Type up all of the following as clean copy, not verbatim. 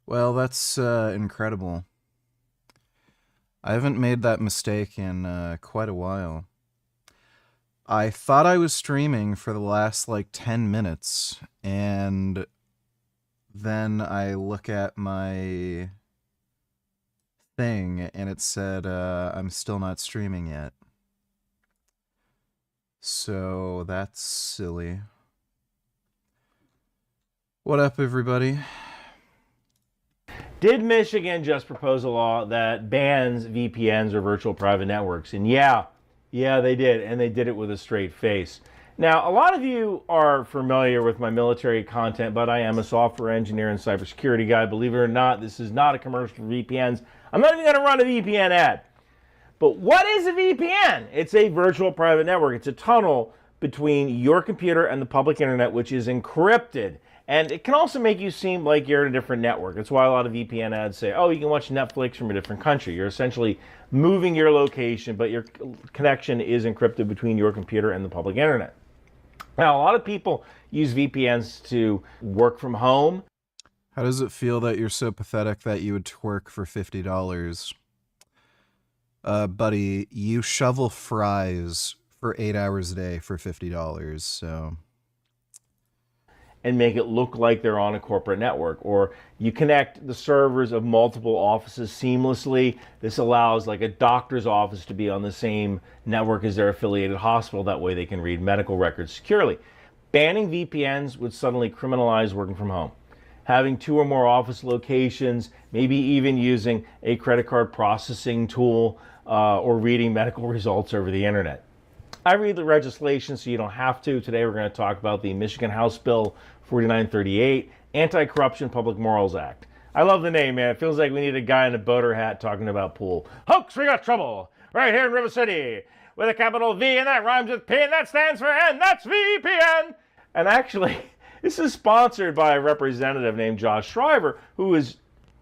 Well, that's incredible. I haven't made that mistake in quite a while. I thought I was streaming for the last like 10 minutes, and then I look at my thing and it said I'm still not streaming yet. So that's silly. What up, everybody? Did Michigan just propose a law that bans VPNs or virtual private networks? And yeah, they did, and they did it with a straight face. Now, a lot of you are familiar with my military content, but I am a software engineer and cybersecurity guy. Believe it or not, this is not a commercial for VPNs. I'm not even going to run a VPN ad. But what is a VPN? It's a virtual private network. It's a tunnel between your computer and the public internet, which is encrypted. And it can also make you seem like you're in a different network. That's why a lot of VPN ads say, oh, you can watch Netflix from a different country. You're essentially moving your location, but your connection is encrypted between your computer and the public internet. Now, a lot of people use VPNs to work from home. How does it feel that you're so pathetic that you would twerk for $50? Buddy, you shovel fries for 8 hours a day for $50, so... and make it look like they're on a corporate network. Or you connect the servers of multiple offices seamlessly. This allows like a doctor's office to be on the same network as their affiliated hospital. That way they can read medical records securely. Banning VPNs would suddenly criminalize working from home. Having 2 or more office locations, maybe even using a credit card processing tool or reading medical results over the internet. I read the legislation so you don't have to. Today we're going to talk about the Michigan House Bill 4938, Anti-Corruption Public Morals Act. I love the name, man. It feels like we need a guy in a boater hat talking about pool. Folks, we got trouble right here in River City with a capital V, and that rhymes with P, and that stands for N. That's VPN. And actually, this is sponsored by a representative named Josh Shriver, who is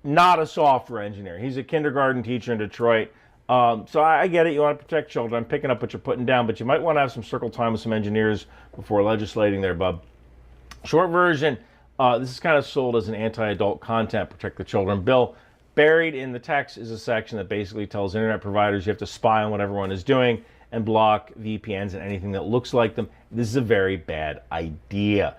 not a software engineer. He's a kindergarten teacher in Detroit. So I get it. You want to protect children. I'm picking up what you're putting down, but you might want to have some circle time with some engineers before legislating there, bub. Short version, this is kind of sold as an anti-adult content, protect the children bill. Buried in the text is a section that basically tells internet providers you have to spy on what everyone is doing and block VPNs and anything that looks like them. This is a very bad idea.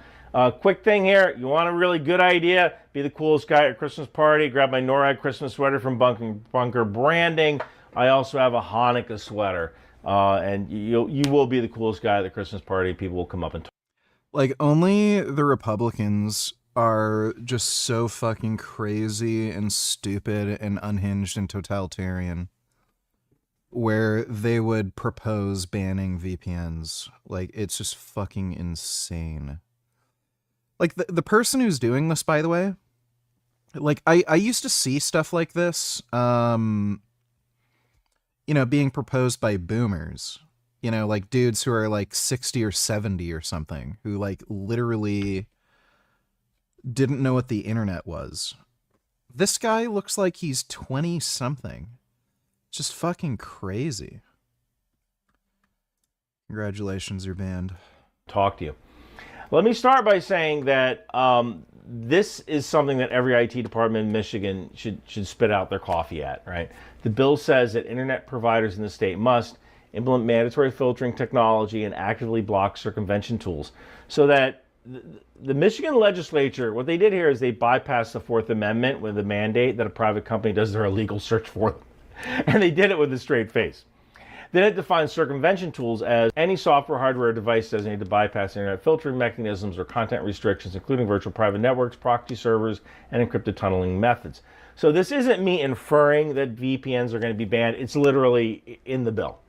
Quick thing here, you want a really good idea, be the coolest guy at a Christmas party, grab my NORAD Christmas sweater from Bunker Branding. I also have a Hanukkah sweater, and you will be the coolest guy at the Christmas party. People will come up and talk. Like, only the Republicans are just so fucking crazy and stupid and unhinged and totalitarian, where they would propose banning VPNs. Like, it's just fucking insane. Like, the person who's doing this, by the way, like, I used to see stuff like this, you know, being proposed by boomers, you know, like dudes who are like 60 or 70 or something, who like literally didn't know what the internet was. This guy looks like he's 20 something. Just fucking crazy. Congratulations, you're banned. Talk to you. Let me start by saying that this is something that every IT department in Michigan should spit out their coffee at, right? The bill says that internet providers in the state must implement mandatory filtering technology and actively block circumvention tools, so that the Michigan legislature, what they did here is they bypassed the Fourth Amendment with a mandate that a private company does their illegal search for them. And they did it with a straight face. Then it defines circumvention tools as any software, hardware, or device designated to bypass internet filtering mechanisms or content restrictions, including virtual private networks, proxy servers, and encrypted tunneling methods. So this isn't me inferring that VPNs are going to be banned. It's literally in the bill.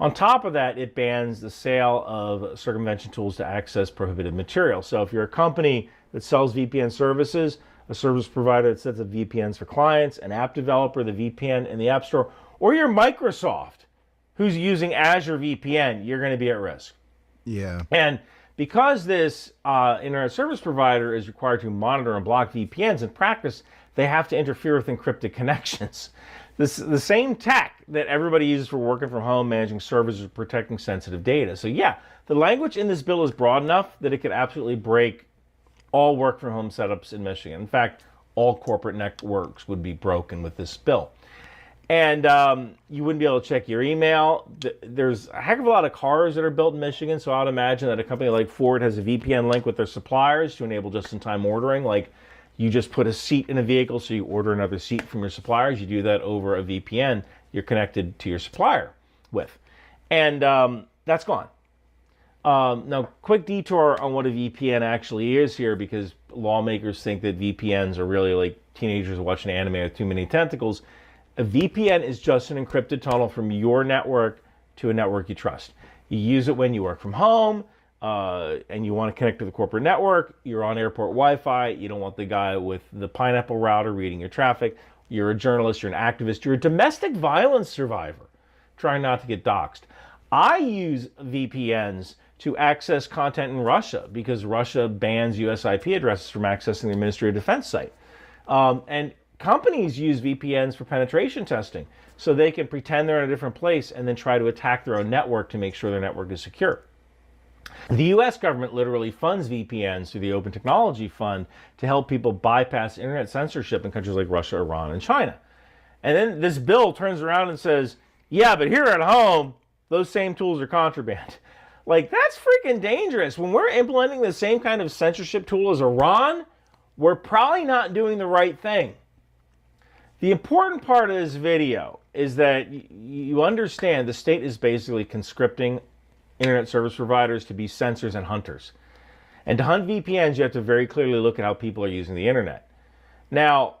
On top of that, it bans the sale of circumvention tools to access prohibited material. So if you're a company that sells VPN services, a service provider that sets up VPNs for clients, an app developer, the VPN in the App Store, or you're Microsoft, who's using Azure VPN, you're going to be at risk. Yeah. And because this internet service provider is required to monitor and block VPNs, in practice, they have to interfere with encrypted connections. The same tech that everybody uses for working from home, managing servers, or protecting sensitive data. So yeah, the language in this bill is broad enough that it could absolutely break all work from home setups in Michigan. In fact, all corporate networks would be broken with this bill. And you wouldn't be able to check your email. There's a heck of a lot of cars that are built in Michigan, so I would imagine that a company like Ford has a VPN link with their suppliers to enable just-in-time ordering. Like, you just put a seat in a vehicle, so you order another seat from your suppliers. You do that over a VPN you're connected to your supplier with. And that's gone. Now, quick detour on what a VPN actually is here, because lawmakers think that VPNs are really like teenagers watching anime with too many tentacles. A VPN is just an encrypted tunnel from your network to a network you trust. You use it when you work from home and you want to connect to the corporate network. You're on airport Wi-Fi. You don't want the guy with the pineapple router reading your traffic. You're a journalist. You're an activist. You're a domestic violence survivor trying not to get doxxed. I use VPNs to access content in Russia because Russia bans US IP addresses from accessing the Ministry of Defense site. And companies use VPNs for penetration testing, so they can pretend they're in a different place and then try to attack their own network to make sure their network is secure. The US government literally funds VPNs through the Open Technology Fund to help people bypass internet censorship in countries like Russia, Iran, and China. And then this bill turns around and says, yeah, but here at home, those same tools are contraband. Like, that's freaking dangerous. When we're implementing the same kind of censorship tool as Iran, we're probably not doing the right thing. The important part of this video is that you understand the state is basically conscripting internet service providers to be censors and hunters. And to hunt VPNs, you have to very clearly look at how people are using the internet. Now,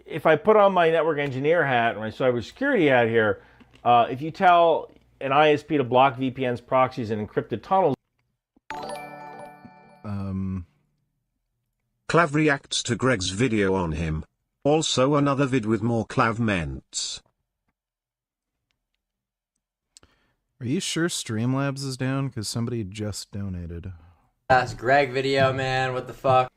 if I put on my network engineer hat or my cybersecurity hat here, if you tell an ISP to block VPNs, proxies, and encrypted tunnels. Clav reacts to Greg's video on him. Also another vid with more Clav ments. Are you sure Streamlabs is down? Because somebody just donated. That's Greg video, man. What the fuck?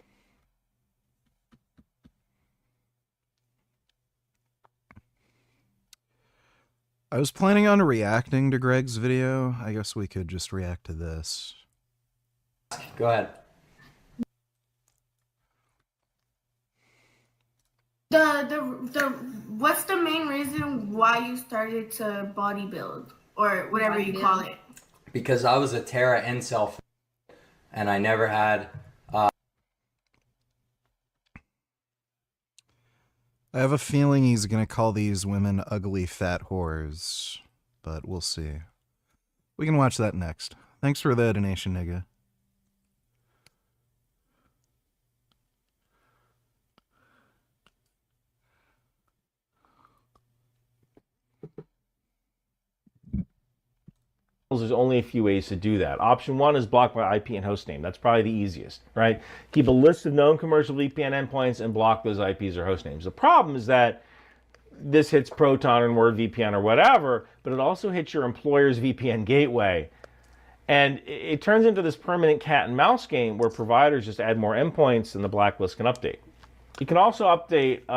I was planning on reacting to Greg's video. I guess we could just react to this. Go ahead. What's the main reason why you started to bodybuild or whatever you call it? Because I was a Terra incel, and I never had. I have a feeling he's gonna call these women ugly fat whores, but we'll see. We can watch that next. Thanks for the donation, nigga. There's only a few ways to do that. Option one is block by IP and host name. That's probably the easiest, right? Keep a list of known commercial VPN endpoints and block those IPs or host names. The problem is that this hits Proton or NordVPN or whatever, but it also hits your employer's VPN gateway. And it turns into this permanent cat and mouse game where providers just add more endpoints and the blacklist can update. You can also update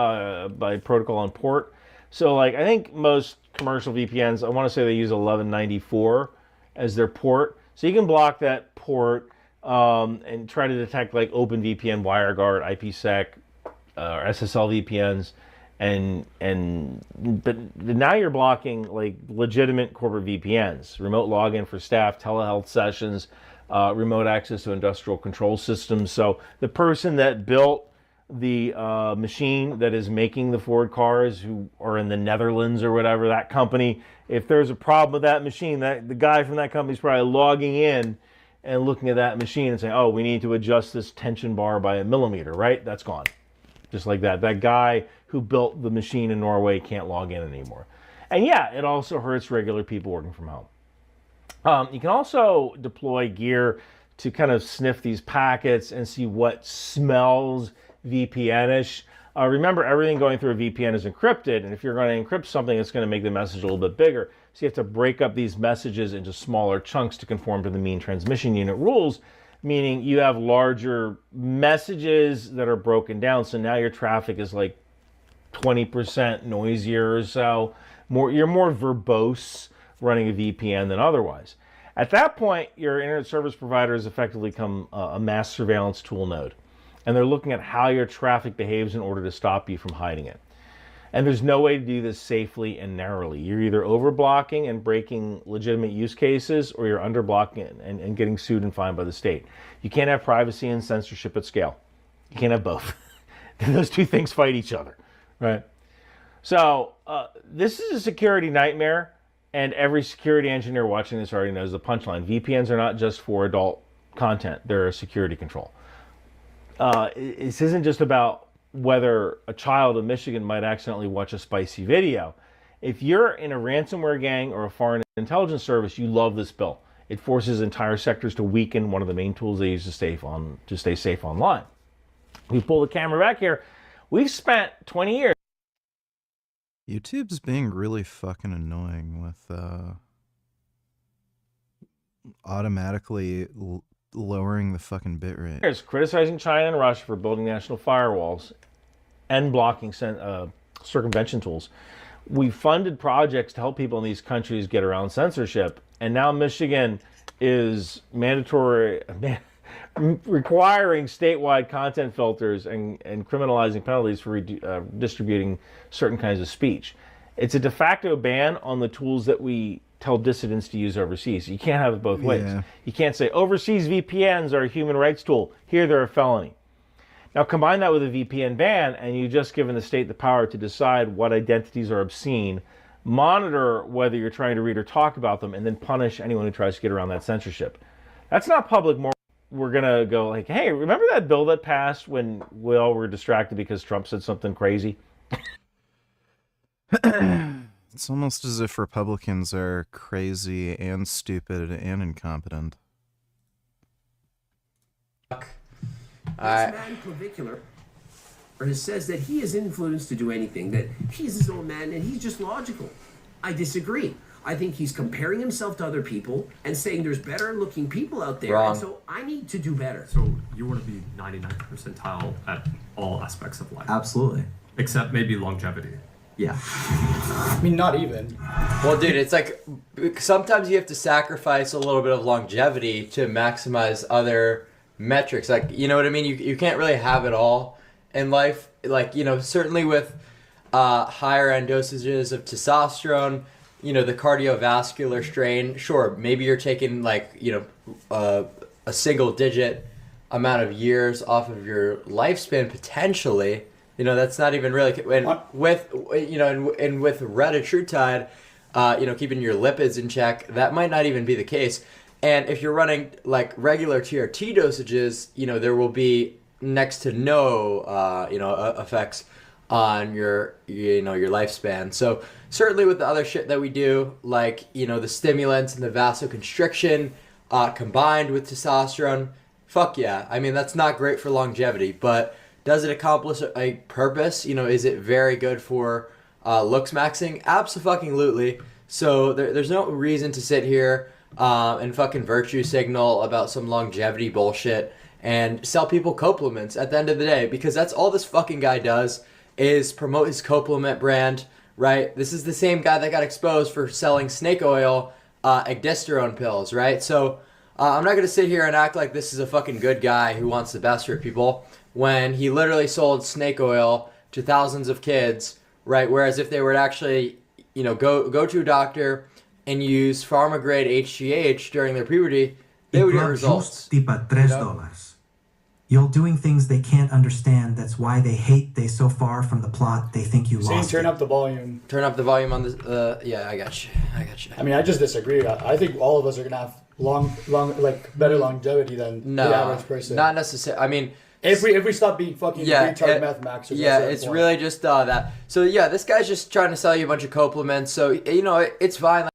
by protocol and port. So like, I think most commercial VPNs, I want to say they use 1194 as their port. So you can block that port and try to detect like OpenVPN, WireGuard, IPsec, or SSL VPNs. But now you're blocking like legitimate corporate VPNs, remote login for staff, telehealth sessions, remote access to industrial control systems. So the person that built the machine that is making the Ford cars, who are in the Netherlands or whatever, that company, if there's a problem with that machine, the guy from that company is probably logging in and looking at that machine and saying, oh, we need to adjust this tension bar by 1 millimeter, right? That's gone. Just like that. That guy who built the machine in Norway can't log in anymore. And yeah, it also hurts regular people working from home. You can also deploy gear to kind of sniff these packets and see what smells VPN-ish. Remember, everything going through a VPN is encrypted, and if you're going to encrypt something, it's going to make the message a little bit bigger. So you have to break up these messages into smaller chunks to conform to the mean transmission unit rules, meaning you have larger messages that are broken down. So now your traffic is like 20% noisier or so. You're more verbose running a VPN than otherwise. At that point, your internet service provider has effectively become a mass surveillance tool node. and they're looking at how your traffic behaves in order to stop you from hiding it. And there's no way to do this safely and narrowly. You're either over-blocking and breaking legitimate use cases, or you're under-blocking and getting sued and fined by the state. You can't have privacy and censorship at scale. You can't have both. Those two things fight each other, right? So this is a security nightmare, and every security engineer watching this already knows the punchline. VPNs are not just for adult content. They're a security control. This isn't just about whether a child in Michigan might accidentally watch a spicy video. If you're in a ransomware gang or a foreign intelligence service, you love this bill. It forces entire sectors to weaken one of the main tools they use to stay safe online. We pull the camera back here. We've spent 20 years. YouTube's being really fucking annoying with automatically lowering the fucking bitrate. Criticizing China and Russia for building national firewalls and blocking circumvention tools. We funded projects to help people in these countries get around censorship, and now Michigan is requiring statewide content filters and criminalizing penalties for distributing certain kinds of speech. It's a de facto ban on the tools that we tell dissidents to use overseas. You can't have it both ways. Yeah. You can't say overseas VPNs are a human rights tool. Here they're a felony. Now combine that with a VPN ban, and you've just given the state the power to decide what identities are obscene, monitor whether you're trying to read or talk about them, and then punish anyone who tries to get around that censorship. That's not public moral. We're gonna go like, hey, remember that bill that passed when we all were distracted because Trump said something crazy? It's almost as if Republicans are crazy and stupid and incompetent. This man, Clavicular, says that he is influenced to do anything, that he's his own man and he's just logical. I disagree. I think he's comparing himself to other people and saying there's better looking people out there, Wrong. and so I need to do better. So you want to be 99th percentile at all aspects of life? Absolutely. Except maybe longevity. Yeah. I mean, not even. Well, dude, it's like sometimes you have to sacrifice a little bit of longevity to maximize other metrics. Like, you know what I mean? You can't really have it all in life. Like, you know, certainly with higher end dosages of testosterone, you know, the cardiovascular strain, sure, maybe you're taking like, you know, a single digit amount of years off of your lifespan potentially. You know, that's not even really, and with, you know, and with retatrutide, you know, keeping your lipids in check, that might not even be the case. And if you're running like regular TRT dosages, you know, there will be next to no, you know, effects on your, you know, your lifespan. So certainly with the other shit that we do, like, you know, the stimulants and the vasoconstriction combined with testosterone, fuck yeah. I mean, that's not great for longevity, but does it accomplish a purpose? You know, is it very good for looks maxing? Abso-fucking-lutely. So there's no reason to sit here and fucking virtue signal about some longevity bullshit and sell people copliments at the end of the day, because that's all this fucking guy does is promote his copliment brand, right? This is the same guy that got exposed for selling snake oil egdisterone pills, right? So I'm not going to sit here and act like this is a fucking good guy who wants the best for people when he literally sold snake oil to thousands of kids, right? Whereas if they were to actually, you know, go to a doctor and use pharma grade HGH during their puberty, they would get results. $3. You're doing things they can't understand. That's why they hate. They so far from the plot. They think you lost. Turn up the volume. Turn up the volume on the. Yeah, I got you. I mean, I just disagree. I think all of us are gonna have like better longevity than the average person. Not necessarily. I mean, if we stop being fucking retard math maxers. Yeah, it's really just that. So yeah, this guy's just trying to sell you a bunch of copliments. So you know, it's fine.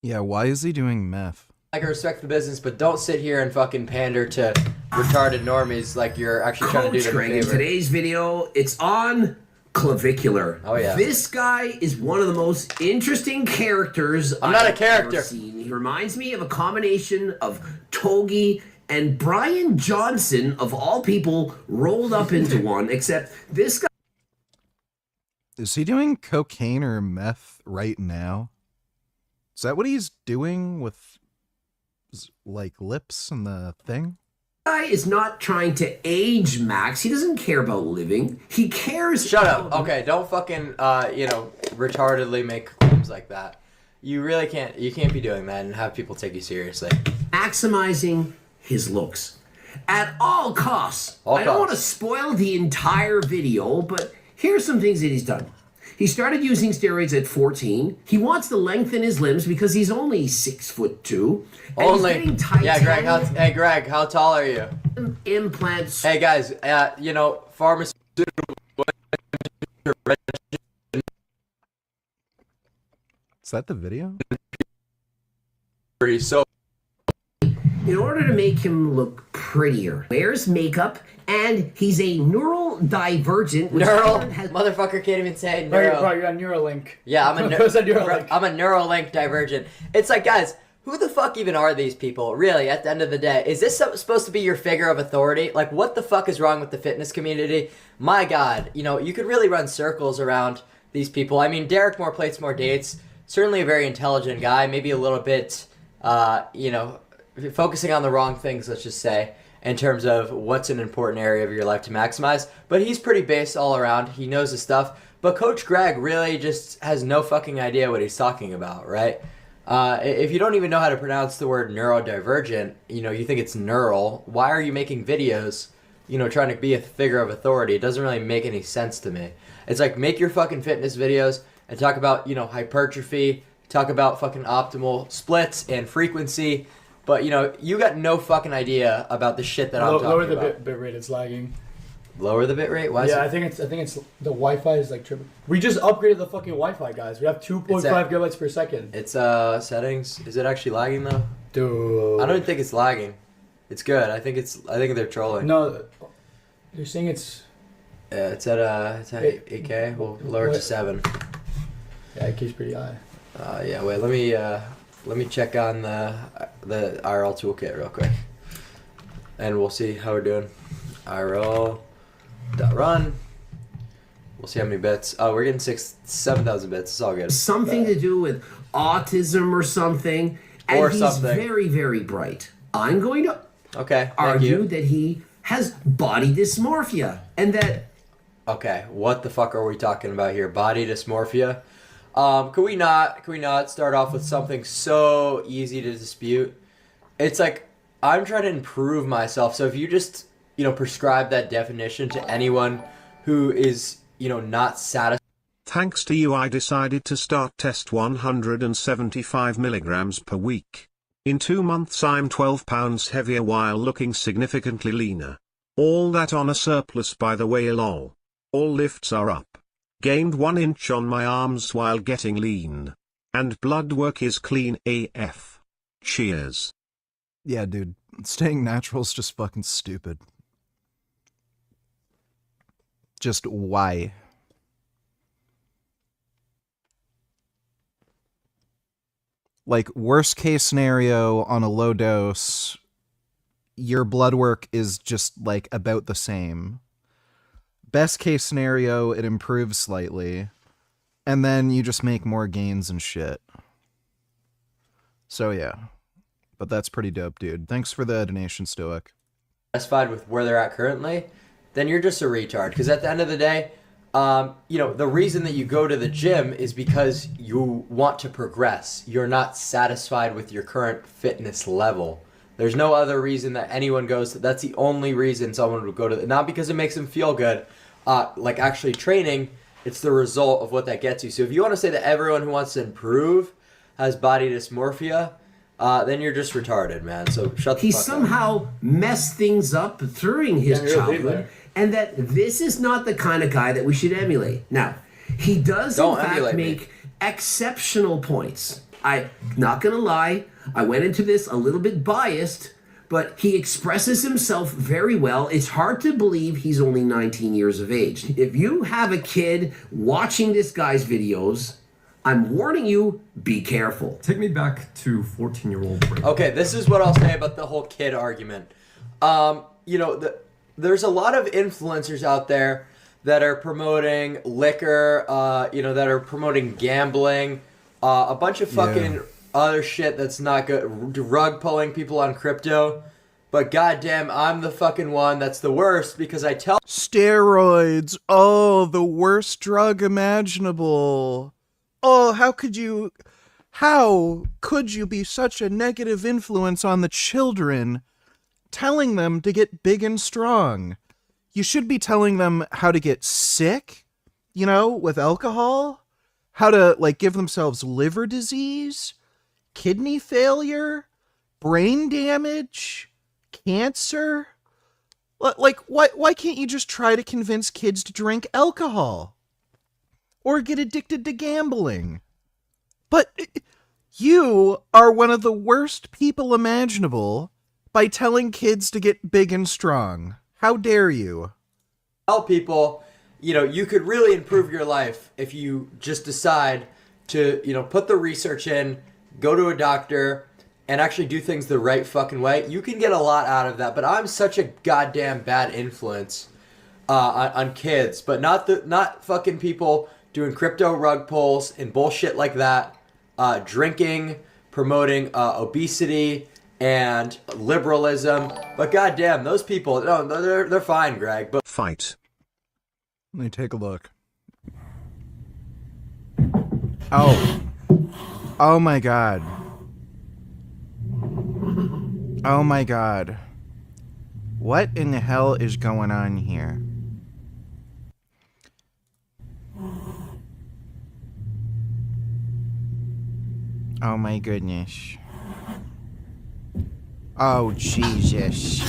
Yeah, why is he doing meth? I can respect the business, but don't sit here and fucking pander to retarded normies like you're actually trying to do them a favor. In today's video, it's on Clavicular. Oh yeah. This guy is one of the most interesting characters I'm not a character. Ever seen. He reminds me of a combination of Togi and Brian Johnson, of all people, rolled up into one, except this guy... Is he doing cocaine or meth right now? Is that what he's doing with his, like, lips and the thing? guy is not trying to age Max. He doesn't care about living. He cares. Shut up. Okay, don't fucking retardedly make claims like that. You really can't. You can't be doing that and have people take you seriously. Maximizing his looks at all costs. All I don't want to costs. spoil the entire video, but here's some things that he's done. He started using steroids at 14. He wants to lengthen his limbs because he's only 6'2". And Only. he's getting titanium Yeah, Greg. Hey, Greg. How tall are you? implants. Hey, guys. Pharmaceutical. Is that the video? So. In order to make him look prettier, wears makeup, and he's a neural divergent. which Neural has motherfucker can't even say Bro, neural. you're on Neuralink. Yeah, I'm a What's a Neuralink? I'm a Neuralink divergent. It's like, guys, who the fuck even are these people? Really, at the end of the day, is this supposed to be your figure of authority? Like, what the fuck is wrong with the fitness community? My God, you could really run circles around these people. I mean, Derek More Plates More Dates, certainly a very intelligent guy, maybe a little bit, focusing on the wrong things, let's just say, in terms of what's an important area of your life to maximize. But he's pretty based all around. He knows his stuff. But Coach Greg really just has no fucking idea what he's talking about, right? If you don't even know how to pronounce the word neurodivergent, you think it's neural, why are you making videos, trying to be a figure of authority? It doesn't really make any sense to me. It's like, make your fucking fitness videos and talk about, hypertrophy, talk about fucking optimal splits and frequency. But, you got no fucking idea about the shit that I'm talking Lower about. the bit rate, it's lagging. Lower the bit rate? Why is Yeah, it? I think it's the Wi-Fi is like tripping. We just upgraded the fucking Wi-Fi, guys. We have 2.5 gigabytes per second. It's settings. Is it actually lagging though? Dude. I don't think it's lagging. It's good. I think they're trolling. No, you're saying it's. Yeah, it's at 8K. We'll lower it to 7. Yeah, it keeps pretty high. Yeah. Wait. Let me check on the IRL toolkit real quick, and we'll see how we're doing. IRL.run. We'll see how many bits. Oh, we're getting 7,000 bits. It's all good. something to do with autism or something. And Or he's something. very, very bright. I'm going to Okay. Thank argue you. that he has body dysmorphia and that Okay. What the fuck are we talking about here? Body dysmorphia. Can we not start off with something so easy to dispute? It's like, I'm trying to improve myself. So if you just, prescribe that definition to anyone who is, not satisfied. Thanks to you, I decided to start test 175 milligrams per week. In 2 months I'm 12 pounds heavier while looking significantly leaner. All that on a surplus, by the way, lol. All lifts are up. Gained 1 inch on my arms while getting lean. And blood work is clean AF. Cheers. Yeah, dude. Staying natural is just fucking stupid. Just why? Like, worst case scenario on a low dose, your blood work is just, like, about the same. Best case scenario, it improves slightly. And then you just make more gains and shit. So, yeah. But that's pretty dope, dude. Thanks for the donation, Stoic. Satisfied with where they're at currently, then you're just a retard. Because at the end of the day, the reason that you go to the gym is because you want to progress. You're not satisfied with your current fitness level. There's no other reason that anyone goes to. That's the only reason someone would go to. Not because it makes them feel good. Like actually training, it's the result of what that gets you. So if you want to say that everyone who wants to improve has body dysmorphia, then you're just retarded, man. So shut the he fuck up. somehow messed things up during his childhood, and that this is not the kind of guy that we should emulate. Now, he does Don't in fact emulate me. make exceptional points. I'm not gonna lie, I went into this a little bit biased, but he expresses himself very well. It's hard to believe he's only 19 years of age. If you have a kid watching this guy's videos, I'm warning you, be careful. Take me back to 14-year-old. Okay, this is what I'll say about the whole kid argument. There's a lot of influencers out there that are promoting liquor, that are promoting gambling, a bunch of fucking other shit that's not good, drug pulling people on crypto. but goddamn, I'm the fucking one that's the worst because I tell Steroids. Oh, the worst drug imaginable. Oh, how could you be such a negative influence on the children, telling them to get big and strong? You should be telling them how to get sick, with alcohol, how to, like, give themselves liver disease, kidney failure, brain damage, cancer. Like, why can't you just try to convince kids to drink alcohol? Or get addicted to gambling? But you are one of the worst people imaginable by telling kids to get big and strong. How dare you? Tell people, you could really improve your life if you just decide to, put the research in, go to a doctor, and actually do things the right fucking way. You can get a lot out of that, but I'm such a goddamn bad influence on kids, but not fucking people doing crypto rug pulls and bullshit like that, drinking, promoting obesity and liberalism. But goddamn, those people, no, they're fine, Greg. But fight. Let me take a look. Oh my god. Oh my god. What in the hell is going on here? Oh my goodness. Oh Jesus.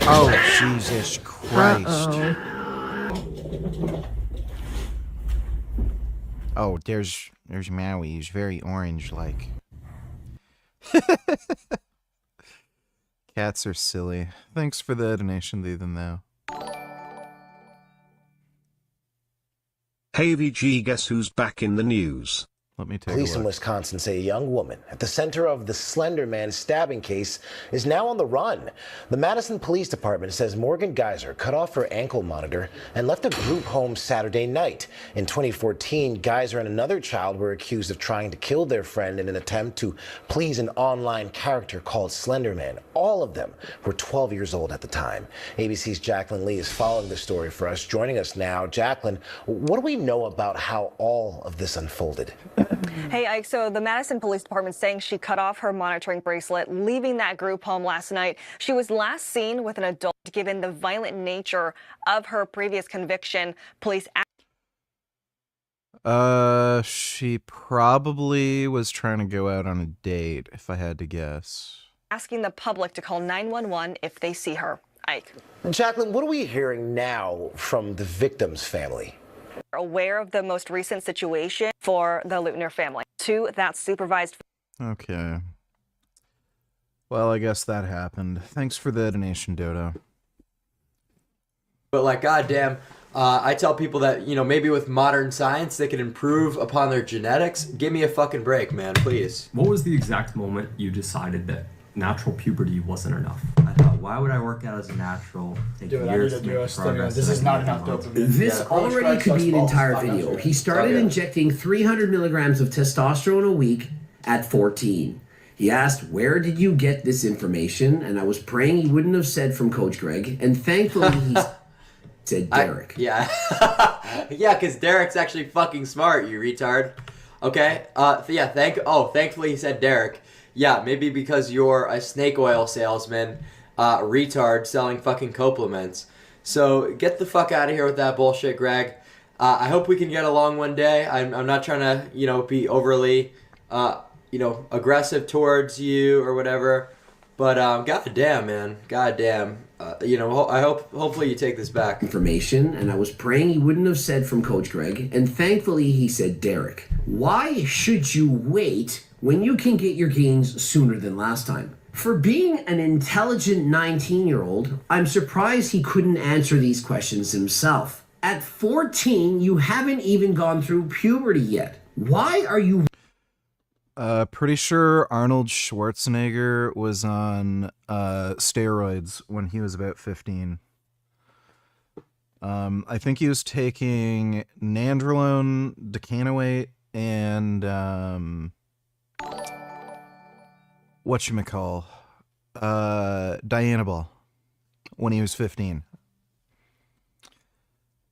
Oh Jesus Christ. Oh, there's Maui. He's very orange-like. Cats are silly. Thanks for the donation, even though. Hey VG, guess who's back in the news? Let me take Police a in look. Wisconsin say a young woman at the center of the Slender Man stabbing case is now on the run. The Madison Police Department says Morgan Geyser cut off her ankle monitor and left a group home Saturday night. In 2014, Geyser and another child were accused of trying to kill their friend in an attempt to please an online character called Slender Man. All of them were 12 years old at the time. ABC's Jacqueline Lee is following the story for us. Joining us now, Jacqueline, what do we know about how all of this unfolded? Hey, Ike, so the Madison Police Department saying she cut off her monitoring bracelet, leaving that group home last night. She was last seen with an adult, given the violent nature of her previous conviction. Police She probably was trying to go out on a date, if I had to guess. asking the public to call 911 if they see her. Ike. Jacqueline, what are we hearing now from the victim's family? Aware of the most recent situation for the Lutner family. Two, that supervised. Okay. Well, I guess that happened. Thanks for the donation, Dodo. like, goddamn, I tell people that, maybe with modern science they could improve upon their genetics. Give me a fucking break, man, please. What was the exact moment you decided that natural puberty wasn't enough? I thought, why would I work out as a natural? Dude, I need to do a stimulant. This is not enough dopamine. This already could be an entire video. He started injecting 300 milligrams of testosterone a week at 14. He asked, where did you get this information? And I was praying he wouldn't have said from Coach Greg. And thankfully he said Derek. Yeah, because Derek's actually fucking smart, you retard. Okay, thankfully he said Derek. Yeah, maybe because you're a snake oil salesman, retard, selling fucking compliments. So get the fuck out of here with that bullshit, Greg. I hope we can get along one day. I'm not trying to, be overly, aggressive towards you or whatever. But goddamn, man, goddamn. Hopefully you take this back. Information, and I was praying he wouldn't have said from Coach Greg. And thankfully he said Derek. Why should you wait when you can get your gains sooner than last time? For being an intelligent 19-year-old, I'm surprised he couldn't answer these questions himself. At 14, you haven't even gone through puberty yet. Why are you... Pretty sure Arnold Schwarzenegger was on steroids when he was about 15. I think he was taking nandrolone, decanoate, and whatchamacall. Diana Ball when he was 15.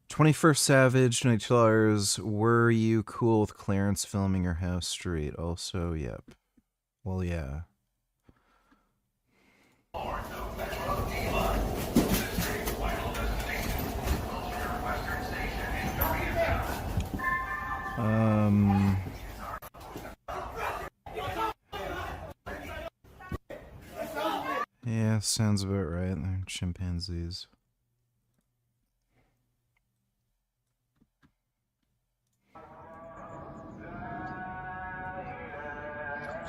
21st Savage, $92. Were you cool with Clarence filming your house street? Also, yep. Well, yeah. Yeah, sounds about right. They're chimpanzees.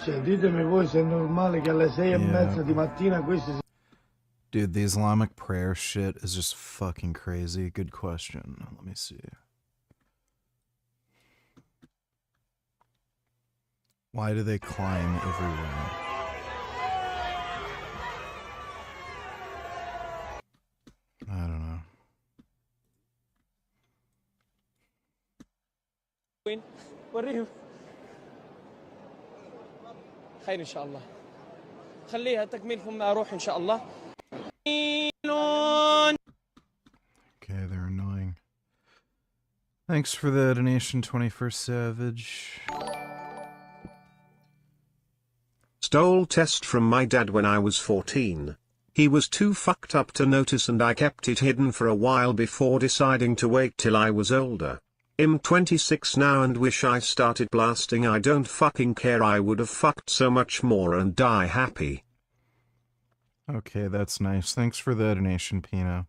Cioè, ditemi voi se è normale che alle 6:30 di mattina questi... Dude, the Islamic prayer shit is just fucking crazy. Good question. Let me see. Why do they climb everywhere? I don't know. وريهم خير ان شاء الله خليها تكميل ثم اروح ان شاء الله. Okay, they're annoying. Thanks for the donation, 21st Savage. Stole test from my dad when I was 14. He was too fucked up to notice and I kept it hidden for a while before deciding to wait till I was older. I'm 26 now and wish I started blasting. I don't fucking care. I would have fucked so much more and die happy. Okay, that's nice. Thanks for the donation, Pino.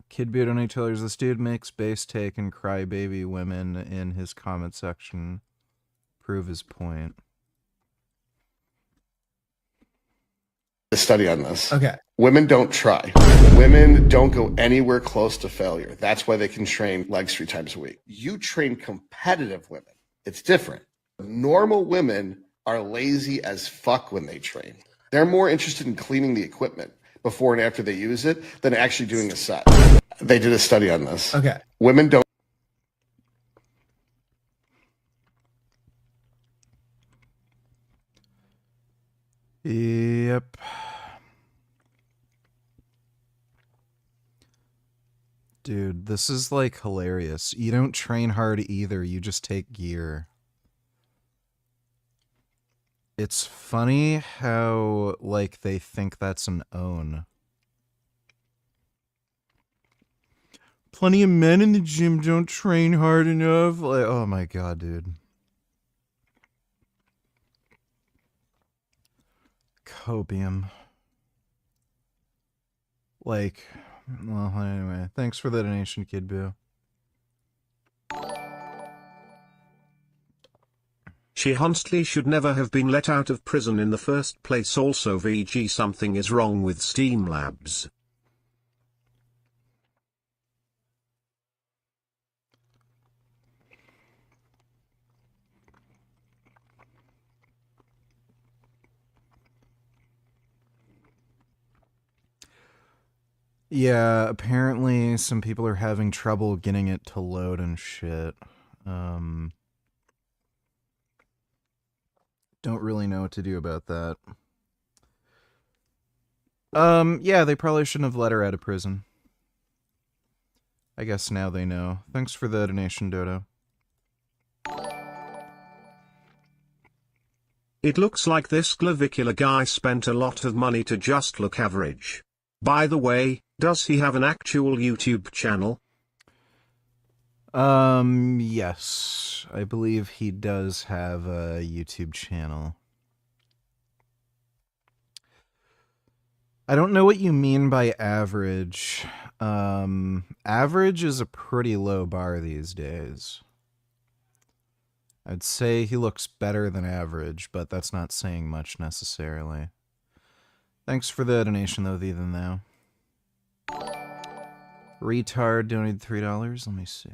Kid Beard only tells this dude makes base take and crybaby women in his comment section. Prove his point. A study on this. Okay. Women don't try. Women don't go anywhere close to failure. That's why they can train legs 3 times a week. You train competitive women. It's different. Normal women are lazy as fuck when they train. They're more interested in cleaning the equipment before and after they use it than actually doing a set. They did a study on this. Okay. Women don't. Yep. Dude, this is like hilarious. You don't train hard either, you just take gear. It's funny how, like, they think that's an own. Plenty of men in the gym don't train hard enough. Like, oh my god, dude. Copium. Like, well, anyway. Thanks for the donation, Kid Boo. She honestly should never have been let out of prison in the first place. Also, VG, something is wrong with Steam Labs. Yeah, apparently some people are having trouble getting it to load and shit. Don't really know what to do about that. Yeah, they probably shouldn't have let her out of prison. I guess now they know. Thanks for the donation, Dodo. It looks like this clavicular guy spent a lot of money to just look average. By the way, does he have an actual YouTube channel? Yes. I believe he does have a YouTube channel. I don't know what you mean by average. Average is a pretty low bar these days. I'd say he looks better than average, but that's not saying much necessarily. Thanks for the donation, though, Ethan, now. Retard donated $3. Let me see.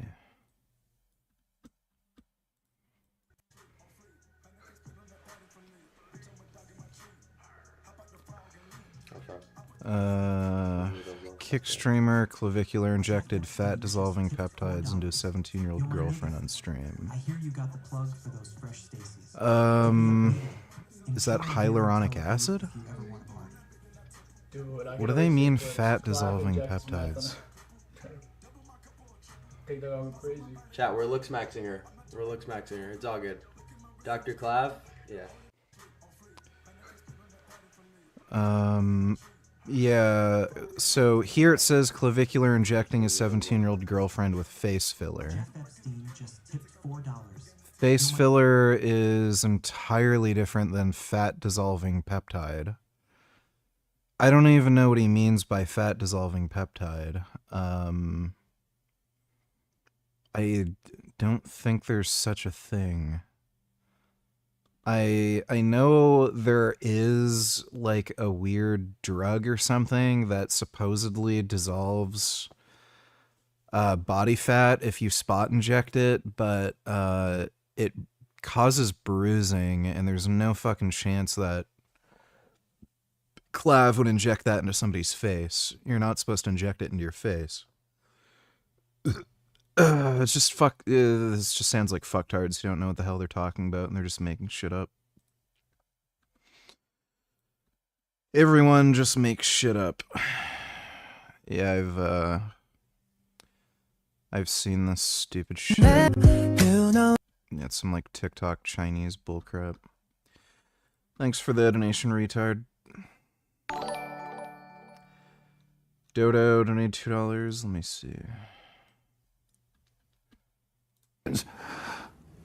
kick streamer clavicular injected fat dissolving peptides into a 17-year-old girlfriend on stream. I hear you got the plug for those fresh Stacy's. Is that hyaluronic acid? Dude, What do they mean fat dissolving peptides? Think that I'm crazy. Chat, we're looks maxing her. It's all good. Dr. Clav? Yeah. Yeah, so here it says clavicular injecting a 17-year-old girlfriend with face filler. Face filler is entirely different than fat dissolving peptide. I don't even know what he means by fat dissolving peptide. I don't think there's such a thing. I know there is like a weird drug or something that supposedly dissolves body fat if you spot inject it, but it causes bruising, and there's no fucking chance that Clav would inject that into somebody's face. You're not supposed to inject it into your face. It's just this just sounds like fucktards who don't know what the hell they're talking about, and they're just making shit up. Everyone just makes shit up. Yeah, I've seen this stupid shit. Yeah, it's some like TikTok Chinese bullcrap. Thanks for the donation, retard. Dodo donated $2. Let me see.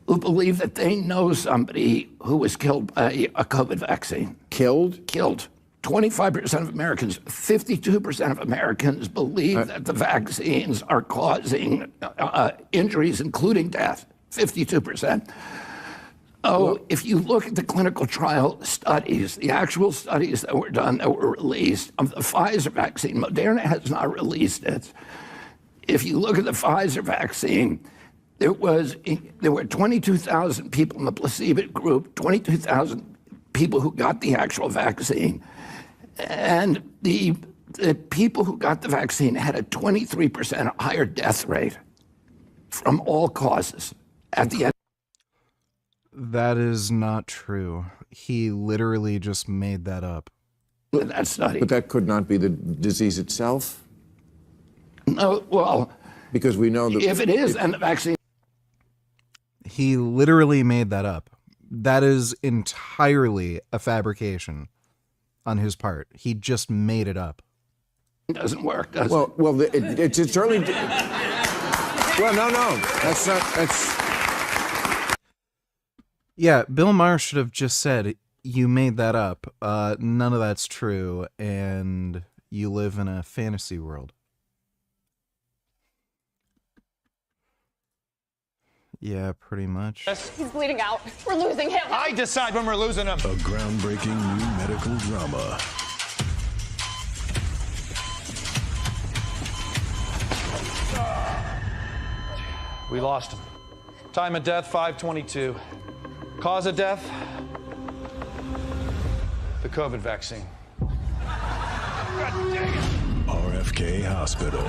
Who believe that they know somebody who was killed by a COVID vaccine. Killed? Killed. 25% of Americans, 52% of Americans believe that the vaccines are causing injuries, including death. 52%. Oh, if you look at the clinical trial studies, the actual studies that were done that were released of the Pfizer vaccine, Moderna has not released it. If you look at the Pfizer vaccine, there were 22,000 people in the placebo group, 22,000 people who got the actual vaccine. And the people who got the vaccine had a 23% higher death rate from all causes at the end. That is not true. He literally just made that up. With that study. But that could not be the disease itself? No, well, because we know that if it is, then the vaccine. He literally made that up. That is entirely a fabrication on his part. He just made it up. It doesn't work, does it? Well, it's certainly. Well, no, that's not. That's. Yeah, Bill Maher should have just said, "You made that up. None of that's true, and you live in a fantasy world." Yeah, pretty much. He's bleeding out. We're losing him. I decide when we're losing him. A groundbreaking new medical drama. We lost him. Time of death, 5:22. Cause of death, the COVID vaccine. RFK Hospital.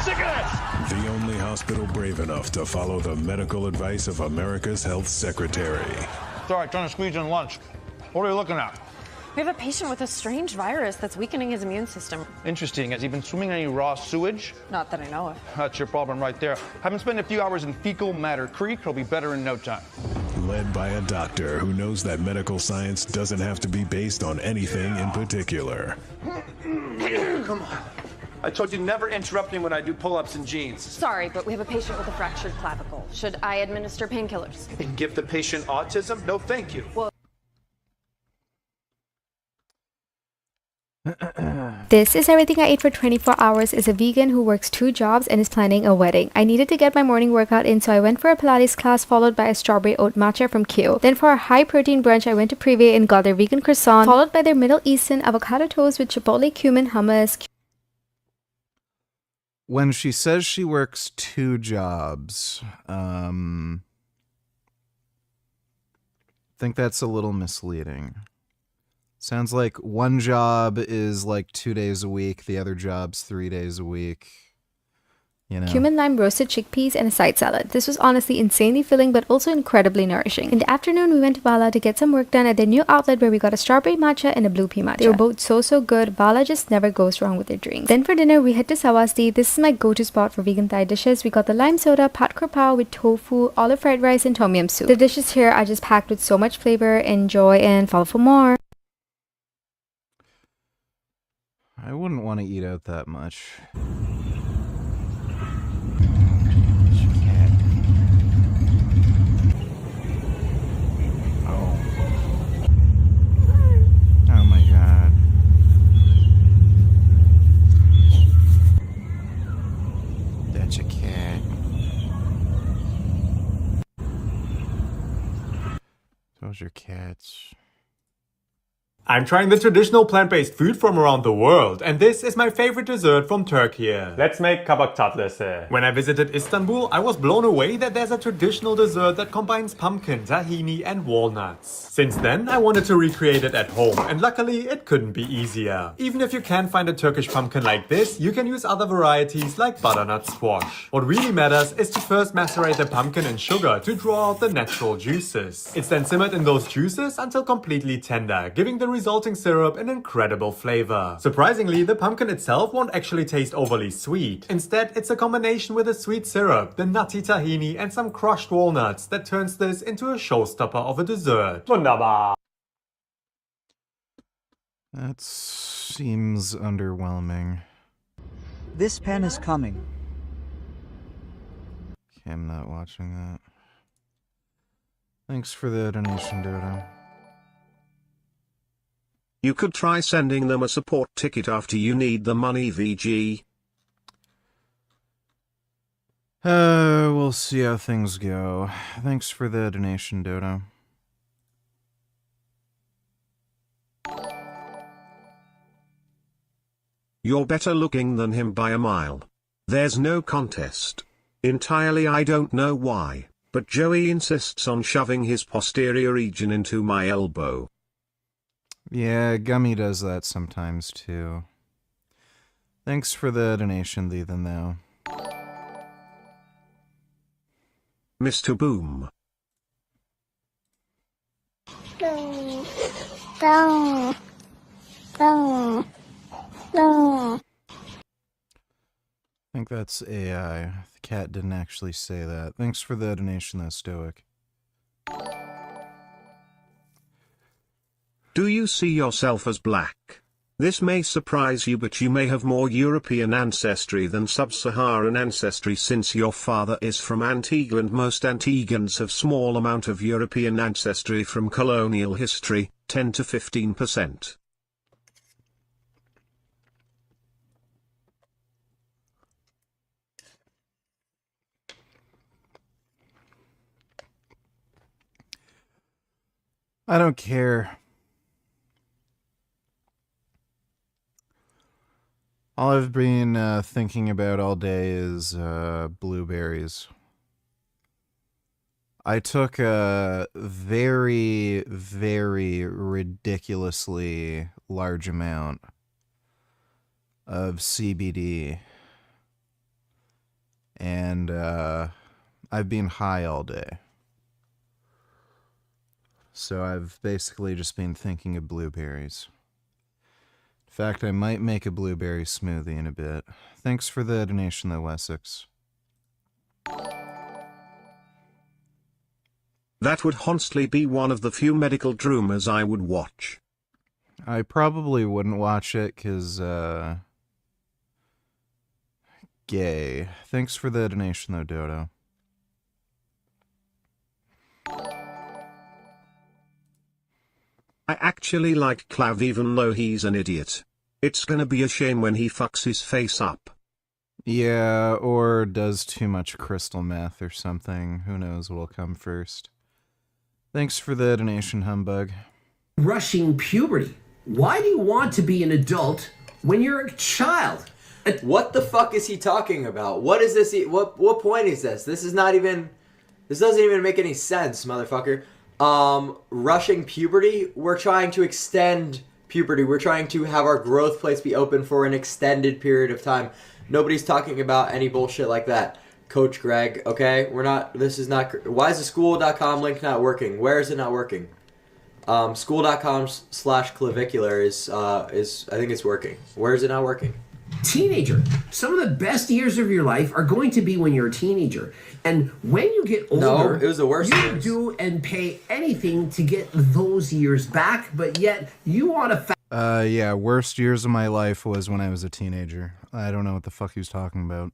Sick of this! The only hospital brave enough to follow the medical advice of America's health secretary. It's all right, trying to squeeze in lunch. What are you looking at? We have a patient with a strange virus that's weakening his immune system. Interesting. Has he been swimming in any raw sewage? Not that I know of. That's your problem right there. Have him spend a few hours in fecal matter creek. He'll be better in no time. Led by a doctor who knows that medical science doesn't have to be based on anything in particular. Come on. I told you never interrupt me when I do pull-ups in jeans. Sorry, but we have a patient with a fractured clavicle. Should I administer painkillers? And give the patient autism? No, thank you. Well, This is everything I ate for 24 hours is a vegan who works 2 jobs and is planning a wedding. I needed to get my morning workout in, so I went for a Pilates class followed by a strawberry oat matcha from Q. Then for a high protein brunch, I went to Privé and got their vegan croissant, followed by their Middle Eastern avocado toast with chipotle cumin hummus. When she says she works 2 jobs, think that's a little misleading. Sounds like one job is like 2 days a week, the other job's 3 days a week. You know. Cumin lime roasted chickpeas and a side salad. This was honestly insanely filling but also incredibly nourishing. In the afternoon, we went to Vala to get some work done at their new outlet where we got a strawberry matcha and a blue pea matcha. They were both so good. Vala just never goes wrong with their drinks. Then for dinner, we head to Sawasti. This is my go-to spot for vegan Thai dishes. We got the lime soda, pat krapao with tofu, olive fried rice, and tom yum soup. The dishes here are just packed with so much flavor. Enjoy and follow for more. I wouldn't want to eat out that much. Oh my god. That's a cat. Those are cats. I'm trying the traditional plant-based food from around the world, and this is my favorite dessert from Turkey. Let's make kabak tatlısı. When I visited Istanbul, I was blown away that there's a traditional dessert that combines pumpkin, tahini, and walnuts. Since then, I wanted to recreate it at home, and luckily, it couldn't be easier. Even if you can't find a Turkish pumpkin like this, you can use other varieties like butternut squash. What really matters is to first macerate the pumpkin in sugar to draw out the natural juices. It's then simmered in those juices until completely tender, giving the resulting syrup an incredible flavor. Surprisingly, the pumpkin itself won't actually taste overly sweet. Instead, it's a combination with a sweet syrup, the nutty tahini, and some crushed walnuts that turns this into a showstopper of a dessert. Wunderbar! That seems underwhelming. This pen is coming. Okay, I'm not watching that. Thanks for the donation, Dodo. You could try sending them a support ticket after you need the money, VG. We'll see how things go. Thanks for the donation, Dodo. You're better looking than him by a mile. There's no contest. Entirely, I don't know why, but Joey insists on shoving his posterior region into my elbow. Yeah, Gummy does that sometimes too. Thanks for the donation, Ethan, though. Mr. Boom. I think that's AI. The cat didn't actually say that. Thanks for the donation, though, Stoic. Do you see yourself as black? This may surprise you, but you may have more European ancestry than sub-Saharan ancestry, since your father is from Antigua and most Antiguans have small amount of European ancestry from colonial history, 10 to 15%. I don't care. All I've been thinking about all day is blueberries. I took a very, very ridiculously large amount of CBD, and I've been high all day. So I've basically just been thinking of blueberries. In fact, I might make a blueberry smoothie in a bit. Thanks for the donation, though, Wessex. That would honestly be one of the few medical dramas I would watch. I probably wouldn't watch it, because, gay. Thanks for the donation, though, Dodo. I actually like Clav even though he's an idiot. It's gonna be a shame when he fucks his face up. Yeah, or does too much crystal meth or something. Who knows what'll come first. Thanks for the donation, Humbug. Rushing puberty. Why do you want to be an adult when you're a child? What the fuck is he talking about? What is this? What point is this? This is not even... This doesn't even make any sense, motherfucker. rushing puberty. We're trying to extend puberty. We're trying to have our growth plates be open for an extended period of time. Nobody's talking about any bullshit like that. Coach Greg, okay? We're not, this is not, why is the school.com link not working? Where is it not working? School.com/clavicular is, I think it's working. Where is it not working? Teenager. Some of the best years of your life are going to be when you're a teenager. And when you get older, no, it was the worst you years. do and pay anything to get those years back, but yet you want to... Yeah, worst years of my life was when I was a teenager. I don't know what the fuck he was talking about.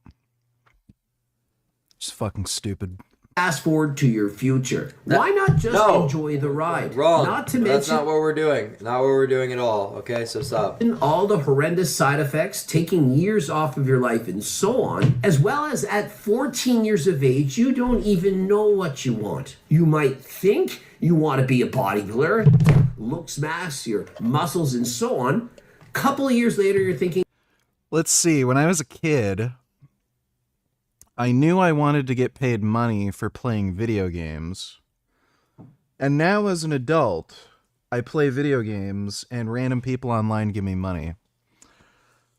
Just fucking stupid. Fast forward to your future. Why not just enjoy the ride? Wrong. Not to That's mention not what we're doing. Not what we're doing at all. Okay, so stop. all the horrendous side effects, taking years off of your life and so on, as well as at 14 years of age, you don't even know what you want. You might think you want to be a bodybuilder, looks mass, your muscles and so on. Couple of years later, you're thinking... Let's see, when I was a kid, I knew I wanted to get paid money for playing video games. And now as an adult, I play video games and random people online give me money.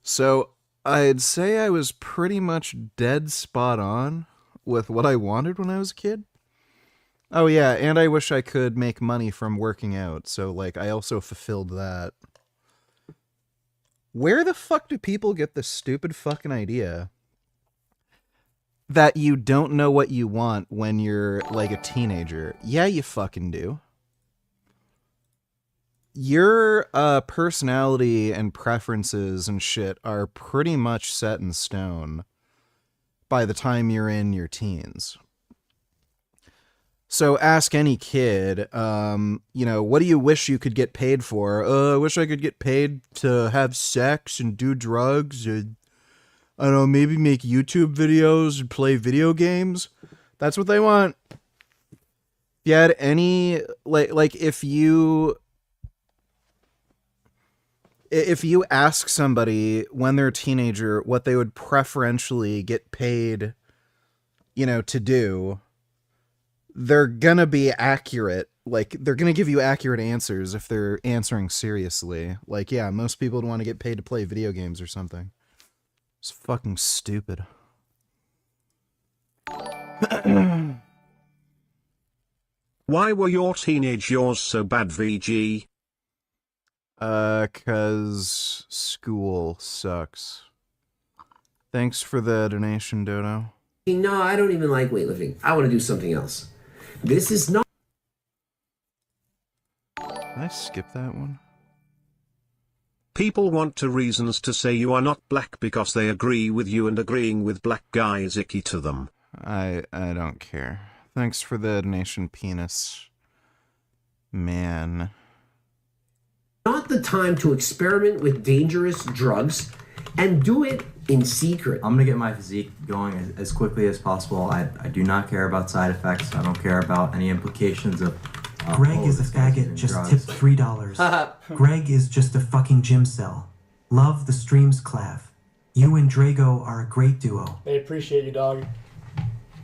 So I'd say I was pretty much dead spot on with what I wanted when I was a kid. Oh yeah, and I wish I could make money from working out. So like I also fulfilled that. Where the fuck do people get this stupid fucking idea that you don't know what you want when you're like a teenager? Yeah, you fucking do. Your personality and preferences and shit are pretty much set in stone by the time you're in your teens. So ask any kid, you know, what do you wish you could get paid for? I wish I could get paid to have sex and do drugs and, I don't know, maybe make YouTube videos and play video games. That's what they want. If you had any, like if you ask somebody when they're a teenager what they would preferentially get paid, you know, to do, they're gonna be accurate. Like, they're gonna give you accurate answers if they're answering seriously. Like, yeah, most people would want to get paid to play video games or something. It's fucking stupid. Why were your teenage years so bad, VG? 'Cause school sucks. Thanks for the donation, Dodo. No, I don't even like weightlifting. I want to do something else. This is not... Can I skip that one? People want reasons to say you are not black because they agree with you, and agreeing with black guys icky to them. I don't care. Thanks for the donation, penis. Man. Not the time to experiment with dangerous drugs and do it in secret. I'm gonna get my physique going as quickly as possible. I do not care about side effects. I don't care about any implications of... Greg is a faggot, just tipped $3. Greg is just a fucking gym cell. Love the streams, Clav. You and Drago are a great duo. They appreciate you, dog.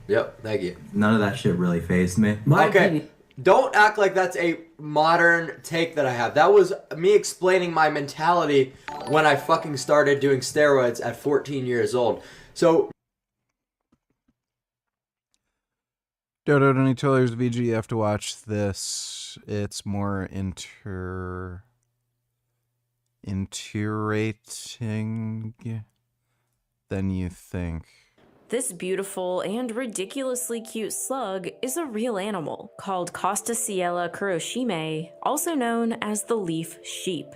Yep, thank you. None of that shit really fazed me. Okay, don't act like that's a modern take that I have. That was me explaining my mentality when I fucking started doing steroids at 14 years old. So... Dodo, Donny Tollers, VG, you have to watch this. It's more infuriating than you think. This beautiful and ridiculously cute slug is a real animal called Costaciella kuroshime, also known as the leaf sheep.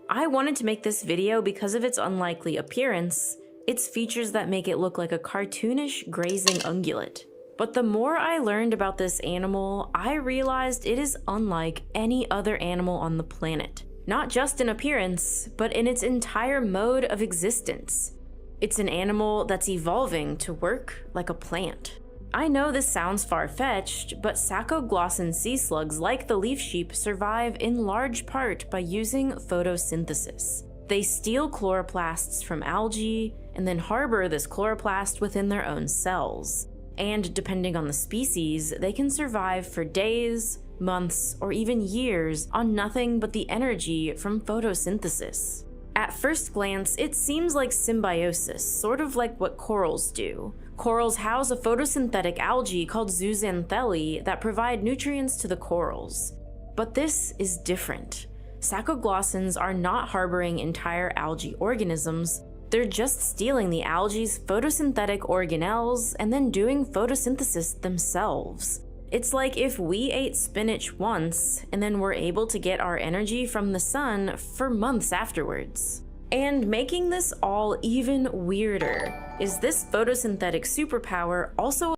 I wanted to make this video because of its unlikely appearance, its features that make it look like a cartoonish grazing ungulate. But the more I learned about this animal, I realized it is unlike any other animal on the planet. Not just in appearance, but in its entire mode of existence. It's an animal that's evolving to work like a plant. I know this sounds far-fetched, but sacoglossan sea slugs like the leaf sheep survive in large part by using photosynthesis. They steal chloroplasts from algae and then harbor this chloroplast within their own cells. And depending on the species, they can survive for days, months, or even years on nothing but the energy from photosynthesis. At first glance, it seems like symbiosis, sort of like what corals do. Corals house a photosynthetic algae called zooxanthellae that provide nutrients to the corals. But this is different. Sacoglossans are not harboring entire algae organisms, they're just stealing the algae's photosynthetic organelles and then doing photosynthesis themselves. It's like if we ate spinach once and then were able to get our energy from the sun for months afterwards. And making this all even weirder is this photosynthetic superpower also.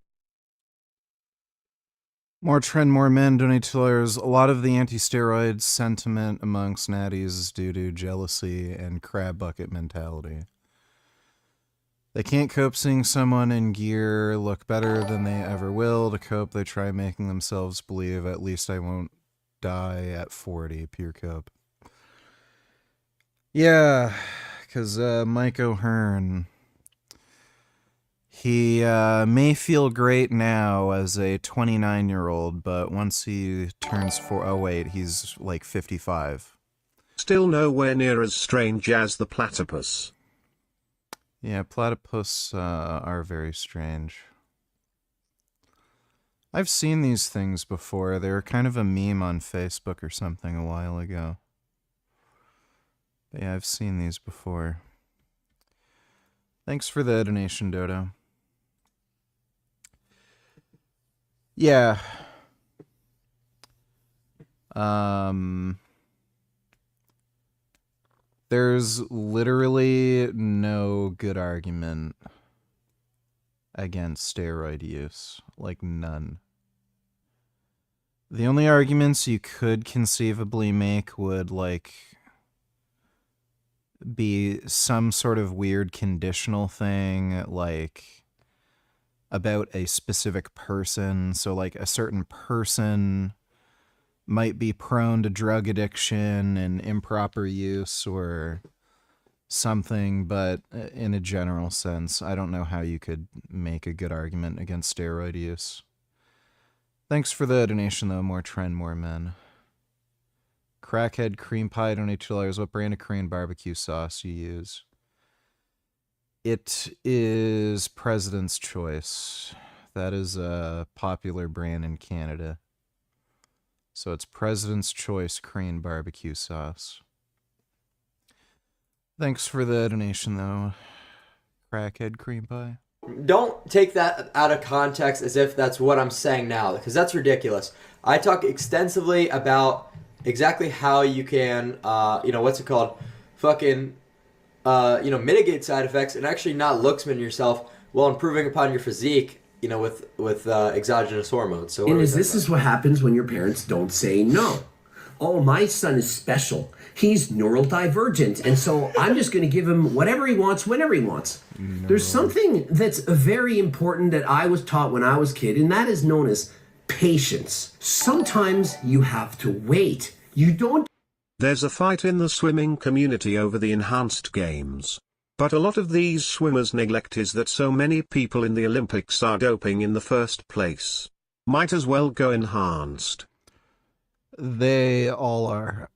More trend, more men, donate $2. A lot of the anti-steroid sentiment amongst natties is due to jealousy and crab bucket mentality. They can't cope seeing someone in gear look better than they ever will. To cope, they try making themselves believe, at least I won't die at 40. Pure cope. Yeah, because Mike O'Hearn, he may feel great now as a 29-year-old, but once he turns he's like 55. Still nowhere near as strange as the platypus. Yeah, platypus are very strange. I've seen these things before. They were kind of a meme on Facebook or something a while ago. But yeah, I've seen these before. Thanks for the donation, Dodo. Yeah. There's literally no good argument against steroid use. Like, none. The only arguments you could conceivably make would, like, be some sort of weird conditional thing, like, about a specific person. So, like, a certain person might be prone to drug addiction and improper use or something, but in a general sense, I don't know how you could make a good argument against steroid use. Thanks for the donation, though. More trend, more men. Crackhead cream pie, donate $2. What brand of Korean barbecue sauce you use? It is President's Choice. That is a popular brand in Canada. So it's President's Choice Korean barbecue sauce. Thanks for the donation, though. Crackhead cream pie. Don't take that out of context as if that's what I'm saying now, because that's ridiculous. I talk extensively about exactly how you can, mitigate side effects and actually not looksman yourself while improving upon your physique, with exogenous hormones. So this is what happens when your parents don't say no. Oh, my son is special. He's neurodivergent, and so I'm just going to give him whatever he wants, whenever he wants. No. There's something that's very important that I was taught when I was a kid, and that is known as patience. Sometimes you have to wait. You don't. There's a fight in the swimming community over the enhanced games. But a lot of these swimmers' neglect is that so many people in the Olympics are doping in the first place. Might as well go enhanced. They all are.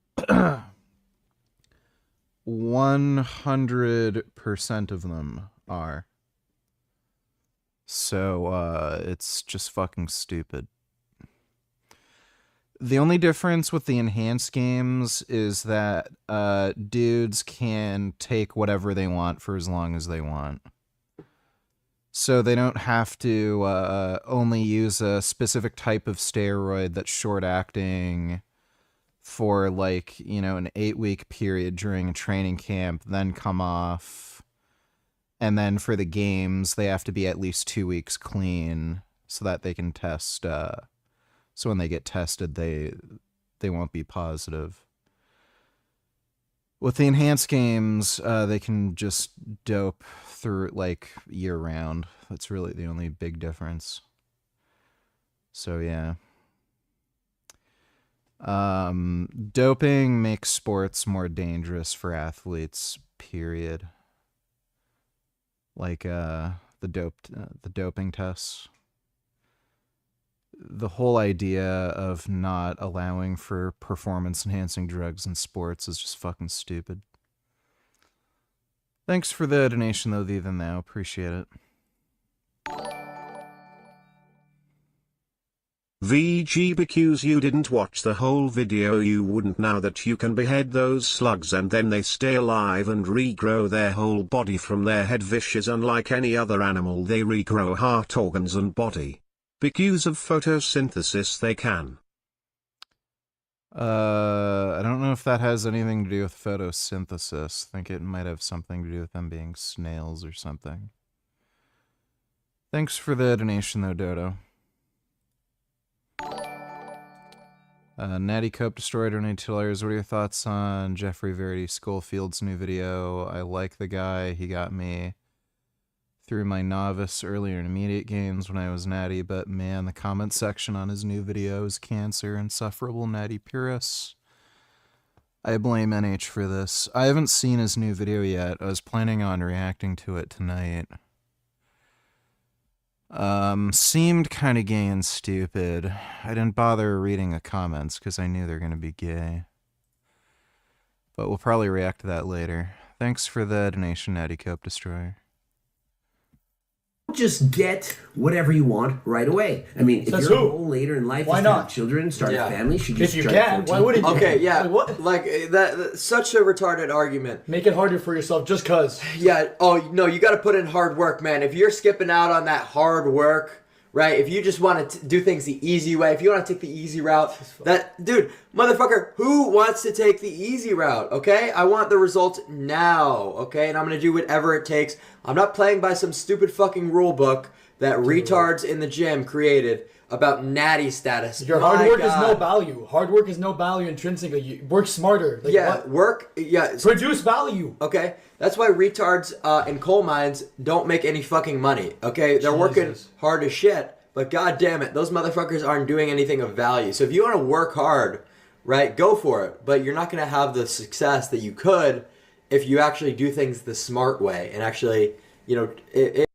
100% of them are. So, it's just fucking stupid. The only difference with the enhanced games is that dudes can take whatever they want for as long as they want. So they don't have to only use a specific type of steroid that's short-acting for, an 8-week period during a training camp, then come off. And then for the games, they have to be at least 2 weeks clean so that they can test... So when they get tested, they won't be positive. With the enhanced games, they can just dope through, year-round. That's really the only big difference. So, yeah. Doping makes sports more dangerous for athletes, period. Like, the doping tests. the whole idea of not allowing for performance-enhancing drugs in sports is just fucking stupid. Thanks for the donation, though, the Then Thou. Appreciate it. VG, because you didn't watch the whole video, you wouldn't know that you can behead those slugs and then they stay alive and regrow their whole body from their head. Vicious, unlike any other animal, they regrow heart, organs and body. Because of photosynthesis they can. I don't know if that has anything to do with photosynthesis. I think it might have something to do with them being snails or something. Thanks for the donation, though, Dodo. Natty Cope Destroyer donated $2. What are your thoughts on Jeffrey Verity Scholefield's new video? I like the guy. He got me through my novice early intermediate games when I was Natty, but man, the comment section on his new video is cancer. Insufferable Natty purists. I blame NH for this. I haven't seen his new video yet. I was planning on reacting to it tonight. Seemed kind of gay and stupid. I didn't bother reading the comments because I knew they're going to be gay. But we'll probably react to that later. Thanks for the donation, Natty Cope Destroyer. Just get whatever you want right away. I mean, if Says your who? goal later in life Why is to not? have children, start Yeah. a family, should you If you start can, at 14? why wouldn't you? Okay, yeah, Like, what? like that's such a retarded argument. Make it harder for yourself just cause. Yeah. Oh no, you got to put in hard work, man. If you're skipping out on that hard work, right? If you just want to do things the easy way, if you want to take the easy route, that dude, motherfucker, who wants to take the easy route? Okay, I want the results now. Okay, and I'm gonna do whatever it takes. I'm not playing by some stupid fucking rule book that retards in the gym created about natty status. Your hard work is no value. Hard work is no value intrinsically. You work smarter. Like, Yeah, what? work. Yeah, Produce value. Okay, that's why retards in coal mines don't make any fucking money. Okay, they're working hard as shit, but god damn it, those motherfuckers aren't doing anything of value. So if you want to work hard, right, go for it. But you're not gonna have the success that you could if you actually do things the smart way and actually, you know,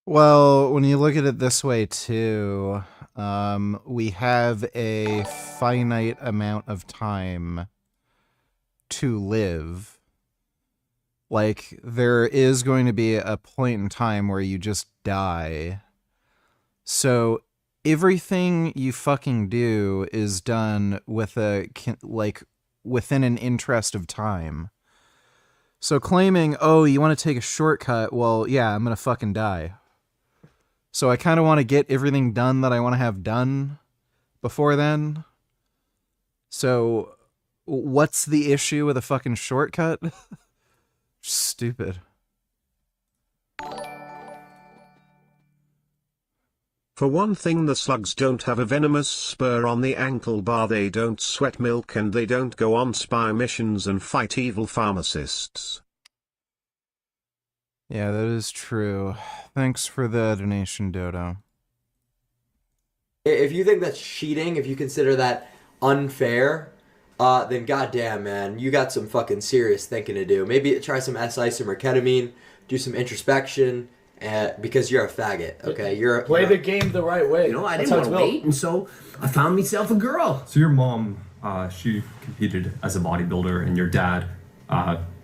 Well, when you look at it this way too, we have a finite amount of time to live. Like, there is going to be a point in time where you just die. So everything you fucking do is done with within an interest of time. So claiming, oh, you want to take a shortcut, well, yeah, I'm gonna fucking die. So I kind of want to get everything done that I want to have done before then. So what's the issue with a fucking shortcut? Stupid. For one thing, the slugs don't have a venomous spur on the ankle bar, they don't sweat milk, and they don't go on spy missions and fight evil pharmacists. Yeah, that is true. Thanks for the donation, Dodo. if you think that's cheating, if you consider that unfair, then goddamn, man, you got some fucking serious thinking to do. Maybe try some S-isom or ketamine, do some introspection, because you're a faggot. Okay, Play the game the right way. You know, I didn't want to wait, and so I found myself a girl. So your mom, she competed as a bodybuilder, and your dad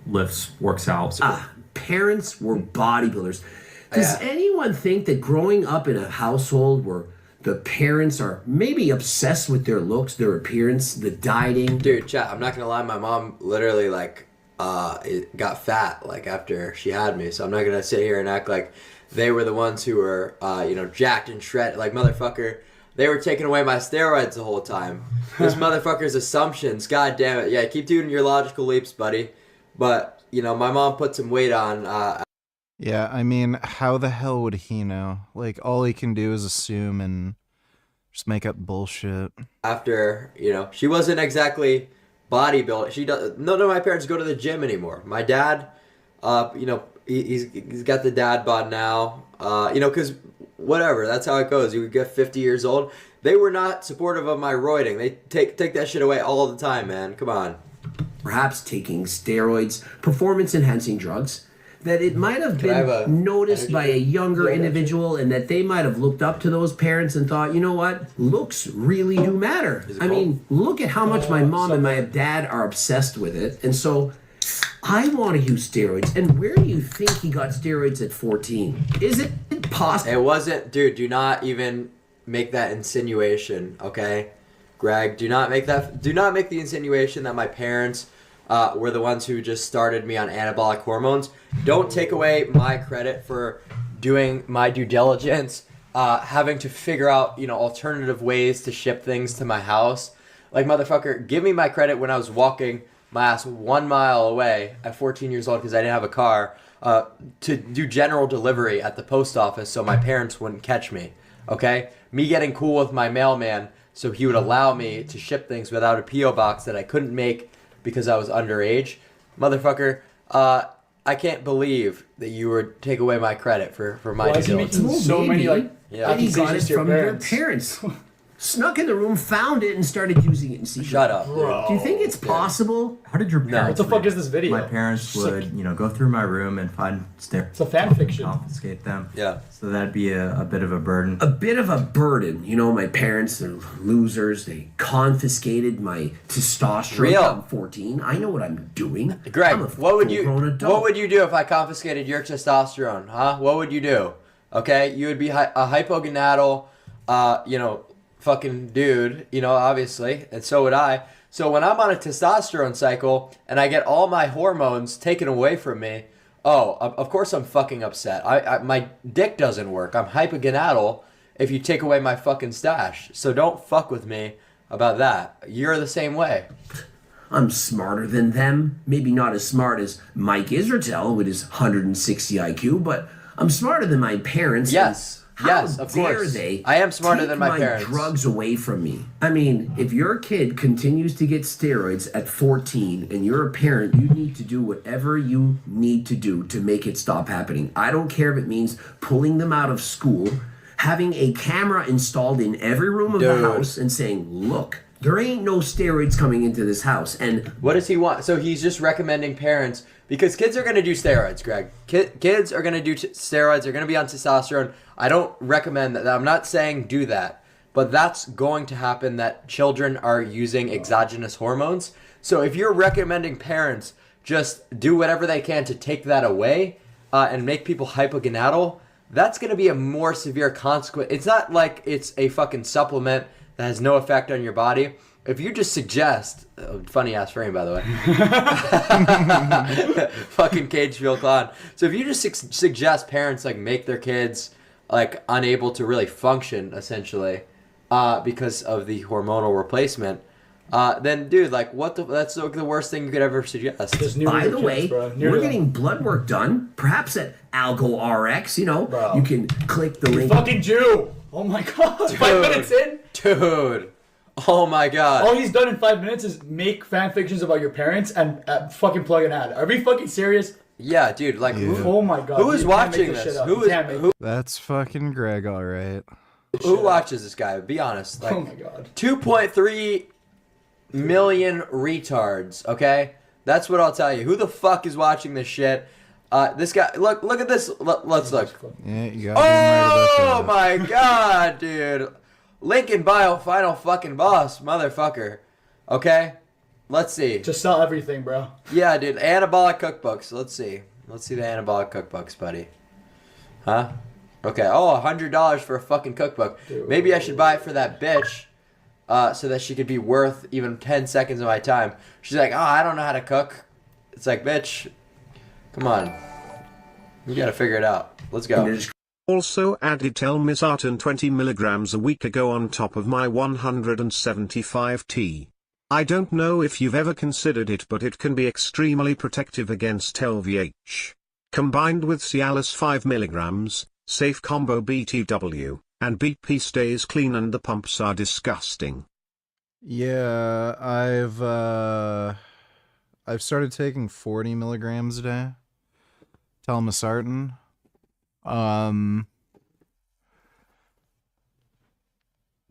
lifts, works out. So Parents were bodybuilders. Does anyone think that growing up in a household where the parents are maybe obsessed with their looks, their appearance, the dieting? Dude, chat, I'm not gonna lie, my mom literally got fat after she had me, so I'm not gonna sit here and act like they were the ones who were jacked and shredded. Like, motherfucker, they were taking away my steroids the whole time. This motherfucker's assumptions, god damn it. Yeah, keep doing your logical leaps, buddy. But my mom put some weight on. Yeah, I mean, how the hell would he know? Like, all he can do is assume and just make up bullshit. After, she wasn't exactly bodybuilding. None of my parents go to the gym anymore. My dad, he's got the dad bod now. Because whatever, that's how it goes. You get 50 years old. They were not supportive of my roiding. They take that shit away all the time, man. Come on. Perhaps taking steroids, performance-enhancing drugs. that it might have I have a been noticed by a younger Yeah, individual, and that they might have looked up to those parents and thought, you know what, looks really do matter. I mean, look at how much my mom and my dad are obsessed with it, and so I want to use steroids. And where do you think he got steroids at 14? Is it possible? It wasn't, dude. Do not even make that insinuation, okay, Greg? Do not make the insinuation that my parents were the ones who just started me on anabolic hormones. Don't take away my credit for doing my due diligence, having to figure out, alternative ways to ship things to my house. Like, motherfucker, give me my credit when I was walking my ass 1 mile away at 14 years old because I didn't have a car to do general delivery at the post office so my parents wouldn't catch me, okay? Me getting cool with my mailman so he would allow me to ship things without a P.O. box that I couldn't make because I was underage. Motherfucker, I can't believe that you would take away my credit for my due diligence. So many, like, Yeah. He got it from their parents. Snuck in the room, found it, and started using it in secret. Shut up. Bro. Do you think it's possible? How did your parents? What the fuck is this video? My parents would, go through my room and find It's a fan fiction. confiscate them. Yeah. So that'd be a bit of a burden. A bit of a burden. My parents are losers. They confiscated my testosterone. Real. I'm 14. I know what I'm doing. Greg, I'm a what would you full-grown adult. do if I confiscated your testosterone, huh? What would you do? Okay, you would be a hypogonadal, fucking dude, obviously, and so would I. So when I'm on a testosterone cycle and I get all my hormones taken away from me, of course I'm fucking upset. My dick doesn't work. I'm hypogonadal if you take away my fucking stash. So don't fuck with me about that. You're the same way. I'm smarter than them. Maybe not as smart as Mike Israetel with his 160 IQ, but I'm smarter than my parents. Yes. Yes, How of dare course. they I am smarter take than my parents. Drugs away from me. I mean, if your kid continues to get steroids at 14 and you're a parent, you need to do whatever you need to do to make it stop happening. I don't care if it means pulling them out of school, having a camera installed in every room of the house and saying, look, there ain't no steroids coming into this house. And what does he want? So he's just recommending parents, because kids are going to do steroids, Greg. Kids are going to do steroids. They're going to be on testosterone. I don't recommend that. I'm not saying do that. But that's going to happen, that children are using exogenous hormones. So if you're recommending parents just do whatever they can to take that away and make people hypogonadal, that's going to be a more severe consequence. It's not like it's a fucking supplement that has no effect on your body. If you just suggest, funny ass frame by the way, fucking cage field clown. So if you just suggest parents like make their kids like unable to really function essentially because of the hormonal replacement, then dude, like that's like the worst thing you could ever suggest. By the way, we're getting blood work done, perhaps at Algo RX. You can click the link. Fucking Jew! Oh my god! Dude, 5 minutes in, dude. Oh my god! All he's done in 5 minutes is make fan fictions about your parents and fucking plug an ad. Are we fucking serious? Yeah, dude. Like, oh my god! Who is watching this? Who? That's fucking Greg, all right. Who watches this guy? Be honest. Like, oh my god! 2.3 million retards. Okay, that's what I'll tell you. Who the fuck is watching this shit? This guy. Look at this. Let's look. Yeah, you got right Oh my god, dude. Link in bio, final fucking boss, motherfucker. Okay? Let's see. Just sell everything, bro. Yeah, dude. Anabolic cookbooks. Let's see. Let's see the anabolic cookbooks, buddy. Huh? Okay. Oh, $100 for a fucking cookbook. Dude. Maybe I should buy it for that bitch so that she could be worth even 10 seconds of my time. She's like, I don't know how to cook. It's like, bitch, come on. You gotta figure it out. Let's go. Also added telmisartan 20 milligrams a week ago on top of my 175T. I don't know if you've ever considered it, but it can be extremely protective against LVH. Combined with Cialis 5 milligrams, safe combo BTW, and BP stays clean and the pumps are disgusting. Yeah, I've started taking 40 milligrams a day. Telmisartan.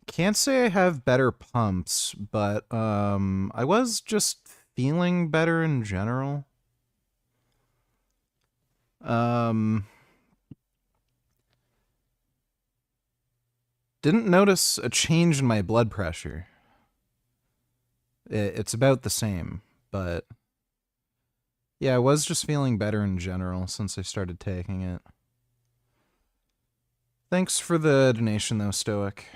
Can't say I have better pumps, but I was just feeling better in general. Didn't notice a change in my blood pressure. It's about the same, but yeah, I was just feeling better in general since I started taking it. Thanks for the donation, though, Stoic.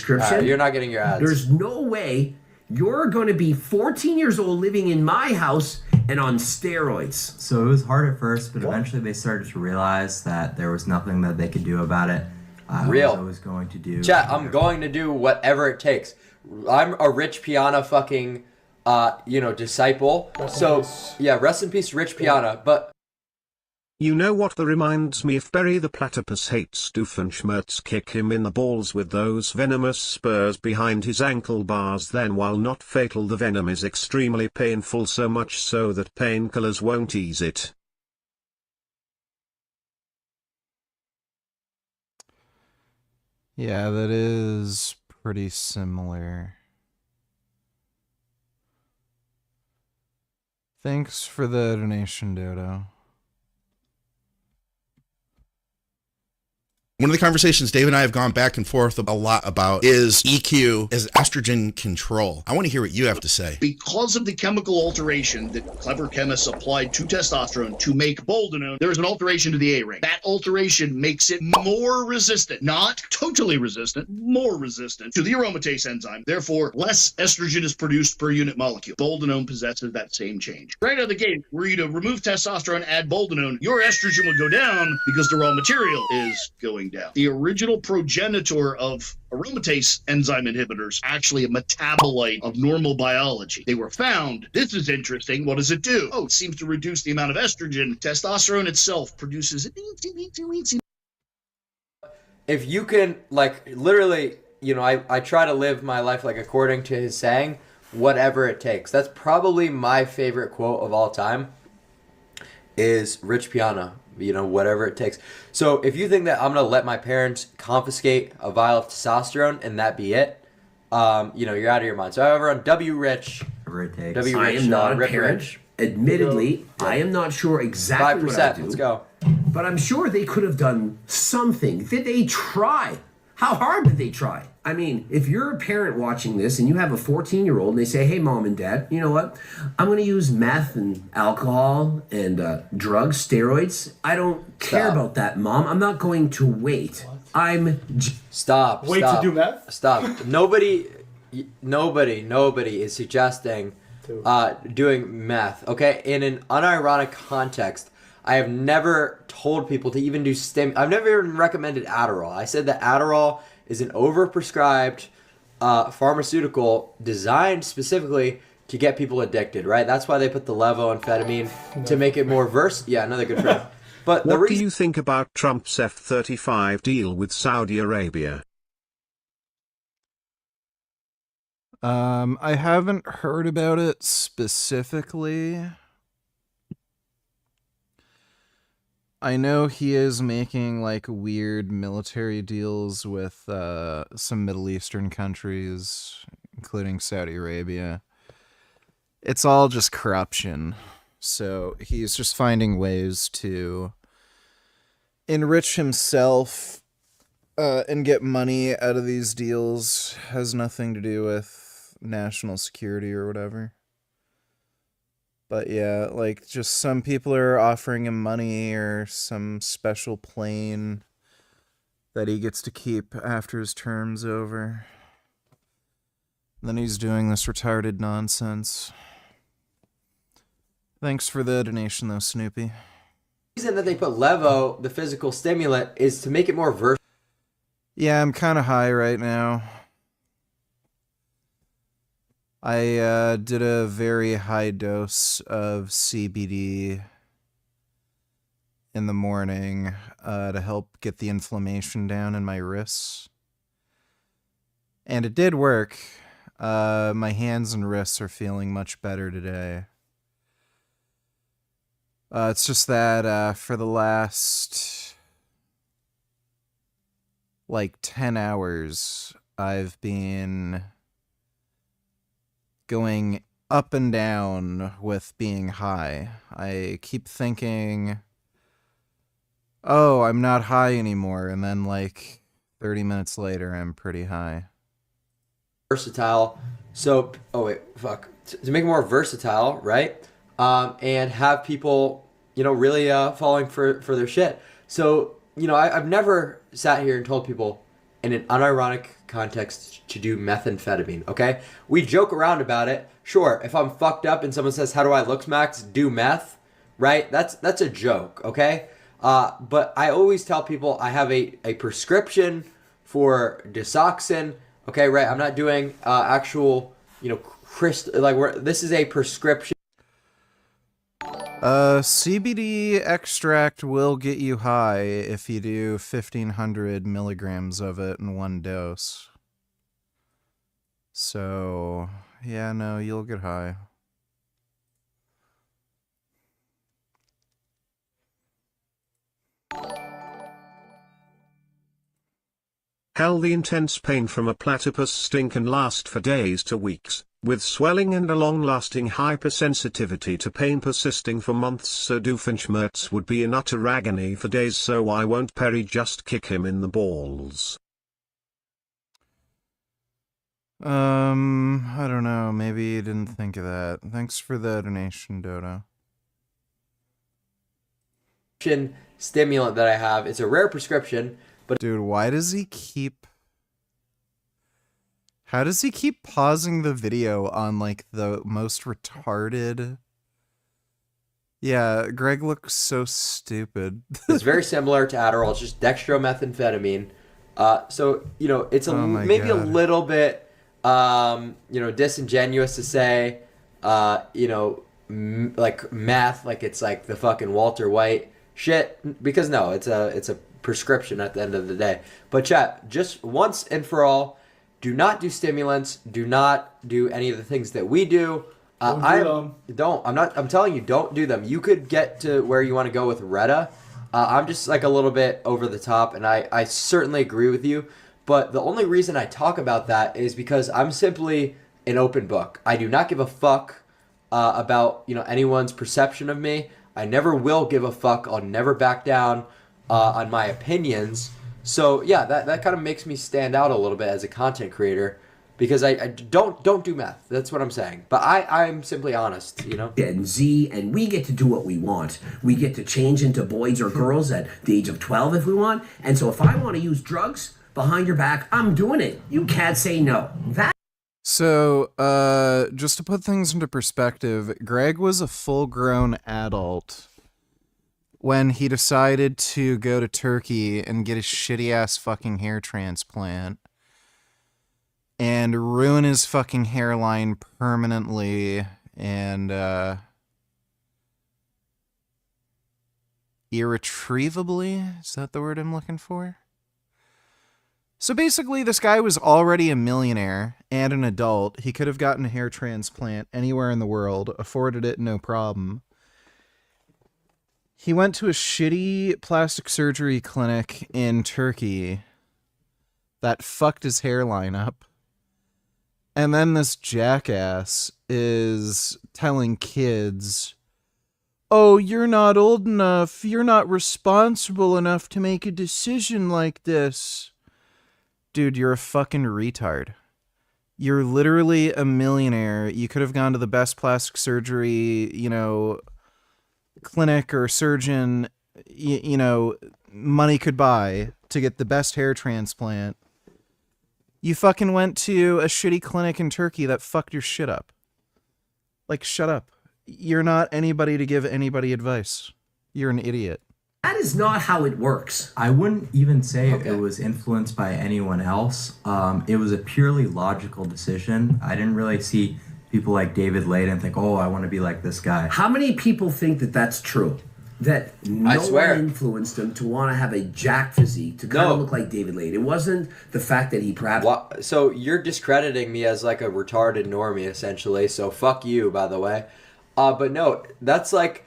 You're not getting your ads. There's no way you're going to be 14 years old living in my house and on steroids. So it was hard at first, but eventually they started to realize that there was nothing that they could do about it. I was always going to do. Chat, I'm going to do whatever it takes. I'm a Rich Piana fucking, disciple. Yeah, rest in peace, Rich Piana. But you know what that reminds me of? Barry the platypus hates Doofenshmirtz kick him in the balls with those venomous spurs behind his ankle bars. Then while not fatal, the venom is extremely painful, so much so that painkillers won't ease it. Yeah, that is pretty similar. Thanks for the donation, Dodo. One of the conversations Dave and I have gone back and forth a lot about is EQ as estrogen control. I want to hear what you have to say. Because of the chemical alteration that clever chemists applied to testosterone to make boldenone, there is an alteration to the A ring. That alteration makes it more resistant, not totally resistant, more resistant to the aromatase enzyme. Therefore, less estrogen is produced per unit molecule. Boldenone possesses that same change. Right out of the gate, were you to remove testosterone, add boldenone, your estrogen would go down because the raw material is going down. The original progenitor of aromatase enzyme inhibitors, actually a metabolite of normal biology. They were found. This is interesting. What does it do? Oh, it seems to reduce the amount of estrogen. Testosterone itself produces if you can, literally, I try to live my life according to his saying, whatever it takes. That's probably my favorite quote of all time is Rich Piana. Whatever it takes. So if you think that I'm going to let my parents confiscate a vial of testosterone and that be it, you're out of your mind. So however, on W Rich, I am not a parent. Rich. Admittedly, I am not sure exactly 5%, what I do. let's go. But I'm sure they could have done something. Did they try? How hard did they try? I mean, if you're a parent watching this and you have a 14-year-old and they say, hey, mom and dad, you know what? I'm going to use meth and alcohol and drugs, steroids. I don't care about that, mom. I'm not going to wait. Stop. Wait to do meth? Stop. Nobody is suggesting doing meth, okay? In an unironic context, I have never told people to even do I've never even recommended Adderall. I said that Adderall is an overprescribed pharmaceutical designed specifically to get people addicted, right? That's why they put the levoamphetamine to make it more Yeah, another good friend. But what do you think about Trump's F-35 deal with Saudi Arabia? I haven't heard about it specifically. I know he is making weird military deals with some Middle Eastern countries, including Saudi Arabia. It's all just corruption. So he's just finding ways to enrich himself and get money out of these deals. Has nothing to do with national security or whatever. But yeah, just some people are offering him money or some special plane that he gets to keep after his term's over. Then he's doing this retarded nonsense. Thanks for the donation, though, Snoopy. The reason that they put levo, the physical stimulant, is to make it more versatile. Yeah, I'm kind of high right now. I did a very high dose of CBD in the morning to help get the inflammation down in my wrists. And it did work. My hands and wrists are feeling much better today. It's just that for the last 10 hours, I've been going up and down with being high. I keep thinking, oh, I'm not high anymore, and then like 30 minutes later, I'm pretty high. Versatile. So, to make it more versatile, right? And have people, really falling for their shit. So, I've never sat here and told people in an unironic context to do methamphetamine, okay? We joke around about it. Sure, if I'm fucked up and someone says, how do I look, Max? Do meth, right? That's a joke, okay? But I always tell people I have a prescription for Disoxin, okay, right? I'm not doing actual, this is a prescription. CBD extract will get you high if you do 1,500 milligrams of it in one dose. So, yeah, no, you'll get high. Hell, the intense pain from a platypus sting can last for days to weeks, with swelling and a long-lasting hypersensitivity to pain persisting for months. So Doofenshmirtz would be in utter agony for days, so why won't Perry just kick him in the balls? I don't know, maybe you didn't think of that. Thanks for the donation, Dodo. Stimulant that I have. It's a rare prescription, but dude, why does he keep... How does he keep pausing the video on, like, the most retarded... Yeah, Greg looks so stupid. It's very similar to Adderall. It's just dextromethamphetamine. So, it's maybe a little bit, disingenuous to say, like meth, like it's like the fucking Walter White shit. Because no, it's a prescription at the end of the day. But chat, just once and for all, do not do stimulants. Do not do any of the things that we do. I'm telling you, don't do them. You could get to where you want to go with Retta. I'm just like a little bit over the top, and I certainly agree with you. But the only reason I talk about that is because I'm simply an open book. I do not give a fuck about anyone's perception of me. I never will give a fuck. I'll never back down on my opinions. So yeah, that kind of makes me stand out a little bit as a content creator, because I don't do meth. That's what I'm saying. But I'm simply honest, And Z, and we get to do what we want. We get to change into boys or girls at the age of 12 if we want. And so if I want to use drugs behind your back, I'm doing it. You can't say no. So, just to put things into perspective, Greg was a full-grown adult when he decided to go to Turkey and get a shitty-ass fucking hair transplant and ruin his fucking hairline permanently and, irretrievably? Is that the word I'm looking for? So basically, this guy was already a millionaire and an adult. He could have gotten a hair transplant anywhere in the world, afforded it no problem. He went to a shitty plastic surgery clinic in Turkey that fucked his hairline up. And then this jackass is telling kids, oh, you're not old enough, you're not responsible enough to make a decision like this. Dude, you're a fucking retard. You're literally a millionaire. You could have gone to the best plastic surgery, clinic or surgeon, money could buy to get the best hair transplant. You fucking went to a shitty clinic in Turkey that fucked your shit up. Like, shut up. You're not anybody to give anybody advice. You're an idiot. That is not how it works. I wouldn't even say it was influenced by anyone else. It was a purely logical decision. I didn't really see people like David Layden and think, oh, I want to be like this guy. How many people think that that's true? That no one influenced him to want to have a jack physique, to kind of look like David Layden. It wasn't the fact that he perhaps... So you're discrediting me as like a retarded normie, essentially. So fuck you, by the way. But no, that's like...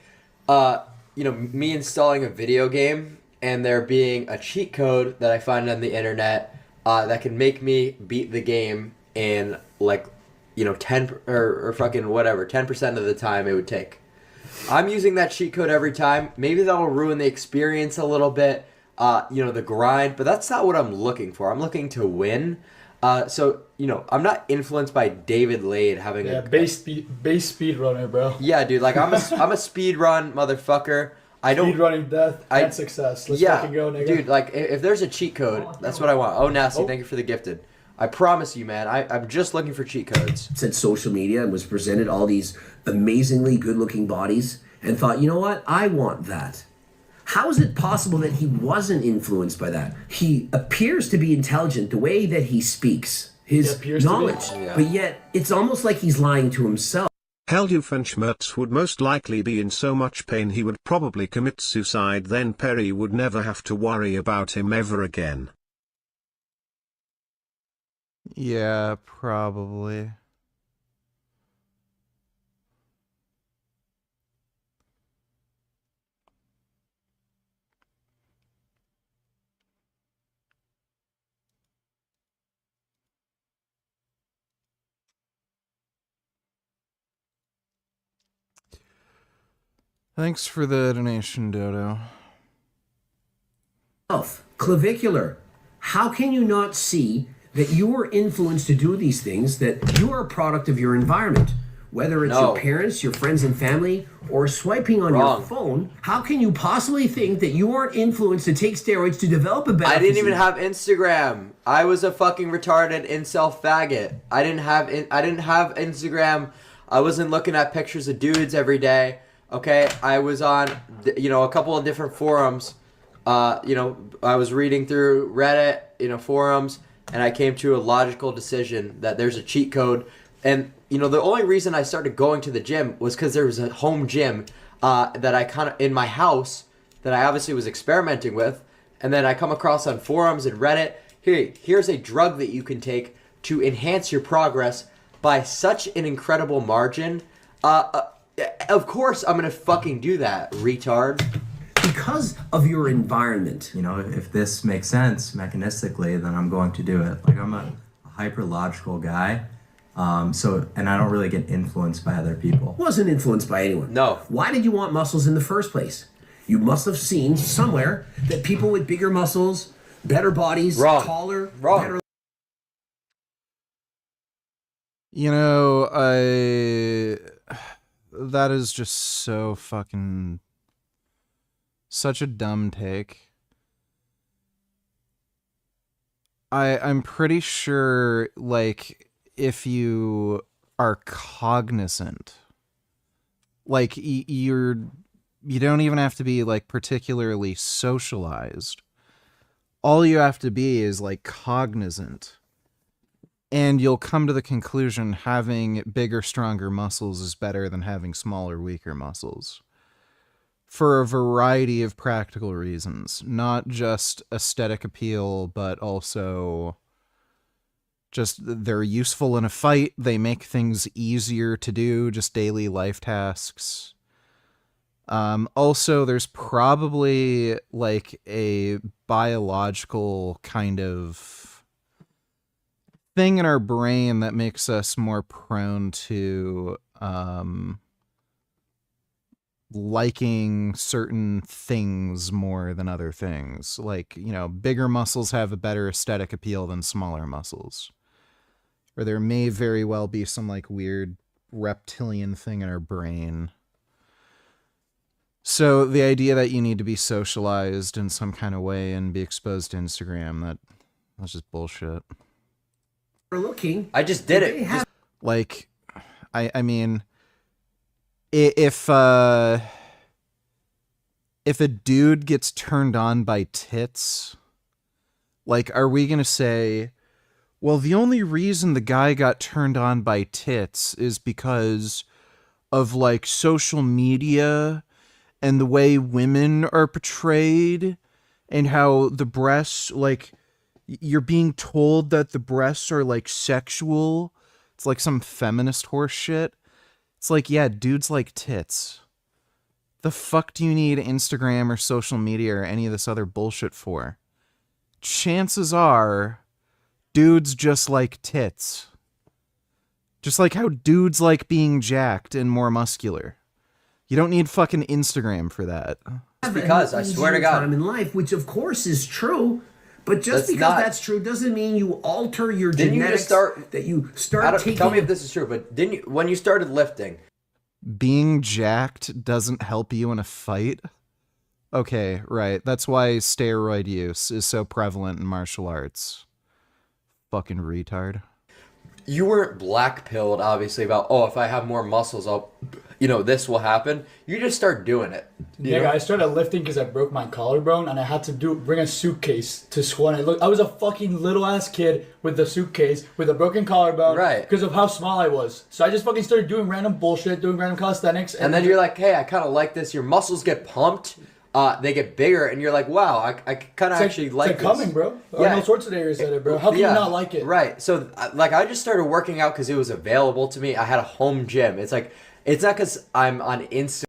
me installing a video game and there being a cheat code that I find on the internet that can make me beat the game in 10 or fucking whatever, 10% of the time it would take. I'm using that cheat code every time. Maybe that'll ruin the experience a little bit, the grind, but that's not what I'm looking for. I'm looking to win. So, I'm not influenced by David Lade having base speed runner, bro. Yeah, dude, like I'm a speed run motherfucker. I don't speed running death and success. Let's fucking go, nigga. Dude, like if there's a cheat code, that's what I want. Oh, Nasty, thank you for the gifted. I promise you, man, I'm just looking for cheat codes. Said social media and was presented all these amazingly good-looking bodies and thought, you know what? I want that. How is it possible that he wasn't influenced by that? He appears to be intelligent the way that he speaks, his knowledge, but yet it's almost like he's lying to himself. Helduvenschmerz would most likely be in so much pain he would probably commit suicide, then Perry would never have to worry about him ever again. Yeah, probably. Thanks for the donation, Dodo. Clavicular. How can you not see that you are influenced to do these things, that you are a product of your environment? Whether it's your parents, your friends and family, or swiping on your phone, how can you possibly think that you aren't influenced to take steroids to develop a better I didn't even have Instagram. I was a fucking retarded incel faggot. I didn't have Instagram. I wasn't looking at pictures of dudes every day. Okay, I was on, a couple of different forums. I was reading through Reddit, forums, and I came to a logical decision that there's a cheat code. And, the only reason I started going to the gym was because there was a home gym that I kind of, in my house, that I obviously was experimenting with. And then I come across on forums and Reddit, here's a drug that you can take to enhance your progress by such an incredible margin. Of course I'm going to fucking do that, retard. Because of your environment. If this makes sense mechanistically, then I'm going to do it. Like, I'm a hyper-logical guy. And I don't really get influenced by other people. Wasn't influenced by anyone. No. Why did you want muscles in the first place? You must have seen somewhere that people with bigger muscles, better bodies, taller, better... That is just so fucking... such a dumb take. I'm pretty sure, like, if you are cognizant, like, you don't even have to be, like, particularly socialized. All you have to be is, like, cognizant. And you'll come to the conclusion having bigger, stronger muscles is better than having smaller, weaker muscles. For a variety of practical reasons. Not just aesthetic appeal, but also just they're useful in a fight. They make things easier to do, just daily life tasks. Also, there's probably like a biological kind of thing in our brain that makes us more prone to liking certain things more than other things. Like, bigger muscles have a better aesthetic appeal than smaller muscles. Or there may very well be some like weird reptilian thing in our brain. So the idea that you need to be socialized in some kind of way and be exposed to Instagram, that's just bullshit. Looking, I just did it. Like, I mean, if a dude gets turned on by tits, like, are we gonna say, well, the only reason the guy got turned on by tits is because of, like, social media and the way women are portrayed and how the breasts, like, you're being told that the breasts are, like, sexual. It's like some feminist horse shit. It's like, yeah, dudes like tits. The fuck do you need Instagram or social media or any of this other bullshit for? Chances are, dudes just like tits. Just like how dudes like being jacked and more muscular. You don't need fucking Instagram for that. It's because, I swear to God. time in life, which of course is true, but just that's true doesn't mean you alter your Didn't genetics. you just start? That you start taking. Tell me if this is true, but didn't you, when you started lifting? Being jacked doesn't help you in a fight? Okay, right. That's why steroid use is so prevalent in martial arts. Fucking retard. You weren't black-pilled, obviously, about, oh, if I have more muscles, this will happen. You just start doing it. Yeah, I started lifting because I broke my collarbone, and I had to bring a suitcase to school. And I was a fucking little-ass kid with the suitcase, with a broken collarbone, right? Because of how small I was. So I just fucking started doing random bullshit, doing random calisthenics. And then you're like, hey, I kind of like this. Your muscles get pumped. They get bigger, and you're like, wow, I kind of actually like it's this. Coming, bro. Yeah. Arnold Schwarzenegger said it, bro. How can you not like it? Right. So, I just started working out because it was available to me. I had a home gym. It's like, it's not because I'm on Instagram.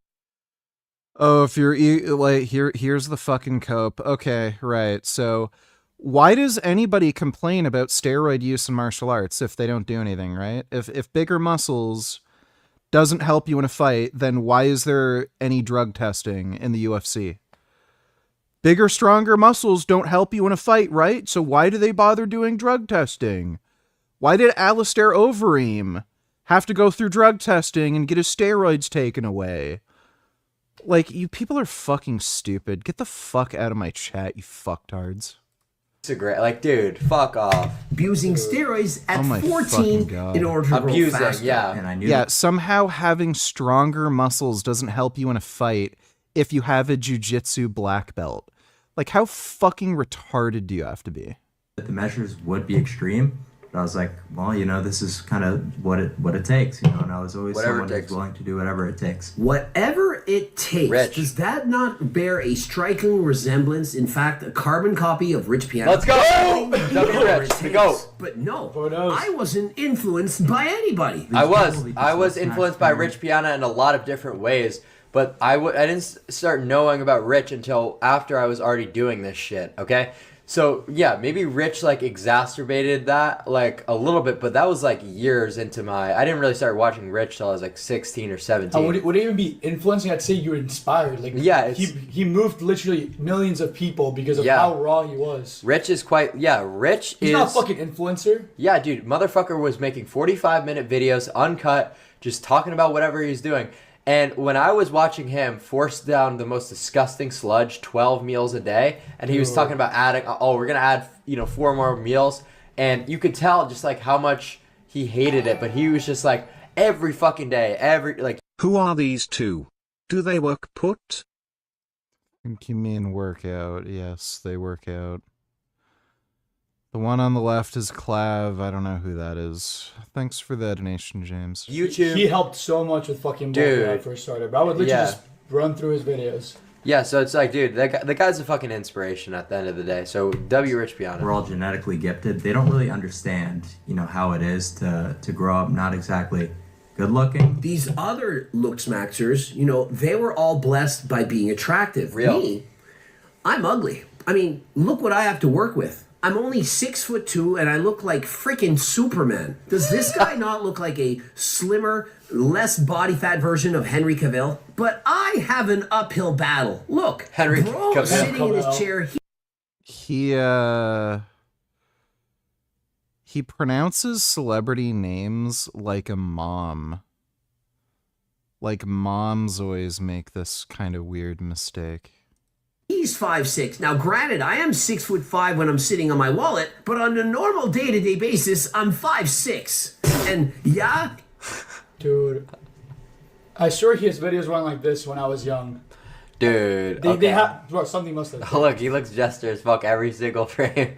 Oh, if you're like, here's the fucking cope. Okay, right. So, why does anybody complain about steroid use in martial arts if they don't do anything, right? If bigger muscles doesn't help you in a fight, then why is there any drug testing in the UFC? Bigger, stronger muscles don't help you in a fight, right? So why do they bother doing drug testing? Why did Alistair Overeem have to go through drug testing and get his steroids taken away? Like, you people are fucking stupid. Get the fuck out of my chat, you fucktards. It's a great, like, dude, fuck off. Abusing steroids at my 14 fucking God. in order to grow faster. Yeah. And I knew Yeah, somehow having stronger muscles doesn't help you in a fight if you have a jiu-jitsu black belt. Like, how fucking retarded do you have to be? that the measures would be extreme. But I was like, well, this is kind of what it takes, and I was always someone who's willing to do whatever it takes. Whatever it takes. Rich. Does that not bear a striking resemblance? In fact, a carbon copy of Rich Piano. Let's go! Rich, the GOAT. But no, I wasn't influenced by anybody. I was influenced by Rich Piana in a lot of different ways, but I didn't start knowing about Rich until after I was already doing this shit, okay? So, yeah, maybe Rich, exacerbated that, a little bit, but that was, years into I didn't really start watching Rich till I was, 16 or 17. Would it even be influencing? I'd say you were inspired. Yeah, he moved literally millions of people because of how raw he was. Rich is Rich He's not a fucking influencer. Yeah, dude, motherfucker was making 45-minute videos, uncut, just talking about whatever he's doing. And when I was watching him force down the most disgusting sludge, 12 meals a day, and he was talking about adding, we're going to add, 4 more meals. And you could tell just how much he hated it, but he was just every fucking day, Who are these two? Do they work put? I think you mean workout. Yes, they work out. The one on the left is Clav. I don't know who that is. Thanks for the donation, James. YouTube. He helped so much with fucking Dude. When I first started. But I would literally just run through his videos. Yeah, so it's dude, the guy's a fucking inspiration at the end of the day. So W Rich Piana. We're all genetically gifted. They don't really understand, how it is to grow up not exactly good looking. These other looks maxers, they were all blessed by being attractive. Real. Me, I'm ugly. I mean, look what I have to work with. I'm only 6'2" and I look like freaking Superman. Does this guy not look like a slimmer, less body fat version of Henry Cavill? But I have an uphill battle. Look, Henry bro Cavill. sitting in his chair. He pronounces celebrity names like a mom. Like moms always make this kind of weird mistake. He's 5'6". Now, granted, I am 6'5" when I'm sitting on my wallet, but on a normal day-to-day basis, I'm 5'6". And yeah, dude, I swear his videos went like this when I was young. Dude, they have something must have. Look, he looks jester as fuck every single frame.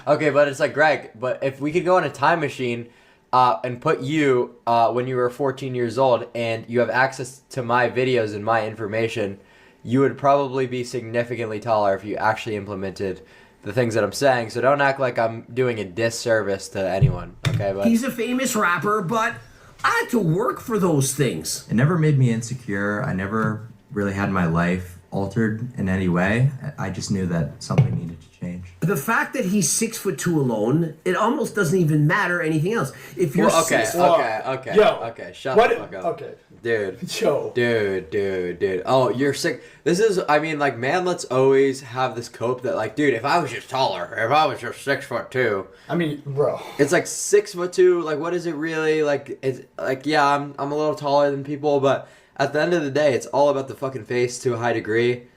Okay, but it's Greg. But if we could go on a time machine and put you when you were 14 years old, and you have access to my videos and my information, you would probably be significantly taller if you actually implemented the things that I'm saying. So don't act like I'm doing a disservice to anyone, okay? But he's a famous rapper, but I had to work for those things. It never made me insecure. I never really had my life altered in any way. I just knew that something needed to change. The the fact that he's 6'2" alone, it almost doesn't even matter anything else. If you're okay, shut the fuck up. Okay. Dude. Oh, you're sick. This is, I mean, like, man, let's always have this cope that, like, dude, if I was just taller, if I was just 6'2". I mean, bro. It's like 6'2". Like, what is it really? Like, it's like, yeah, I'm a little taller than people, but at the end of the day, it's all about the fucking face to a high degree.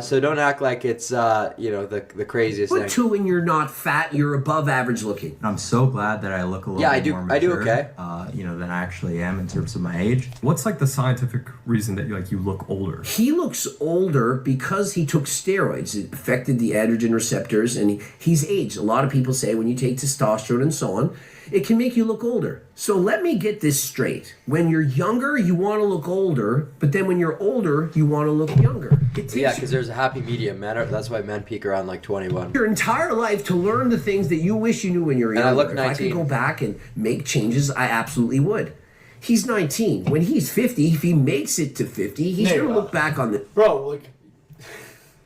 So don't act like it's, the craziest thing. 6'2" and you're not fat, you're above average looking. I'm so glad that I look a little bit more mature, I do okay. Than I actually am in terms of my age. What's like the scientific reason that you look older? He looks older because he took steroids. It affected the androgen receptors, and he's aged. A lot of people say when you take testosterone and so on, it can make you look older. So let me get this straight. When you're younger, you want to look older, but then when you're older, you want to look younger. Yeah, because there's a happy medium. That's why men peak around like 21. Your entire life to learn the things that you wish you knew when you were younger. And I look 19. If I could go back and make changes, I absolutely would. He's 19. When he's 50, if he makes it to 50, he's going to look back on the... Bro, like...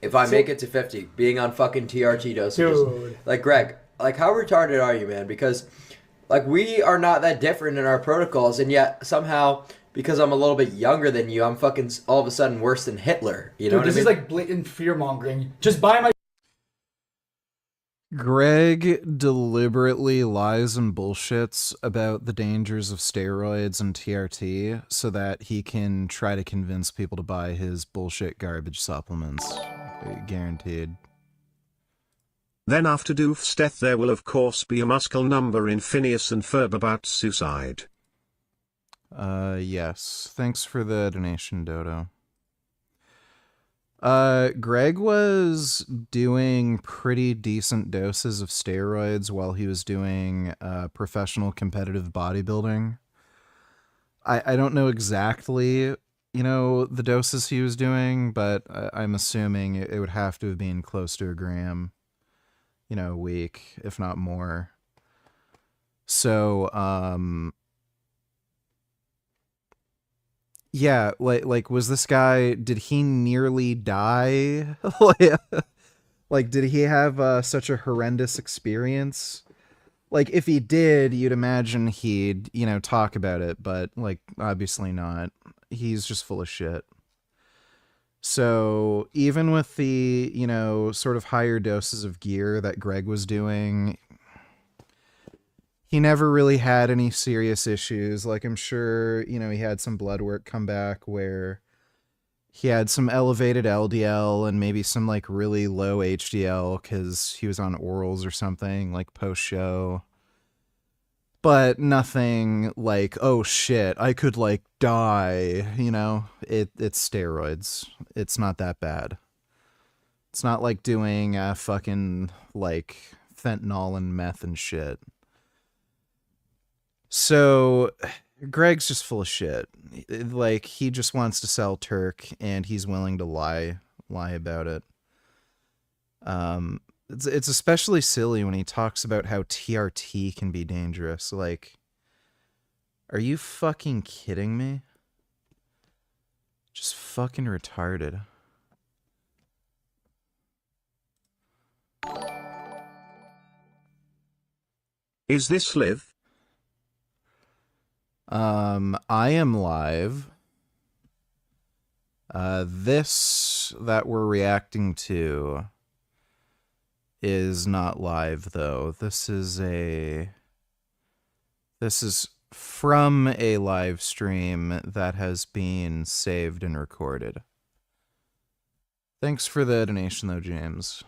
If I make it to 50, being on fucking TRT dosages. Dude. Like, Greg, like, how retarded are you, man? Because... like, we are not that different in our protocols, and yet somehow, because I'm a little bit younger than you, I'm fucking all of a sudden worse than Hitler. You know what I mean? This is like blatant fear-mongering. Just buy my... Greg deliberately lies and bullshits about the dangers of steroids and TRT so that he can try to convince people to buy his bullshit garbage supplements. Guaranteed. Then after Doof's death there will of course be a muscle number in Phineas and Ferb about suicide. Yes. Thanks for the donation, Dodo. Greg was doing pretty decent doses of steroids while he was doing professional competitive bodybuilding. I don't know exactly, the doses he was doing, but I'm assuming it would have to have been close to a gram. A week, if not more. So, yeah, like, was this guy, did he nearly die? Like, did he have such a horrendous experience? Like, if he did, you'd imagine he'd, talk about it, but, like, obviously not. He's just full of shit. So even with the, sort of higher doses of gear that Greg was doing, he never really had any serious issues. Like, I'm sure, he had some blood work come back where he had some elevated LDL and maybe some, like, really low HDL because he was on orals or something, like, post-show. But nothing like, oh shit, I could, like, die, It's steroids. It's not that bad. It's not like doing fucking, like, fentanyl and meth and shit. So, Greg's just full of shit. Like, he just wants to sell Turk, and he's willing to lie about it. It's especially silly when he talks about how TRT can be dangerous. Like, are you fucking kidding me? Just fucking retarded. Is this live? I am live. This that we're reacting to is not live, though. This is from a live stream that has been saved and recorded. Thanks for the donation, though, James.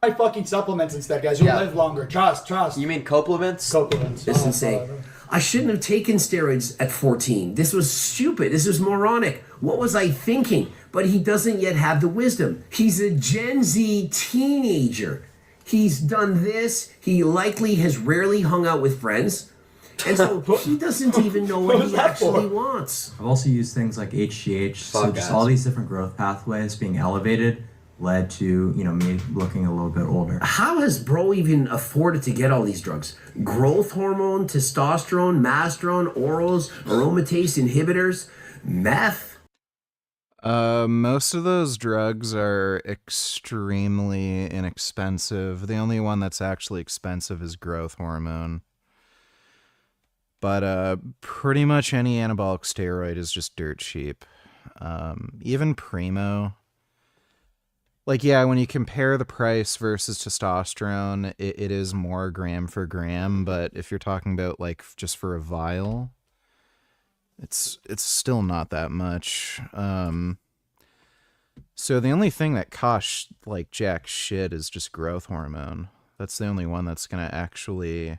My fucking supplements instead, guys. You'll live longer. Trust. You mean compliments? Compliments. This is insane. I shouldn't have taken steroids at 14. This was stupid. This was moronic. What was I thinking? But he doesn't yet have the wisdom. He's a Gen Z teenager. He's done this. He likely has rarely hung out with friends. And so he doesn't even know what he actually wants. I've also used things like HGH, so just all these different growth pathways being elevated led to, me looking a little bit older. How has bro even afforded to get all these drugs? Growth hormone, testosterone, masterone, orals, aromatase inhibitors, meth? Most of those drugs are extremely inexpensive. The only one that's actually expensive is growth hormone. But pretty much any anabolic steroid is just dirt cheap. Even Primo. Like, yeah, when you compare the price versus testosterone, it is more gram for gram. But if you're talking about, like, just for a vial, it's still not that much. So the only thing that costs, like, jack shit is just growth hormone. That's the only one that's going to actually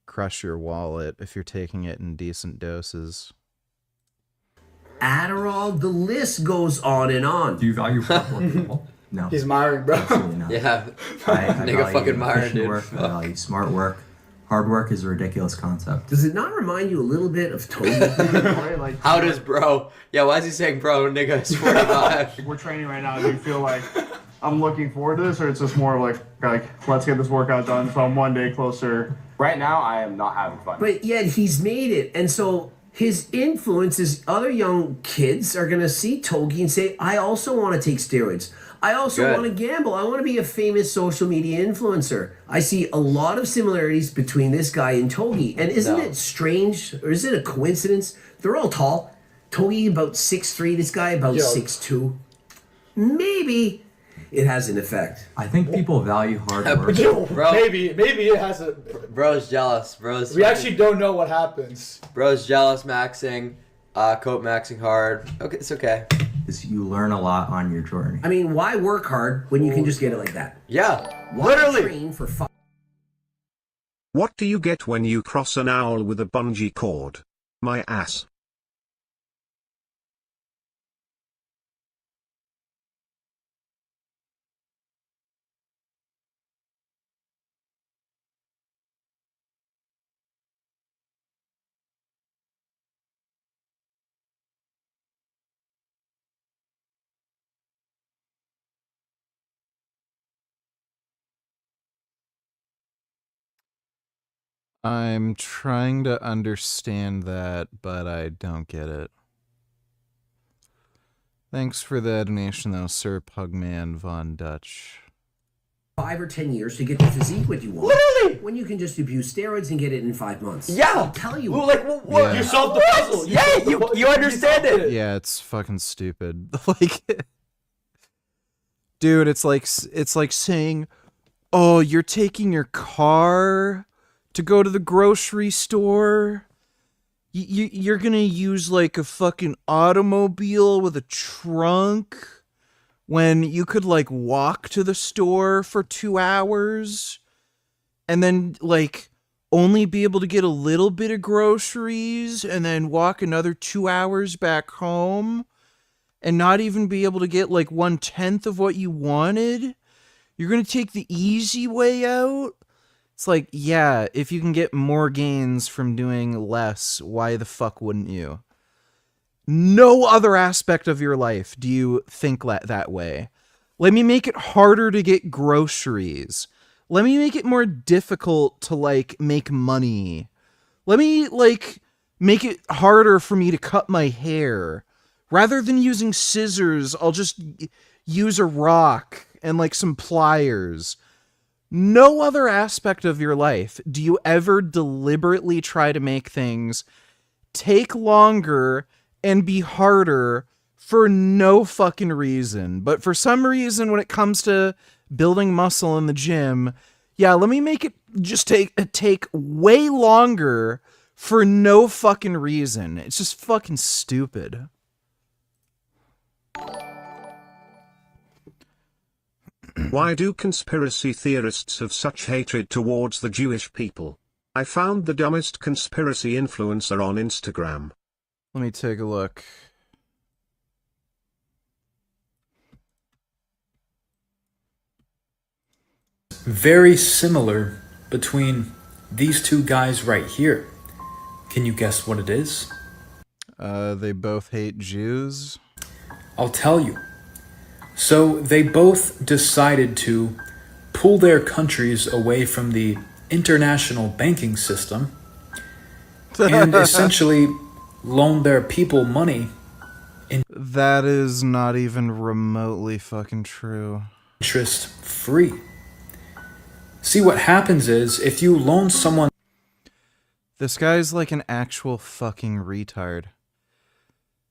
crush your wallet if you're taking it in decent doses. Adderall, the list goes on and on. Do you value hard work at all? No. He's Myron, bro. Absolutely not. Yeah. I Nigga value fucking Myron, efficient dude. work. I value smart work. Hard work is a ridiculous concept. Does it not remind you a little bit of Toby? How does bro? Yeah, why is he saying bro, nigga? It's 45. We're training right now. Do you feel like I'm looking forward to this, or it's just more of like let's get this workout done so I'm one day closer? Right now, I am not having fun. But yet he's made it. And so his influence is other young kids are going to see Togi and say, I also want to take steroids. I also want to gamble. I want to be a famous social media influencer. I see a lot of similarities between this guy and Togi. And isn't it strange, or is it a coincidence? They're all tall. Togi about 6'3", this guy about 6'2". Maybe it has an effect. I think people value hard work. Bro. Maybe it has a. Bro's jealous. Bro's. We actually don't know what happens. Bro's jealous, maxing, coat maxing hard. Okay, it's okay. Is you learn a lot on your journey. I mean, why work hard when you can just get it like that? Yeah, Why literally. train for What do you get when you cross an owl with a bungee cord? My ass. I'm trying to understand that, but I don't get it. Thanks for the donation, though, Sir Pugman Von Dutch. 5 or 10 years to get the physique what you want. Literally! When you can just abuse steroids and get it in 5 months. Yeah! I'll tell you. Well, like, what? Yeah. You solved the puzzle. You understand it. Yeah, it's fucking stupid. Like, dude, it's like saying, oh, you're taking your car to go to the grocery store. You're gonna use like a fucking automobile with a trunk when you could like walk to the store for 2 hours and then like only be able to get a little bit of groceries and then walk another 2 hours back home and not even be able to get like 1/10 of what you wanted. You're gonna take the easy way out. It's like, yeah, if you can get more gains from doing less, why the fuck wouldn't you? No other aspect of your life do you think that way. Let me make it harder to get groceries. Let me make it more difficult to, like, make money. Let me, like, make it harder for me to cut my hair. Rather than using scissors, I'll just use a rock and, like, some pliers. No other aspect of your life do you ever deliberately try to make things take longer and be harder for no fucking reason. But for some reason, when it comes to building muscle in the gym, yeah, let me make it just take way longer for no fucking reason. It's just fucking stupid. Why do conspiracy theorists have such hatred towards the Jewish people? I found the dumbest conspiracy influencer on Instagram. Let me take a look. Very similar between these two guys right here. Can you guess what it is? They both hate Jews. I'll tell you. So they both decided to pull their countries away from the international banking system and essentially loan their people money That is not even remotely fucking true. Interest free. See, what happens is if you loan someone. This guy's like an actual fucking retard.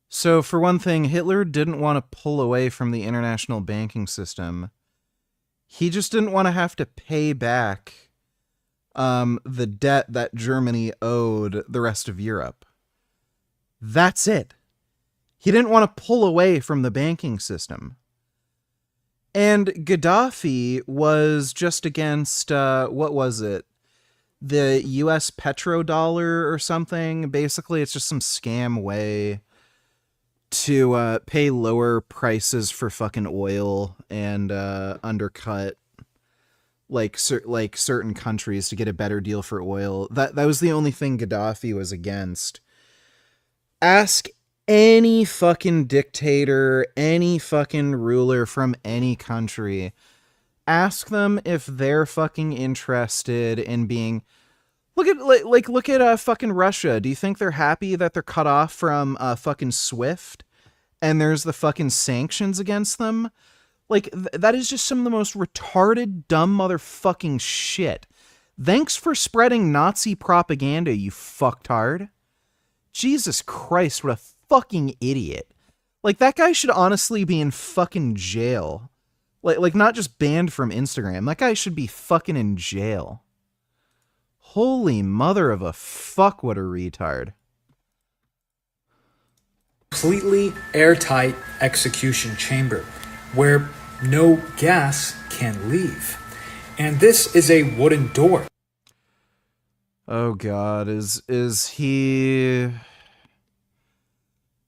So, for one thing, Hitler didn't want to pull away from the international banking system. He just didn't want to have to pay back the debt that Germany owed the rest of Europe. That's it. He didn't want to pull away from the banking system. And Gaddafi was just against, what was it? The US petrodollar or something. Basically, it's just some scam way to pay lower prices for fucking oil and undercut like certain countries to get a better deal for oil. That was the only thing Gaddafi was against. Ask any fucking dictator, any fucking ruler from any country. Ask them if they're fucking interested in being... Look at fucking Russia. Do you think they're happy that they're cut off from fucking SWIFT and there's the fucking sanctions against them? Like, that is just some of the most retarded, dumb motherfucking shit. Thanks for spreading Nazi propaganda, you fucktard. Jesus Christ, what a fucking idiot. Like, that guy should honestly be in fucking jail. Like not just banned from Instagram. That guy should be fucking in jail. Holy mother of a fuck, what a retard. Completely airtight execution chamber where no gas can leave. And this is a wooden door. Oh god, is he...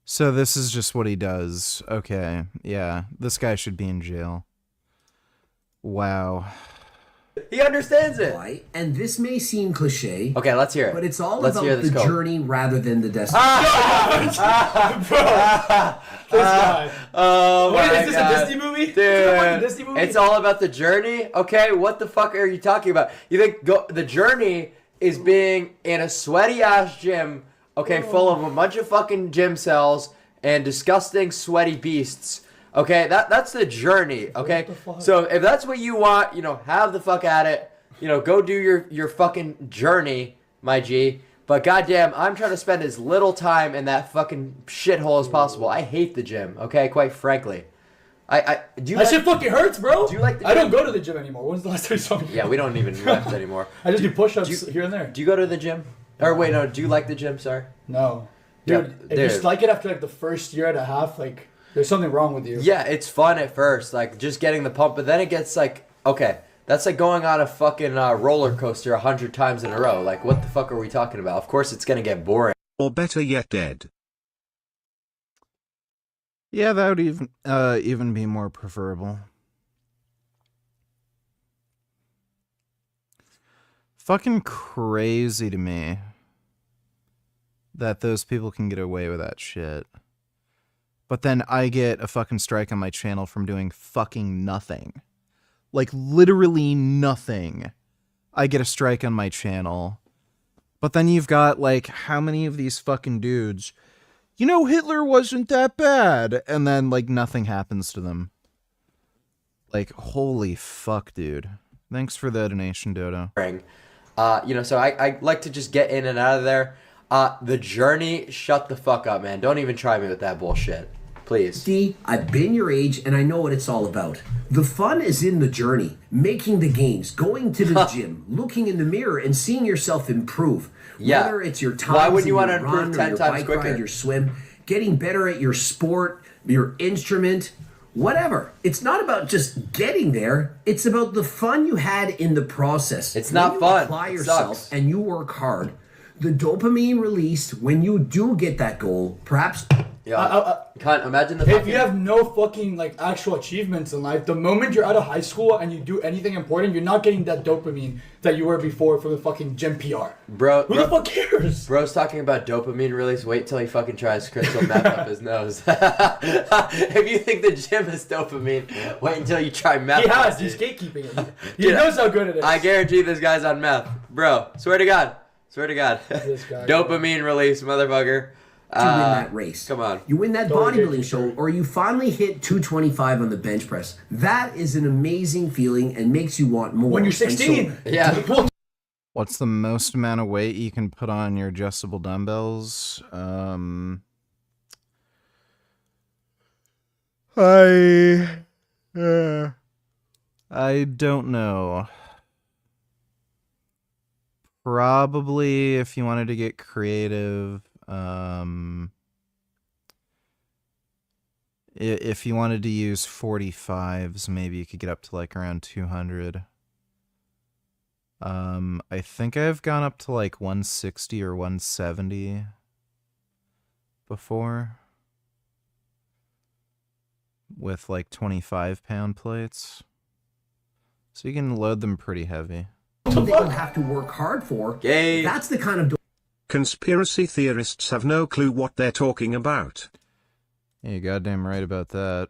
So this is just what he does. Okay, yeah. This guy should be in jail. Wow. He understands it. Why? And this may seem cliche. Okay, let's hear it. But it's all Let's about hear this the go. journey rather than the destination. This guy. Oh What, my is this God. a Disney movie? Dude, Is it like a Disney movie? it's all about the journey? Okay, what the fuck are you talking about? You think the journey is being in a sweaty-ass gym, okay, full of a bunch of fucking gym cells and disgusting sweaty beasts. Okay, that's the journey, okay? So if that's what you want, have the fuck at it. Go do your fucking journey, my G. But goddamn, I'm trying to spend as little time in that fucking shithole as possible. I hate the gym, okay, quite frankly. That shit fucking hurts, bro. Do you like the gym? I don't go to the gym anymore. When's the last time you saw me? Yeah, we don't even lift anymore. I just do push-ups here and there. Do you go to the gym? Or wait, no, do you like the gym, sorry? No. Dude, if you like it after like the first year and a half, like there's something wrong with you. Yeah, it's fun at first, like just getting the pump, but then it gets like, okay, that's like going on a fucking roller coaster 100 times in a row. Like, what the fuck are we talking about? Of course it's gonna get boring. Or better yet, dead. Yeah, that would even be more preferable. Fucking crazy to me that those people can get away with that shit. But then I get a fucking strike on my channel from doing fucking nothing. Like, literally nothing. I get a strike on my channel. But then you've got, like, how many of these fucking dudes... Hitler wasn't that bad. And then, like, nothing happens to them. Like, holy fuck, dude. Thanks for the donation, Dodo. So I like to just get in and out of there. The journey, shut the fuck up, man. Don't even try me with that bullshit. Please. D, I've been your age and I know what it's all about. The fun is in the journey, making the gains, going to the gym, looking in the mirror and seeing yourself improve. Yeah. Whether it's your time, Why wouldn't you want wanna to improve 10 your times bike quicker? ride, your swim, getting better at your sport, your instrument, whatever. It's not about just getting there. It's about the fun you had in the process. It's When not you fun. Apply It yourself sucks. and you work hard. The dopamine released when you do get that goal, perhaps. Yeah. Can't imagine the If fucking... you have no fucking like actual achievements in life, the moment you're out of high school and you do anything important, you're not getting that dopamine that you were before from the fucking gym PR. Bro, Who the fuck cares? Bro's talking about dopamine release. Wait till he fucking tries crystal meth up his nose. If you think the gym is dopamine, wait until you try meth. He has. He's gatekeeping it. He Dude, knows how good it is. I guarantee this guy's on meth. Bro, swear to God. Swear to God. This guy, Dopamine release, motherfucker. to win that race. Come on. You win that bodybuilding show, or you finally hit 225 on the bench press. That is an amazing feeling and makes you want more. When you're 16. Yeah. What's the most amount of weight you can put on your adjustable dumbbells? I don't know. Probably if you wanted to get creative, if you wanted to use 45s, maybe you could get up to like around 200. I think I've gone up to like 160 or 170 before with like 25-pound plates. So you can load them pretty heavy. They don't have to work hard for. That's the kind of... Conspiracy theorists have no clue what they're talking about. Yeah, you're goddamn right about that.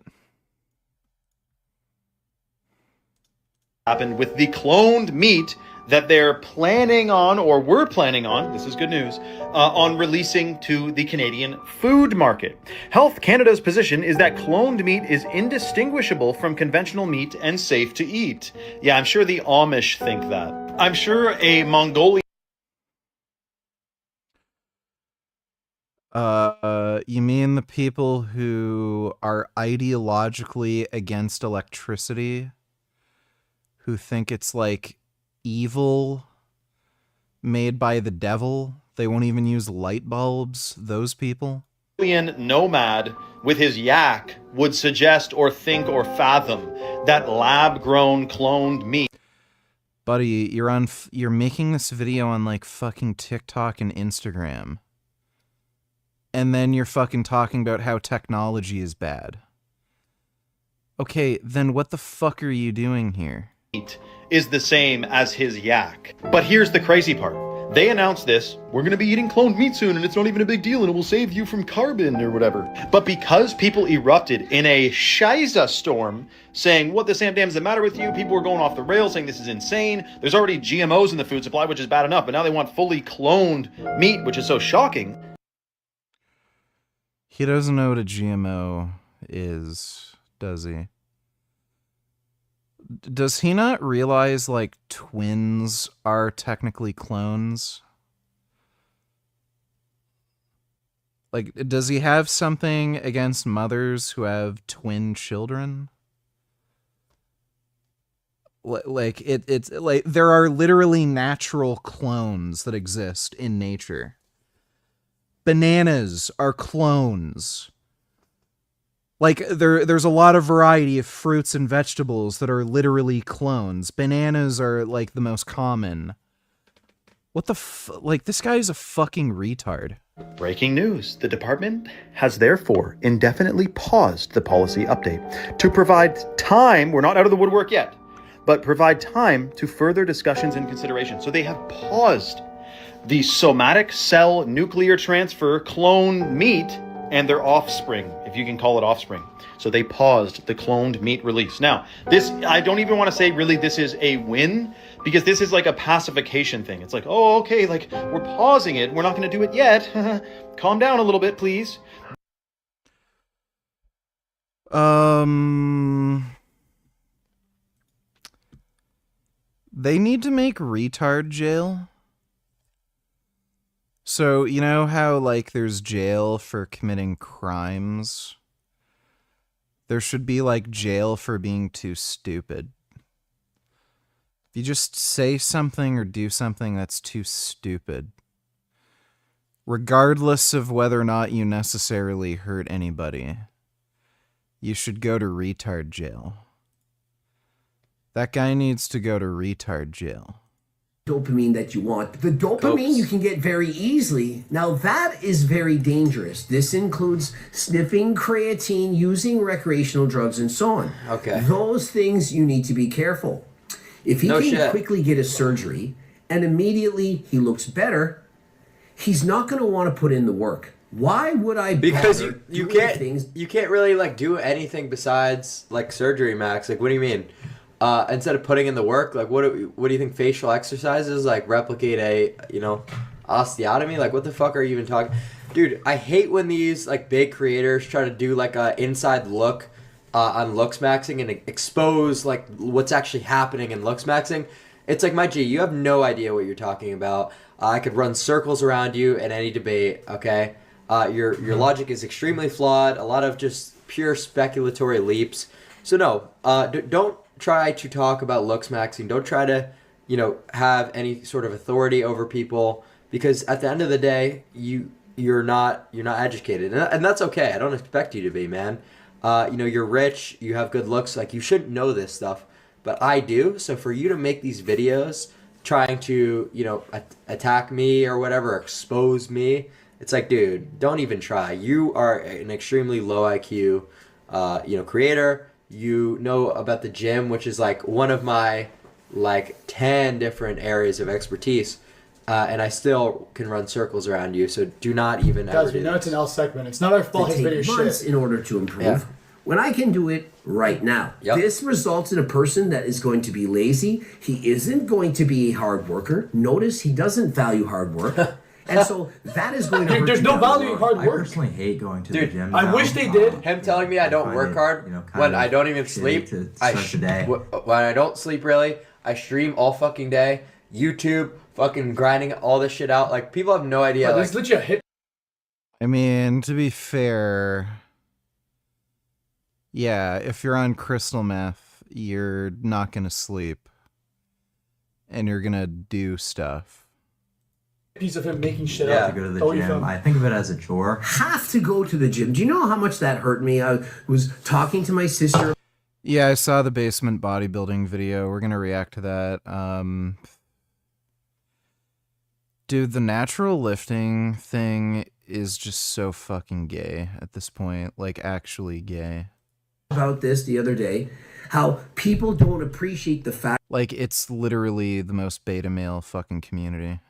Happened with the cloned meat that they're planning on, or were planning on, this is good news, on releasing to the Canadian food market. Health Canada's position is that cloned meat is indistinguishable from conventional meat and safe to eat. Yeah, I'm sure the Amish think that. I'm sure a Mongolian... You mean the people who are ideologically against electricity, who think it's like evil made by the devil? They won't even use light bulbs, those people? Nomad with his yak would suggest or think or fathom that lab-grown cloned meat. Buddy, you're making this video on like fucking TikTok and Instagram. And then you're fucking talking about how technology is bad. Okay, then what the fuck are you doing here? Is the same as his yak. But here's the crazy part. They announced this, we're going to be eating cloned meat soon and it's not even a big deal and it will save you from carbon or whatever. But because people erupted in a shiza storm saying, what the Sam damn is the matter with you? People were going off the rails saying this is insane. There's already GMOs in the food supply, which is bad enough, but now they want fully cloned meat, which is so shocking. He doesn't know what a GMO is, does he? Does he not realize, like, twins are technically clones? Like, does he have something against mothers who have twin children? Like, it's like, there are literally natural clones that exist in nature. Bananas are clones. Like, there's a lot of variety of fruits and vegetables that are literally clones. Bananas are, like, the most common. What the like, this guy is a fucking retard. Breaking news. The department has therefore indefinitely paused the policy update to provide time, we're not out of the woodwork yet, but provide time to further discussions and consideration. So they have paused the somatic cell nuclear transfer clone meat and their offspring, if you can call it offspring. So they paused the cloned meat release. Now, this, I don't even want to say really this is a win, because this is like a pacification thing. It's like, oh, okay, like, we're pausing it. We're not going to do it yet. Calm down a little bit, please. They need to make retard jail. So, you know how, like, there's jail for committing crimes? There should be, like, jail for being too stupid. If you just say something or do something that's too stupid, regardless of whether or not you necessarily hurt anybody, you should go to retard jail. That guy needs to go to retard jail. Dopamine that you want. The dopamine you can get very easily. Now that is very dangerous. This includes sniffing creatine, using recreational drugs, and so on. Okay. Those things you need to be careful. If he can quickly get a surgery and immediately he looks better, he's not going to want to put in the work. Why would I? Because you can't really like do anything besides like surgery, Max. Like, what do you mean? Instead of putting in the work, like what do you think facial exercises like replicate a osteotomy? Like, what the fuck are you even talking? Dude, I hate when these like big creators try to do like a inside look on looks maxing and expose like what's actually happening in looks maxing. It's like, my G, you have no idea what you're talking about. I could run circles around you in any debate, okay? Your logic is extremely flawed, a lot of just pure speculatory leaps. So no, don't try to talk about looks maxing. Don't try to, have any sort of authority over people, because at the end of the day, you're not educated, and that's okay. I don't expect you to be, man. You're rich, you have good looks, like you shouldn't know this stuff. But I do, so for you to make these videos trying to, attack me or whatever, expose me, it's like, dude, don't even try. You are an extremely low IQ, creator. You know about the gym, which is like one of my 10 different areas of expertise, and I still can run circles around you. So do not even ever Guys, we do know this. it's an L segment. It's not our fault his Take video is months shit. in order to improve. Yeah. When I can do it right now. Yep. This results in a person that is going to be lazy. He isn't going to be a hard worker. Notice he doesn't value hard work. And so that is going to hurt There's you no down the value in road. hard I work. personally hate going to the Dude, gym. I now. wish they did. Him telling me I don't find work it, hard kind when of I don't even shitty sleep. to start the day. When I don't sleep really, I stream all fucking day. YouTube, fucking grinding all this shit out. Like, people have no idea. Bro, Like, this is legit a hit. I mean, to be fair, yeah, if you're on crystal meth, you're not gonna sleep. And you're gonna do stuff. Piece of him making shit To up. go to the Oh, you gym. found- I think of it as a chore. Have to go to the gym. Do you know how much that hurt me? I was talking to my sister. Yeah, I saw the basement bodybuilding video. We're gonna react to that. Dude, the natural lifting thing is just so fucking gay at this point. Like, actually gay. About this the other day, how people don't appreciate the fact Like, it's literally the most beta male fucking community.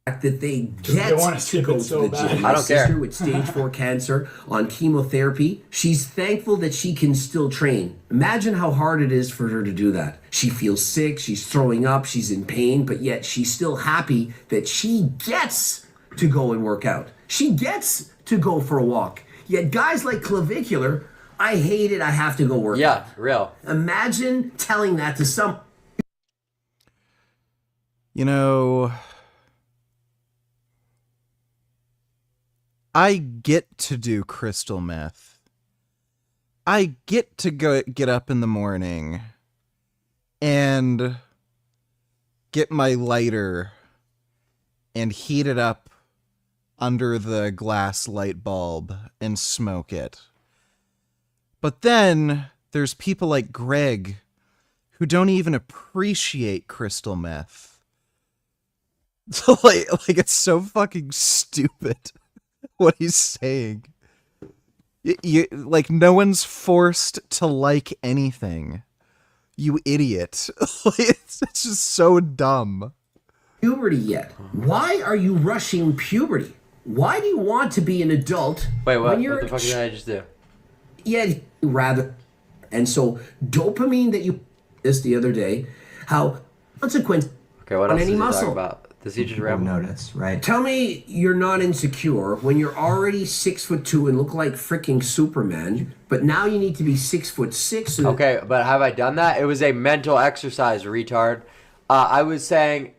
that they They get wanna to skip go it to so the bad. gym. I My don't sister care. with stage 4 cancer on chemotherapy, she's thankful that she can still train. Imagine how hard it is for her to do that. She feels sick, she's throwing up, she's in pain, but yet she's still happy that she gets to go and work out. She gets to go for a walk. Yet guys like Clavicular, I hate it, I have to go work out. yeah, real. Imagine telling that to some. You know, I get to do crystal meth. I get to get up in the morning and get my lighter and heat it up under the glass light bulb and smoke it. But then there's people like Greg who don't even appreciate crystal meth. So like it's so fucking stupid what he's saying. Like, no one's forced to like anything. You idiot. It's just so dumb. Puberty yet. Why are you rushing puberty? Why do you want to be an adult Wait, what? when you're What the fuck did I just do? yeah, rather. And so dopamine that you this the other day, how consequence Okay, what on else any does he muscle. talk about? Does he just People ramble? notice, right? Tell me you're not insecure when you're already 6'2" and look like freaking Superman, but now you need to be 6'6". And Okay, but have I done that? It was a mental exercise, retard. I was saying,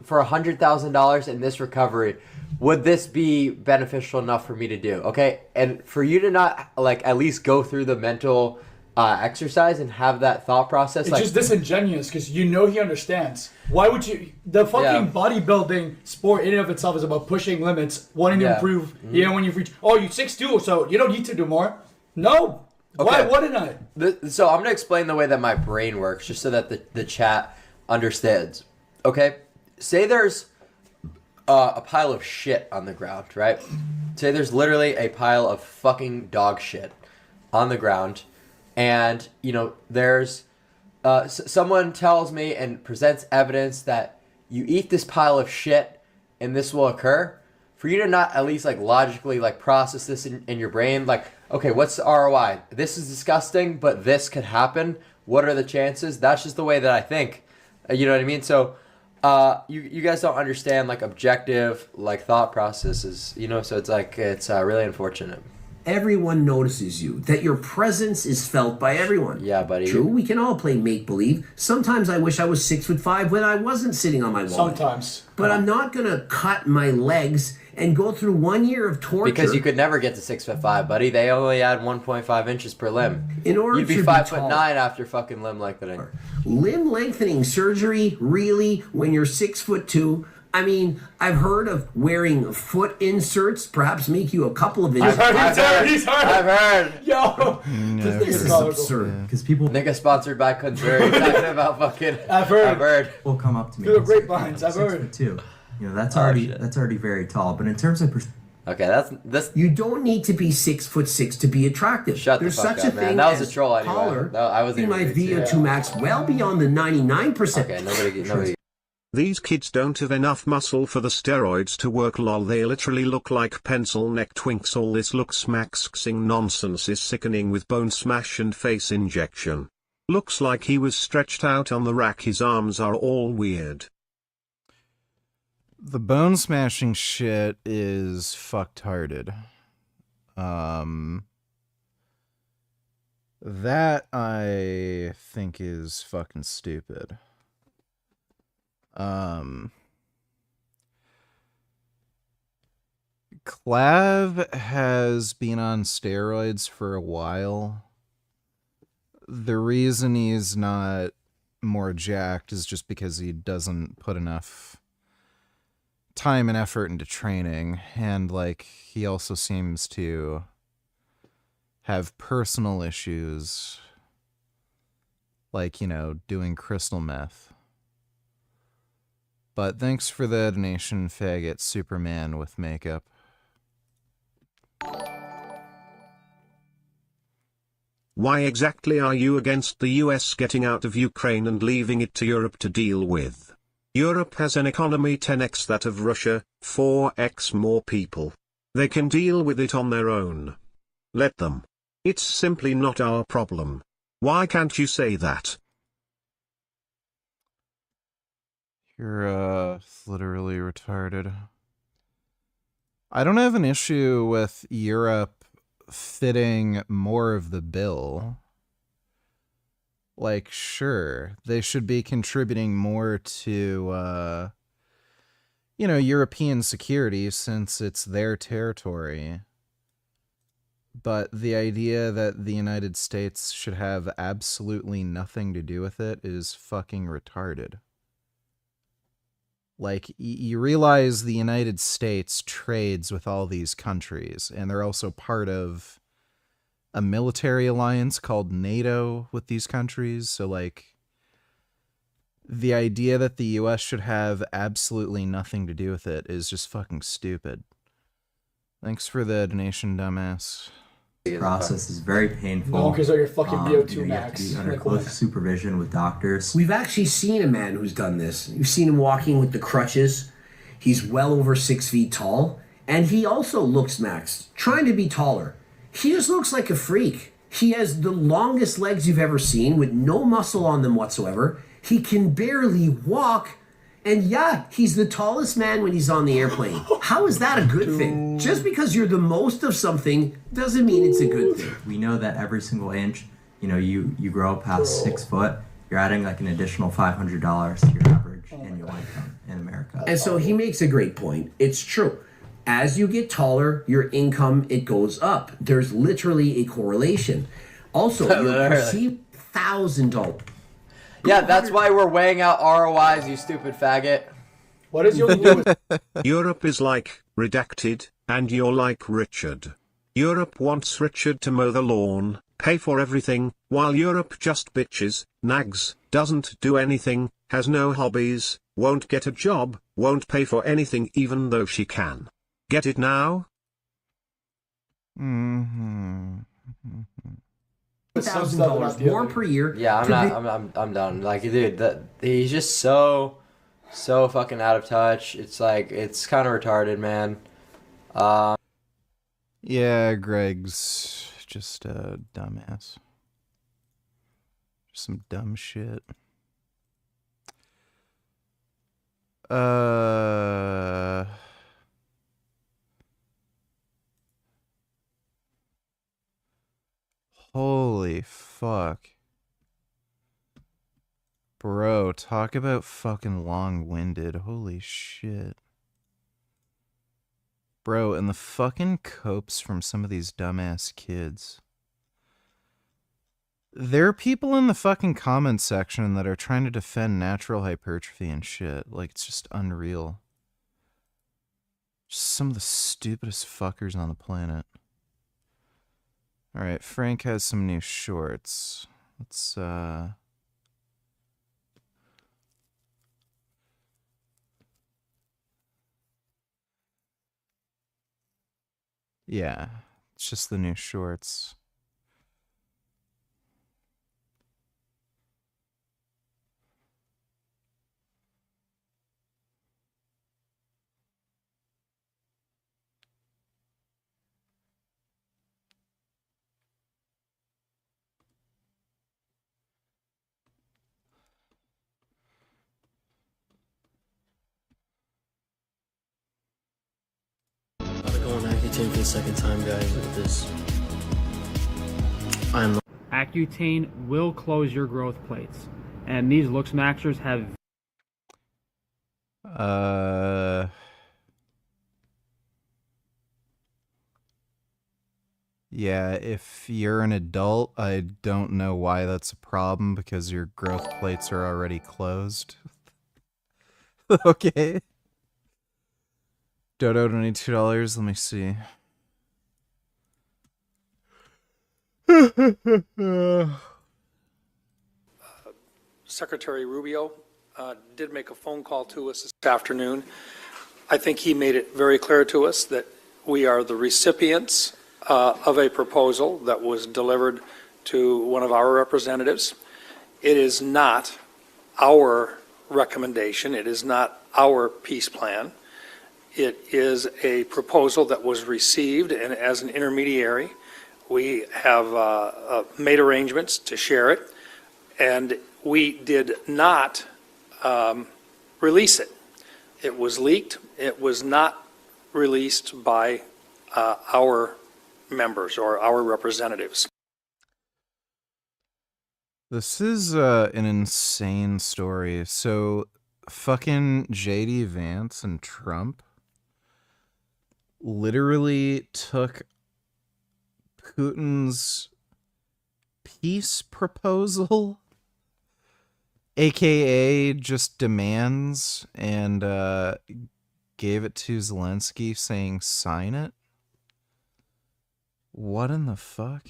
for $100,000 in this recovery, would this be beneficial enough for me to do? Okay, and for you to not at least go through the mental exercise and have that thought process. It's just disingenuous because he understands. Why would you? The fucking bodybuilding sport in and of itself is about pushing limits, wanting to improve. Mm-hmm. When you reach, you're 6'2", so you don't need to do more. No. Why Okay. wouldn't I? So I'm gonna explain the way that my brain works, just so that the chat understands. Okay, say there's a pile of shit on the ground, right? Say there's literally a pile of fucking dog shit on the ground, and there's someone tells me and presents evidence that you eat this pile of shit and this will occur. For you to not at least logically process this in your brain, okay, what's the ROI? This is disgusting, but this could happen. What are the chances? That's just the way that I think. You know what I mean? So you guys don't understand like objective like thought processes, you know. So it's really unfortunate. Everyone notices you, that your presence is felt by everyone. Yeah, buddy. True, we can all play make-believe. Sometimes I wish I was 6'5" when I wasn't sitting on my wallet. Sometimes. But I'm not gonna cut my legs and go through 1 year of torture. Because you could never get to 6'5", buddy. They only add 1.5 inches per limb. In order You'd be to be 5'9" tall. after fucking limb lengthening. Limb lengthening surgery, really, when you're 6'2"? I mean, I've heard of wearing foot inserts, perhaps make you a couple of inches. I've heard. Yo, this is absurd. Because people Nigga sponsored by Kunzuri talking about fucking. I've heard. will come up to me. Through the and say, grapevines, I've heard. Too. You know, that's Oh, already shit. that's already very tall. But in terms of Okay, that's. You don't need to be 6'6" to be attractive. Shut the There's fuck such up, a man. thing That was as a troll anyway. taller. I wasn't in my even being VO2 serious. max well beyond the 99%. Okay, nobody. These kids don't have enough muscle for the steroids to work, lol. They literally look like pencil neck twinks. All this looks maxing nonsense is sickening with bone smash and face injection. Looks like he was stretched out on the rack. His arms are all weird. The bone smashing shit is fucked-hearted. That I think is fucking stupid. Clav has been on steroids for a while. The reason he's not more jacked is just because he doesn't put enough time and effort into training, and like he also seems to have personal issues, like, you know, doing crystal meth. But thanks for the donation, faggot Superman with makeup. Why exactly are you against the US getting out of Ukraine and leaving it to Europe to deal with? Europe has an economy 10x that of Russia, 4x more people. They can deal with it on their own. Let them. It's simply not our problem. Why can't you say that? You're, literally retarded. I don't have an issue with Europe fitting more of the bill. Like, sure, they should be contributing more to, you know, European security since it's their territory. But the idea that the United States should have absolutely nothing to do with it is fucking retarded. Like, you realize the United States trades with all these countries, and they're also part of a military alliance called NATO with these countries. So, like, the idea that the US should have absolutely nothing to do with it is just fucking stupid. Thanks for the donation, dumbass. The process is very painful. No, because of your fucking VO2 you have max. to be under Like, close what? supervision with doctors. We've actually seen a man who's done this. You've seen him walking with the crutches. He's well over 6 feet tall, and he also looks maxed, trying to be taller. He just looks like a freak. He has the longest legs you've ever seen with no muscle on them whatsoever. He can barely walk. And yeah, he's the tallest man when he's on the airplane. How is that a good thing? Just because you're the most of something doesn't mean it's a good thing. We know that every single inch, you know, you grow past 6 foot, you're adding like an additional $500 to your average annual income in America. And so he makes a great point. It's true. As you get taller, your income, it goes up. There's literally a correlation. Also, your perceived $1,000. Yeah, that's why we're weighing out ROIs, you stupid faggot. What is your lowest? Europe is like redacted, and you're like Richard. Europe wants Richard to mow the lawn, pay for everything, while Europe just bitches, nags, doesn't do anything, has no hobbies, won't get a job, won't pay for anything even though she can. Get it now? Mm-hmm. $1,000 more per year. Yeah, I'm done. Like, dude, he's just so fucking out of touch. It's like, it's kind of retarded, man. Yeah, Greg's just a dumbass. Some dumb shit. Holy fuck. Bro, talk about fucking long-winded. Holy shit. Bro, and the fucking copes from some of these dumbass kids. There are people in the fucking comment section that are trying to defend natural hypertrophy and shit. Like, it's just unreal. Just some of the stupidest fuckers on the planet. Alright, Frank has some new shorts. Let's, yeah, it's just the new shorts. Gotta go on Accutane for the second time, guys, with this. Accutane will close your growth plates, and these Looks Maxers have. Yeah, if you're an adult, I don't know why that's a problem because your growth plates are already closed. Okay. Dodo, $22. Let me see. Secretary Rubio did make a phone call to us this afternoon. I think he made it very clear to us that we are the recipients of a proposal that was delivered to one of our representatives. It is not our recommendation. It is not our peace plan. It is a proposal that was received, and as an intermediary, we have made arrangements to share it, and we did not release it. It was leaked. It was not released by our members or our representatives. This is an insane story. So, fucking JD Vance and Trump literally took Putin's peace proposal, aka just demands, and gave it to Zelensky saying sign it. What in the fuck?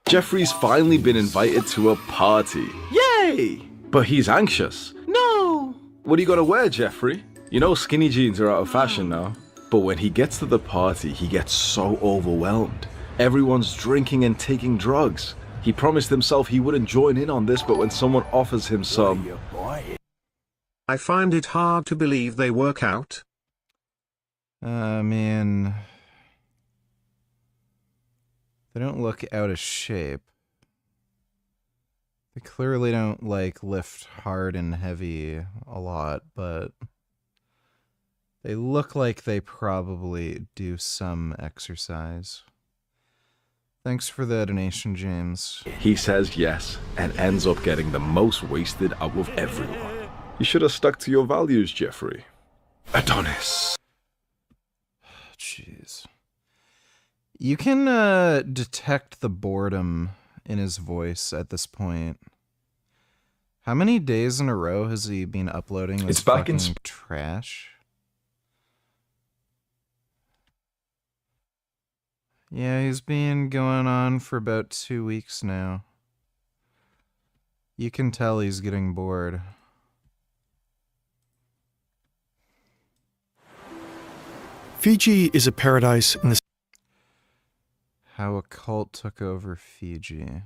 Jeffrey's finally been invited to a party. Yay! But he's anxious. No! What do you gotta wear, Jeffrey? You know skinny jeans are out of fashion now. But when he gets to the party, he gets so overwhelmed. Everyone's drinking and taking drugs. He promised himself he wouldn't join in on this, but when someone offers him some... I find it hard to believe they work out. I mean... They don't look out of shape. They clearly don't, like, lift hard and heavy a lot, but... They look like they probably do some exercise. Thanks for the donation, James. He says yes, and ends up getting the most wasted out of everyone. You should have stuck to your values, Jeffrey. Adonis. Jeez. You can detect the boredom in his voice at this point. How many days in a row has he been uploading this fucking trash? Yeah, he's been going on for about 2 weeks now. You can tell he's getting bored. Fiji is a paradise in the... How a cult took over Fiji.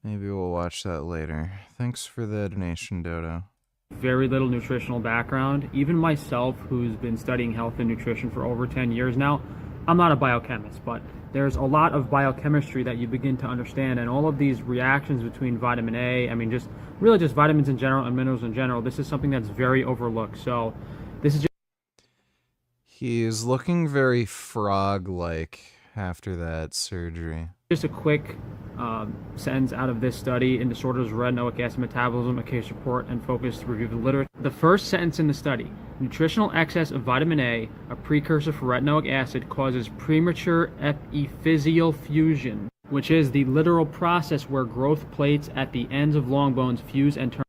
Maybe we'll watch that later. Thanks for the donation, Dodo. Very little nutritional background. Even myself, who's been studying health and nutrition for over 10 years now, I'm not a biochemist, but there's a lot of biochemistry that you begin to understand, and all of these reactions between vitamin A, I mean, just really just vitamins in general and minerals in general, this is something that's very overlooked. So this is just He's looking very frog-like after that surgery. a quick sentence out of this study in disorders of retinoic acid metabolism, a case report, and focused review of the literature. The first sentence in the study: nutritional excess of vitamin A, a precursor for retinoic acid, causes premature epiphyseal fusion, which is the literal process where growth plates at the ends of long bones fuse and turn.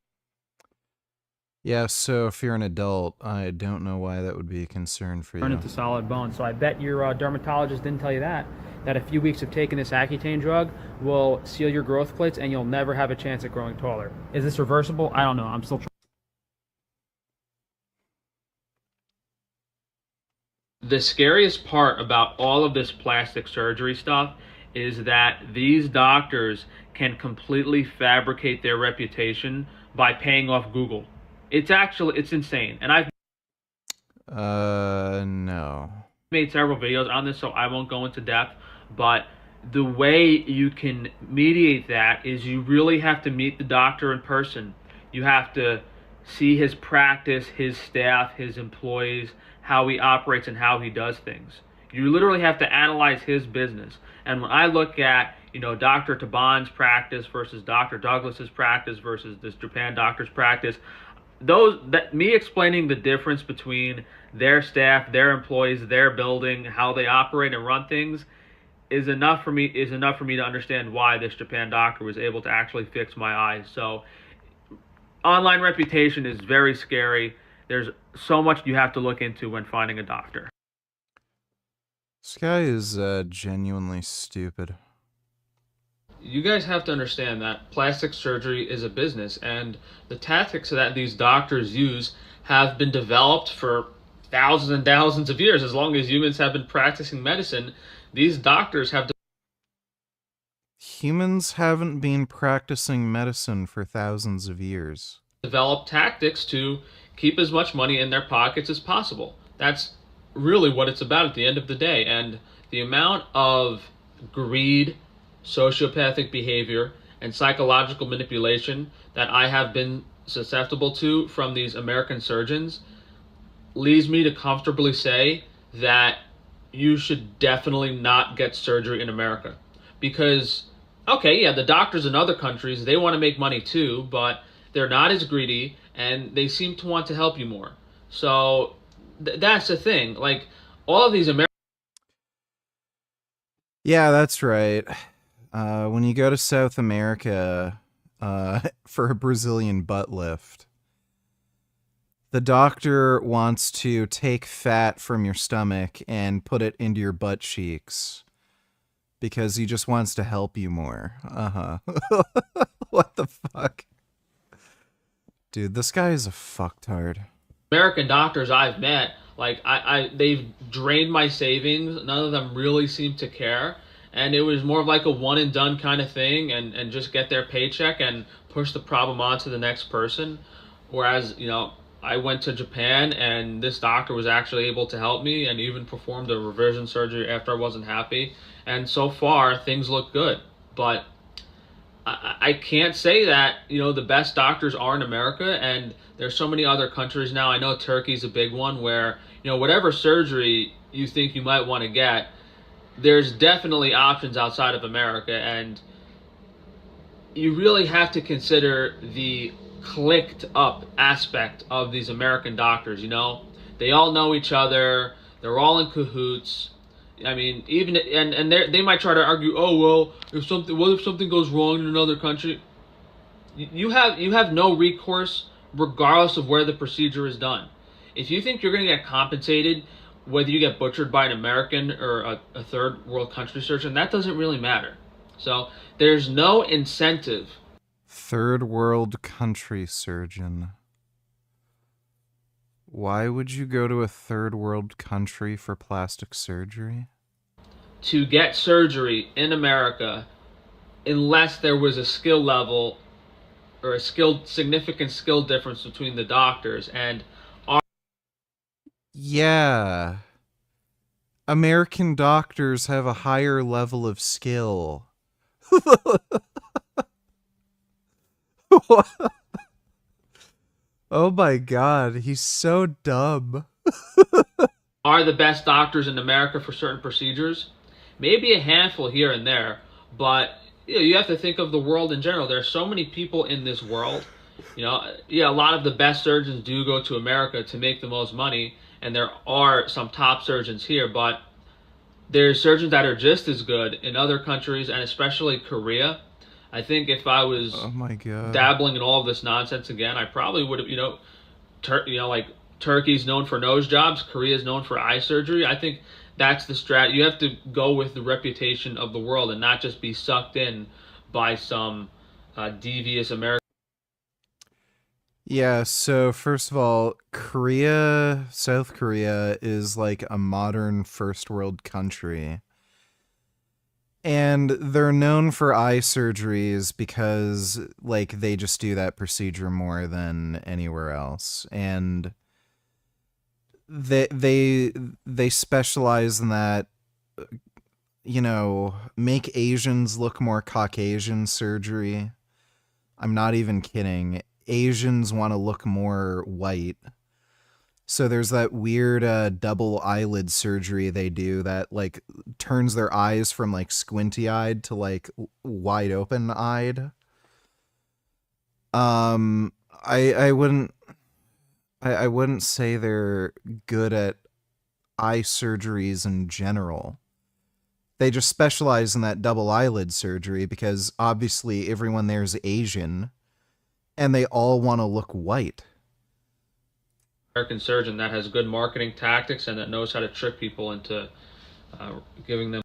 Yeah, so if you're an adult, I don't know why that would be a concern for you. Turn into solid bone. So I bet your dermatologist didn't tell you that a few weeks of taking this Accutane drug will seal your growth plates and you'll never have a chance at growing taller. Is this reversible? I don't know. I'm still trying. The scariest part about all of this plastic surgery stuff is that these doctors can completely fabricate their reputation by paying off Google. It's insane. And I've no. made several videos on this, so I won't go into depth, but the way you can mediate that is you really have to meet the doctor in person. You have to see his practice, his staff, his employees, how he operates and how he does things. You literally have to analyze his business. And when I look at, Dr. Taban's practice versus Dr. Douglas's practice versus this Japan doctor's practice, me explaining the difference between their staff, their employees, their building, how they operate and run things is enough for me to understand why this Japan doctor was able to actually fix my eyes. So online reputation is very scary. There's so much you have to look into when finding a doctor. This guy is genuinely stupid. You guys have to understand that plastic surgery is a business, and the tactics that these doctors use have been developed for thousands and thousands of years. As long as humans have been practicing medicine, these doctors have Humans haven't been practicing medicine for thousands of years. developed tactics to keep as much money in their pockets as possible. That's really what it's about at the end of the day. And the amount of greed, sociopathic behavior, and psychological manipulation that I have been susceptible to from these American surgeons leads me to comfortably say that you should definitely not get surgery in America. Because, okay, yeah, the doctors in other countries, they want to make money too, but they're not as greedy, and they seem to want to help you more. So that's the thing. Like, all of these American... Yeah, that's right. When you go to South America for a Brazilian butt lift, the doctor wants to take fat from your stomach and put it into your butt cheeks because he just wants to help you more. What the fuck? Dude, this guy is a fucktard. American doctors I've met, like, they've drained my savings. None of them really seem to care. And it was more of like a one and done kind of thing, and just get their paycheck and push the problem on to the next person. Whereas, I went to Japan and this doctor was actually able to help me and even performed a revision surgery after I wasn't happy. And so far, things look good. But I can't say that, the best doctors are in America, and there's so many other countries now. I know Turkey's a big one where, whatever surgery you think you might want to get, there's definitely options outside of America, and you really have to consider the clicked up aspect of these American doctors. They all know each other, they're all in cahoots. I mean, even and they might try to argue, oh well, what if something goes wrong in another country? You have no recourse regardless of where the procedure is done. If you think you're going to get compensated whether you get butchered by an American or a third world country surgeon, that doesn't really matter. So there's no incentive. Third world country surgeon. Why would you go to a third world country for plastic surgery? To get surgery in America, unless there was a skill level or a significant skill difference between the doctors. And yeah, American doctors have a higher level of skill. Oh my god, he's so dumb. Are the best doctors in America for certain procedures? Maybe a handful here and there, but you have to think of the world in general. There are so many people in this world. A lot of the best surgeons do go to America to make the most money, and there are some top surgeons here, but there's surgeons that are just as good in other countries, and especially Korea. I think if I was dabbling in all of this nonsense again, I probably would have, like Turkey's known for nose jobs, Korea's known for eye surgery. I think that's the strat. You have to go with the reputation of the world and not just be sucked in by some devious American. Yeah, so first of all, South Korea is like a modern first world country. And they're known for eye surgeries because like they just do that procedure more than anywhere else. And they specialize in that, make Asians look more Caucasian surgery. I'm not even kidding. Asians want to look more white. So there's that weird double eyelid surgery they do that like turns their eyes from like squinty eyed to like wide open eyed. I wouldn't say they're good at eye surgeries in general. They just specialize in that double eyelid surgery because obviously everyone there is Asian and they all want to look white. American surgeon that has good marketing tactics and that knows how to trick people into giving them.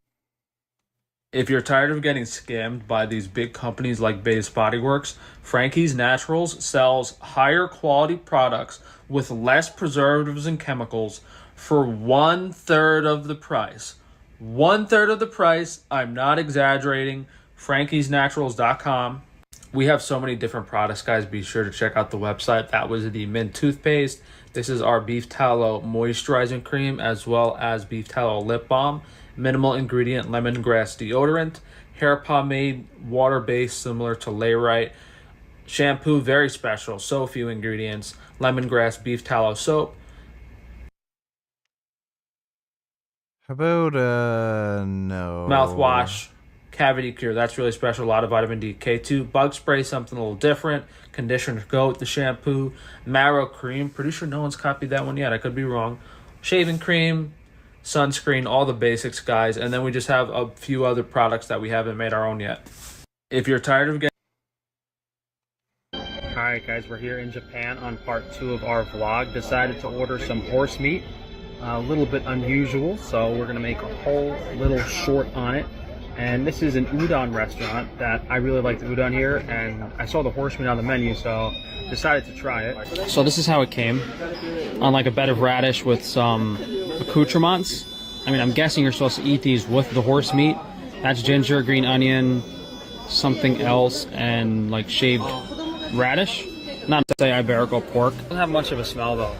If you're tired of getting scammed by these big companies like Bay's Body Works, Frankie's Naturals sells higher quality products with less preservatives and chemicals for 1/3 of the price. 1/3 of the price. I'm not exaggerating. FrankiesNaturals.com. We have so many different products, guys. Be sure to check out the website. That was the mint toothpaste. This is our beef tallow moisturizing cream, as well as beef tallow lip balm. Minimal ingredient lemongrass deodorant. Hair pomade, water-based, similar to Layrite. Shampoo, very special, so few ingredients. Lemongrass beef tallow soap. How about, no. Mouthwash. Cavity cure, that's really special. A lot of vitamin D. K2 bug spray, something a little different. Conditioner to go with the shampoo. Marrow cream, pretty sure no one's copied that one yet. I could be wrong. Shaving cream, sunscreen, all the basics, guys. And then we just have a few other products that we haven't made our own yet. If you're tired of getting... Alright guys, we're here in Japan on part 2 of our vlog. Decided to order some horse meat. A little bit unusual, so we're going to make a whole little short on it. And this is an udon restaurant that I really like the udon here, and I saw the horse meat on the menu, so decided to try it. So this is how it came, on like a bed of radish with some accoutrements. I mean, I'm guessing you're supposed to eat these with the horse meat. That's ginger, green onion, something else, and like shaved radish. Not to say Iberico pork. Doesn't have much of a smell though.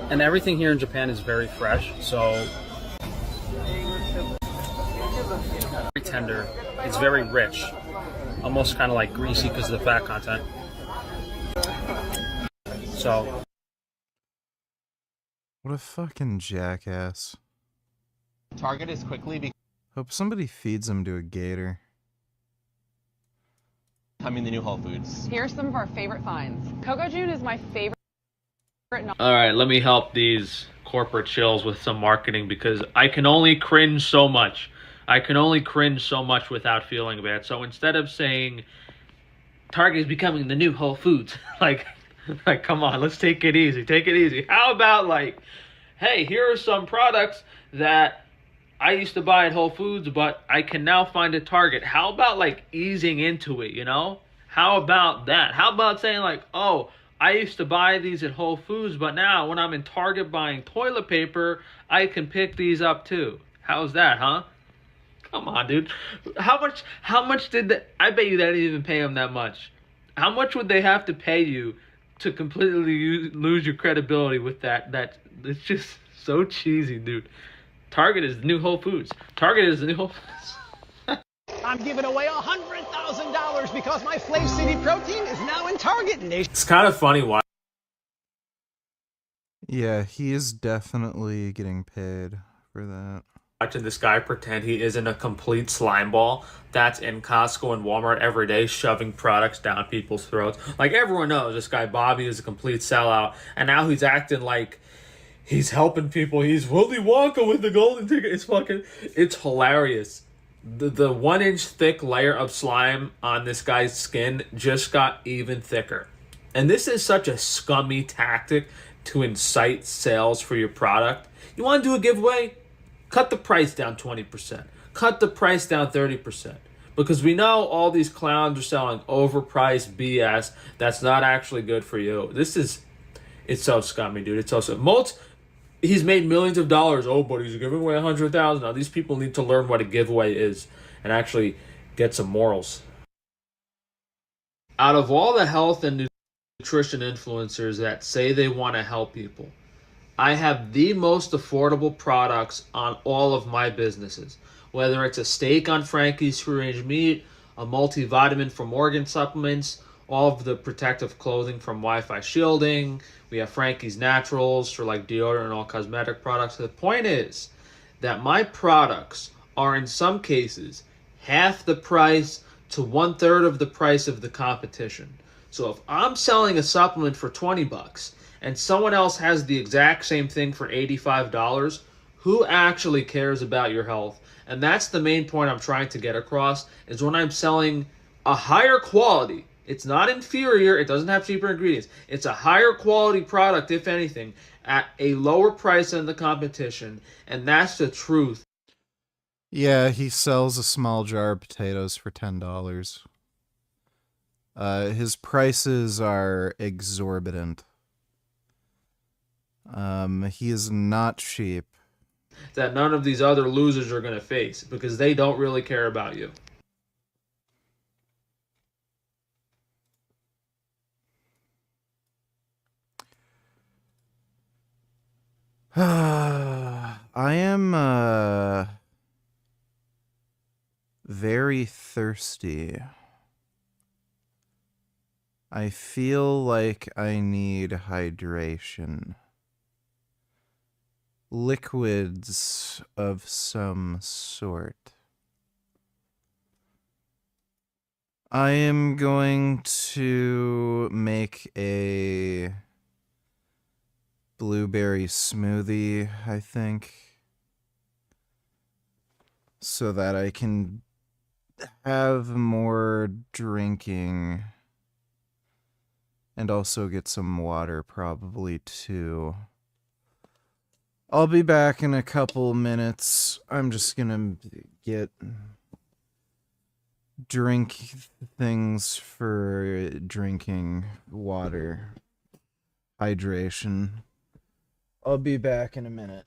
And everything here in Japan is very fresh, so very tender. It's very rich, almost kind of like greasy because of the fat content. So, what a fucking jackass. Target is quickly Hope somebody feeds him to a gator. becoming the new Whole Foods. Here's some of our favorite finds. Coco June is my favorite. all right, let me help these corporate chills with some marketing because I can only cringe so much. I can only cringe so much without feeling bad. So instead of saying Target is becoming the new Whole Foods, like come on, let's take it easy. Take it easy. How about like, hey, here are some products that I used to buy at Whole Foods, but I can now find at Target. How about like easing into it, you know? How about that? How about saying like, oh, I used to buy these at Whole Foods, but now when I'm in Target buying toilet paper, I can pick these up too. How's that, huh? Come on, dude. How much did I bet you they didn't even pay them that much. How much would they have to pay you to completely lose your credibility with that? It's just so cheesy, dude. Target is the new Whole Foods. Target is the new Whole Foods. I'm giving away $100,000 because my Flav City protein is now in Target Nation. It's kind of funny why. Yeah, he is definitely getting paid for that. Watching this guy pretend he isn't a complete slime ball that's in Costco and Walmart every day shoving products down people's throats. Like, everyone knows this guy Bobby is a complete sellout, and now he's acting like he's helping people. He's Willy Wonka with the golden ticket. It's hilarious. The 1 inch thick layer of slime on this guy's skin just got even thicker. And this is such a scummy tactic to incite sales for your product. You want to do a giveaway? Cut the price down 20%. Cut the price down 30%. Because we know all these clowns are selling overpriced BS that's not actually good for you. It's so scummy, dude. It's so he's made millions of dollars. Oh, but he's giving away 100,000. Now these people need to learn what a giveaway is and actually get some morals. Out of all the health and nutrition influencers that say they want to help people, I have the most affordable products on all of my businesses. Whether it's a steak on Frankie's free-range meat, a multivitamin from Organ Supplements, all of the protective clothing from Wi-Fi shielding. We have Frankie's Naturals for like deodorant and all cosmetic products. The point is that my products are in some cases half the price to 1/3 of the price of the competition. So if I'm selling a supplement for $20 and someone else has the exact same thing for $85, who actually cares about your health? And that's the main point I'm trying to get across, is when I'm selling a higher quality, it's not inferior, it doesn't have cheaper ingredients, it's a higher quality product, if anything, at a lower price than the competition, and that's the truth. Yeah, he sells a small jar of potatoes for $10. His prices are exorbitant. He is not cheap. That none of these other losers are going to face, because they don't really care about you. I am very thirsty. I feel like I need hydration. Liquids of some sort. I am going to make a blueberry smoothie, I think, so that I can have more drinking and also get some water probably too. I'll be back in a couple minutes. I'm just gonna get drink things for drinking water. Hydration. I'll be back in a minute.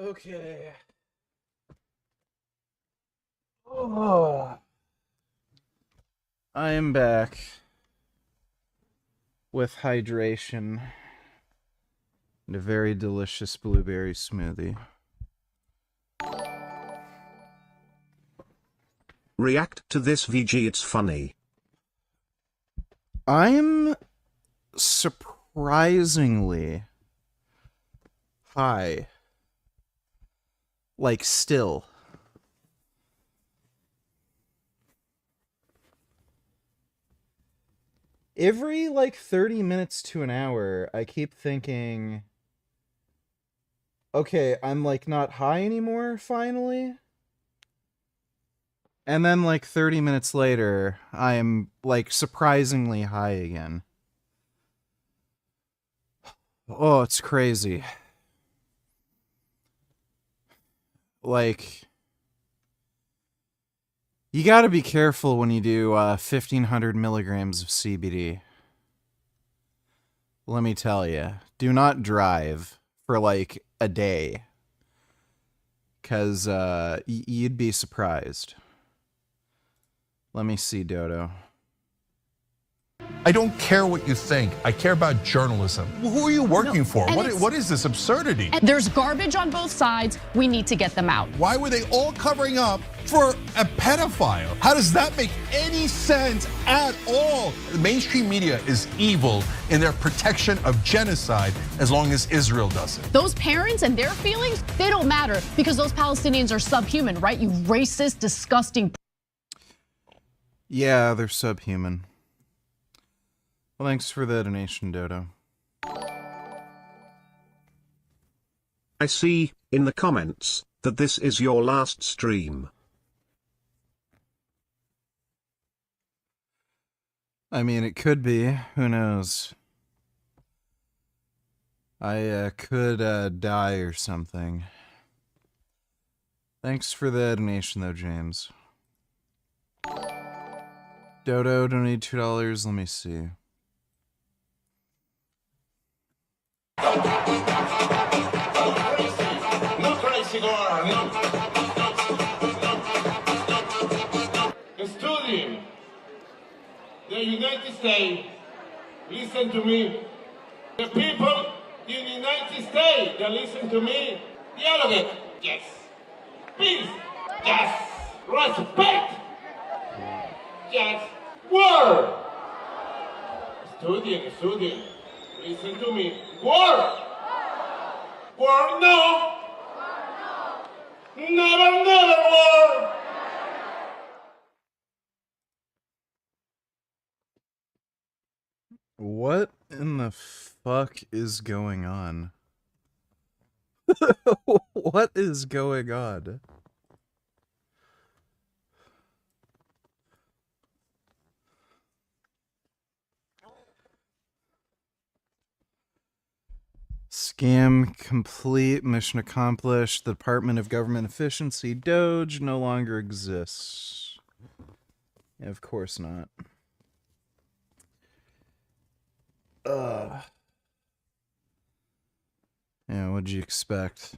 Okay. Oh. I am back with hydration and a very delicious blueberry smoothie. React to this VG, it's funny. I'm surprisingly high. Like, still. Every, 30 minutes to an hour, I keep thinking, okay, I'm, not high anymore, finally? And then, 30 minutes later, I'm, surprisingly high again. Oh, it's crazy. You gotta be careful when you do 1,500 milligrams of CBD. Let me tell you, do not drive for a day. Because you'd be surprised. Let me see, Dodo. I don't care what you think. I care about journalism. Who are you working for? What is this absurdity? There's garbage on both sides. We need to get them out. Why were they all covering up for a pedophile? How does that make any sense at all? The mainstream media is evil in their protection of genocide as long as Israel does it. Those parents and their feelings, they don't matter because those Palestinians are subhuman, right? You racist, disgusting. Yeah, they're subhuman. Well, thanks for the donation, Dodo. I see, in the comments, that this is your last stream. I mean, it could be. Who knows? I could die or something. Thanks for the donation, though, James. Dodo donated $2. Let me see. Studying the United States, listen to me. The people in the United States that listen to me, dialogue, yes. Peace, yes. Respect, yes. War. Studying, listen to me. War. War, no. Never war. What in the fuck is going on? What is going on? Scam complete, mission accomplished. The Department of Government Efficiency, Doge, no longer exists. Yeah, of course not. Yeah, what'd you expect?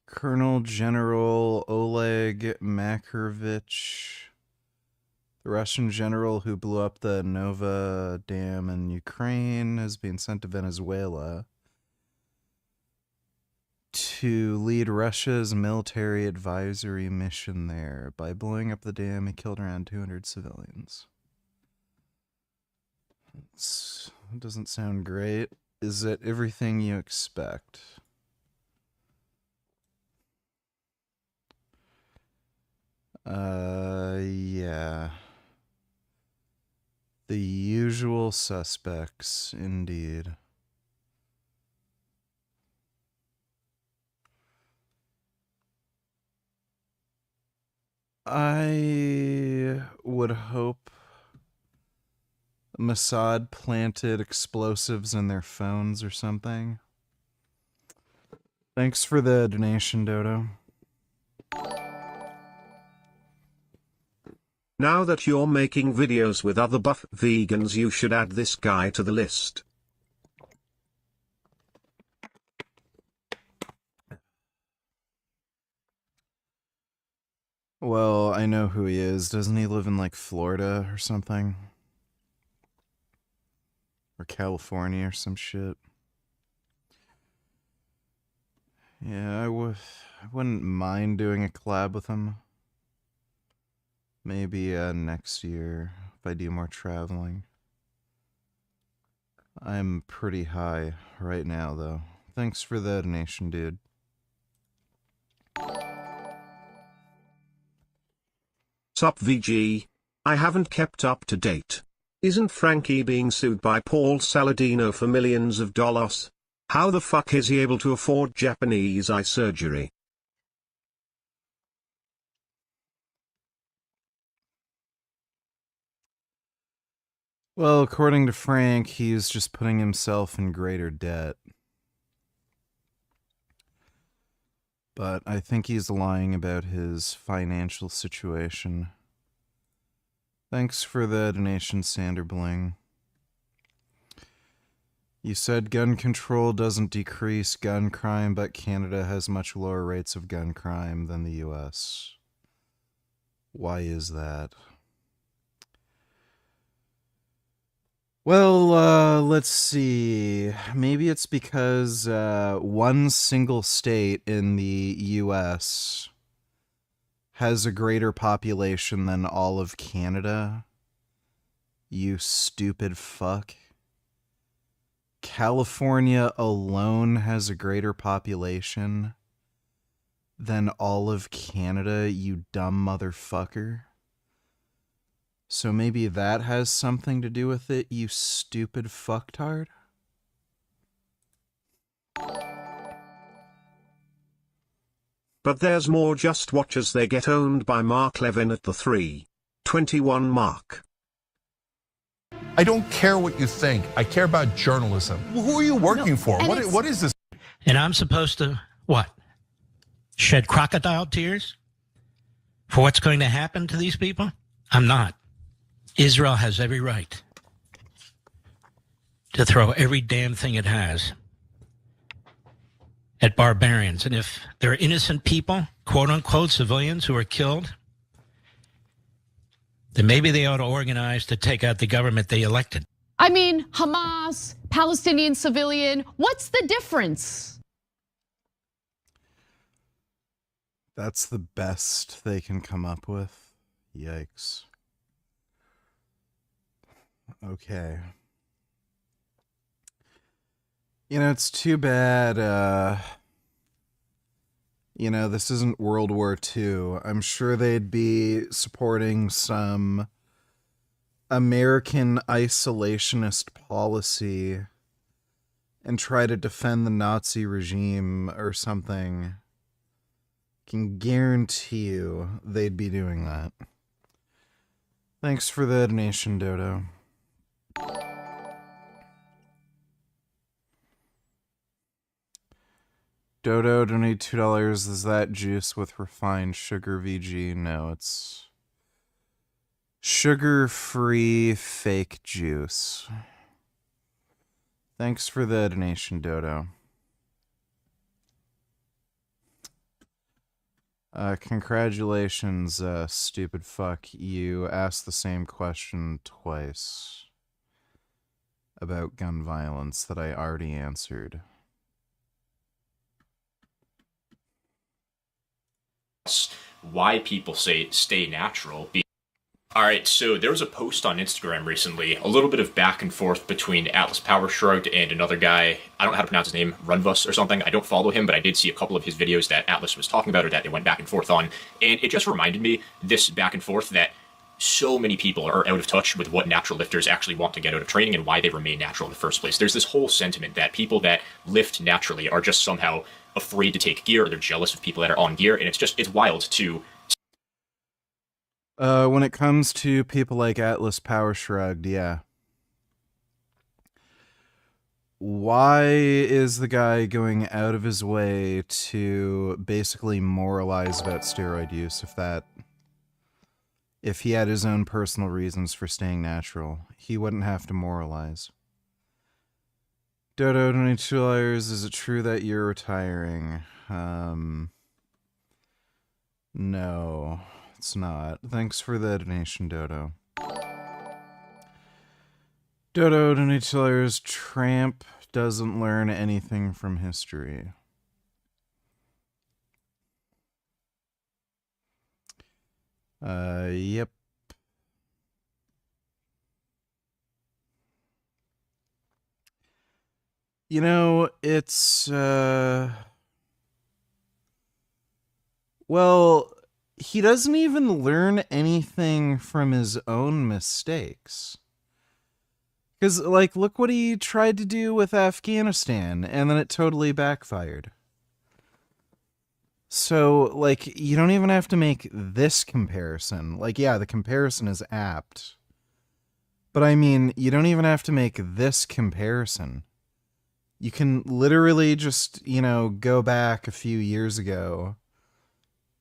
Colonel General Oleg Makarovich, the Russian general who blew up the Nova Dam in Ukraine, has been sent to Venezuela to lead Russia's military advisory mission there. By blowing up the dam, he killed around 200 civilians. It doesn't sound great. Is it everything you expect? Yeah. The usual suspects, indeed. I would hope Mossad planted explosives in their phones or something. Thanks for the donation, Dodo. Now that you're making videos with other buff vegans, you should add this guy to the list. Well, I know who he is. Doesn't he live in, like, Florida or something? Or California or some shit? Yeah, I wouldn't mind doing a collab with him. Maybe next year, if I do more traveling. I'm pretty high right now, though. Thanks for the donation, dude. Sup VG? I haven't kept up to date. Isn't Frankie being sued by Paul Saladino for millions of dollars? How the fuck is he able to afford Japanese eye surgery? Well, according to Frank, he's just putting himself in greater debt. But I think he's lying about his financial situation. Thanks for the donation, Sander Bling. You said gun control doesn't decrease gun crime, but Canada has much lower rates of gun crime than the US. Why is that? Well, let's see. Maybe it's because one single state in the US has a greater population than all of Canada. You stupid fuck. California alone has a greater population than all of Canada, you dumb motherfucker. So maybe that has something to do with it, you stupid fucktard? But there's more. Just watch as they get owned by Mark Levin at the 3:21 mark. I don't care what you think. I care about journalism. Who are you working for? What is this? And I'm supposed to, what? Shed crocodile tears? For what's going to happen to these people? I'm not. Israel has every right to throw every damn thing it has at barbarians. And if there are innocent people, quote unquote, civilians who are killed, then maybe they ought to organize to take out the government they elected. I mean, Hamas, Palestinian civilian, what's the difference? That's the best they can come up with. Yikes. Okay. You know, it's too bad, this isn't World War II. I'm sure they'd be supporting some American isolationist policy and try to defend the Nazi regime or something. Can guarantee you they'd be doing that. Thanks for the donation, Dodo. Dodo, donate $2. Is that juice with refined sugar, VG? No, it's sugar-free fake juice. Thanks for the donation, Dodo. Congratulations, stupid fuck. You asked the same question twice about gun violence that I already answered. Why people say stay natural. All right, so there was a post on Instagram recently, a little bit of back and forth between Atlas Power Shrugged and another guy, I don't know how to pronounce his name, Runvus or something. I don't follow him, but I did see a couple of his videos that Atlas was talking about or that they went back and forth on. And it just reminded me, this back and forth, that so many people are out of touch with what natural lifters actually want to get out of training and why they remain natural in the first place. There's this whole sentiment that people that lift naturally are just somehow afraid to take gear or they're jealous of people that are on gear. And it's wild to... When it comes to people like Atlas Power Shrugged, yeah. Why is the guy going out of his way to basically moralize about steroid use if he had his own personal reasons for staying natural? He wouldn't have to moralize. Dodo, $22. Is it true that you're retiring? No. It's not. Thanks for the donation, Dodo. Dodo donates Tramp doesn't learn anything from history. Yep. You know, it's, well, he doesn't even learn anything from his own mistakes. Because, like, look what he tried to do with Afghanistan, and then it totally backfired. So, like, you don't even have to make this comparison. Like, yeah, the comparison is apt. But I mean, you don't even have to make this comparison. You can literally just, you know, go back a few years ago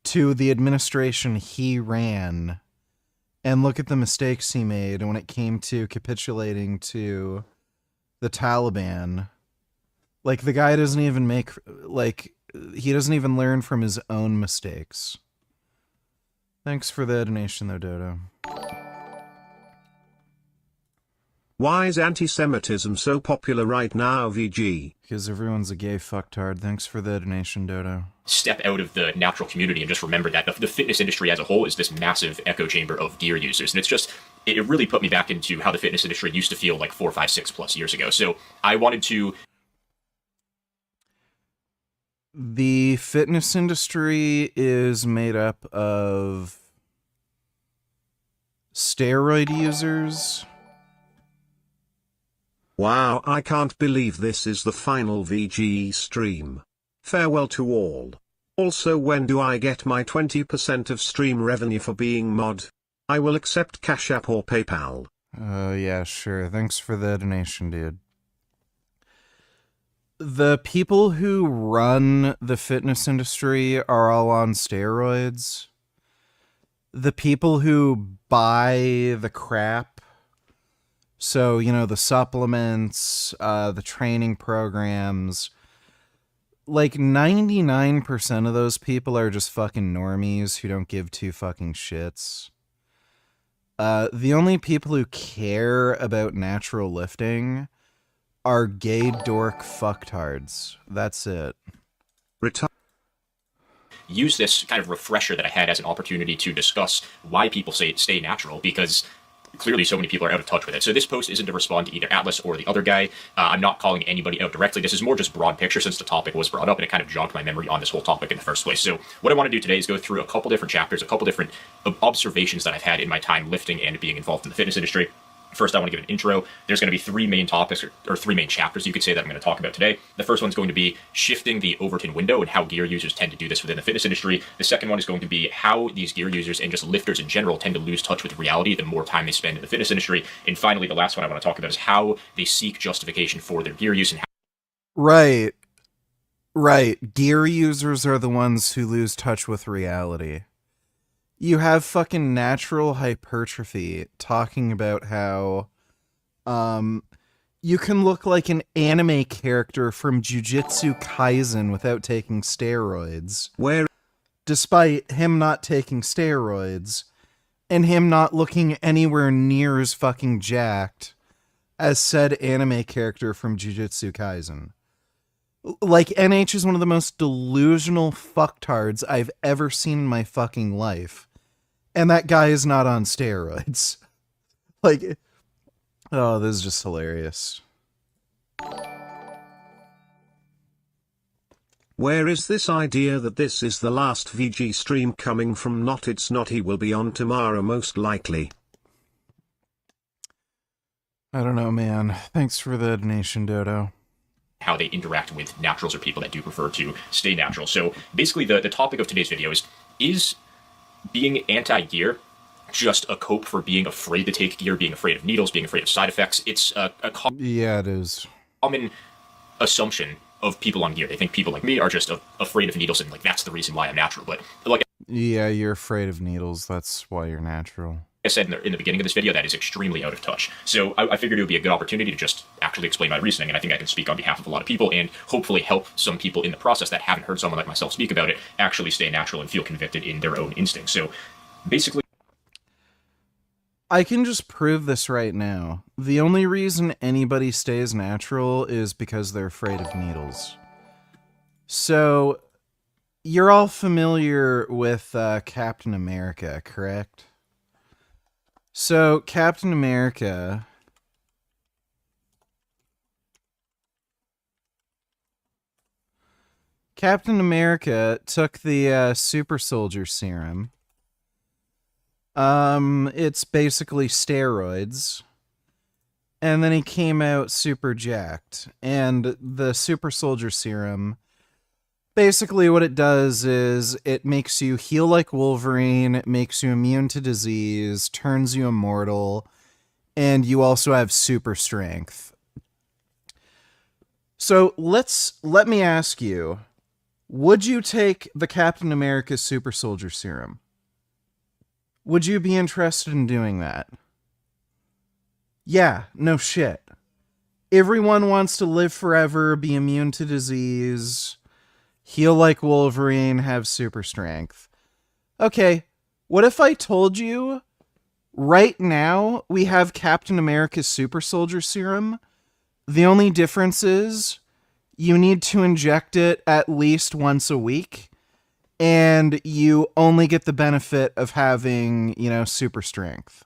to the administration he ran and look at the mistakes he made when it came to capitulating to the Taliban. Like, the guy doesn't even make, like, he doesn't even learn from his own mistakes. Thanks for the donation, though, Dodo. Why is anti-Semitism so popular right now, VG? Because everyone's a gay fucktard. Thanks for the donation, Dodo. Step out of the natural community and just remember that the fitness industry as a whole is this massive echo chamber of gear users. And it's just, it really put me back into how the fitness industry used to feel like 4, 5, 6 plus years ago. So I wanted to... The fitness industry is made up of steroid users. Wow, I can't believe this is the final VG stream. Farewell to all. Also, when do I get my 20% of stream revenue for being mod? I will accept Cash App or PayPal. Yeah, sure. Thanks for the donation, dude. The people who run the fitness industry are all on steroids. The people who buy the crap, so, you know, the supplements, the training programs, like 99% of those people are just fucking normies who don't give two fucking shits. The only people who care about natural lifting are gay dork fucktards. That's it. Use this kind of refresher that I had as an opportunity to discuss why people say stay natural, because clearly so many people are out of touch with it. So this post isn't to respond to either Atlas or the other guy. I'm not calling anybody out directly. This is more just broad picture since the topic was brought up and it kind of jogged my memory on this whole topic in the first place. So what I want to do today is go through a couple different chapters, a couple different observations that I've had in my time lifting and being involved in the fitness industry. First, I want to give an intro. There's going to be 3 main topics, or 3 main chapters, you could say, that I'm going to talk about today. The first one's going to be shifting the Overton window and how gear users tend to do this within the fitness industry. The second one is going to be how these gear users and just lifters in general tend to lose touch with reality the more time they spend in the fitness industry. And finally, the last one I want to talk about is how they seek justification for their gear use and how... Right. Gear users are the ones who lose touch with reality. You have fucking natural hypertrophy talking about how you can look like an anime character from Jujutsu Kaisen without taking steroids. Despite him not taking steroids and him not looking anywhere near as fucking jacked as said anime character from Jujutsu Kaisen. Like, NH is one of the most delusional fucktards I've ever seen in my fucking life. And that guy is not on steroids. Like, oh, this is just hilarious. Where is this idea that this is the last VG stream coming from? Not, it's not. He will be on tomorrow most likely. I don't know, man. Thanks for the donation, Dodo. How they interact with naturals or people that do prefer to stay natural. So basically the topic of today's video is being anti-gear just a cope for being afraid to take gear, being afraid of needles, being afraid of side effects? It's yeah, it is common assumption of people on gear. They think people like me are just afraid of needles and like that's the reason why I'm natural. But like, yeah, you're afraid of needles. That's why you're natural. I said in the beginning of this video, that is extremely out of touch. So I figured it would be a good opportunity to just actually explain my reasoning, and I think I can speak on behalf of a lot of people and hopefully help some people in the process that haven't heard someone like myself speak about it actually stay natural and feel convicted in their own instincts. So Basically, I can just prove this right now. The only reason anybody stays natural is because they're afraid of needles. So, you're all familiar with Captain America, correct? So, Captain America... Captain America took the super soldier serum. It's basically steroids. And then he came out super jacked. And the super soldier serum, basically what it does is it makes you heal like Wolverine, it makes you immune to disease, turns you immortal, and you also have super strength. So let me ask you, would you take the Captain America Super Soldier Serum? Would you be interested in doing that? Yeah, no shit. Everyone wants to live forever, be immune to disease, heal like Wolverine, have super strength. Okay, what if I told you, right now, we have Captain America's Super Soldier Serum? The only difference is, you need to inject it at least once a week, and you only get the benefit of having, super strength.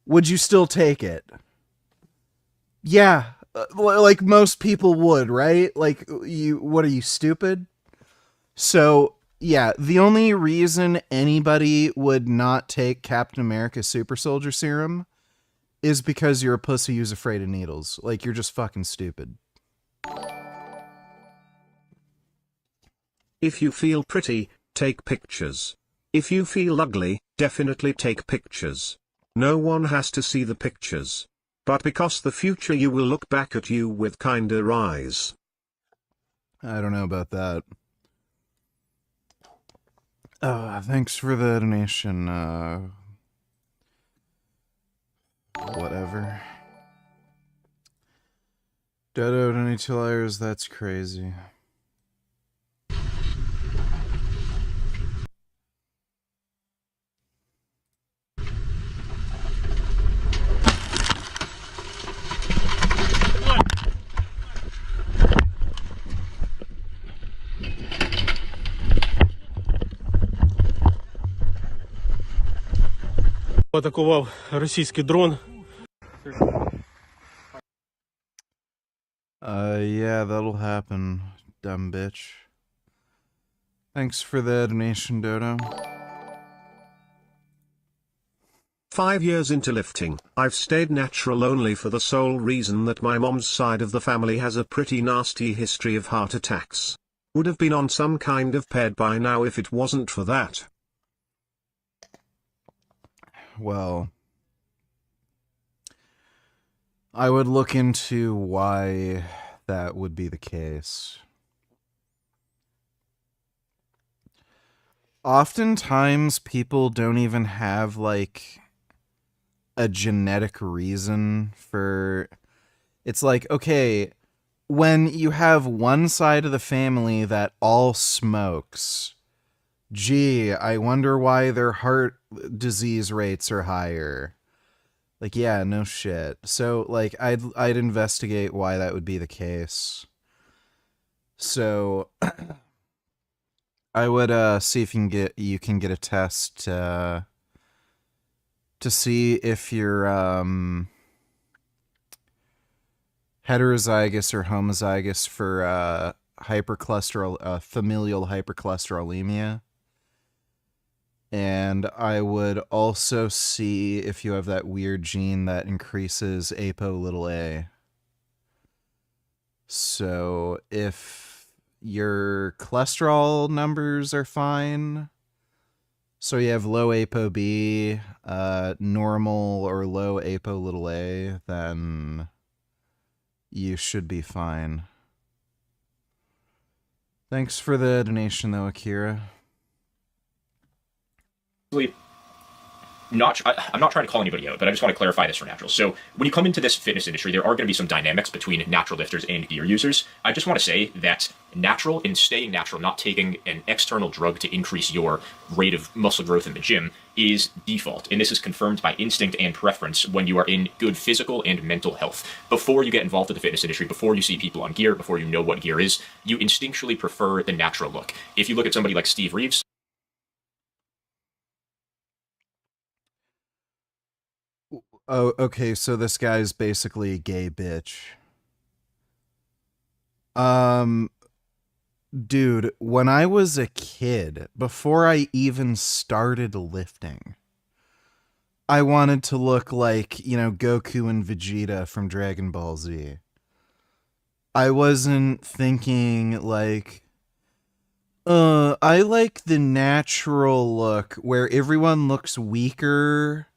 Would you still take it? Yeah, like most people would, right? Like, what are you, stupid? So, yeah, the only reason anybody would not take Captain America Super Soldier Serum is because you're a pussy who's afraid of needles. Like, you're just fucking stupid. If you feel pretty, take pictures. If you feel ugly, definitely take pictures. No one has to see the pictures. But because the future you will look back at you with kinder eyes. I don't know about that. Thanks for the donation. Whatever. Dodo, donate 2 liars, that's crazy. Атакував російський дрон. Yeah, that'll happen, dumb bitch. Thanks for the donation, Dodo. 5 years into lifting, I've stayed natural only for the sole reason that my mom's side of the family has a pretty nasty history of heart attacks. Would have been on some kind of ped by now if it wasn't for that. Well, I would look into why that would be the case. Oftentimes, people don't even have, like, a genetic reason for... It's like, okay, when you have one side of the family that all smokes, gee, I wonder why their heart disease rates are higher. Like, yeah, no shit. So, like, I'd investigate why that would be the case. So, I would see if you can get a test to see if you're heterozygous or homozygous for familial hypercholesterolemia. And I would also see if you have that weird gene that increases ApoA. So if your cholesterol numbers are fine, so you have low ApoB, normal or low ApoA, then you should be fine. Thanks for the donation though, Akira. I'm not trying to call anybody out, but I just want to clarify this for naturals. So when you come into this fitness industry, there are going to be some dynamics between natural lifters and gear users. I just want to say that natural, in staying natural, not taking an external drug to increase your rate of muscle growth in the gym, is default. And this is confirmed by instinct and preference when you are in good physical and mental health. Before you get involved with the fitness industry, before you see people on gear, before you know what gear is, you instinctually prefer the natural look. If you look at somebody like Steve Reeves, Oh, okay, so this guy's basically a gay bitch. Dude, when I was a kid, before I even started lifting, I wanted to look like, you know, Goku and Vegeta from Dragon Ball Z. I wasn't thinking like, I like the natural look where everyone looks weaker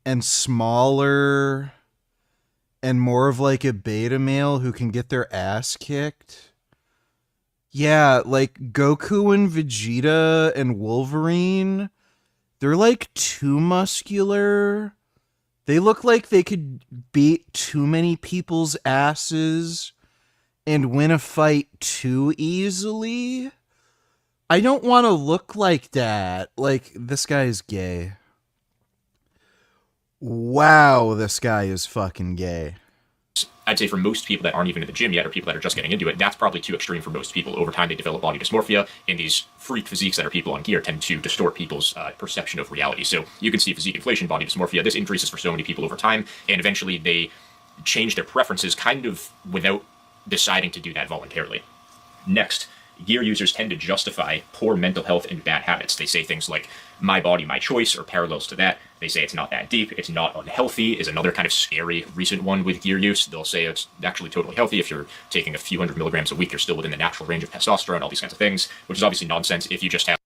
and smaller and more of like a beta male who can get their ass kicked. Yeah, like Goku and Vegeta and Wolverine, they're like too muscular. They look like they could beat too many people's asses and win a fight too easily. I don't want to look like that. Like, this guy is gay. Wow, this guy is fucking gay. I'd say for most people that aren't even in the gym yet, or people that are just getting into it, that's probably too extreme for most people. Over time, they develop body dysmorphia, and these freak physiques that are people on gear tend to distort people's perception of reality. So you can see physique inflation, body dysmorphia. This increases for so many people over time, and eventually they change their preferences kind of without deciding to do that voluntarily. Next, gear users tend to justify poor mental health and bad habits. They say things like, my body, my choice, or parallels to that. They say it's not that deep, it's not unhealthy, is another kind of scary recent one with gear use. They'll say it's actually totally healthy. If you're taking a few hundred milligrams a week, you're still within the natural range of testosterone, all these kinds of things, which is obviously nonsense if you just have...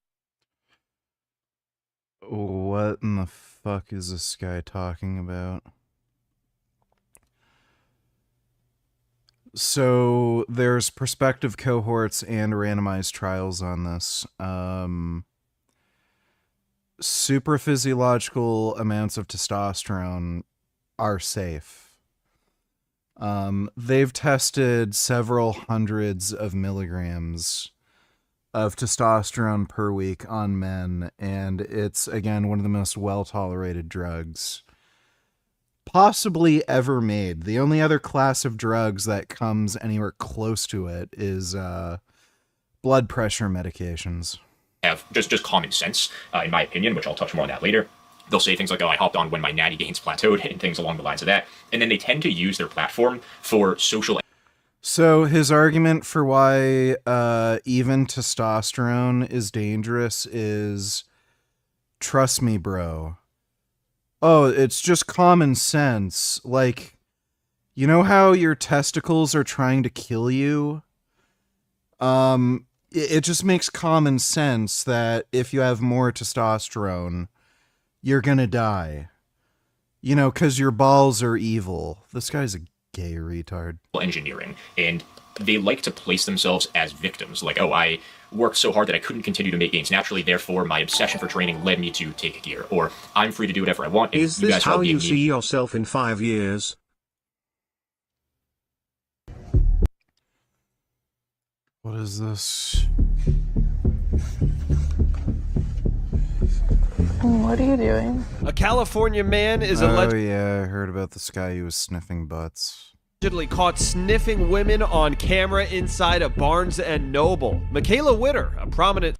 What in the fuck is this guy talking about? So there's prospective cohorts and randomized trials on this. Super physiological amounts of testosterone are safe. They've tested several hundreds of milligrams of testosterone per week on men, and it's, again, one of the most well-tolerated drugs possibly ever made. The only other class of drugs that comes anywhere close to it is blood pressure medications. Have just common sense, in my opinion, which I'll touch more on that later. They'll say things like, oh, I hopped on when my natty gains plateaued, and things along the lines of that. And then they tend to use their platform for social... So his argument for why even testosterone is dangerous is, trust me, bro. Oh, it's just common sense. Like, you know how your testicles are trying to kill you? It just makes common sense that if you have more testosterone, you're gonna die. You know, because your balls are evil. This guy's a gay retard. Engineering, and they like to place themselves as victims. Like, oh, I worked so hard that I couldn't continue to make gains naturally, therefore my obsession for training led me to take gear. Or, I'm free to do whatever I want. Is this how you see yourself in 5 years? What is this? What are you doing? A California man is Oh allegedly yeah, I heard about this guy who was sniffing butts. caught sniffing women on camera inside a Barnes and Noble. Michaela Witter, a prominent...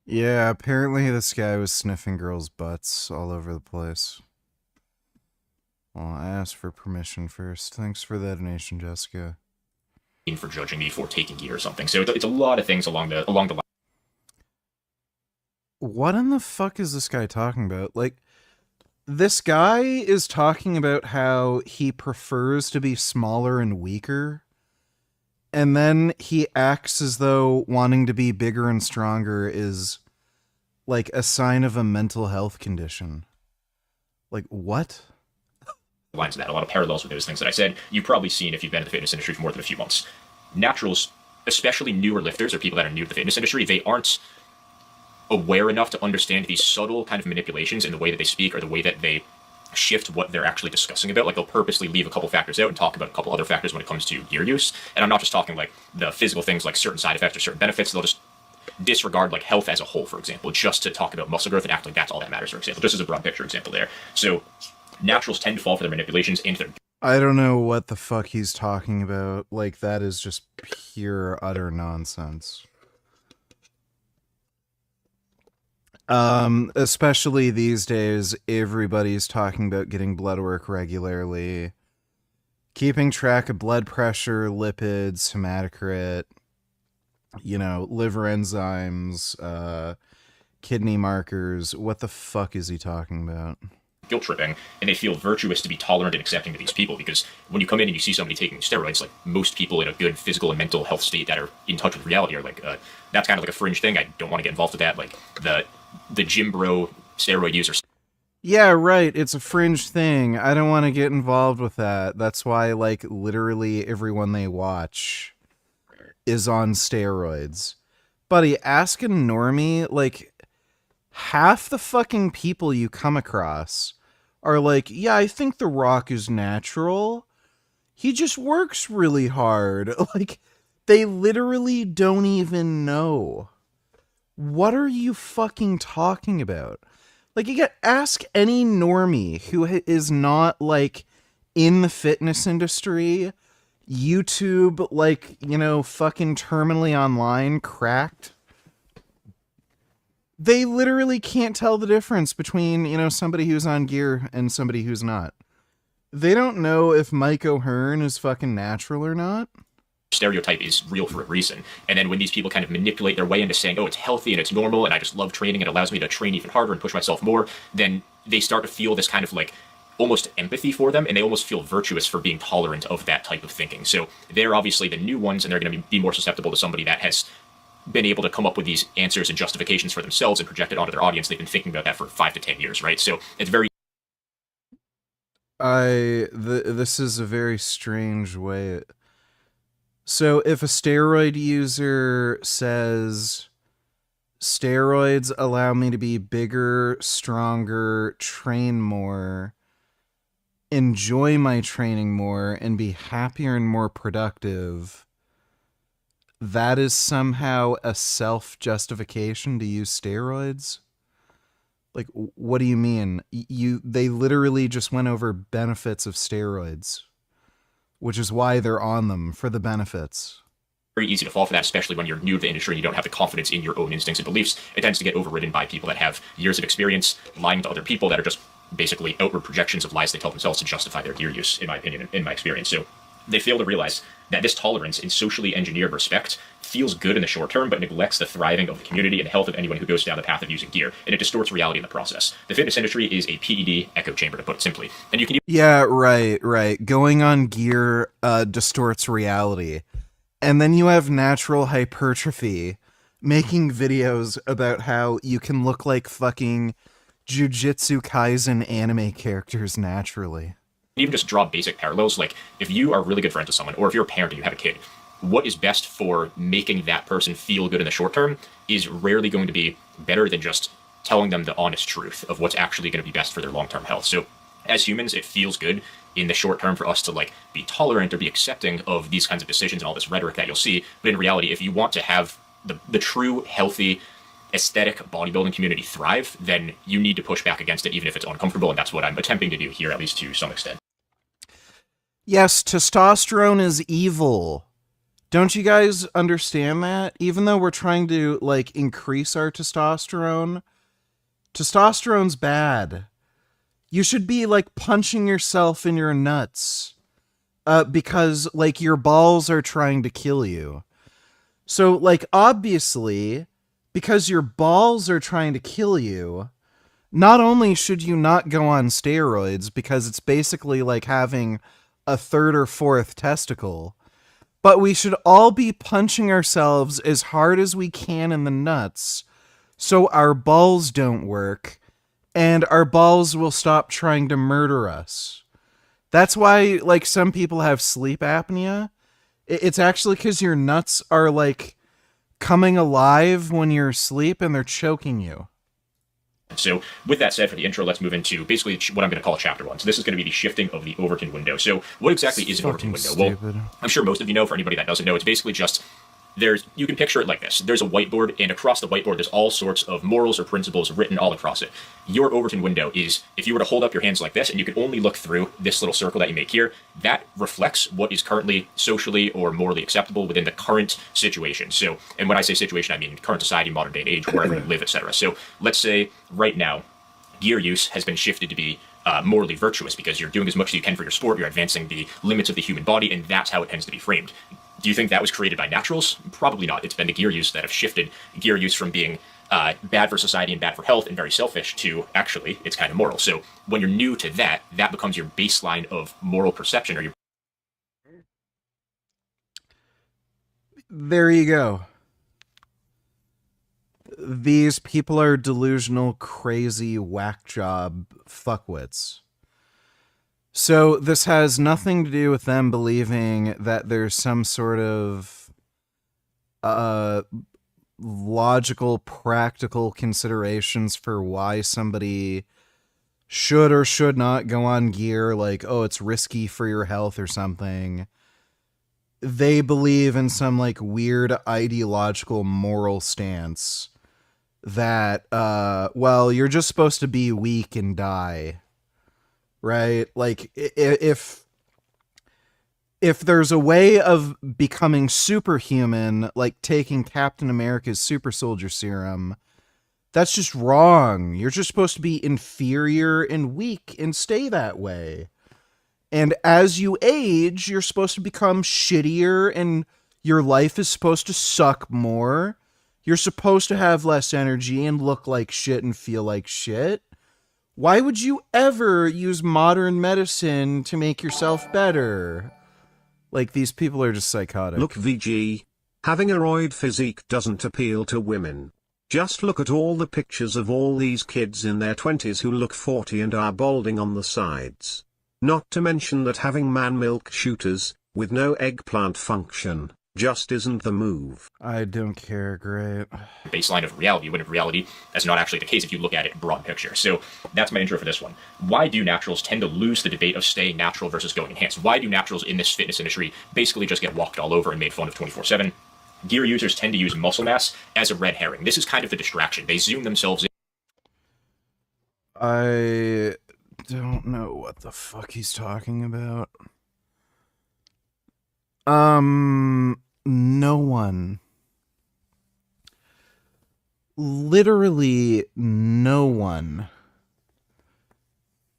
Yeah, apparently this guy was sniffing girls' butts all over the place. Well, I asked for permission first. Thanks for the donation, Jessica. For judging me for taking gear or something. So it's a lot of things along the line. What in the fuck is this guy talking about? Like, this guy is talking about how he prefers to be smaller and weaker, and then he acts as though wanting to be bigger and stronger is like a sign of a mental health condition. Like, what? Lines of that, a lot of parallels with those things that I said. You've probably seen if you've been in the fitness industry for more than a few months. Naturals, especially newer lifters or people that are new to the fitness industry, they aren't aware enough to understand these subtle kind of manipulations in the way that they speak or the way that they shift what they're actually discussing about. Like, they'll purposely leave a couple factors out and talk about a couple other factors when it comes to gear use. And I'm not just talking like the physical things like certain side effects or certain benefits. They'll just disregard like health as a whole, for example, just to talk about muscle growth and act like that's all that matters, for example, just as a broad picture example there. So naturals tend to fall for their manipulations and their... I don't know what the fuck he's talking about. Like, that is just pure, utter nonsense. Especially these days, everybody's talking about getting blood work regularly, keeping track of blood pressure, lipids, hematocrit, you know, liver enzymes, kidney markers. What the fuck is he talking about? Guilt tripping, and they feel virtuous to be tolerant and accepting to these people, because when you come in and you see somebody taking steroids, like most people in a good physical and mental health state that are in touch with reality are like, that's kind of like a fringe thing. I don't want to get involved with that. Like the gym bro steroid users. Yeah, right. It's a fringe thing. I don't want to get involved with that. That's why, like, literally everyone they watch is on steroids. Buddy, ask a normie, like, half the fucking people you come across are like, yeah, I think The Rock is natural. He just works really hard. Like, they literally don't even know. What are you fucking talking about? Like, you ask any normie who is not, like, in the fitness industry, YouTube, like, you know, fucking terminally online, cracked. They literally can't tell the difference between, you know, somebody who's on gear and somebody who's not. They don't know if Mike O'Hearn is fucking natural or not. Stereotype is real for a reason. And then when these people kind of manipulate their way into saying, oh, it's healthy and it's normal and I just love training, it allows me to train even harder and push myself more, then they start to feel this kind of like almost empathy for them, and they almost feel virtuous for being tolerant of that type of thinking. So they're obviously the new ones, and they're going to be more susceptible to somebody that has been able to come up with these answers and justifications for themselves and project it onto their audience. They've been thinking about that for 5 to 10 years, right? So it's very... This is a very strange way. So if a steroid user says, steroids allow me to be bigger, stronger, train more, enjoy my training more, and be happier and more productive, that is somehow a self-justification to use steroids? Like, what do you mean? They literally just went over benefits of steroids, which is why they're on them, for the benefits. Very easy to fall for that, especially when you're new to the industry and you don't have the confidence in your own instincts and beliefs. It tends to get overridden by people that have years of experience lying to other people that are just basically outward projections of lies they tell themselves to justify their gear use, in my opinion, in my experience. So they fail to realize that this tolerance in socially engineered respect feels good in the short term, but neglects the thriving of the community and the health of anyone who goes down the path of using gear, and it distorts reality in the process. The fitness industry is a PED echo chamber, to put it simply. And you can... Yeah, right. Going on gear distorts reality. And then you have natural hypertrophy making videos about how you can look like fucking Jujutsu Kaisen anime characters naturally. Even just draw basic parallels, like if you are really good friends with someone, or if you're a parent and you have a kid, what is best for making that person feel good in the short term is rarely going to be better than just telling them the honest truth of what's actually going to be best for their long-term health. So as humans, it feels good in the short term for us to like be tolerant or be accepting of these kinds of decisions and all this rhetoric that you'll see. But in reality, if you want to have the true, healthy, aesthetic bodybuilding community thrive, then you need to push back against it, even if it's uncomfortable. And that's what I'm attempting to do here, at least to some extent. Yes, testosterone is evil. Don't you guys understand that? Even though we're trying to, like, increase our testosterone, testosterone's bad. You should be, like, punching yourself in your nuts. Because, like, your balls are trying to kill you. So, like, obviously, because your balls are trying to kill you, not only should you not go on steroids, because it's basically like having a third or fourth testicle, but we should all be punching ourselves as hard as we can in the nuts so our balls don't work and our balls will stop trying to murder us. That's why, like, some people have sleep apnea. It's actually because your nuts are, like, coming alive when you're asleep and they're choking you. So with that said, for the intro, let's move into basically what I'm going to call chapter 1. So this is going to be the shifting of the Overton window. So what exactly is an Overton window? Stupid. Well, I'm sure most of you know. For anybody that doesn't know, it's basically just you can picture it like this. There's a whiteboard, and across the whiteboard, there's all sorts of morals or principles written all across it. Your Overton window is, if you were to hold up your hands like this, and you could only look through this little circle that you make here, that reflects what is currently socially or morally acceptable within the current situation. So, and when I say situation, I mean current society, modern day and age, wherever you live, etc. So let's say right now, gear use has been shifted to be morally virtuous because you're doing as much as you can for your sport, you're advancing the limits of the human body, and that's how it tends to be framed. Do you think that was created by naturals? Probably not. It's been the gear use that have shifted gear use from being bad for society and bad for health and very selfish to actually it's kind of moral. So when you're new to that, that becomes your baseline of moral perception or your... There you go. These people are delusional, crazy, whack job fuckwits. So this has nothing to do with them believing that there's some sort of logical, practical considerations for why somebody should or should not go on gear, like, oh, it's risky for your health or something. They believe in some, like, weird ideological moral stance that, well, you're just supposed to be weak and die. Right? Like, if there's a way of becoming superhuman, like taking Captain America's super soldier serum, that's just wrong. You're just supposed to be inferior and weak and stay that way. And as you age, you're supposed to become shittier and your life is supposed to suck more. You're supposed to have less energy and look like shit and feel like shit. Why would you ever use modern medicine to make yourself better? Like, these people are just psychotic. Look, VG, having a roid physique doesn't appeal to women. Just look at all the pictures of all these kids in their 20s who look 40 and are balding on the sides. Not to mention that having man milk shooters, with no eggplant function, just isn't the move. I don't care, great. Baseline of reality, when in reality, that's not actually the case if you look at it in broad picture. So that's my intro for this one. Why do naturals tend to lose the debate of staying natural versus going enhanced? Why do naturals in this fitness industry basically just get walked all over and made fun of 24/7? Gear users tend to use muscle mass as a red herring. This is kind of the distraction. They zoom themselves in. I don't know what the fuck he's talking about. No one. Literally no one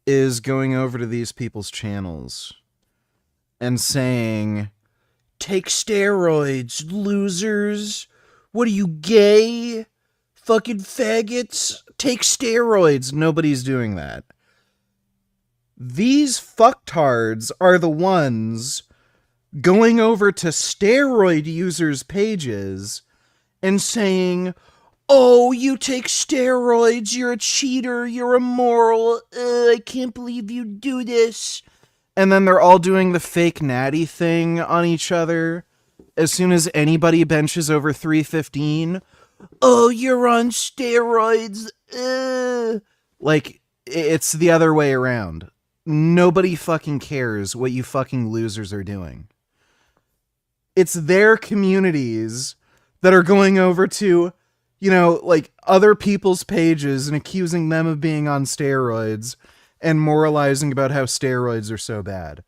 is going over to these people's channels and saying, take steroids, losers. What are you, gay? Fucking faggots? Take steroids. Nobody's doing that. These fucktards are the ones going over to steroid users' pages and saying, oh, you take steroids, you're a cheater, you're immoral, I can't believe you do this. And then they're all doing the fake Natty thing on each other. As soon as anybody benches over 315, oh, you're on steroids. Like, it's the other way around. Nobody fucking cares what you fucking losers are doing. It's their communities that are going over to, you know, like, other people's pages and accusing them of being on steroids and moralizing about how steroids are so bad.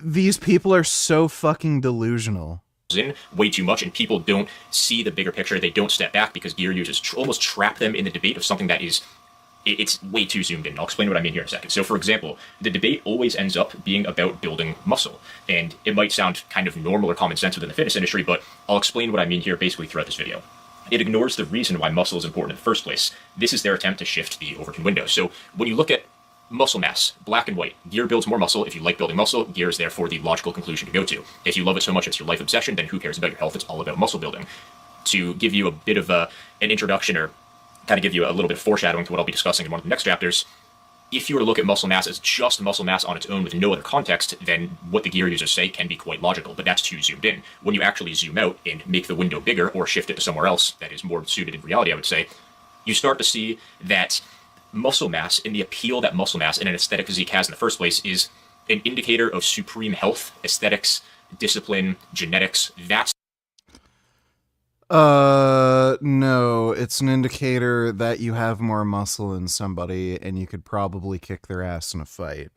These people are so fucking delusional. In way too much, and people don't see the bigger picture. They don't step back because gear users almost trap them in the debate of something that is, it's way too zoomed in. I'll explain what I mean here in a second. So for example, the debate always ends up being about building muscle, and it might sound kind of normal or common sense within the fitness industry, but I'll explain what I mean here basically throughout this video. It ignores the reason why muscle is important in the first place. This is their attempt to shift the Overton window. So when you look at muscle mass, black and white, gear builds more muscle. If you like building muscle, gear is therefore the logical conclusion to go to. If you love it so much it's your life obsession, then who cares about your health? It's all about muscle building. To give you a bit of an introduction, or kind of give you a little bit of foreshadowing to what I'll be discussing in one of the next chapters, if you were to look at muscle mass as just muscle mass on its own with no other context, then what the gear users say can be quite logical, but that's too zoomed in. When you actually zoom out and make the window bigger or shift it to somewhere else that is more suited in reality, I would say, you start to see that muscle mass and the appeal that muscle mass and an aesthetic physique has in the first place is an indicator of supreme health, aesthetics, discipline, genetics. That's no, it's an indicator that you have more muscle than somebody and you could probably kick their ass in a fight.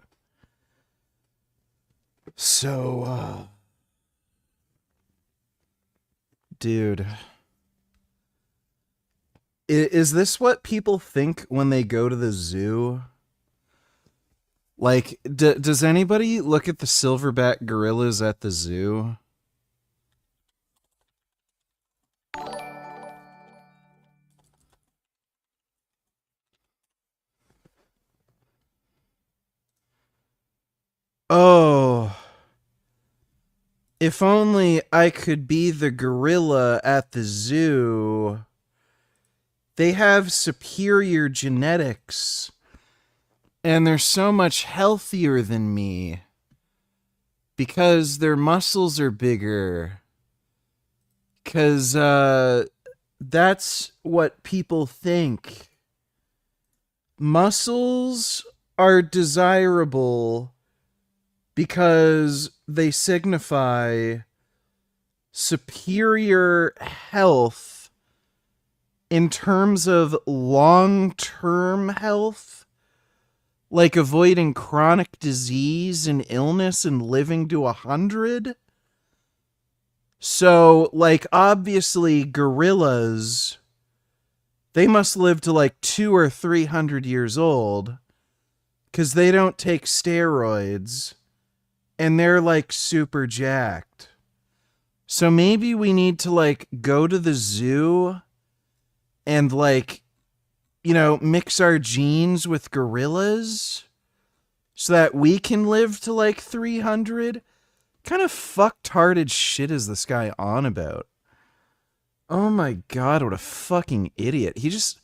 So, dude, is this what people think when they go to the zoo? Like, does anybody look at the silverback gorillas at the zoo? Oh, if only I could be the gorilla at the zoo. They have superior genetics, and they're so much healthier than me because their muscles are bigger. Because that's what people think. Muscles are desirable because they signify superior health in terms of long-term health, like avoiding chronic disease and illness and living to 100. So, like, obviously, gorillas, they must live to like 200 or 300 years old because they don't take steroids. And they're, like, super jacked. So maybe we need to, like, go to the zoo and, like, you know, mix our genes with gorillas so that we can live to, like, 300? Kind of fucktarded shit is this guy on about? Oh my god, what a fucking idiot. He's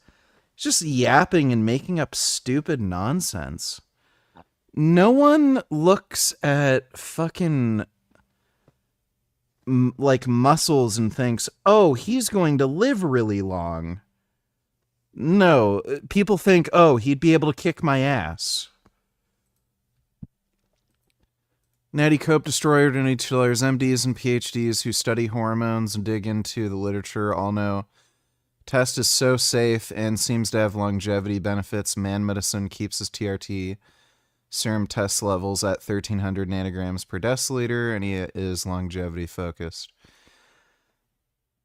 just yapping and making up stupid nonsense. No one looks at fucking like muscles and thinks, oh, he's going to live really long. No, people think, oh, he'd be able to kick my ass. Natty Cope Destroyer donated $2. MDs and PhDs who study hormones and dig into the literature all know test is so safe and seems to have longevity benefits. Man Medicine keeps his TRT serum test levels at 1,300 nanograms per deciliter, and he is longevity focused.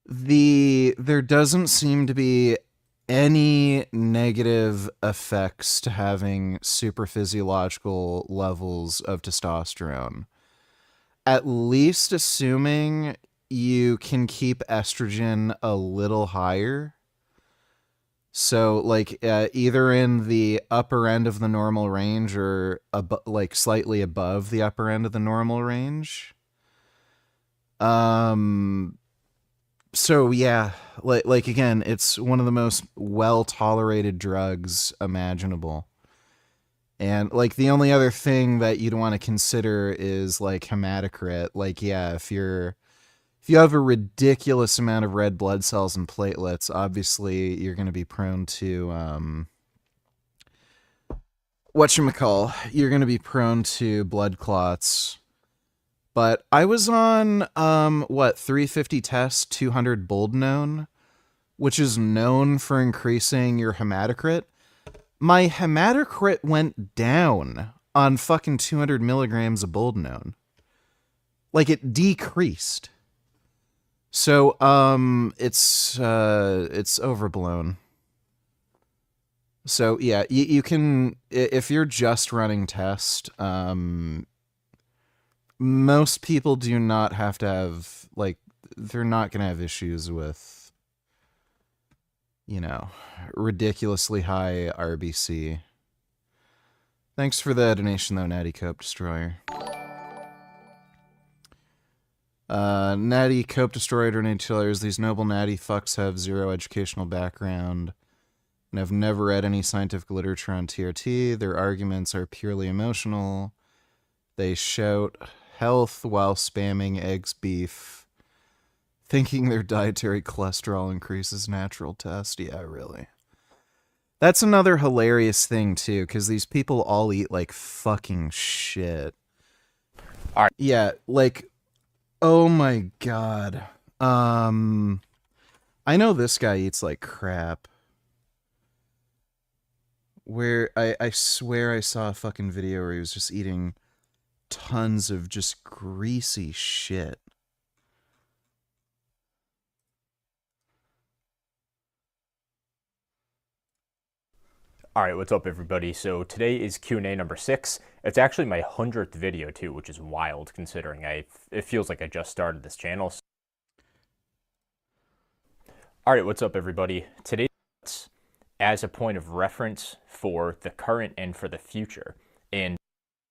There doesn't seem to be any negative effects to having super physiological levels of testosterone. At least assuming you can keep estrogen a little higher. So, like, either in the upper end of the normal range or like slightly above the upper end of the normal range. So yeah, like again, it's one of the most well-tolerated drugs imaginable. And like the only other thing that you'd want to consider is like hematocrit. Like, yeah, if you have a ridiculous amount of red blood cells and platelets, obviously you're going to be prone to you're going to be prone to blood clots. But I was on 350 test 200 boldenone, which is known for increasing your hematocrit. My hematocrit went down on fucking 200 milligrams of boldenone. Like, it decreased. So, it's overblown. So, yeah, you can, if you're just running test, most people do not have to have, like, they're not going to have issues with, you know, ridiculously high RBC. Thanks for the donation, though, Natty Cope Destroyer. Natty Cope Destroyer donated $2. These noble natty fucks have zero educational background. and have never read any scientific literature on TRT. Their arguments are purely emotional. They shout health while spamming eggs beef, thinking their dietary cholesterol increases natural test. Yeah, really. That's another hilarious thing, too, because these people all eat like fucking shit. All right. Yeah, like, oh my god. I know this guy eats like crap. Where I swear I saw a fucking video where he was just eating tons of just greasy shit. All right, what's up, everybody? So today is Q&A number 6. It's actually my 100th video too, which is wild considering it feels like I just started this channel. All right, what's up, everybody? Today, as a point of reference for the current and for the future, and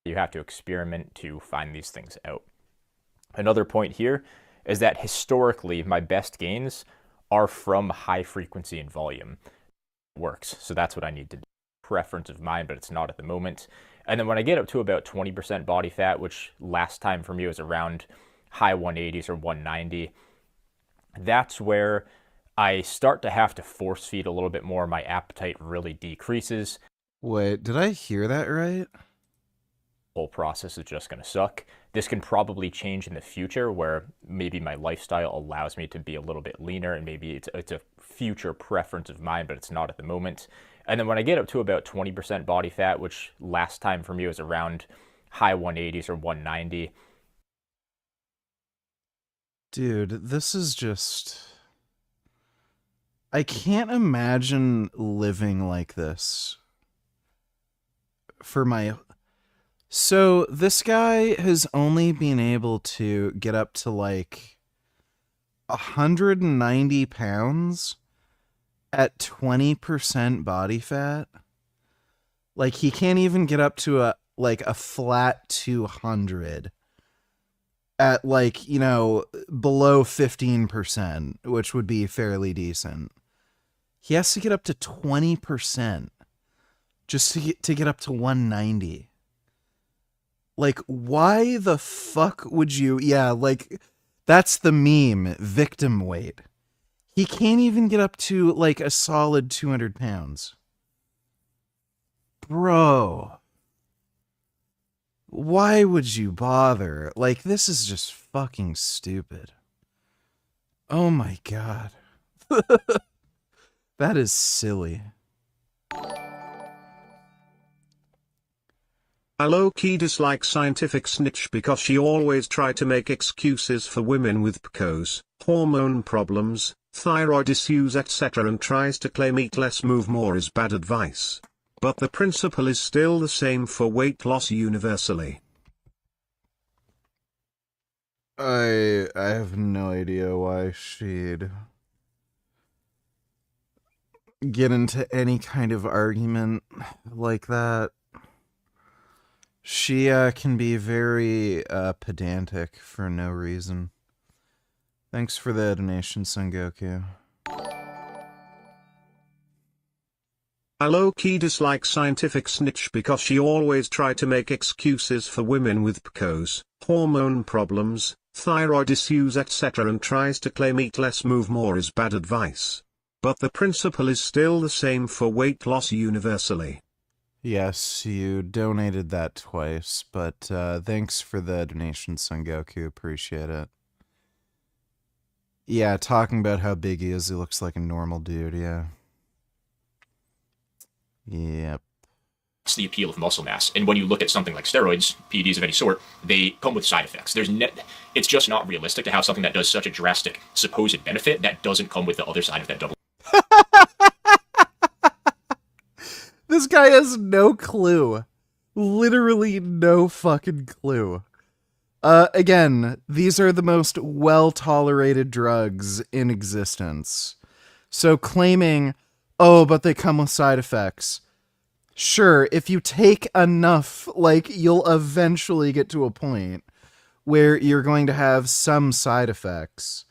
you have to experiment to find these things out. Another point here is that historically, my best gains are from high frequency and volume. It works, so that's what I need to do. Preference of mine, but it's not at the moment. And then when I get up to about 20% body fat, which last time for me was around high 180s or 190, that's where I start to have to force feed a little bit more. My appetite really decreases. Wait, did I hear that right? Whole process is just going to suck. This can probably change in the future where maybe my lifestyle allows me to be a little bit leaner, and maybe it's a future preference of mine, but it's not at the moment. And then when I get up to about 20% body fat, which last time for me was around high 180s or 190. Dude, this is just... I can't imagine living like this. So this guy has only been able to get up to like 190 pounds at 20% body fat. Like, he can't even get up to a flat 200 at like, you know, below 15%, which would be fairly decent. He has to get up to 20% just to get up to 190. Like, why the fuck would you... Yeah, like, that's the meme, victim weight. He can't even get up to, like, a solid 200 pounds. Bro. Why would you bother? Like, this is just fucking stupid. Oh my god. That is silly. I low-key dislike scientific snitch because she always try to make excuses for women with PCOS, hormone problems, thyroid issues, etc., and tries to claim eat less move more is bad advice. But the principle is still the same for weight loss universally. I have no idea why she'd get into any kind of argument like that. She can be very pedantic for no reason. Thanks for the donation, Son Goku. I low-key dislike scientific snitch because she always try to make excuses for women with PCOS, hormone problems, thyroid issues, etc., and tries to claim eat less move more is bad advice. But the principle is still the same for weight loss universally. Yes, you donated that twice, but thanks for the donation, Son Goku. Appreciate it. Yeah, talking about how big he is, he looks like a normal dude, yeah. Yep. It's the appeal of muscle mass. And when you look at something like steroids, PEDs of any sort, they come with side effects. It's just not realistic to have something that does such a drastic supposed benefit that doesn't come with the other side of that double. This guy has no clue. Literally no fucking clue. Again, these are the most well-tolerated drugs in existence. So claiming, oh, but they come with side effects. Sure, if you take enough, like, you'll eventually get to a point where you're going to have some side effects.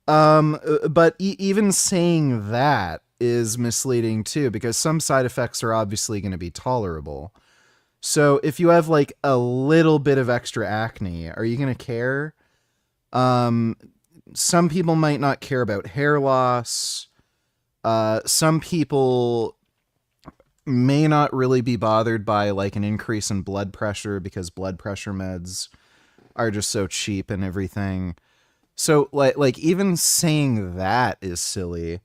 But even saying that is misleading too, because some side effects are obviously going to be tolerable. So if you have like a little bit of extra acne, are you going to care? Some people might not care about hair loss. Some people may not really be bothered by like an increase in blood pressure because blood pressure meds are just so cheap and everything. So like even saying that is silly.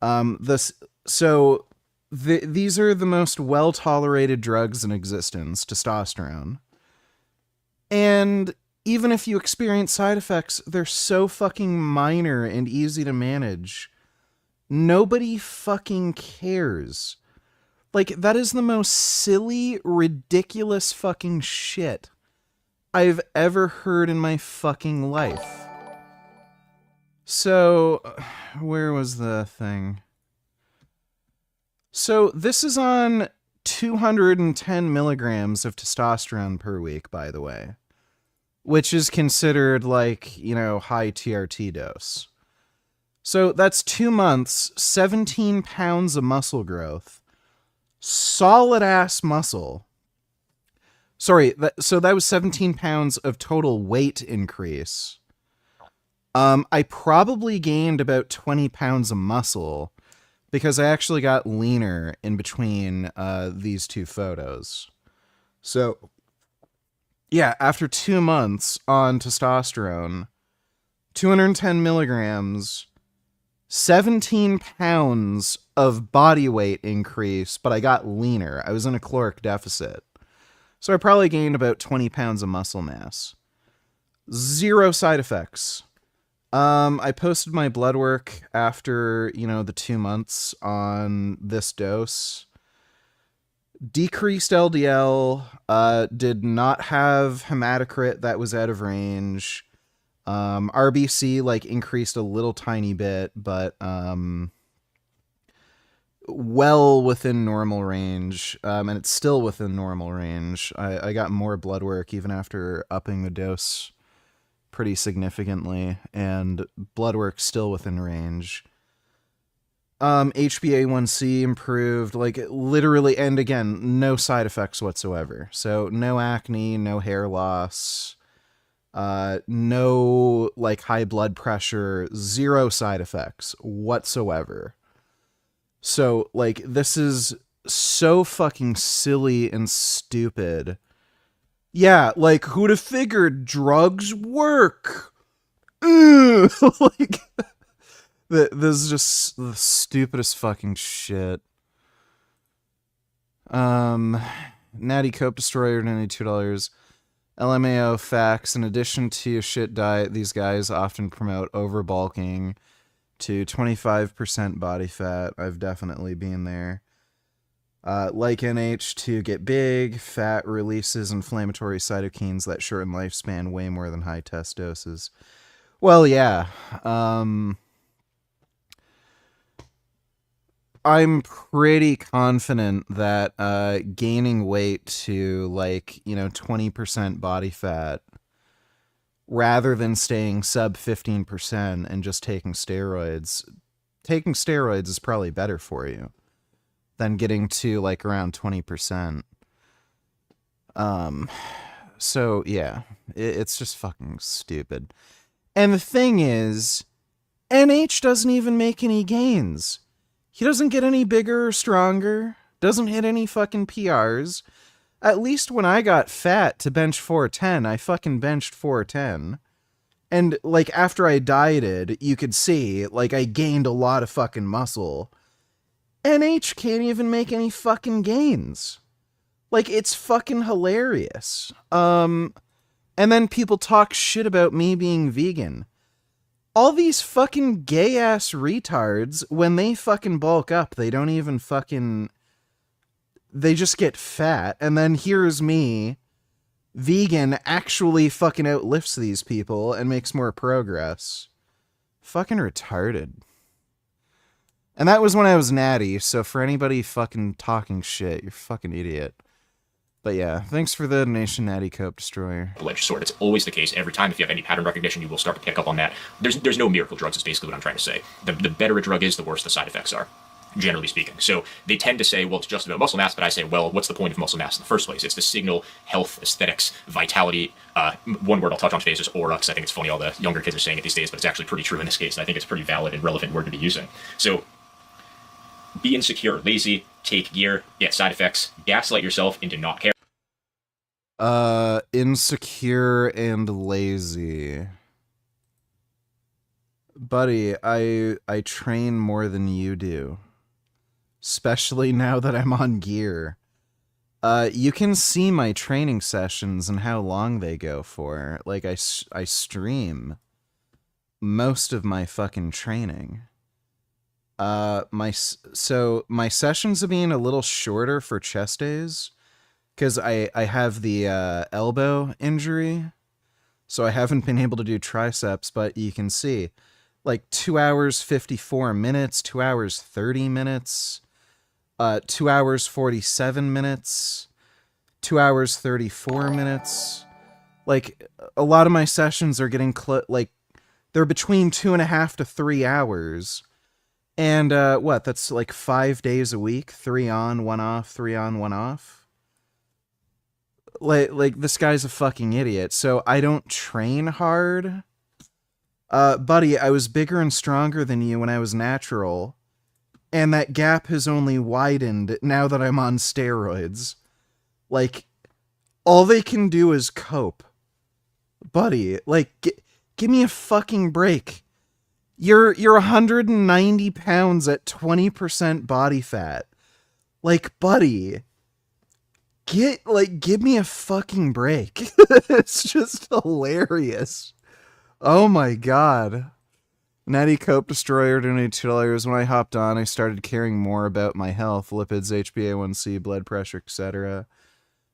These are the most well-tolerated drugs in existence, testosterone. And even if you experience side effects, they're so fucking minor and easy to manage. Nobody fucking cares. Like, that is the most silly, ridiculous fucking shit I've ever heard in my fucking life. So, where was the thing? So, this is on 210 milligrams of testosterone per week, by the way. Which is considered like, high TRT dose. So, that's 2 months, 17 pounds of muscle growth. Solid ass muscle. Sorry, that was 17 pounds of total weight increase. I probably gained about 20 pounds of muscle because I actually got leaner in between these two photos. So, yeah, after 2 months on testosterone, 210 milligrams, 17 pounds of body weight increase, but I got leaner. I was in a caloric deficit. So I probably gained about 20 pounds of muscle mass. 0 side effects. I posted my blood work after, the 2 months on this dose. Decreased LDL, did not have hematocrit that was out of range. RBC increased a little tiny bit, but well within normal range, and it's still within normal range. I got more blood work even after upping the dose pretty significantly, and blood work still within range. HbA1c improved, literally, and again, no side effects whatsoever. So no acne, no hair loss, no high blood pressure, 0 side effects whatsoever. So this is so fucking silly and stupid. Yeah, who'd have figured drugs work? This is just the stupidest fucking shit. Natty Cope Destroyer, $92. LMAO facts. In addition to a shit diet, these guys often promote overbulking to 25% body fat. I've definitely been there. Like NH to get big, fat releases inflammatory cytokines that shorten lifespan way more than high test doses. Well, yeah. I'm pretty confident that gaining weight to 20% body fat rather than staying sub 15% and just taking steroids is probably better for you than getting to around 20%. So yeah, it's just fucking stupid. And the thing is, NH doesn't even make any gains. He doesn't get any bigger or stronger, doesn't hit any fucking PRs. At least when I got fat to bench 410, I fucking benched 410. And, after I dieted, you could see, I gained a lot of fucking muscle. NH can't even make any fucking gains. It's fucking hilarious. And then people talk shit about me being vegan. All these fucking gay-ass retards, when they fucking bulk up, they don't even fucking... They just get fat, and then here's me, vegan, actually fucking outlifts these people and makes more progress. Fucking retarded. And that was when I was natty, so for anybody fucking talking shit, you're a fucking idiot. But yeah, thanks for the donation, Natty Cope Destroyer. Double-edged sword. It's always the case. Every time, if you have any pattern recognition, you will start to pick up on that. There's no miracle drugs, is basically what I'm trying to say. The better a drug is, the worse the side effects are. generally speaking. So they tend to say, well, it's just about muscle mass, but I say, well, what's the point of muscle mass in the first place? It's to signal health, aesthetics, vitality. One word I'll touch on today is just aura, because I think it's funny all the younger kids are saying it these days, but it's actually pretty true in this case, and I think it's a pretty valid and relevant word to be using. So be insecure, lazy, take gear, get side effects, gaslight yourself into not caring. Insecure and lazy. Buddy, I train more than you do. Especially now that I'm on gear. You can see my training sessions and how long they go for. Like, I stream most of my fucking training. My sessions are being a little shorter for chest days, because I have the elbow injury, so I haven't been able to do triceps, but you can see, like 2 hours 54 minutes, 2 hours 30 minutes, 2 hours 47 minutes, 2 hours 34 minutes. Like, a lot of my sessions are getting like, they're between 2.5 to 3 hours. And what? That's like 5 days a week, 3 on, 1 off, 3 on, 1 off. Like this guy's a fucking idiot. So I don't train hard. Buddy, I was bigger and stronger than you when I was natural. And that gap has only widened now that I'm on steroids. Like, all they can do is cope. Buddy, like, give me a fucking break. You're 190 pounds at 20% body fat. Like, buddy, give me a fucking break. It's just hilarious. Oh my god. Natty Cope Destroyer donated $2. When I hopped on, I started caring more about my health, lipids, HbA1c, blood pressure, etc.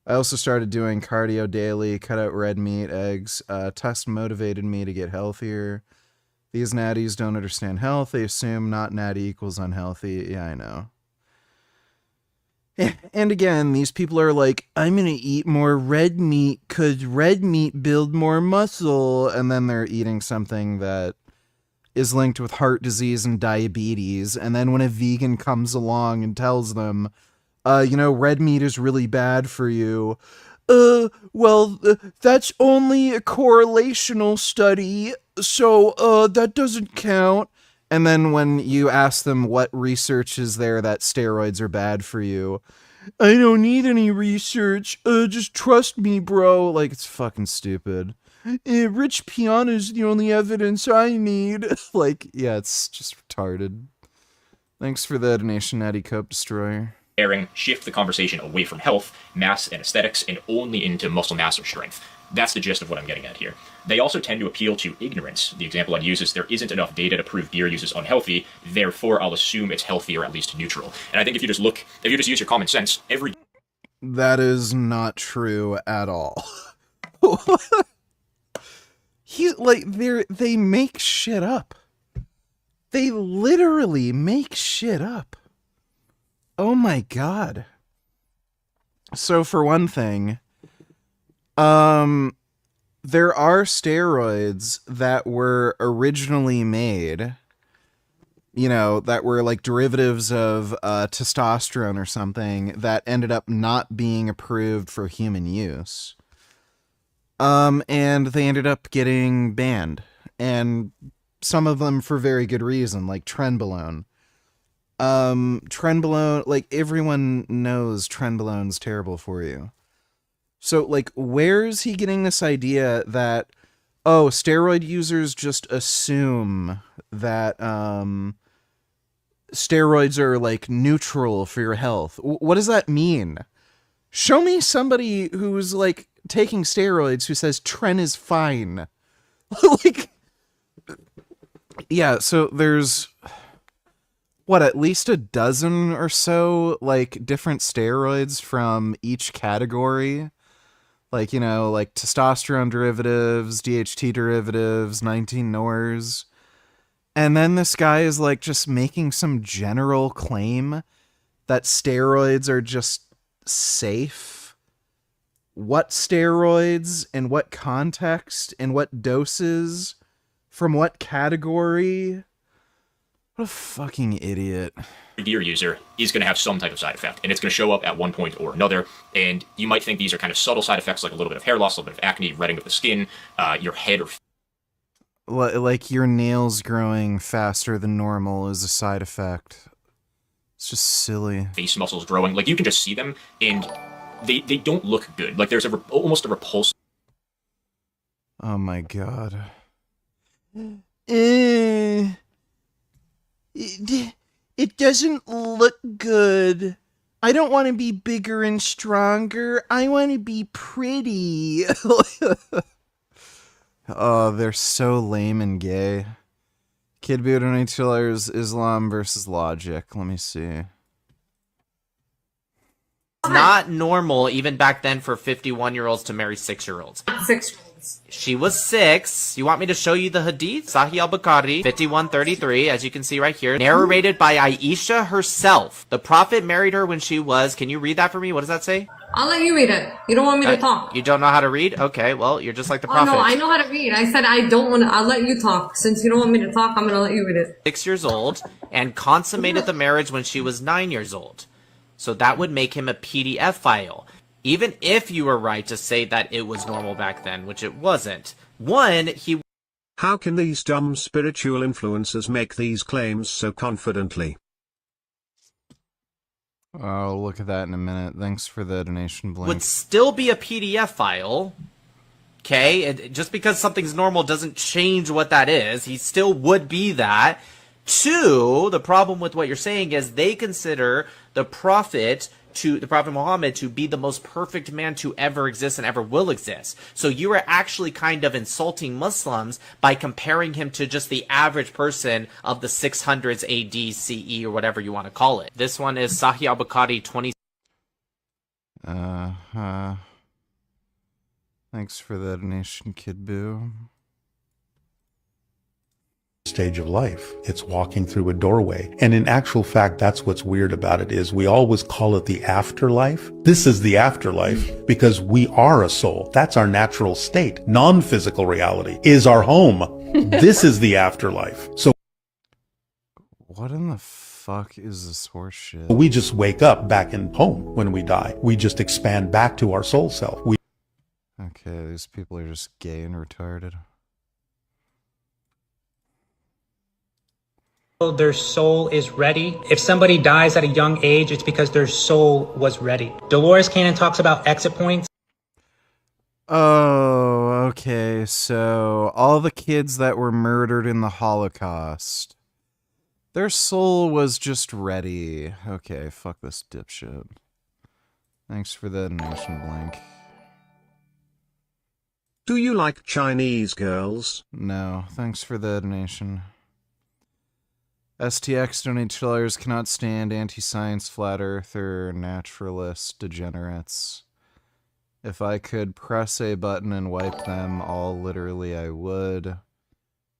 I also started doing cardio daily, cut out red meat, eggs. Test motivated me to get healthier. These natties don't understand health. They assume not natty equals unhealthy. Yeah, I know. And again, these people are like, I'm going to eat more red meat because red meat build more muscle. And then they're eating something that is linked with heart disease and diabetes. And then when a vegan comes along and tells them, red meat is really bad for you. That's only a correlational study, so that doesn't count. And then when you ask them what research is there that steroids are bad for you, I don't need any research, just trust me, bro. Like, it's fucking stupid. Rich piano is the only evidence I need. Like, yeah, it's just retarded. Thanks for the donation, Natty Cope Destroyer. Shift the conversation away from health, mass, and aesthetics, and only into muscle mass or strength. That's the gist of what I'm getting at here. They also tend to appeal to ignorance. The example I'd use is there isn't enough data to prove beer use is unhealthy, therefore I'll assume it's healthy or at least neutral. And I think if you just use your common sense, That is not true at all. They make shit up. They literally make shit up. Oh my god. So for one thing, there are steroids that were originally made, that were like derivatives of testosterone or something that ended up not being approved for human use. And they ended up getting banned, and some of them for very good reason, like trenbolone. Trenbolone, like, everyone knows trenbolone's terrible for you. So, like, where's he getting this idea that, steroid users just assume that, steroids are, like, neutral for your health? What does that mean? Show me somebody who's, like, taking steroids who says tren is fine. Like, yeah, so there's... at least a dozen or so, like, different steroids from each category. Like, like testosterone derivatives, DHT derivatives, 19-nors. And then this guy is, like, just making some general claim that steroids are just safe. What steroids, in what context, in what doses, from what category... What a fucking idiot. Gear user is going to have some type of side effect, and it's going to show up at one point or another. And you might think these are kind of subtle side effects, like a little bit of hair loss, a little bit of acne, redding of the skin, your head or Like your nails growing faster than normal is a side effect. It's just silly. face muscles growing. Like, you can just see them, and they don't look good. Like, there's almost a repulsive. Oh my god. It doesn't look good. I don't want to be bigger and stronger. I want to be pretty. Oh, they're so lame and gay. Kid Buddha $2, Islam versus Logic. Let me see. Not normal, even back then, for 51-year-olds to marry 6-year-olds. 6-year-olds. She was 6. You want me to show you the hadith? Sahih al-Bukhari, 5133, as you can see right here. Narrated by Aisha herself. The Prophet married her when she was... Can you read that for me? What does that say? I'll let you read it. You don't want me to talk. You don't know how to read? Okay, well, you're just like the Oh, Prophet. no, I know how to read. I said I don't want to. I'll let you talk. Since you don't want me to talk, I'm going to let you read it. 6 years old, and consummated the marriage when she was 9 years old. So that would make him a PDF file. Even if you were right to say that it was normal back then, which it wasn't. One, he... How can these dumb spiritual influencers make these claims so confidently? I'll look at that in a minute. Thanks for the donation, Blink. would still be a PDF file. Okay? Just because something's normal doesn't change what that is. He still would be that. 2, the problem with what you're saying is they consider the Prophet Muhammad to be the most perfect man to ever exist and ever will exist. So you are actually kind of insulting Muslims by comparing him to just the average person of the 600s AD, CE, or whatever you want to call it. This one is Sahih al-Bukhari 20. Thanks for the donation, Kid Boo. Stage of life. It's walking through a doorway. And in actual fact, that's what's weird about it is we always call it the afterlife. This is the afterlife because we are a soul. That's our natural state. Non-physical reality is our home. This is the afterlife. So what in the fuck is this horse shit? we just wake up back in home when we die. We just expand back to our soul self. Okay, these people are just gay and retarded. Their soul is ready. If somebody dies at a young age, it's because their soul was ready. Dolores Cannon talks about exit points. Oh, okay. So all the kids that were murdered in the Holocaust, their soul was just ready. Okay, fuck this dipshit. Thanks for the donation, Blink. Do you like Chinese girls? No, thanks for the donation. STX donate $2 cannot stand anti-science, flat earther, naturalist, degenerates. If I could press a button and wipe them all, literally I would.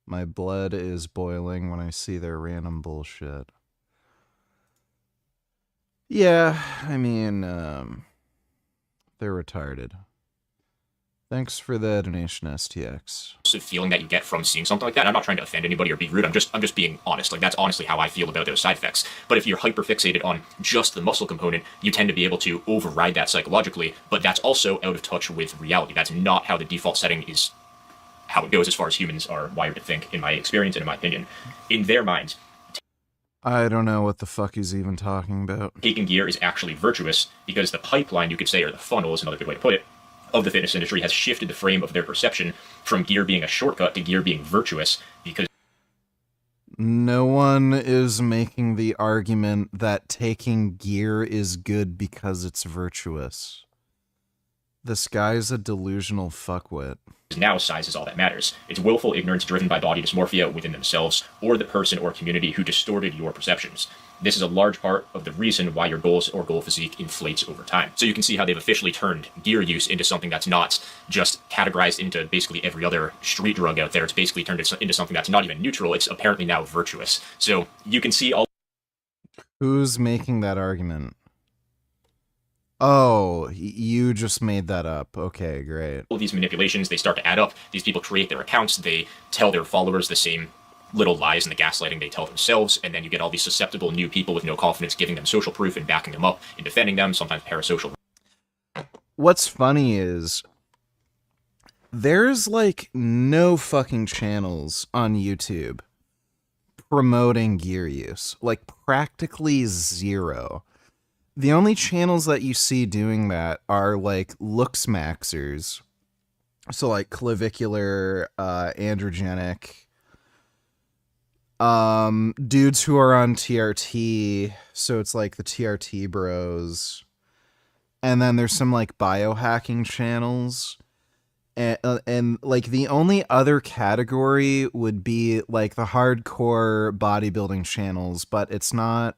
My blood is boiling when I see their random bullshit. Yeah, I mean, they're retarded. Thanks for the donation, STX. Feeling that you get from seeing something like that. I'm not trying to offend anybody or be rude. I'm just being honest. Like, that's honestly how I feel about those side effects. But if you're hyper fixated on just the muscle component, you tend to be able to override that psychologically. But that's also out of touch with reality. That's not how the default setting is, how it goes as far as humans are wired to think, in my experience and in my opinion. In their minds, I don't know what the fuck he's even talking about. taking gear is actually virtuous because the pipeline, you could say, or the funnel is another good way to put it, of the fitness industry has shifted the frame of their perception from gear being a shortcut to gear being virtuous, because no one is making the argument that taking gear is good because it's virtuous. This guy's a delusional fuckwit. now size is all that matters. It's willful ignorance driven by body dysmorphia within themselves or the person or community who distorted your perceptions. This is a large part of the reason why your goals or goal physique inflates over time. So you can see how they've officially turned gear use into something that's not just categorized into basically every other street drug out there. It's basically turned into something that's not even neutral. It's apparently now virtuous. So you can see all... Who's making that argument? Oh, you just made that up. Okay, great. All these manipulations, they start to add up. These people create their accounts. They tell their followers the same little lies and the gaslighting they tell themselves, and then you get all these susceptible new people with no confidence giving them social proof and backing them up and defending them, sometimes parasocial. What's funny is there's like no fucking channels on YouTube promoting gear use. Like practically zero. The only channels that you see doing that are like looks maxers. So like clavicular, androgenic, dudes who are on TRT, so it's like the TRT bros, and then there's some like biohacking channels, and like the only other category would be like the hardcore bodybuilding channels, but it's not,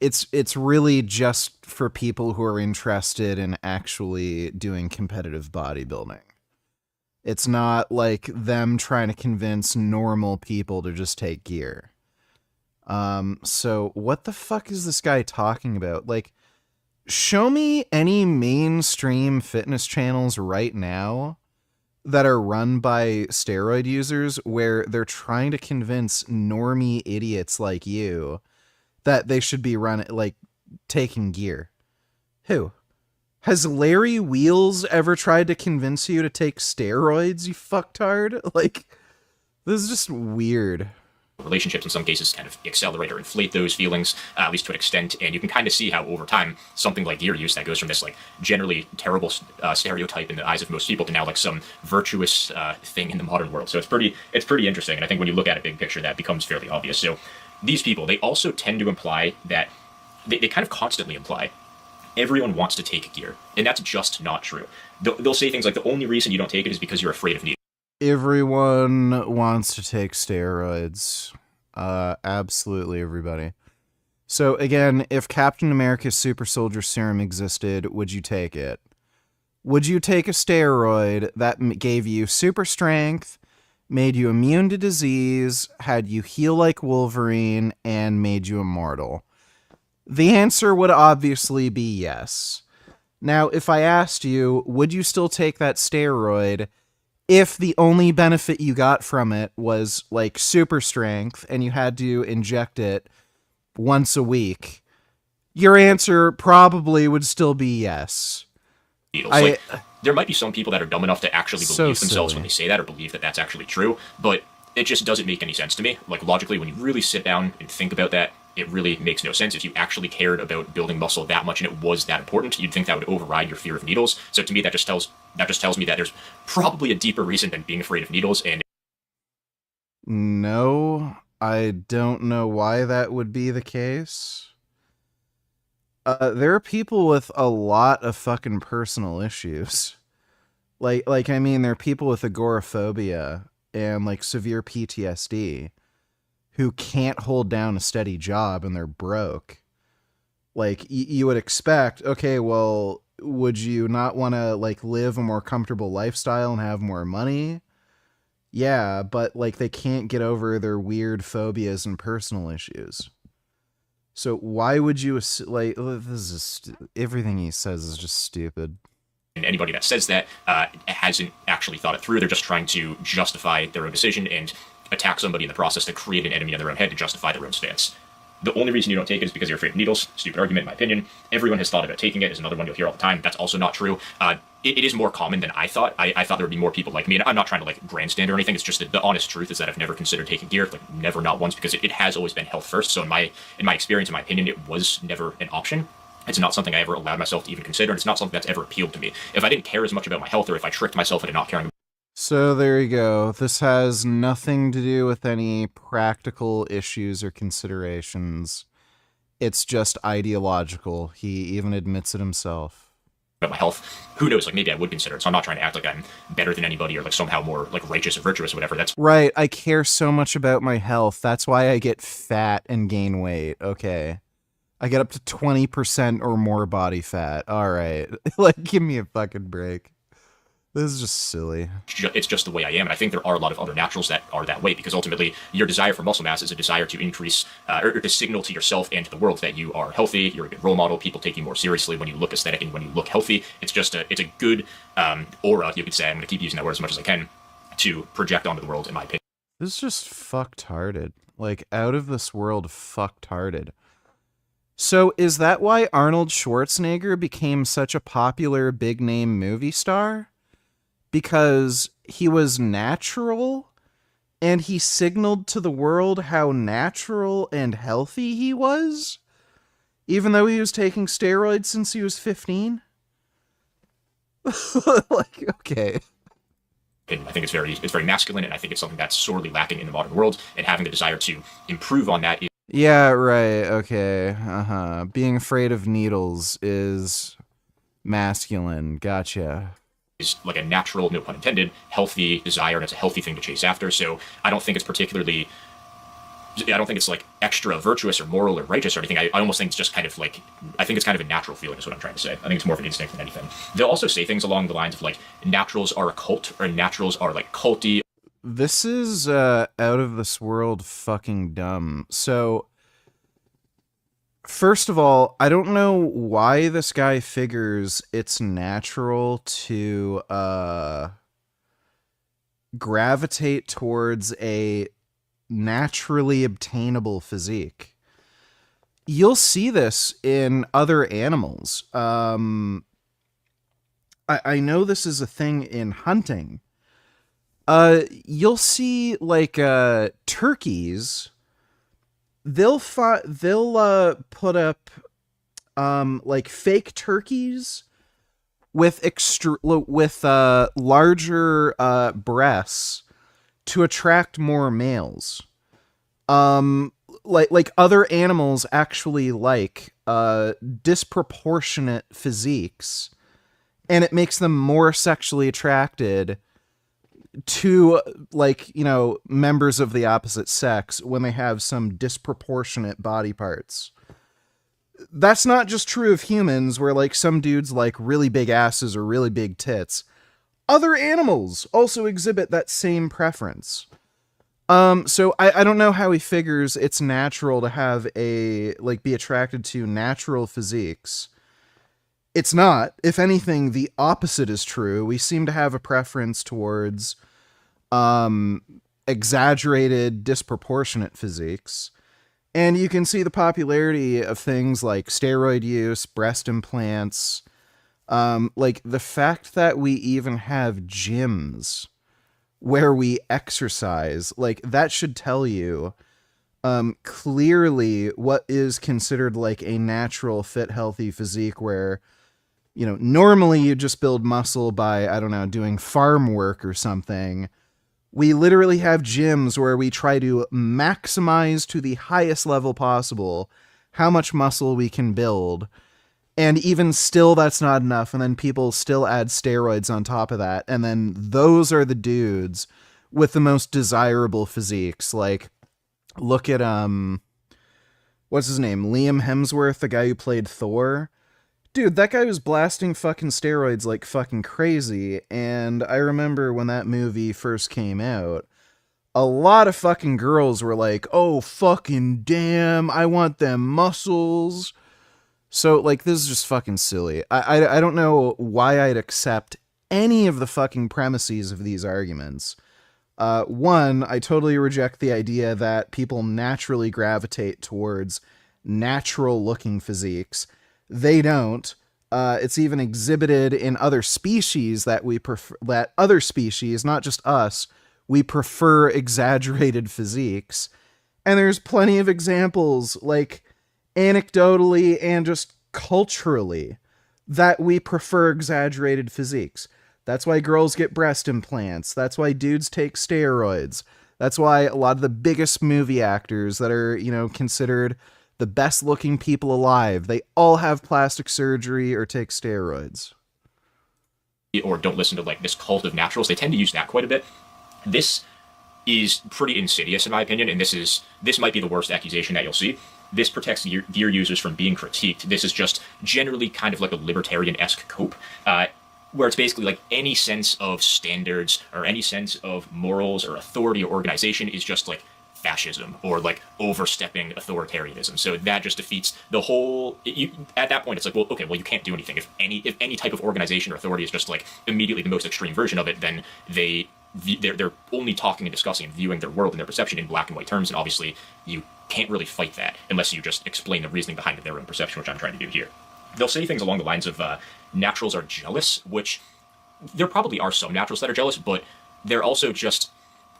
it's really just for people who are interested in actually doing competitive bodybuilding. It's not like them trying to convince normal people to just take gear. So what the fuck is this guy talking about? Like, show me any mainstream fitness channels right now that are run by steroid users where they're trying to convince normie idiots like you that they should be taking gear. Who? Has Larry Wheels ever tried to convince you to take steroids, you fucktard? Like, this is just weird. Relationships in some cases kind of accelerate or inflate those feelings, at least to an extent, and you can kind of see how over time something like gear use that goes from this like generally terrible stereotype in the eyes of most people to now like some virtuous thing in the modern world. So it's pretty interesting, and I think when you look at a big picture that becomes fairly obvious. So these people, they also tend to imply that they kind of constantly imply everyone wants to take gear, and that's just not true. They'll say things like the only reason you don't take it is because you're afraid of needles. Everyone wants to take steroids. Absolutely everybody. So again, if Captain America's Super Soldier Serum existed, would you take it? Would you take a steroid that gave you super strength, made you immune to disease, had you heal like Wolverine, and made you immortal? The answer would obviously be yes. Now, if I asked you, would you still take that steroid if the only benefit you got from it was like super strength and you had to inject it once a week? Your answer probably would still be yes. Like, there might be some people that are dumb enough to actually believe themselves when they say that, or believe that that's actually true, but it just doesn't make any sense to me. Like, logically, when you really sit down and think about that, it really makes no sense. If you actually cared about building muscle that much and it was that important, you'd think that would override your fear of needles. So to me, that just tells me that there's probably a deeper reason than being afraid of needles. And no, I don't know why that would be the case. There are people with a lot of fucking personal issues. Like I mean, there are people with agoraphobia and like severe PTSD who can't hold down a steady job and they're broke. Like, you would expect, okay, well, would you not want to, like, live a more comfortable lifestyle and have more money? Yeah, but, like, they can't get over their weird phobias and personal issues. So why would you, like, this is, everything he says is just stupid. And anybody that says that hasn't actually thought it through. They're just trying to justify their own decision and attack somebody in the process to create an enemy in their own head to justify their own stance. The only reason you don't take it is because you're afraid of needles. Stupid argument, in my opinion. Everyone has thought about taking it is another one you'll hear all the time. That's also not true. It is more common than I thought. I thought there would be more people like me, and I'm not trying to like grandstand or anything. It's just that the honest truth is that I've never considered taking gear, like never, not once, because it has always been health first. So in my experience, in my opinion, it was never an option. It's not something I ever allowed myself to even consider, and it's not something that's ever appealed to me. If I didn't care as much about my health, or if I tricked myself into not caring. So there you go. This has nothing to do with any practical issues or considerations. It's just ideological. He even admits it himself. About my health, who knows, like maybe I would consider it. So I'm not trying to act like I'm better than anybody or like somehow more like righteous or virtuous or whatever. That's right. I care so much about my health. That's why I get fat and gain weight. Okay. I get up to 20% or more body fat. All right. Like, give me a fucking break. This is just silly. It's just the way I am, and I think there are a lot of other naturals that are that way, because ultimately your desire for muscle mass is a desire to increase, or to signal to yourself and to the world that you are healthy, you're a good role model, people take you more seriously when you look aesthetic and when you look healthy. It's a good aura, you could say, I'm going to keep using that word as much as I can, to project onto the world, in my opinion. This is just fucktarded. Like, out of this world fucktarded. So is that why Arnold Schwarzenegger became such a popular big-name movie star? Because he was natural, and he signaled to the world how natural and healthy he was? Even though he was taking steroids since he was 15? Like, okay. And I think it's very masculine, and I think it's something that's sorely lacking in the modern world, and having the desire to improve on that Yeah, right, okay, Being afraid of needles is masculine, gotcha. is like a natural, no pun intended, healthy desire, and it's a healthy thing to chase after. So I don't think it's particularly, I don't think it's like extra virtuous or moral or righteous or anything. I almost think it's just kind of like, I think it's kind of a natural feeling is what I'm trying to say. I think it's more of an instinct than anything. They'll also say things along the lines of like, naturals are a cult, or naturals are like culty. This is out of this world fucking dumb. So, first of all, I don't know why this guy figures it's natural to gravitate towards a naturally obtainable physique. You'll see this in other animals. I know this is a thing in hunting. You'll see like turkeys. They'll put up like fake turkeys with larger breasts to attract more males. Like other animals actually like disproportionate physiques, and it makes them more sexually attracted to, like, you know, members of the opposite sex when they have some disproportionate body parts. That's not just true of humans, where like some dudes like really big asses or really big tits. Other animals also exhibit that same preference. So I don't know how he figures it's natural to have be attracted to natural physiques. It's not. If anything, the opposite is true. We seem to have a preference towards exaggerated, disproportionate physiques. And you can see the popularity of things like steroid use, breast implants, like the fact that we even have gyms where we exercise, like that should tell you clearly what is considered like a natural, fit, healthy physique, where, you know, normally you just build muscle by, I don't know, doing farm work or something. We literally have gyms where we try to maximize to the highest level possible how much muscle we can build. And even still, that's not enough. And then people still add steroids on top of that. And then those are the dudes with the most desirable physiques. Like, look at, what's his name? Liam Hemsworth, the guy who played Thor. Dude, that guy was blasting fucking steroids like fucking crazy. And I remember when that movie first came out, a lot of fucking girls were like, oh, fucking damn, I want them muscles. So, like, this is just fucking silly. I don't know why I'd accept any of the fucking premises of these arguments. One, I totally reject the idea that people naturally gravitate towards natural-looking physiques. They don't. It's even exhibited in other species that we prefer, that other species, not just us, we prefer exaggerated physiques. And there's plenty of examples, like, anecdotally and just culturally, that we prefer exaggerated physiques. That's why girls get breast implants. That's why dudes take steroids. That's why a lot of the biggest movie actors that are, you know, considered the best looking people alive, they all have plastic surgery or take steroids. Or don't listen to like this cult of naturals. They tend to use that quite a bit. This is pretty insidious in my opinion, and this might be the worst accusation that you'll see. This protects your users from being critiqued. This is just generally kind of like a libertarian-esque cope, where it's basically like any sense of standards or any sense of morals or authority or organization is just like fascism or like overstepping authoritarianism. So that just defeats the whole. At that point, it's like, well, okay, well, you can't do anything if any type of organization or authority is just like immediately the most extreme version of it. Then they they're only talking and discussing and viewing their world and their perception in black and white terms, and obviously you can't really fight that unless you just explain the reasoning behind their own perception, which I'm trying to do here. They'll say things along the lines of naturals are jealous, which there probably are some naturals that are jealous, but they're also just,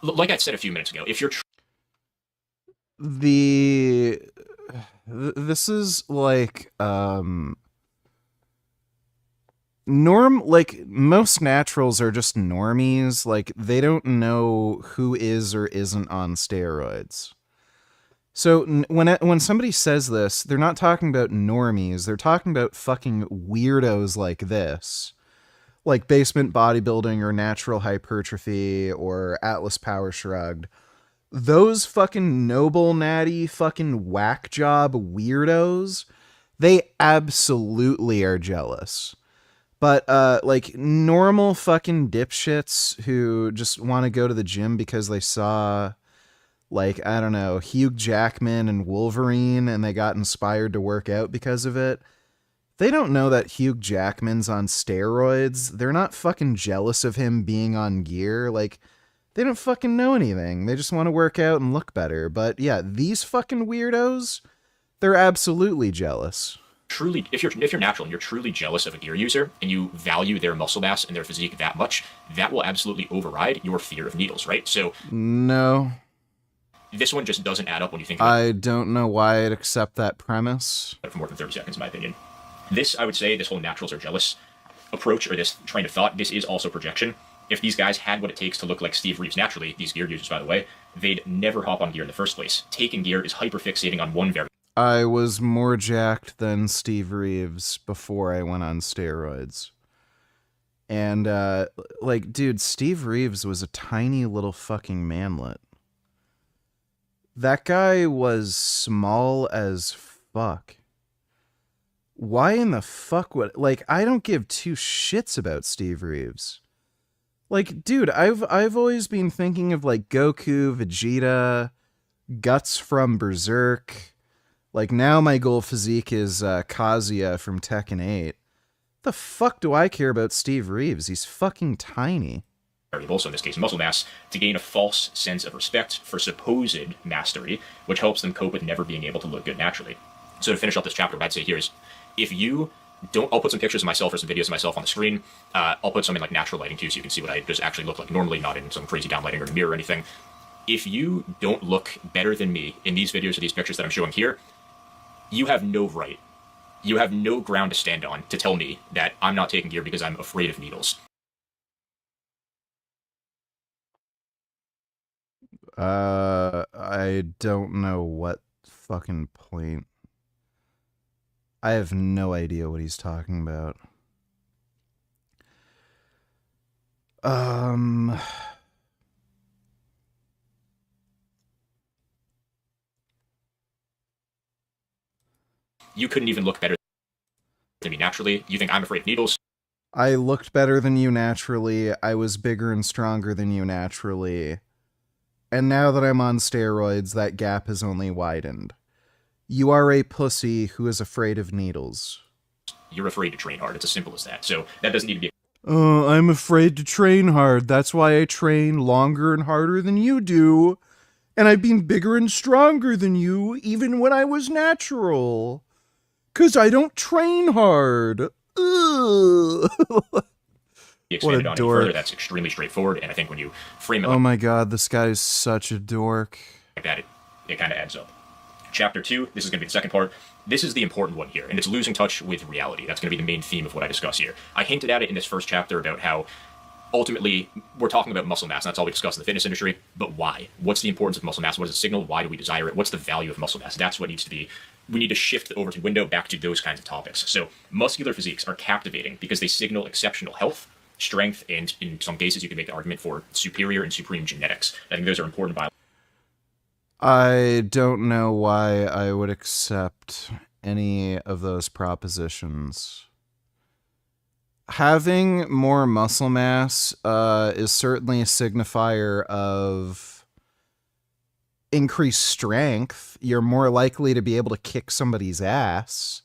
like I said a few minutes ago, if you're this is like most naturals are just normies. Like, they don't know who is or isn't on steroids. So when somebody says this, they're not talking about normies. They're talking about fucking weirdos like this, like Basement Bodybuilding or Natural Hypertrophy or Atlas Power Shrugged. Those fucking noble, natty, fucking whack job weirdos, they absolutely are jealous. But, like, normal fucking dipshits who just want to go to the gym because they saw, like, I don't know, Hugh Jackman and Wolverine and they got inspired to work out because of it. They don't know that Hugh Jackman's on steroids. They're not fucking jealous of him being on gear. Like, they don't fucking know anything. They just want to work out and look better. But yeah, these fucking weirdos, they're absolutely jealous. Truly, if you're natural and you're truly jealous of a gear user and you value their muscle mass and their physique that much, that will absolutely override your fear of needles, right? So no, this one just doesn't add up when you think about I don't know why I'd accept that premise it for more than 30 seconds, in my opinion. This, I would say, this whole naturals are jealous approach, or this train of thought, this is also projection. If these guys had what it takes to look like Steve Reeves naturally, these gear users, by the way, they'd never hop on gear in the first place. Taking gear is hyperfixating on one variable. I was more jacked than Steve Reeves before I went on steroids. And, like, dude, Steve Reeves was a tiny little fucking manlet. That guy was small as fuck. Why in the fuck would... Like, I don't give two shits about Steve Reeves. Like, dude, I've always been thinking of, like, Goku, Vegeta, Guts from Berserk... Like, now my goal physique is Kazuya from Tekken 8. The fuck do I care about Steve Reeves? He's fucking tiny. Variable, so in this case muscle mass, to gain a false sense of respect for supposed mastery, which helps them cope with never being able to look good naturally. So to finish up this chapter, what I'd say here is, if you don't... I'll put some pictures of myself or some videos of myself on the screen. I'll put some in, like, natural lighting, too, so you can see what I just actually look like normally, not in some crazy downlighting or in a mirror or anything. If you don't look better than me in these videos or these pictures that I'm showing here, you have no right, you have no ground to stand on to tell me that I'm not taking gear because I'm afraid of needles. I don't know what fucking point. I have no idea what he's talking about. You couldn't even look better than me naturally. You think I'm afraid of needles? I looked better than you naturally. I was bigger and stronger than you naturally. And now that I'm on steroids, that gap has only widened. You are a pussy who is afraid of needles. You're afraid to train hard. It's as simple as that. So that doesn't need to be... I'm afraid to train hard. That's why I train longer and harder than you do. And I've been bigger and stronger than you, even when I was natural. 'Cause I don't train hard. Ugh. expanded on any further. That's extremely straightforward, and I think when you frame it oh my god, this guy's such a dork. Like that, it kind of adds up. Chapter 2, this is going to be the second part. This is the important one here, and it's losing touch with reality. That's going to be the main theme of what I discuss here. I hinted at it in this first chapter about how ultimately we're talking about muscle mass, and that's all we discuss in the fitness industry, but why? What's the importance of muscle mass? What does it signal? Why do we desire it? What's the value of muscle mass? That's what needs to be... We need to shift the Overton window back to those kinds of topics. So muscular physiques are captivating because they signal exceptional health, strength, and in some cases you can make the argument for superior and supreme genetics. I think those are important biology. I don't know why I would accept any of those propositions. Having more muscle mass is certainly a signifier of increased strength. You're more likely to be able to kick somebody's ass.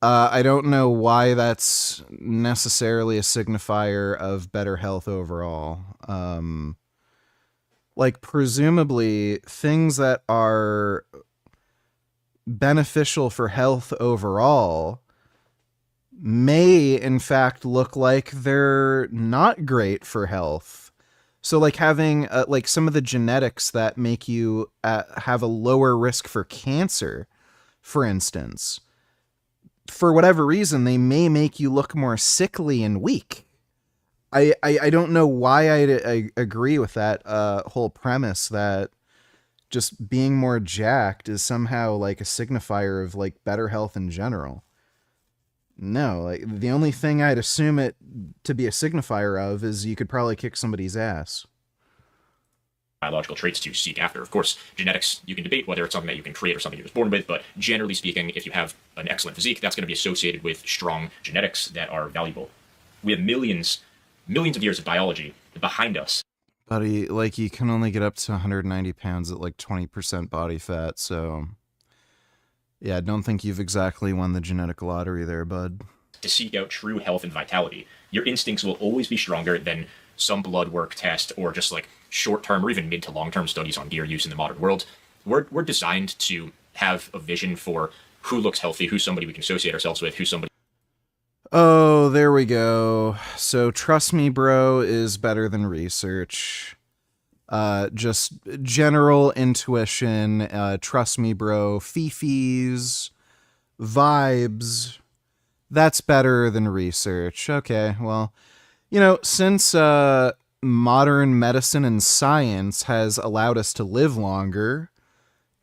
I don't know why that's necessarily a signifier of better health overall. Like, presumably, things that are beneficial for health overall may, in fact, look like they're not great for health. So, like, having, like, some of the genetics that make you have a lower risk for cancer, for instance, for whatever reason, they may make you look more sickly and weak. I don't know why I agree with that whole premise that just being more jacked is somehow like a signifier of like better health in general. No, like the only thing I'd assume it to be a signifier of is you could probably kick somebody's ass. Biological traits to seek after. Of course, genetics, you can debate whether it's something that you can create or something you're just born with, but generally speaking, if you have an excellent physique, that's going to be associated with strong genetics that are valuable. We have millions of years of biology behind us. Buddy, like you can only get up to 190 pounds at like 20% body fat, so yeah, I don't think you've exactly won the genetic lottery there, bud. To seek out true health and vitality, your instincts will always be stronger than some blood work test or just like short-term or even mid to long-term studies on gear use in the modern world. We're designed to have a vision for who looks healthy, who's somebody we can associate ourselves with, who's somebody. Oh, there we go. So trust me, bro, is better than research. Just general intuition, trust me, bro, fifis, vibes. That's better than research. Okay, well, you know, since modern medicine and science has allowed us to live longer,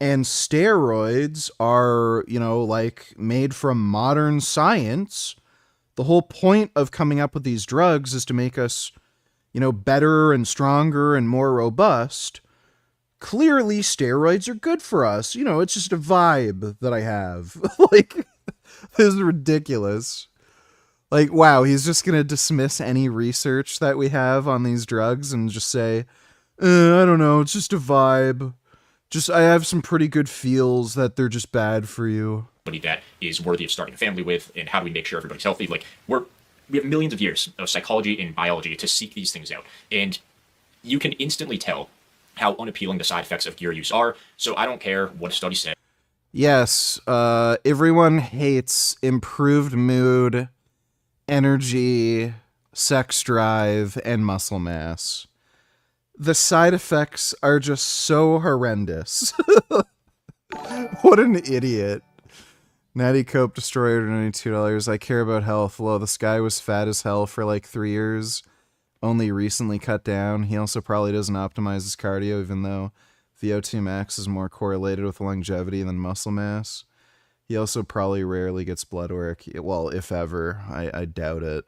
and steroids are, you know, like made from modern science, the whole point of coming up with these drugs is to make us, you know, better and stronger and more robust. Clearly, steroids are good for us. You know, it's just a vibe that I have. Like, this is ridiculous. Like, wow, he's just going to dismiss any research that we have on these drugs and just say, I don't know, it's just a vibe. Just, I have some pretty good feels that they're just bad for you. That is worthy of starting a family with, and how do we make sure everybody's healthy? Like, we have millions of years of psychology and biology to seek these things out, and you can instantly tell how unappealing the side effects of gear use are, so I don't care what a study says. Yes, everyone hates improved mood, energy, sex drive, and muscle mass. The side effects are just so horrendous. What an idiot. Natty Cope Destroyer, $92. I care about health. Well, this guy was fat as hell for like 3 years. Only recently cut down. He also probably doesn't optimize his cardio, even though VO2 max is more correlated with longevity than muscle mass. He also probably rarely gets blood work. Well, if ever. I doubt it.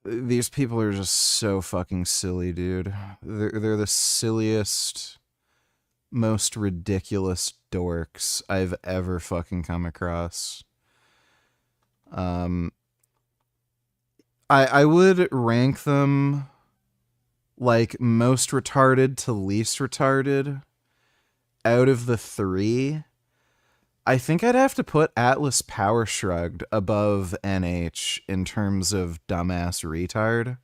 These people are just so fucking silly, dude. They're the silliest, most ridiculous dorks I've ever fucking come across. I would rank them like most retarded to least retarded out of the three. I think I'd have to put Atlas Power Shrugged above NH in terms of dumbass retard.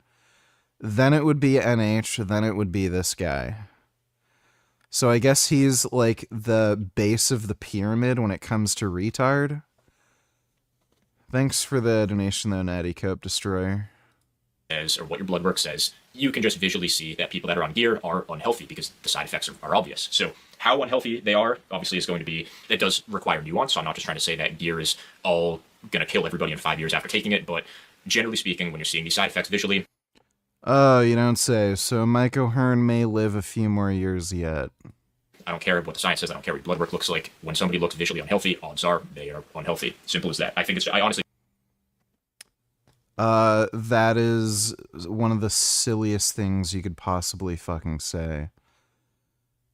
Then it would be NH, then it would be this guy. So I guess he's like the base of the pyramid when it comes to retard. Thanks for the donation though, Natty Cope Destroyer. Or what your blood work says, you can just visually see that people that are on gear are unhealthy because the side effects are obvious. So how unhealthy they are, obviously, is going to be, it does require nuance. So I'm not just trying to say that gear is all going to kill everybody in 5 years after taking it, but generally speaking, when you're seeing these side effects visually. Oh, you don't say. So Mike O'Hearn may live a few more years yet. I don't care what the science says. I don't care what your blood work looks like. When somebody looks visually unhealthy, odds are they are unhealthy. Simple as that. I think it's, I honestly. That is one of the silliest things you could possibly fucking say.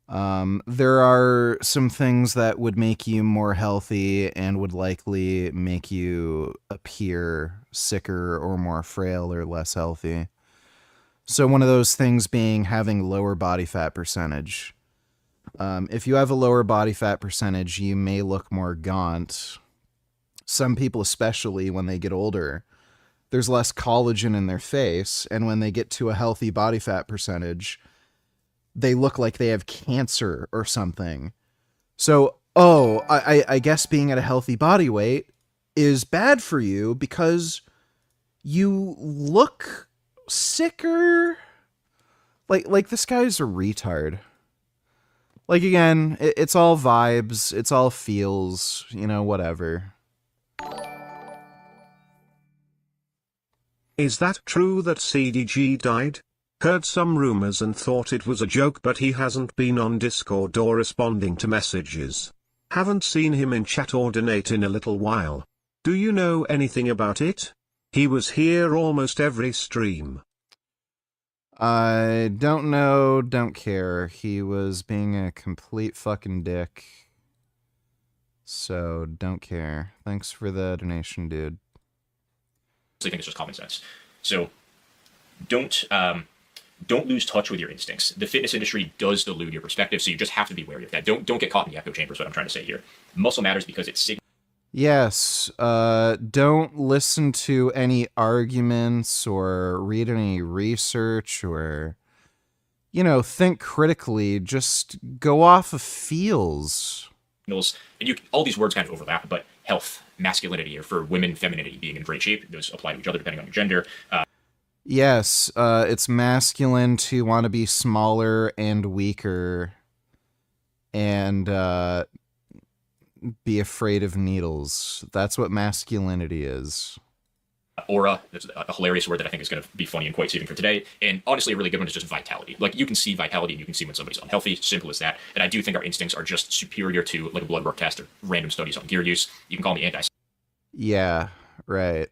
There are some things that would make you more healthy and would likely make you appear sicker or more frail or less healthy. So one of those things being having lower body fat percentage. If you have a lower body fat percentage, you may look more gaunt. some people especially when they get older, there's less collagen in their face, and when they get to a healthy body fat percentage, they look like they have cancer or something. So, I guess being at a healthy body weight is bad for you because you look sicker. Like this guy's a retard. Like, again, it's all vibes, it's all feels, you know, whatever. Is that true that CDG died? Heard some rumors and thought it was a joke, but he hasn't been on Discord or responding to messages. Haven't seen him in chat or donate in a little while. Do you know anything about it? He was here almost every stream. I don't know, don't care. He was being a complete fucking dick. So, don't care. Thanks for the donation, dude. I think it's just common sense. So, don't lose touch with your instincts. The fitness industry does delude your perspective, so you just have to be wary of that. Don't get caught in the echo chamber is what I'm trying to say here. Muscle matters because it's Yes, don't listen to any arguments or read any research or, you know, think critically. Just go off of feels. And all these words kind of overlap, but health, masculinity, or for women, femininity, being in great shape, those apply to each other depending on your gender. Yes, it's masculine to want to be smaller and weaker and be afraid of needles. That's what masculinity is. Aura, that's a hilarious word that I think is going to be funny and quite suiting for today. And honestly, a really good one is just vitality. Like, you can see vitality and you can see when somebody's unhealthy. Simple as that. And I do think our instincts are just superior to, like, a blood work test or random studies on gear use. You can call me anti. Yeah, right.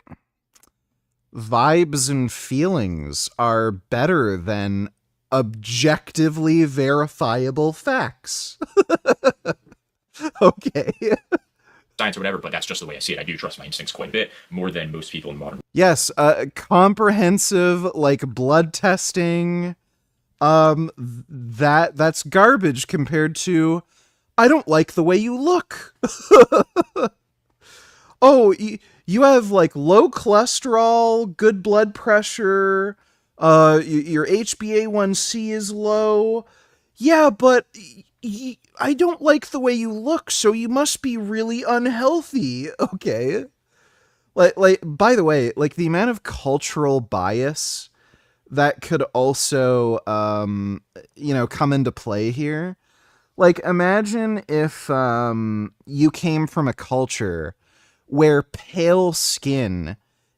Vibes and feelings are better than objectively verifiable facts. Okay. Science or whatever, but that's just the way I see it. I do trust my instincts quite a bit, more than most people in modern. Yes, comprehensive, like, blood testing, that's garbage compared to, I don't like the way you look. Oh, you have, like, low cholesterol, good blood pressure, your HbA1c is low. Yeah, but I don't like the way you look, so you must be really unhealthy. Okay. Like, by the way, like, the amount of cultural bias that could also, you know, come into play here. Like, imagine if, you came from a culture where pale skin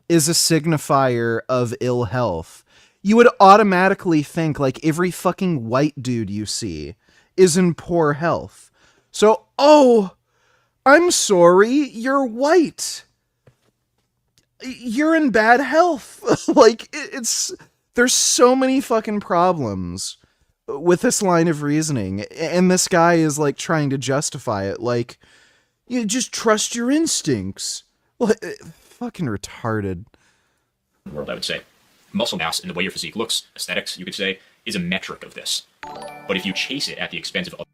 is a signifier of ill health. You would automatically think, like, every fucking white dude you see is in poor health. So, oh, I'm sorry, you're white. You're in bad health. Like, there's so many fucking problems with this line of reasoning. And this guy is, like, trying to justify it. Like, you just trust your instincts. Like, fucking retarded. World, I would say. Muscle mass and the way your physique looks, aesthetics, you could say, is a metric of this. But if you chase it at the expense of other...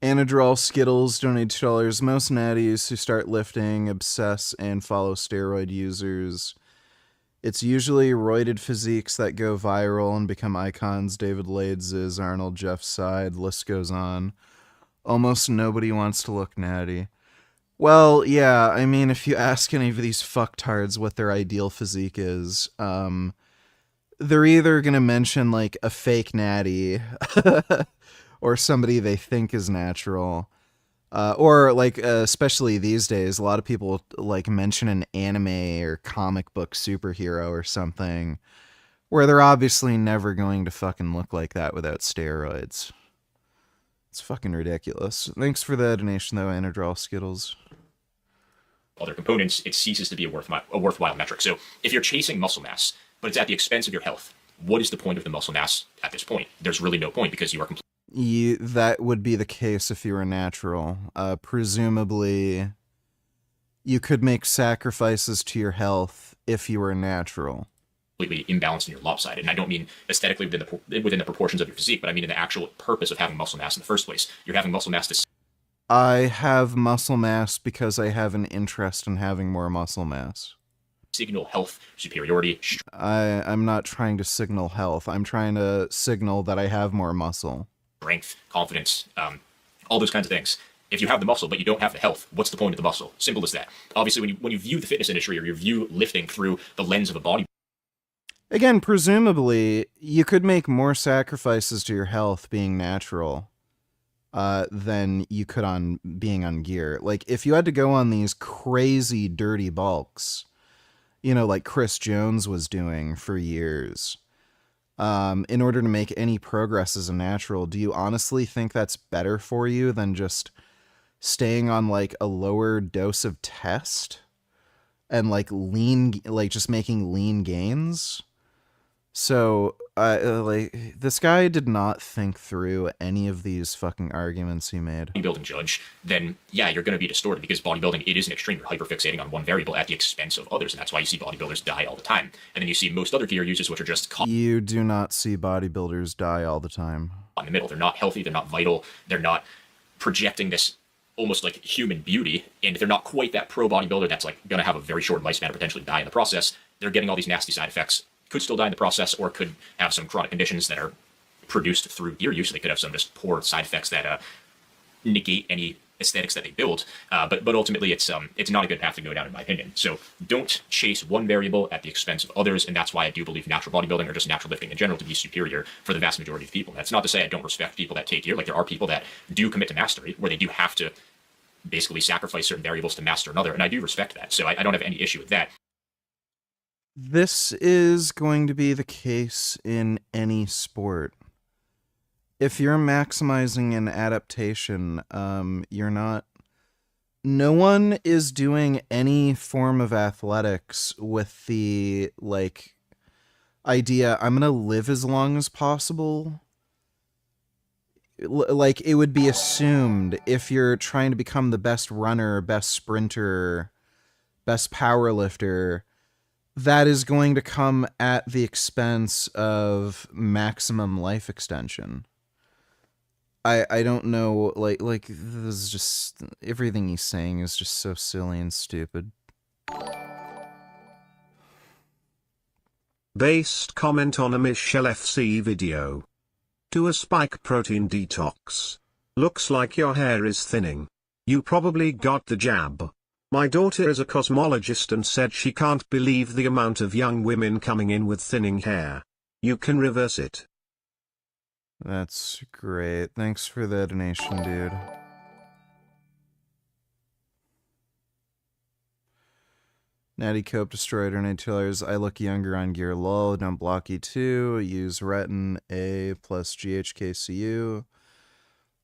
Anadrol Skittles donate $2. Most natties who start lifting obsess and follow steroid users. It's usually roided physiques that go viral and become icons. David Lades' Arnold, Jeff Side, list goes on. Almost nobody wants to look natty. Well, yeah, I mean, if you ask any of these fucktards what their ideal physique is, they're either going to mention, like, a fake natty or somebody they think is natural. Or, like, especially these days, a lot of people, like, mention an anime or comic book superhero or something where they're obviously never going to fucking look like that without steroids. It's fucking ridiculous. Thanks for the donation, though, Anadrol Skittles. Other components, it ceases to be a worthwhile metric. So if you're chasing muscle mass, but it's at the expense of your health, what is the point of the muscle mass at this point? There's really no point because you are that would be the case if you were natural. Presumably, you could make sacrifices to your health if you were natural. Completely imbalanced and you're lopsided. And I don't mean aesthetically within the proportions of your physique, but I mean in the actual purpose of having muscle mass in the first place. You're having muscle mass to... I have muscle mass because I have an interest in having more muscle mass. Signal health superiority. I'm not trying to signal health. I'm trying to signal that I have more muscle. Strength, confidence, all those kinds of things. If you have the muscle but you don't have the health, what's the point of the muscle? Simple as that. Obviously, when you view the fitness industry or you view lifting through the lens of a body. Again, presumably, you could make more sacrifices to your health being natural than you could on being on gear. Like, if you had to go on these crazy dirty bulks, you know, like Chris Jones was doing for years, in order to make any progress as a natural, do you honestly think that's better for you than just staying on like a lower dose of test and like just making lean gains? So, like, this guy did not think through any of these fucking arguments he made. Bodybuilding judge, then yeah, you're going to be distorted because bodybuilding, it is an extreme. You're hyperfixating on one variable at the expense of others, and that's why you see bodybuilders die all the time. And then you see most other gear uses, which are just caught You do not see bodybuilders die all the time. in the middle. They're not healthy, they're not vital, they're not projecting this almost like human beauty, and they're not quite that pro bodybuilder that's like going to have a very short lifespan and potentially die in the process. They're getting all these nasty side effects. Could still die in the process, or could have some chronic conditions that are produced through gear use. They could have some just poor side effects that negate any aesthetics that they build. But ultimately, it's not a good path to go down, in my opinion. So don't chase one variable at the expense of others, and that's why I do believe natural bodybuilding or just natural lifting in general to be superior for the vast majority of people. That's not to say I don't respect people that take gear. Like, there are people that do commit to mastery, where they do have to basically sacrifice certain variables to master another, and I do respect that. So I don't have any issue with that. This is going to be the case in any sport. If you're maximizing an adaptation, you're not... No one is doing any form of athletics with the, like, idea, I'm gonna live as long as possible. Like, it would be assumed if you're trying to become the best runner, best sprinter, best power lifter, that is going to come at the expense of maximum life extension. I don't know, like this is just, everything he's saying is just so silly and stupid. Based comment on a Michelle FC video. Do a spike protein detox. Looks like your hair is thinning. You probably got the jab. My daughter is a cosmologist and said she can't believe the amount of young women coming in with thinning hair. You can reverse it. That's great. Thanks for the donation, dude. Natty Cope destroyed her tailors. I look younger on gear. Lol. Don't block E2. Use Retin A plus GHKCU.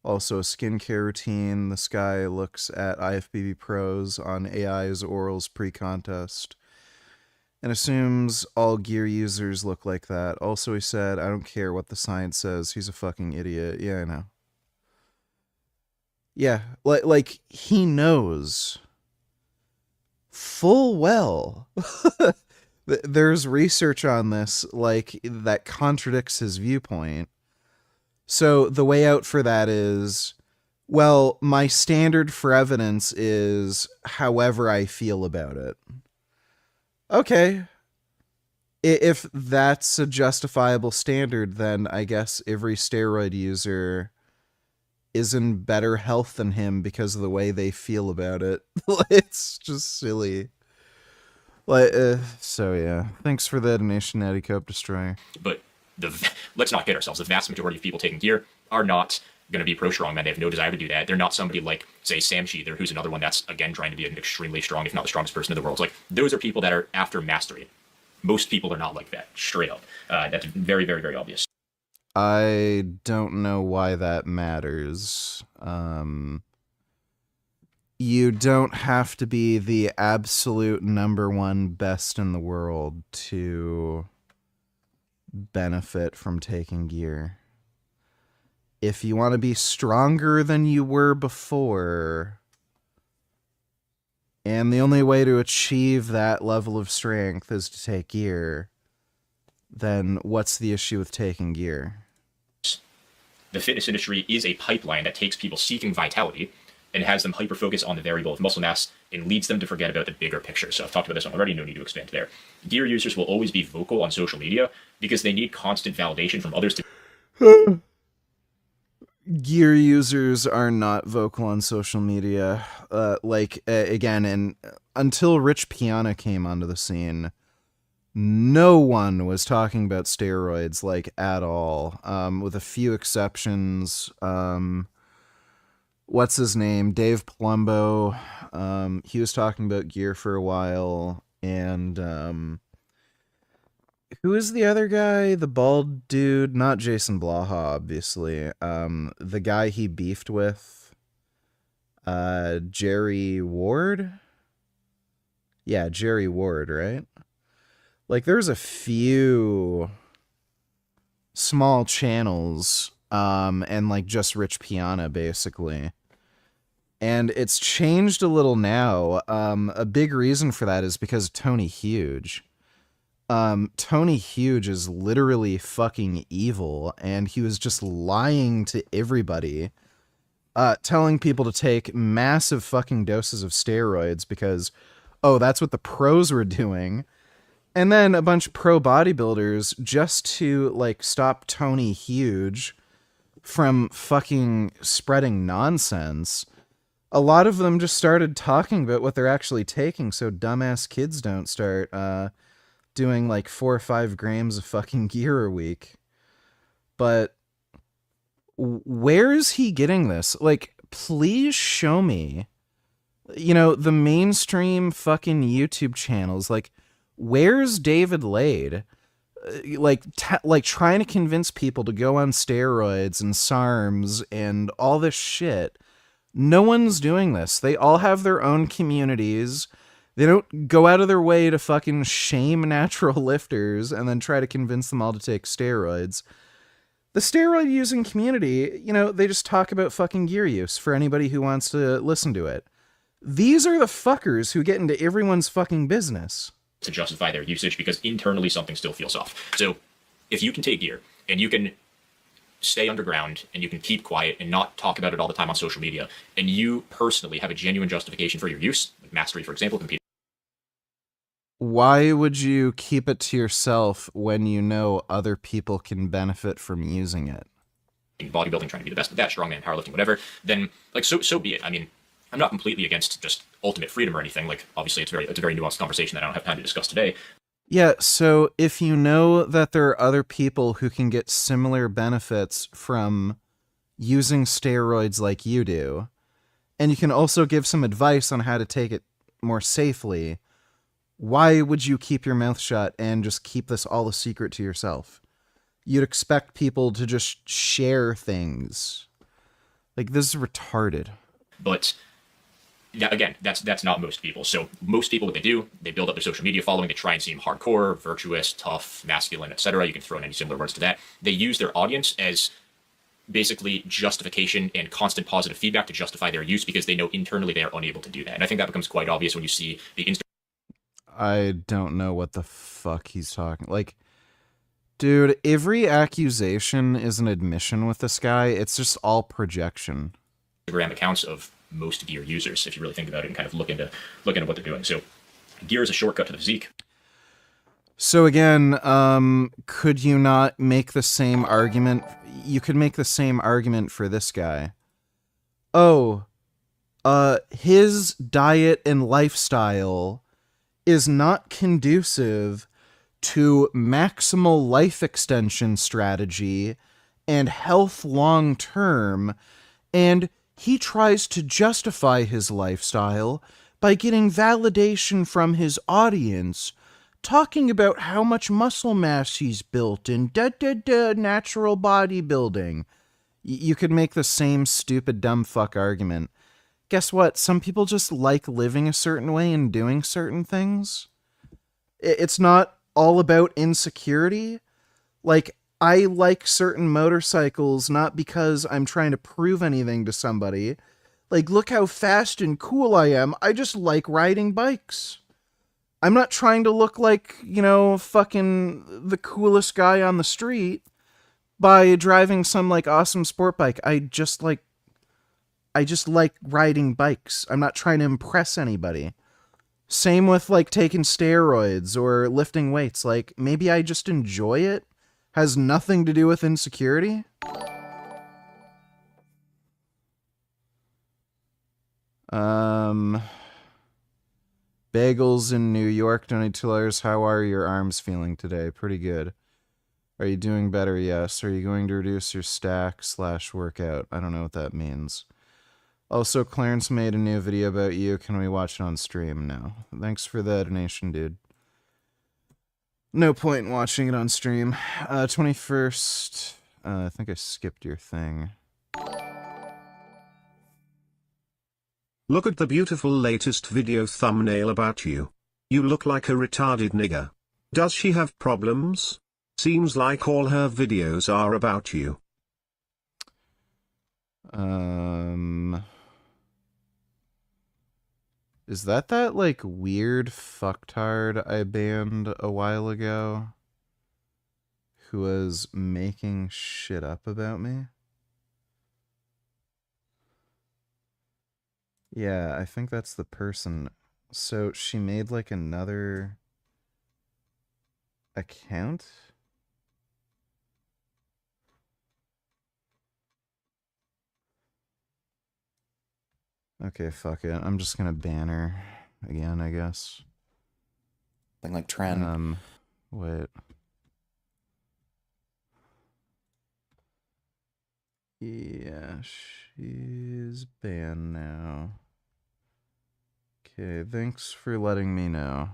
Also a skincare routine. This guy looks at IFBB pros on AI's orals pre-contest and assumes all gear users look like that. Also, he said, I don't care what the science says. He's a fucking idiot. Yeah, I know. Yeah, like he knows full well. There's research on this, like, that contradicts his viewpoint. So the way out for that is, well, my standard for evidence is however I feel about it. Okay. If that's a justifiable standard, then I guess every steroid user is in better health than him because of the way they feel about it. It's just silly. Like, so yeah. Thanks for the donation, Natty Cope Destroyer. But let's not kid ourselves. The vast majority of people taking gear are not going to be pro strongman. They have no desire to do that. They're not somebody like, say, Sam Sheether, who's another one that's, again, trying to be an extremely strong, if not the strongest person in the world. It's like, those are people that are after mastery. Most people are not like that, straight up. That's very, very, very obvious. I don't know why that matters. You don't have to be the absolute #1 best in the world to benefit from taking gear. If you want to be stronger than you were before, and the only way to achieve that level of strength is to take gear, then what's the issue with taking gear? The fitness industry is a pipeline that takes people seeking vitality and has them hyper-focus on the variable of muscle mass and leads them to forget about the bigger picture. So I've talked about this one already, no need to expand there. Gear users will always be vocal on social media because they need constant validation from others to... Gear users are not vocal on social media. Again, and until Rich Piana came onto the scene, no one was talking about steroids, like, at all, with a few exceptions. What's his name? Dave Palumbo. He was talking about gear for a while, and who is the other guy? The bald dude? Not Jason Blaha, obviously. The guy he beefed with. Jerry Ward? Yeah, Jerry Ward, right? Like, there's a few small channels, and, like, just Rich Piana, basically. And it's changed a little now. A big reason for that is because of Tony Huge. Tony Huge is literally fucking evil, and he was just lying to everybody, telling people to take massive fucking doses of steroids because, oh, that's what the pros were doing. And then a bunch of pro bodybuilders, just to, like, stop Tony Huge from fucking spreading nonsense, a lot of them just started talking about what they're actually taking so dumbass kids don't start, doing like 4 or 5 grams of fucking gear a week. But where is he getting this? Like, please show me, you know, the mainstream fucking YouTube channels. Like, where's David Lade? Like trying to convince people to go on steroids and SARMs and all this shit. No one's doing this. They all have their own communities. They don't go out of their way to fucking shame natural lifters and then try to convince them all to take steroids. The steroid using community, you know, they just talk about fucking gear use for anybody who wants to listen to it. These are the fuckers who get into everyone's fucking business. To justify their usage because internally something still feels off. So if you can take gear and you can stay underground and you can keep quiet and not talk about it all the time on social media, and you personally have a genuine justification for your use, like Mastery, for example, competing. Why would you keep it to yourself when you know other people can benefit from using it? In bodybuilding, trying to be the best at that, strongman, powerlifting, whatever, then like so be it. I mean, I'm not completely against just ultimate freedom or anything. Like, obviously, it's a very nuanced conversation that I don't have time to discuss today. Yeah, so if you know that there are other people who can get similar benefits from using steroids like you do, and you can also give some advice on how to take it more safely, why would you keep your mouth shut and just keep this all a secret to yourself? You'd expect people to just share things. Like, this is retarded. But again, that's not most people. So most people, what they do, they build up their social media following. They try and seem hardcore, virtuous, tough, masculine, etc. You can throw in any similar words to that. They use their audience as basically justification and constant positive feedback to justify their use because they know internally they are unable to do that. And I think that becomes quite obvious when you see the Instagram. I don't know what the fuck he's talking. Like, dude, every accusation is an admission with this guy. It's just all projection. Instagram accounts of most gear users, if you really think about it and kind of look into what they're doing. So gear is a shortcut to the physique. So again, could you not make the same argument? You could make the same argument for this guy. Oh, his diet and lifestyle is not conducive to maximal life extension strategy and health long term, and he tries to justify his lifestyle by getting validation from his audience, talking about how much muscle mass he's built in natural bodybuilding. You could make the same stupid dumb fuck argument. Guess what? Some people just like living a certain way and doing certain things. It's not all about insecurity. Like, I like certain motorcycles not because I'm trying to prove anything to somebody. Like, look how fast and cool I am. I just like riding bikes. I'm not trying to look like, you know, fucking the coolest guy on the street by driving some, like, awesome sport bike. I just like I just like riding bikes. I'm not trying to impress anybody. Same with like taking steroids or lifting weights. Like maybe I just enjoy it. Has nothing to do with insecurity. Bagels in New York, donate $2. How are your arms feeling today? Pretty good. Are you doing better? Yes. Are you going to reduce your stack/workout? I don't know what that means. Also, Clarence made a new video about you. Can we watch it on stream? No. Thanks for the donation, dude. No point in watching it on stream. 21st. I think I skipped your thing. Look at the beautiful latest video thumbnail about you. You look like a retarded nigger. Does she have problems? Seems like all her videos are about you. Is that like weird fucktard I banned a while ago? Who was making shit up about me? Yeah, I think that's the person. So she made like another account? Okay, fuck it. I'm just gonna ban her again, I guess. Thing like trend. Wait. Yeah, she's banned now. Okay, thanks for letting me know.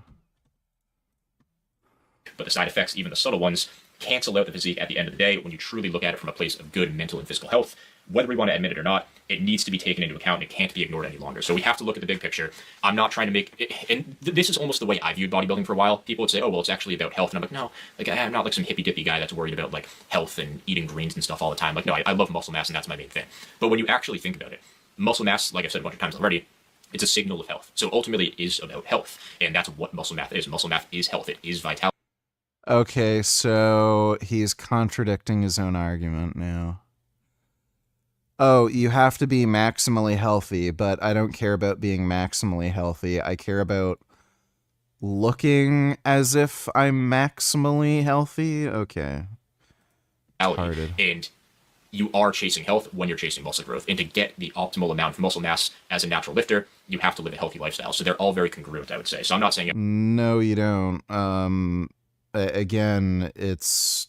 But the side effects, even the subtle ones, cancel out the physique at the end of the day when you truly look at it from a place of good mental and physical health. Whether we want to admit it or not, it needs to be taken into account and it can't be ignored any longer. So we have to look at the big picture. I'm not trying to make it, and this is almost the way I viewed bodybuilding for a while. People would say, oh, well, it's actually about health. And I'm like, no, like I'm not like some hippy-dippy guy that's worried about like health and eating greens and stuff all the time. Like, no, I love muscle mass and that's my main thing. But when you actually think about it, muscle mass, like I've said a bunch of times already, it's a signal of health. So ultimately it is about health. And that's what muscle mass is. Muscle mass is health. It is vitality. Okay, so he's contradicting his own argument now. Oh, you have to be maximally healthy, but I don't care about being maximally healthy. I care about looking as if I'm maximally healthy? Okay. And you are chasing health when you're chasing muscle growth. And to get the optimal amount of muscle mass as a natural lifter, you have to live a healthy lifestyle. So they're all very congruent, I would say. So I'm not saying... No, you don't. Again, it's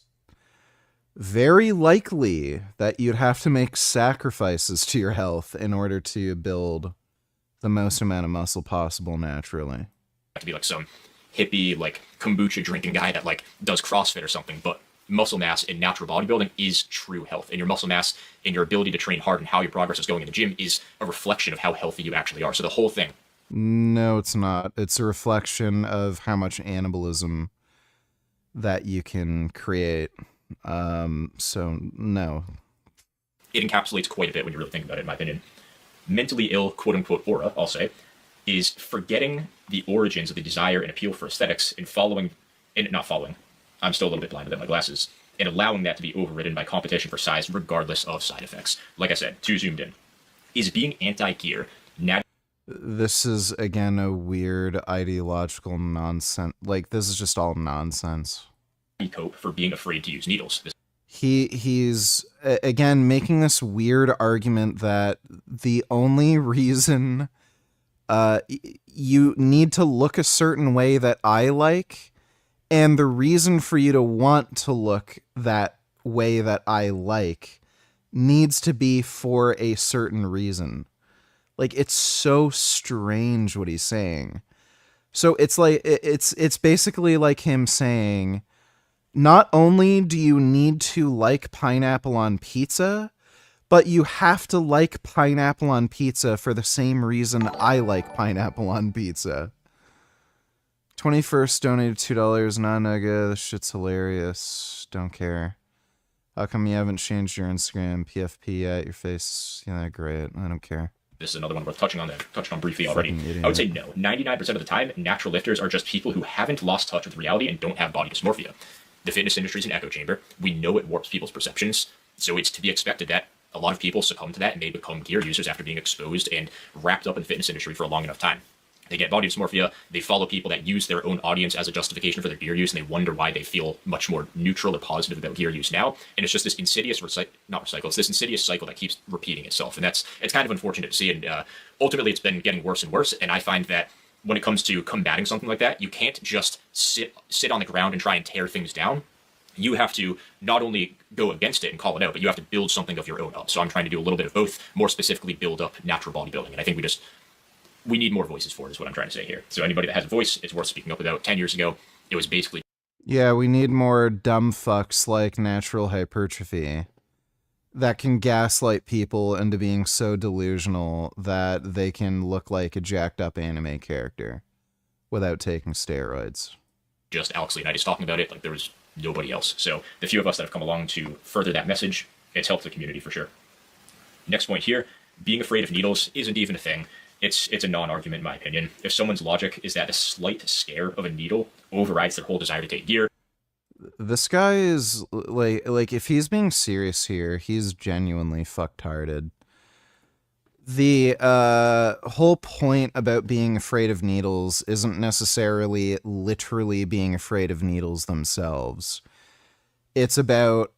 very likely that you'd have to make sacrifices to your health in order to build the most amount of muscle possible naturally. To be like some hippie, like kombucha drinking guy that like does CrossFit or something, but muscle mass in natural bodybuilding is true health. And your muscle mass and your ability to train hard and how your progress is going in the gym is a reflection of how healthy you actually are. So the whole thing. No, it's not. It's a reflection of how much anabolism that you can create. So no. It encapsulates quite a bit when you really think about it, in my opinion. Mentally ill, quote-unquote, aura, I'll say, is forgetting the origins of the desire and appeal for aesthetics and not following, I'm still a little bit blind without my glasses, and allowing that to be overridden by competition for size regardless of side effects. Like I said, too zoomed in. Is being anti-gear, Natty... This is, again, a weird ideological nonsense. Like, this is just all nonsense. Cope for being afraid to use needles. He's again making this weird argument that the only reason you need to look a certain way that I like, and the reason for you to want to look that way that I like needs to be for a certain reason. Like, it's so strange what he's saying. So it's like it's basically like him saying, not only do you need to like pineapple on pizza, but you have to like pineapple on pizza for the same reason I like pineapple on pizza. 21st donated $2. Nah, nugga, this shit's hilarious. Don't care. How come you haven't changed your Instagram? PFP at your face. Yeah, great. I don't care. This is another one worth touching on briefly already. I would say no. 99% of the time, natural lifters are just people who haven't lost touch with reality and don't have body dysmorphia. The fitness industry is an echo chamber. We know it warps people's perceptions, so it's to be expected that A lot of people succumb to that and they become gear users after being exposed and wrapped up in the fitness industry for a long enough time. They get body dysmorphia, they follow people that use their own audience as a justification for their gear use, and they wonder why they feel much more neutral or positive about gear use now. And it's just this insidious it's this insidious cycle that keeps repeating itself. And it's kind of unfortunate to see. And ultimately it's been getting worse and worse. And I find that when it comes to combating something like that, you can't just sit on the ground and try and tear things down. You have to not only go against it and call it out, but you have to build something of your own up. So I'm trying to do a little bit of both, more specifically build up natural bodybuilding. And I think we need more voices for it is what I'm trying to say here. So anybody that has a voice, it's worth speaking up about. 10 years ago, it was basically... Yeah, we need more dumb fucks like natural hypertrophy that can gaslight people into being so delusional that they can look like a jacked up anime character without taking steroids. Just Alex Leonidas talking about it, like there was nobody else. So the few of us that have come along to further that message, it's helped the community for sure. Next point here, being afraid of needles isn't even a thing. It's a non-argument in my opinion. If someone's logic is that a slight scare of a needle overrides their whole desire to take gear. This guy is like if he's being serious here, he's genuinely fucktarded. The whole point about being afraid of needles isn't necessarily literally being afraid of needles themselves. It's about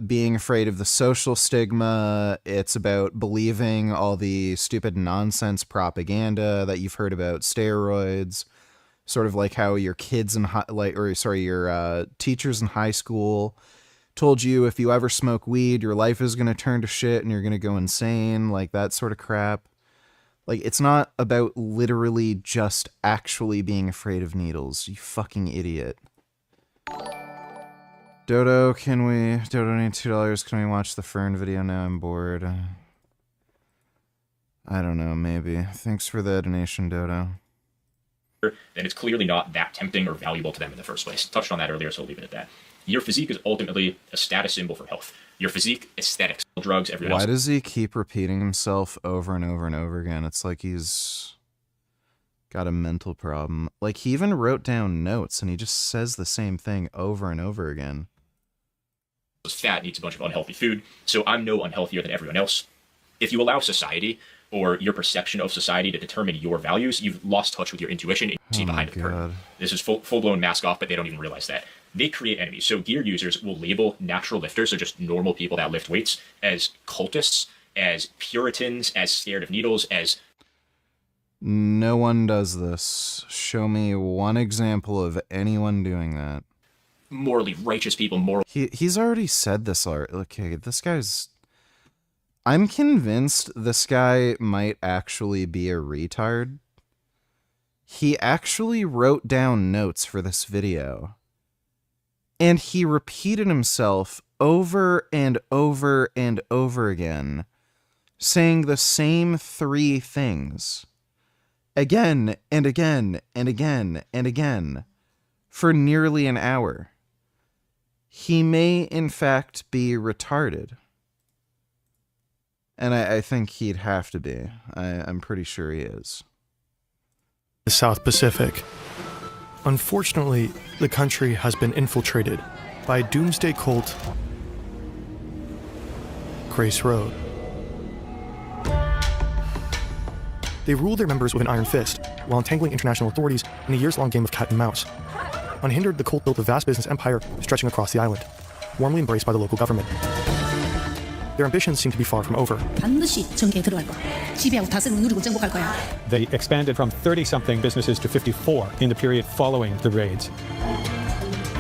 being afraid of the social stigma. It's about believing all the stupid nonsense propaganda that you've heard about steroids. Sort of like how your kids in your teachers in high school told you if you ever smoke weed, your life is going to turn to shit and you're going to go insane, like that sort of crap. Like, it's not about literally just actually being afraid of needles, you fucking idiot. Dodo need $2. Can we watch the Fern video now? I'm bored. I don't know, maybe. Thanks for the donation, Dodo. Then it's clearly not that tempting or valuable to them in the first place. Touched on that earlier, so I'll leave it at that. Your physique is ultimately a status symbol for health. Your physique, aesthetics, drugs, everything else. Why does he keep repeating himself over and over and over again? It's like he's got a mental problem. Like, he even wrote down notes and he just says the same thing over and over again. Fat needs a bunch of unhealthy food, so I'm no unhealthier than everyone else. If you allow society or your perception of society to determine your values, you've lost touch with your intuition and you see behind the curtain. This is full-blown mask off, but they don't even realize that. They create enemies. So gear users will label natural lifters, or just normal people that lift weights, as cultists, as Puritans, as scared of needles, as... No one does this. Show me one example of anyone doing that. Morally righteous people, He's already said this already. Okay, this guy's... I'm convinced this guy might actually be a retard. He actually wrote down notes for this video. And he repeated himself over and over and over again, saying the same 3 things. Again and again and again and again. For nearly an hour. He may, in fact, be retarded. And I think he'd have to be. I'm pretty sure he is. The South Pacific. Unfortunately, the country has been infiltrated by a doomsday cult, Grace Road. They rule their members with an iron fist, while entangling international authorities in a years-long game of cat and mouse. Unhindered, the cult built a vast business empire stretching across the island, warmly embraced by the local government. Their ambitions seem to be far from over. They expanded from 30-something businesses to 54 in the period following the raids.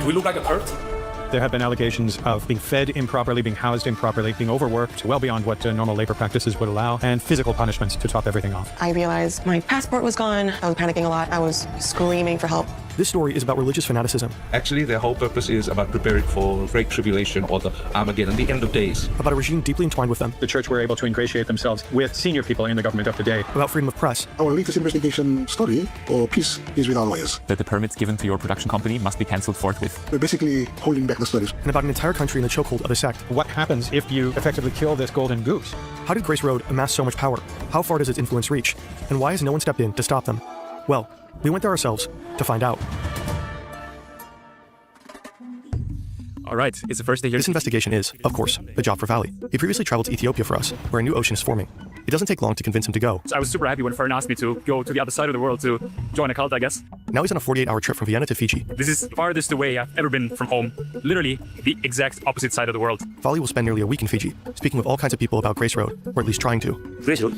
Do we look like a pervert? There have been allegations of being fed improperly, being housed improperly, being overworked, well beyond what normal labor practices would allow, and physical punishments to top everything off. I realized my passport was gone. I was panicking a lot. I was screaming for help. This story is about religious fanaticism. Actually, their whole purpose is about preparing for great tribulation or the Armageddon, the end of days. About a regime deeply entwined with them. The church were able to ingratiate themselves with senior people in the government of the day. About freedom of press. Our latest investigation story, or piece, is with our lawyers. That the permits given to your production company must be cancelled forthwith. We're basically holding back the stories. And about an entire country in the chokehold of a sect. What happens if you effectively kill this golden goose? How did Grace Road amass so much power? How far does its influence reach? And why has no one stepped in to stop them? Well, we went there ourselves to find out. All right, it's the first day here. This investigation is, of course, a job for Valley. He previously traveled to Ethiopia for us, where a new ocean is forming. It doesn't take long to convince him to go. I was super happy when Fern asked me to go to the other side of the world to join a cult, I guess. Now he's on a 48-hour trip from Vienna to Fiji. This is the farthest away I've ever been from home. Literally the exact opposite side of the world. Valley will spend nearly a week in Fiji, speaking with all kinds of people about Grace Road, or at least trying to. Grace Road?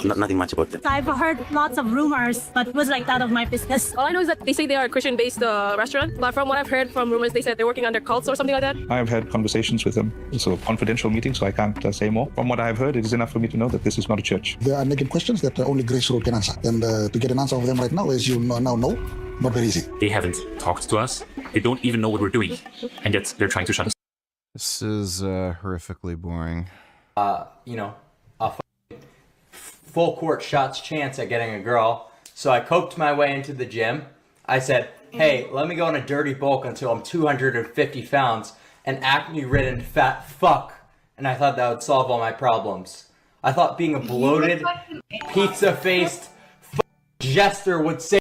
Nothing much about that. I've heard lots of rumors, but it was like that of my business. All I know is that they say they are a Christian-based restaurant, but from what I've heard from rumors, they said they're working under cults or something like that. I have had conversations with them. It's a confidential meeting, so I can't say more. From what I've heard, it is enough for me to know that this is not a church. There are naked questions that only Grace Road can answer. And to get an answer of them right now, as you now know, not very easy. They haven't talked to us. They don't even know what we're doing. And yet they're trying to shut us. This is horrifically boring. You know, a full court shots chance at getting a girl. So I coped my way into the gym. I said, hey, let me go in a dirty bulk until I'm 250 pounds, an acne-ridden fat fuck. And I thought that would solve all my problems. I thought being a bloated, pizza-faced jester would save.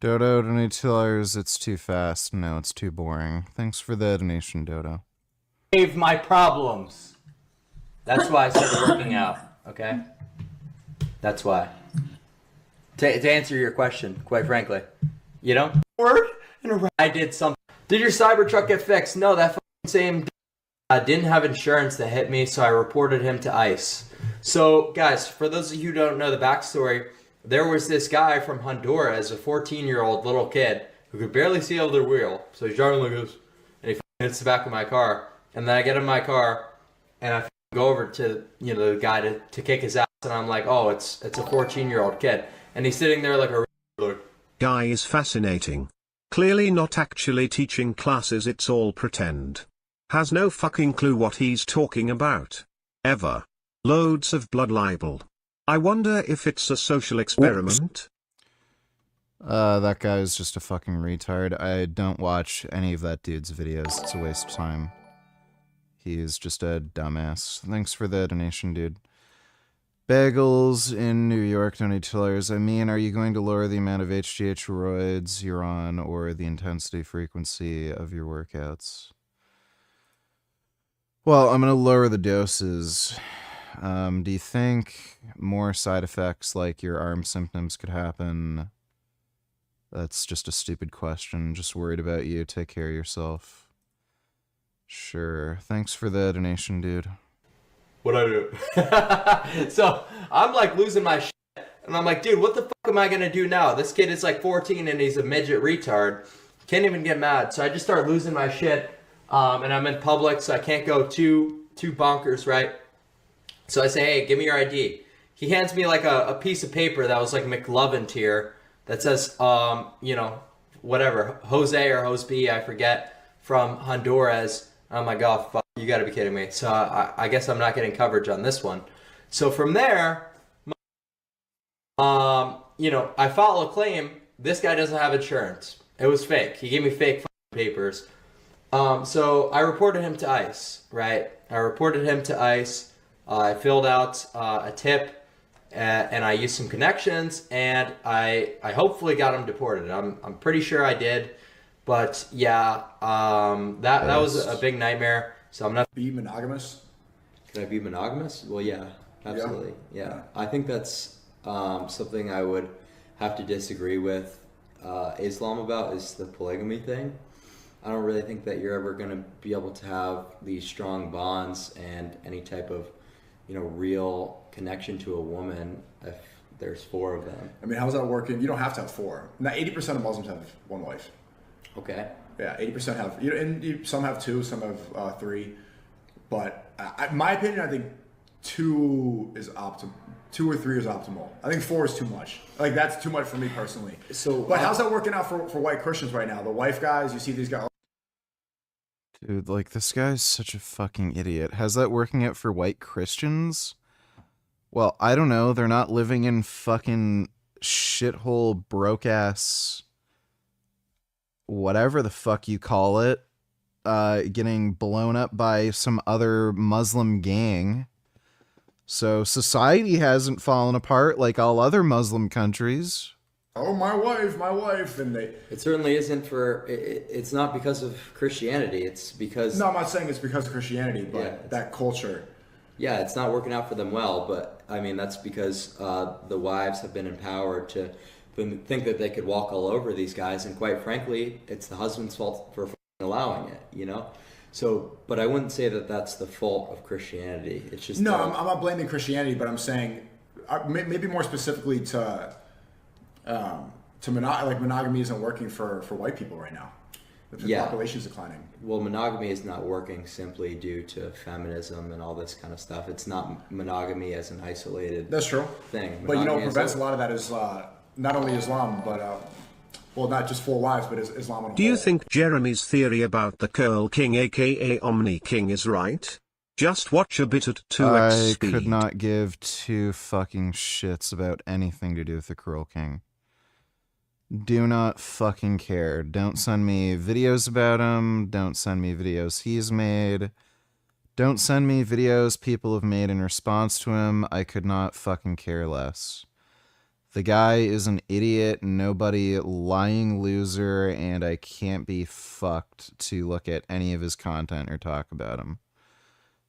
Dodo, donate $2. It's too fast. No, it's too boring. Thanks for the donation, Dodo. Save my problems. That's why I started working out, okay? That's why. To answer your question, quite frankly. You know? Word and a I did something. Did your Cybertruck get fixed? No, that same didn't have insurance that hit me, so I reported him to ICE. So, guys, for those of you who don't know the backstory, there was this guy from Honduras, a 14-year-old little kid, who could barely see over the wheel. So he's driving like this, and he hits the back of my car. And then I get in my car, and I go over to the guy to kick his ass, and I'm like, oh, it's a 14-year-old kid. And he's sitting there like a... Guy is fascinating. Clearly not actually teaching classes, it's all pretend. Has no fucking clue what he's talking about. Ever. Loads of blood libel. I wonder if it's a social experiment. That guy is just a fucking retard. I don't watch any of that dude's videos. It's a waste of time. He's just a dumbass. Thanks for the donation, dude. Bagels in New York, donate $2. I mean, are you going to lower the amount of HGH roids you're on or the intensity frequency of your workouts? Well, I'm going to lower the doses. Do you think more side effects like your arm symptoms could happen? That's just a stupid question. Just worried about you. Take care of yourself. Sure. Thanks for the donation, dude. What I do? So I'm like losing my shit. And I'm like, dude, what the fuck am I going to do now? This kid is like 14 and he's a midget retard. Can't even get mad. So I just start losing my shit. And I'm in public, so I can't go too bonkers, right? So I say, hey, give me your ID. He hands me like a piece of paper that was like McLovin tier that says, whatever, Jose or Jose B, I forget, from Honduras. I'm like, oh, fuck, you gotta be kidding me. So I guess I'm not getting coverage on this one. So from there, I file a claim. This guy doesn't have insurance. It was fake. He gave me fake papers. So I reported him to ICE, right? I reported him to ICE. I filled out a tip, and I used some connections, and I hopefully got him deported. I'm pretty sure I did, but yeah, that was a big nightmare. So I'm not. Be monogamous? Can I be monogamous? Well, yeah, absolutely. Yeah. I think that's something I would have to disagree with Islam about, is the polygamy thing. I don't really think that you're ever going to be able to have these strong bonds and any type of, real connection to a woman if there's 4 of them. I mean, how's that working? You don't have to have 4. Now, 80% of Muslims have 1 wife. Okay. Yeah, 80% have, and some have 2, some have 3. But my opinion, I think 2 is optimal. 2 or 3 is optimal. I think 4 is too much. Like, that's too much for me personally. But how's that working out for white Christians right now? The wife guys, you see these guys. Dude, like, this guy's such a fucking idiot. How's that working out for white Christians? Well, I don't know. They're not living in fucking shithole, broke-ass, whatever the fuck you call it, getting blown up by some other Muslim gang. So society hasn't fallen apart like all other Muslim countries. oh, my wife, and they... It certainly isn't for, it's not because of Christianity, it's because... No, I'm not saying it's because of Christianity, but that culture. Yeah, it's not working out for them well, but I mean, that's because the wives have been empowered to think that they could walk all over these guys, and quite frankly, it's the husband's fault for allowing it, you know? So, but I wouldn't say that that's the fault of Christianity. It's just... No, I'm not blaming Christianity, but I'm saying, maybe more specifically to monogamy isn't working for white people right now. The population is declining. Well, monogamy is not working simply due to feminism and all this kind of stuff. It's not monogamy as an isolated That's true. thing. But what prevents a lot of that is not only Islam, but well, not just 4 wives, but Islam on a Do you think Jeremy's theory about the Curl King aka Omni King is right? Just watch a bit at 2x speed. I could not give 2 fucking shits about anything to do with the Curl King. Do not fucking care. Don't send me videos about him. Don't send me videos he's made. Don't send me videos people have made in response to him. I could not fucking care less. The guy is an idiot, nobody, lying loser, and I can't be fucked to look at any of his content or talk about him.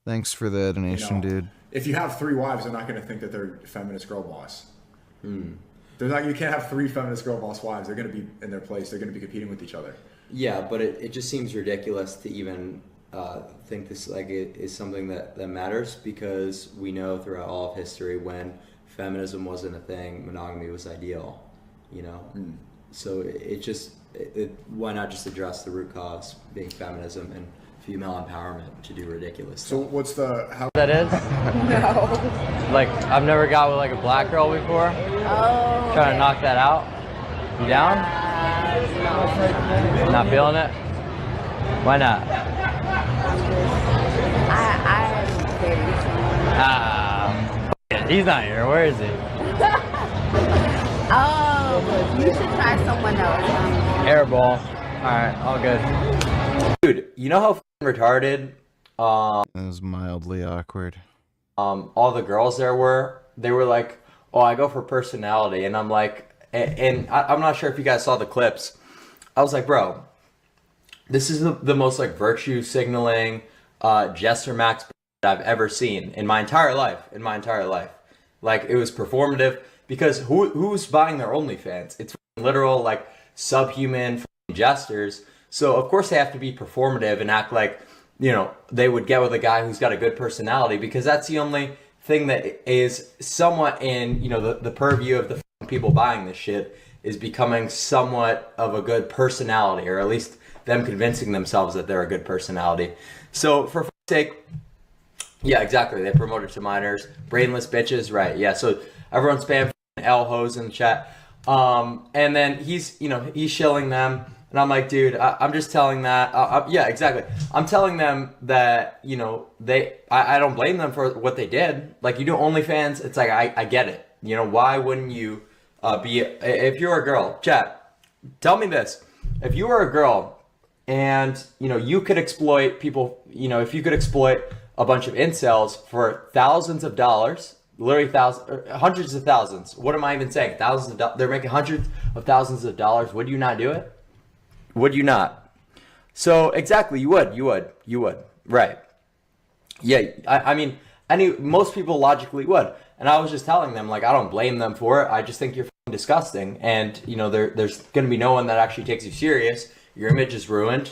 Thanks for the donation, dude. If you have 3 wives, they're not going to think that they're feminist girl boss. They're not. You can't have 3 feminist girl boss wives. They're going to be in their place. They're going to be competing with each other. Yeah, but it just seems ridiculous to even think this like it is something that matters, because we know throughout all of history when feminism wasn't a thing, monogamy was ideal, you know? So why not just address the root cause being feminism and female empowerment to do ridiculous stuff? So what's how that is? No. Like, I've never got with like a black girl before. Oh. Trying to knock that out. You down? No. Not feeling it? Why not? He's not here. Where is he? Oh, you should try someone else. Airball. Alright, all good. Dude, you know how retarded it was mildly awkward. All the girls there were? They were like, oh, I go for personality. And I'm like, and I'm not sure if you guys saw the clips. I was like, bro, this is the most like virtue signaling Jester Max I've ever seen in my entire life. Like, it was performative, because who's buying their OnlyFans? It's literal like subhuman jesters. So of course they have to be performative and act like, you know, they would get with a guy who's got a good personality, because that's the only thing that is somewhat in, you know, the purview of the people buying this shit, is becoming somewhat of a good personality, or at least them convincing themselves that they're a good personality. So for fuck's sake, yeah, exactly. They promote it to minors. Brainless bitches, right. Yeah, so everyone spam L-hoes in the chat. And then he's shilling them. And I'm like, dude, I'm just telling that. Yeah, exactly. I'm telling them that, you know, I don't blame them for what they did. Like, you do OnlyFans, it's like, I get it. You know, why wouldn't you if you're a girl, chat, tell me this. If you were a girl and, you know, you could exploit people, you know, if you could exploit a bunch of incels for thousands of dollars, literally hundreds of thousands. What am I even saying? Thousands of dollars. They're making hundreds of thousands of dollars. Would you not do it? Would you not? So exactly, you would. Right. Yeah, I mean, most people logically would. And I was just telling them, like, I don't blame them for it. I just think you're f***ing disgusting. And, you know, there's going to be no one that actually takes you serious. Your image is ruined.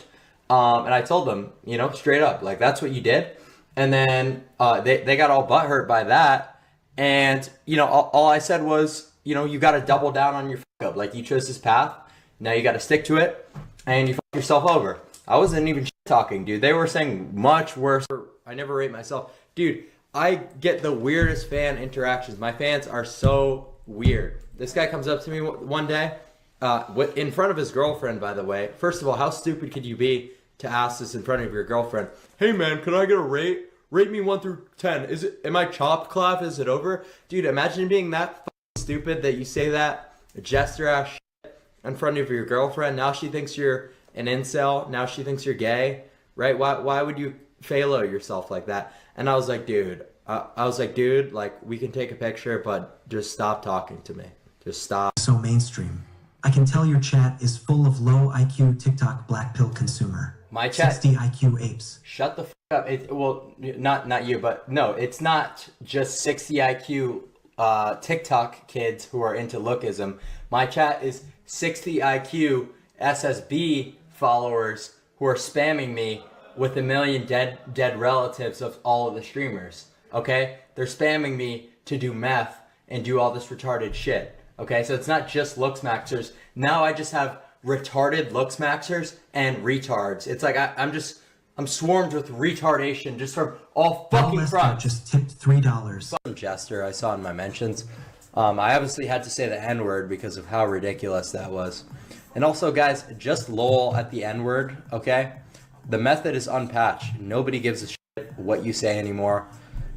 And I told them, you know, straight up, like, that's what you did. And then they got all butthurt by that. And, you know, all I said was, you know, you got to double down on your fuck up. Like, you chose this path. Now you got to stick to it. And you fuck yourself over. I wasn't even talking, dude. They were saying much worse. I never rate myself. Dude, I get the weirdest fan interactions. My fans are so weird. This guy comes up to me one day, in front of his girlfriend, by the way. First of all, how stupid could you be to ask this in front of your girlfriend? Hey man, can I get a rate? Rate me 1 through 10. Am I chopped, Clav? Is it over? Dude, imagine being that stupid that you say that jester ass shit in front of your girlfriend. Now she thinks you're an incel. Now she thinks you're gay, right? Why would you phalo yourself like that? And I was like, dude, like, we can take a picture, but just stop talking to me. Just stop. so mainstream. I can tell your chat is full of low IQ TikTok black pill consumer. My chat. 60 IQ apes. Shut the f up. Well, not you, but no, it's not just 60 IQ TikTok kids who are into lookism. My chat is 60 IQ SSB followers who are spamming me with 1 million dead relatives of all of the streamers. Okay? They're spamming me to do meth and do all this retarded shit. Okay? So it's not just looks maxers. Now I just have retarded looks maxers and retards. It's like I'm swarmed with retardation just from all fucking fronts. Just tipped $3. Some jester I saw in my mentions. I obviously had to say the N-word because of how ridiculous that was. And also, guys, just lol at the N-word, okay? The method is unpatched. Nobody gives a shit what you say anymore.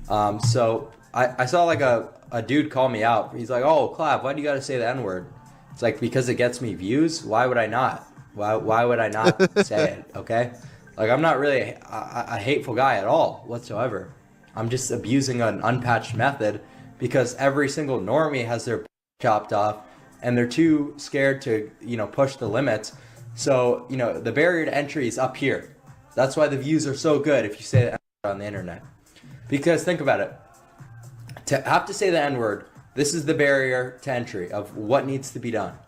So I saw like a dude call me out. He's like, oh, Clav, why do you gotta say the N-word? It's like, because it gets me views? Why would I not? Why would I not say it, okay? Like, I'm not really a hateful guy at all, whatsoever. I'm just abusing an unpatched method because every single normie has their chopped off and they're too scared to, push the limits. So, the barrier to entry is up here. That's why the views are so good if you say the N-word on the internet. Because think about it. To have to say the N-word, this is the barrier to entry of what needs to be done.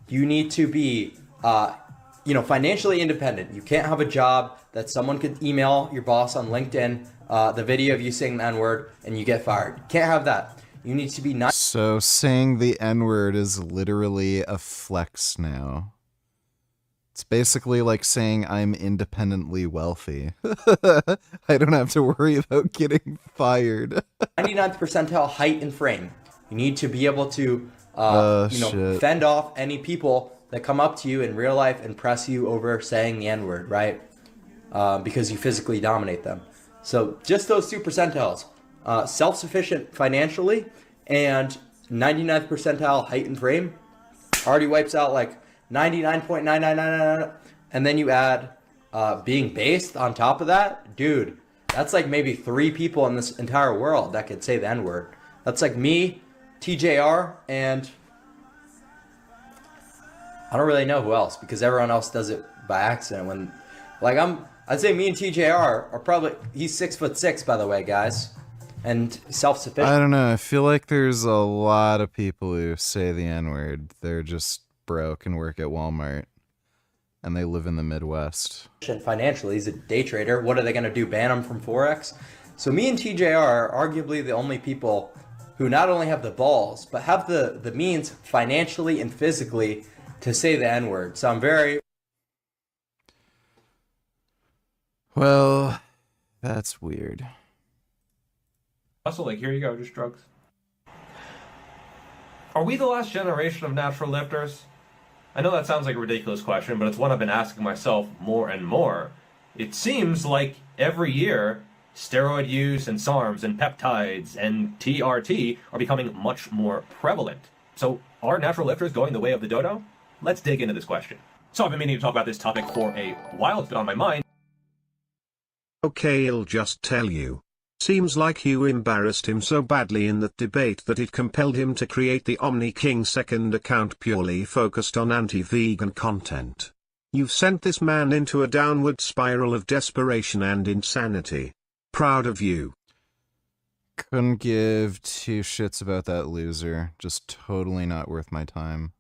You need to be, financially independent. You can't have a job that someone could email your boss on LinkedIn, the video of you saying the N-word, and you get fired. You can't have that. You need to be nice. So saying the N-word is literally a flex now. It's basically like saying I'm independently wealthy. I don't have to worry about getting fired. 99th percentile height and frame. You need to be able to, shit. fend off any people that come up to you in real life and press you over saying the N-word, right? Because you physically dominate them. So just those 2 percentiles. Self-sufficient financially and 99th percentile height and frame already wipes out like 99.9999, and then you add being based on top of that. Dude, that's like maybe 3 people in this entire world that could say the N-word. That's like me, TJR, and I don't really know who else because everyone else does it by accident. When, like, I'd say me and TJR are probably, he's 6'6", by the way, guys, and self-sufficient. I don't know. I feel like there's a lot of people who say the N-word. They're just broke and work at Walmart, and they live in the Midwest. Financially, he's a day trader. What are they going to do? Ban him from Forex? So me and TJR are arguably the only people who not only have the balls, but have the means financially and physically to say the N-word. So I'm very... Well, that's weird. Also, like, here you go, just drugs. Are we the last generation of natural lifters? I know that sounds like a ridiculous question, but it's one I've been asking myself more and more. It seems like every year, steroid use and SARMs and peptides and TRT are becoming much more prevalent. So are natural lifters going the way of the dodo? Let's dig into this question. So I've been meaning to talk about this topic for a while. It's been on my mind. Okay, I'll just tell you. Seems like you embarrassed him so badly in that debate that it compelled him to create the Omni King second account purely focused on anti-vegan content. You've sent this man into a downward spiral of desperation and insanity. Proud of you. Couldn't give 2 shits about that loser. Just totally not worth my time.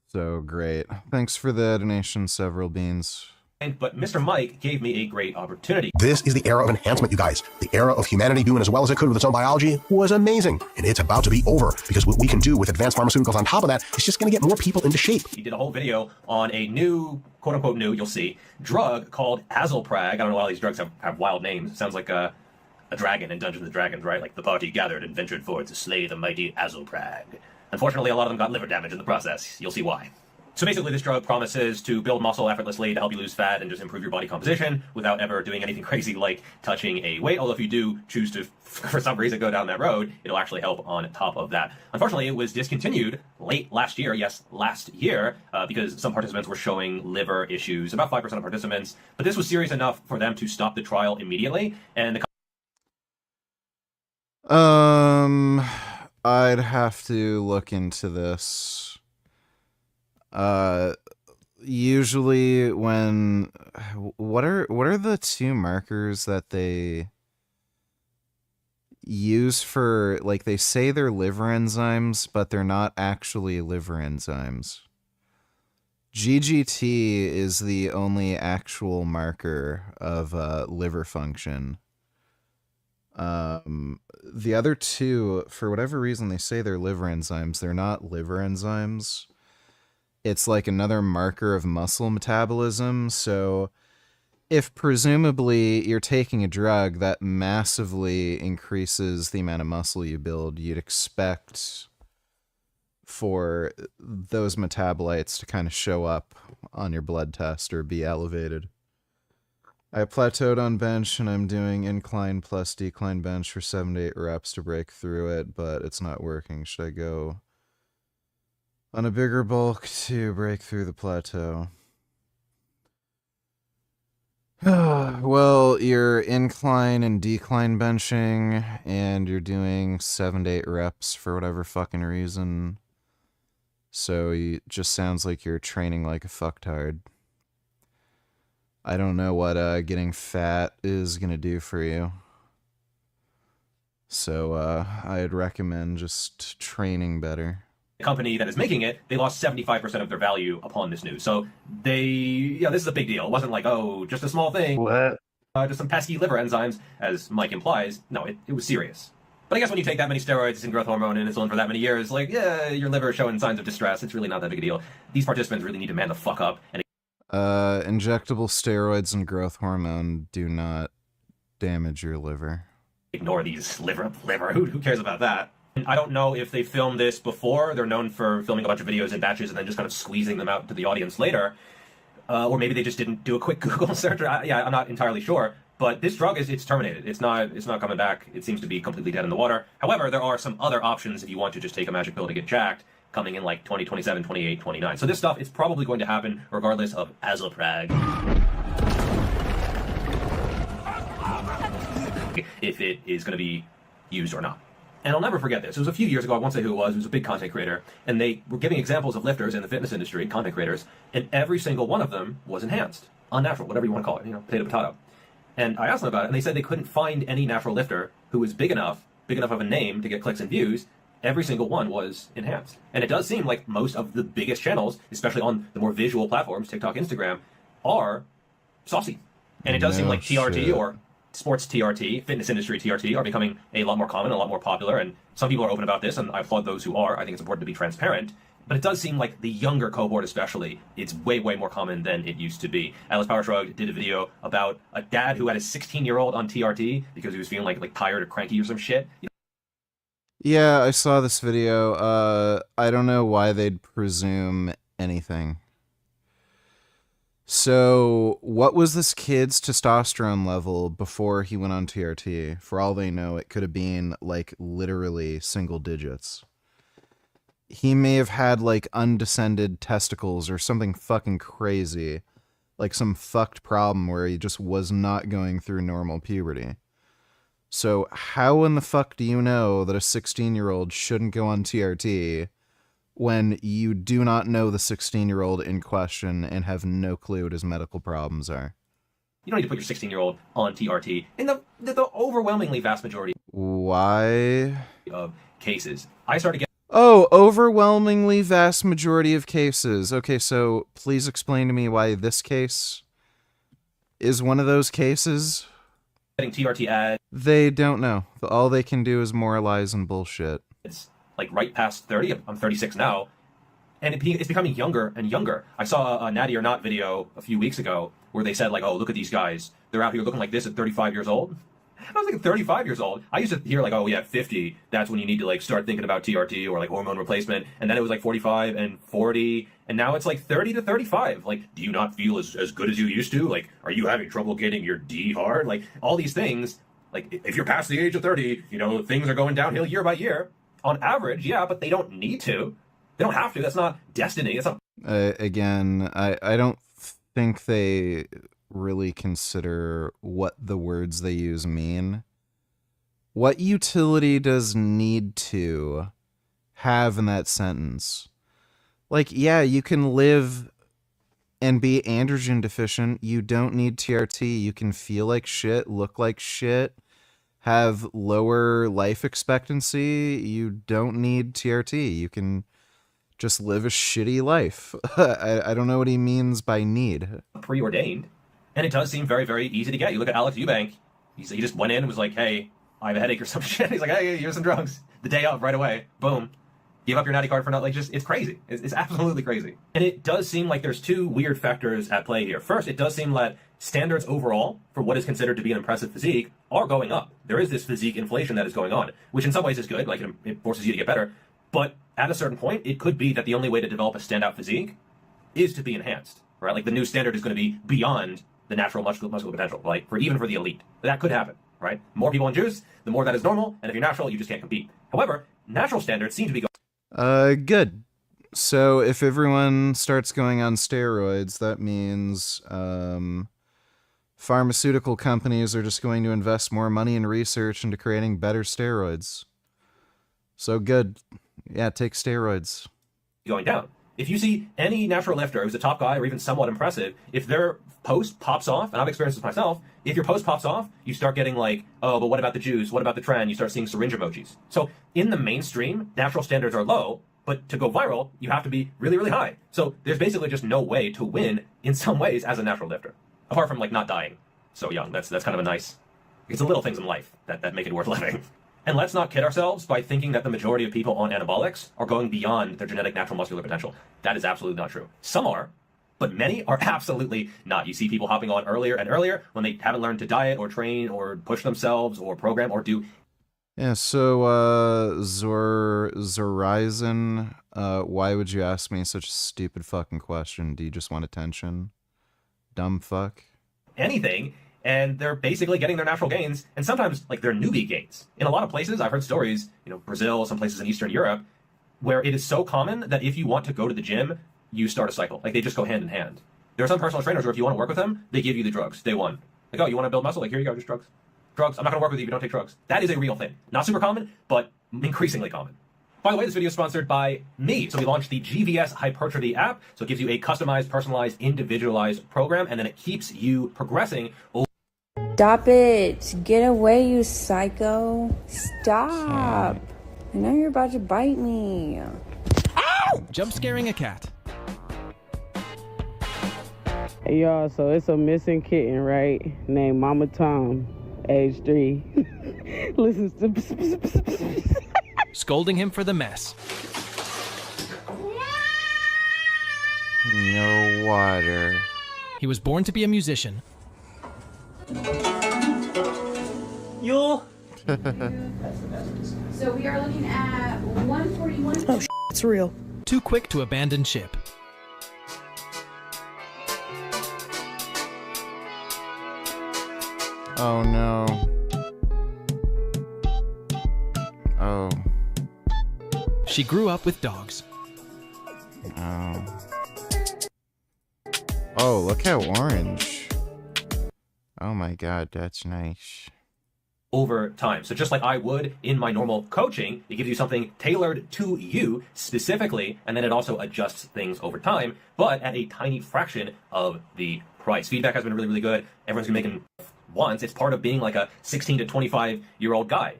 So great. Thanks for the donation, Several Beans. But Mr. Mike gave me a great opportunity. This is the era of enhancement, you guys. The era of humanity doing as well as it could with its own biology was amazing. And it's about to be over, because what we can do with advanced pharmaceuticals on top of that is just going to get more people into shape. He did a whole video on a new, quote-unquote new, you'll see, drug called Azilprag. I don't know why all these drugs have wild names. It sounds like a dragon in Dungeons & Dragons, right? Like the party gathered and ventured forth to slay the mighty Azilprag. Unfortunately, a lot of them got liver damage in the process. You'll see why. So basically, this drug promises to build muscle effortlessly to help you lose fat and just improve your body composition without ever doing anything crazy like touching a weight. Although if you do choose to, for some reason, go down that road, it'll actually help on top of that. Unfortunately, it was discontinued late last year, yes, last year, because some participants were showing liver issues, about 5% of participants. But this was serious enough for them to stop the trial immediately, and the I'd have to look into this. Usually when what are the two markers that they use for, like, they say they're liver enzymes, but they're not actually liver enzymes. GGT is the only actual marker of liver function. The other two, for whatever reason, they say they're liver enzymes. They're not liver enzymes. It's like another marker of muscle metabolism. So if presumably you're taking a drug that massively increases the amount of muscle you build, you'd expect for those metabolites to kind of show up on your blood test or be elevated. I plateaued on bench and I'm doing incline plus decline bench for 7 to 8 reps to break through it, but it's not working. Should I go on a bigger bulk to break through the plateau? Well, you're incline and decline benching, and you're doing 7 to 8 reps for whatever fucking reason. So it just sounds like you're training like a fucktard. I don't know what getting fat is gonna do for you. So I'd recommend just training better. Company that is making it, they lost 75% of their value upon this news. So this is a big deal. It wasn't like, oh, just a small thing. What? Just some pesky liver enzymes, as Mike implies. No, it was serious. But I guess when you take that many steroids and growth hormone and insulin for that many years, like, yeah, your liver is showing signs of distress. It's really not that big a deal. These participants really need to man the fuck up. And injectable steroids and growth hormone do not damage your liver. Ignore these liver. Who cares about that? I don't know if they filmed this before. They're known for filming a bunch of videos in batches and then just kind of squeezing them out to the audience later. Or maybe they just didn't do a quick Google search. I'm not entirely sure. But this drug it's terminated. It's not coming back. It seems to be completely dead in the water. However, there are some other options if you want to just take a magic pill to get jacked, coming in like 2027, 28, 29. So this stuff, it's probably going to happen regardless of Azilprag. If it is going to be used or not. And I'll never forget this. It was a few years ago. I won't say who it was. It was a big content creator. And they were giving examples of lifters in the fitness industry, content creators, and every single one of them was enhanced. Unnatural, whatever you want to call it, potato. And I asked them about it, and they said they couldn't find any natural lifter who was big enough of a name to get clicks and views. Every single one was enhanced. And it does seem like most of the biggest channels, especially on the more visual platforms, TikTok, Instagram, are saucy. And it does seem like TRT or sports TRT, fitness industry TRT, are becoming a lot more common, a lot more popular, and some people are open about this, and I applaud those who are. I think it's important to be transparent. But it does seem like the younger cohort especially, it's way, way more common than it used to be. Atlas Power Shrugged did a video about a dad who had a 16-year-old on TRT because he was feeling like tired or cranky or some shit. Yeah, I saw this video. I don't know why they'd presume anything. So, what was this kid's testosterone level before he went on TRT? For all they know, it could have been, like, literally single digits. He may have had, like, undescended testicles or something fucking crazy. Like some fucked problem where he just was not going through normal puberty. So, how in the fuck do you know that a 16-year-old shouldn't go on TRT when you do not know the 16-year-old in question and have no clue what his medical problems are? You don't need to put your 16-year-old on TRT in the overwhelmingly vast majority. Why? Of cases. I started getting... Oh, overwhelmingly vast majority of cases. Okay, so please explain to me why this case is one of those cases. Getting TRT ads. They don't know. All they can do is moralize and bullshit. It's like right past 30. I'm 36 now. And it's becoming younger and younger. I saw a Natty or Not video a few weeks ago where they said, like, oh, look at these guys. They're out here looking like this at 35 years old. I was like 35 years old. I used to hear like, oh yeah, 50. That's when you need to like start thinking about TRT or like hormone replacement. And then it was like 45 and 40. And now it's like 30 to 35. Like, do you not feel as good as you used to? Like, are you having trouble getting your D hard? Like, all these things. Like, if you're past the age of 30, you know, things are going downhill year by year. On average, yeah, but they don't need to. They don't have to. That's not destiny. That's not... Again, I don't think they really consider what the words they use mean. What utility does need to have in that sentence? Like, yeah, you can live and be androgen deficient. You don't need TRT. You can feel like shit, look like shit, have lower life expectancy. You don't need TRT. You can just live a shitty life. I don't know what he means by need. Preordained, and it does seem very, very easy to get. You look at Alex Eubank. He just went in and was like, "Hey, I have a headache or some shit." He's like, "Hey, here's some drugs." The day of, right away, boom. Give up your Natty card for not, like, just, it's crazy. It's absolutely crazy. And it does seem like there's two weird factors at play here. First, it does seem that standards overall for what is considered to be an impressive physique are going up. There is this physique inflation that is going on, which in some ways is good, like it forces you to get better. But at a certain point, it could be that the only way to develop a standout physique is to be enhanced, right? Like the new standard is going to be beyond the natural muscular potential, like even for the elite. That could happen, right? More people in juice, the more that is normal, and if you're natural, you just can't compete. However, natural standards seem to be going. Good. So if everyone starts going on steroids, that means pharmaceutical companies are just going to invest more money in research into creating better steroids. So good. Yeah, take steroids. Going down. If you see any natural lifter who's a top guy or even somewhat impressive, if their post pops off, and I've experienced this myself, if your post pops off, you start getting like, oh, but what about the juice? What about the trend? You start seeing syringe emojis. So in the mainstream, natural standards are low, but to go viral, you have to be really, really high. So there's basically just no way to win in some ways as a natural lifter, apart from like not dying so young. That's kind of a nice, it's the little things in life that make it worth living. And let's not kid ourselves by thinking that the majority of people on anabolics are going beyond their genetic natural muscular potential. That is absolutely not true. Some are, but many are absolutely not. You see people hopping on earlier and earlier when they haven't learned to diet or train or push themselves or program or do. Yeah, so, Zorizon, why would you ask me such a stupid fucking question? Do you just want attention? Dumb fuck. Anything. And they're basically getting their natural gains, and sometimes, like, they're newbie gains. In a lot of places, I've heard stories, Brazil, some places in Eastern Europe, where it is so common that if you want to go to the gym, you start a cycle. Like, they just go hand in hand. There are some personal trainers where if you want to work with them, they give you the drugs, day one. Like, oh, you want to build muscle? Like, here you go, just drugs. Drugs. I'm not going to work with you if you don't take drugs. That is a real thing. Not super common, but increasingly common. By the way, this video is sponsored by me. So we launched the GVS Hypertrophy app. So it gives you a customized, personalized, individualized program, and then it keeps you progressing over. Stop it. Get away, you psycho. Stop. I know you're about to bite me. Ow! Jump scaring a cat. Hey y'all, so it's a missing kitten, right? Named Mama Tom, age 3. Listens to Scolding him for the mess. No water. He was born to be a musician. Yo. So we are looking at 141. Oh, it's real. Too quick to abandon ship. Oh no. Oh. She grew up with dogs. Oh. Oh, look how orange. Oh my god, that's nice. Over time. So just like I would in my normal coaching, it gives you something tailored to you specifically, and then it also adjusts things over time, but at a tiny fraction of the price. Feedback has been really, really good. Everyone's been making once. It's part of being like a 16 to 25-year-old guy.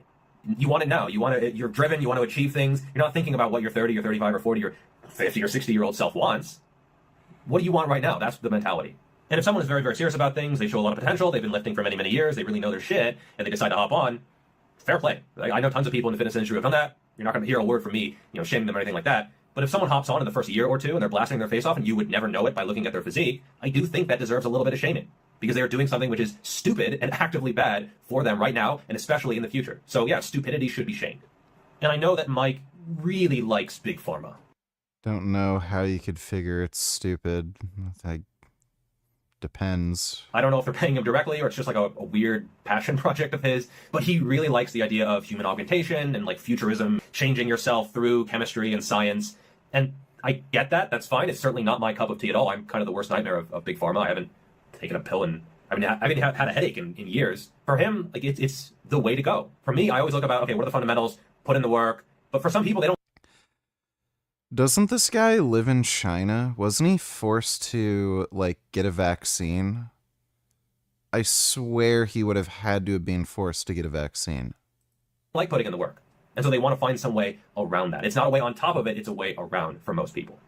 You want it now. You're driven. You want to achieve things. You're not thinking about what your 30 or 35 or 40 or 50 or 60-year-old self wants. What do you want right now? That's the mentality. And if someone is very, very serious about things, they show a lot of potential, they've been lifting for many, many years, they really know their shit, and they decide to hop on, fair play. Like, I know tons of people in the fitness industry who have done that. You're not going to hear a word from me, shaming them or anything like that. But if someone hops on in the first year or two and they're blasting their face off and you would never know it by looking at their physique, I do think that deserves a little bit of shaming. Because they are doing something which is stupid and actively bad for them right now, and especially in the future. So yeah, stupidity should be shamed. And I know that Mike really likes Big Pharma. Don't know how you could figure it's stupid. Like, depends. I don't know if they're paying him directly or it's just like a weird passion project of his, but he really likes the idea of human augmentation and like futurism, changing yourself through chemistry and science. And I get that. That's fine. It's certainly not my cup of tea at all. I'm kind of the worst nightmare of Big Pharma. I haven't taken a pill in I mean, I haven't had a headache in years. For him, like it's the way to go. For me, I always look about, okay, what are the fundamentals? Put in the work. But for some people, they don't. Doesn't this guy live in China? Wasn't he forced to, like, get a vaccine? I swear he would have had to have been forced to get a vaccine. Like putting in the work. And so they want to find some way around that. It's not a way on top of it, it's a way around for most people.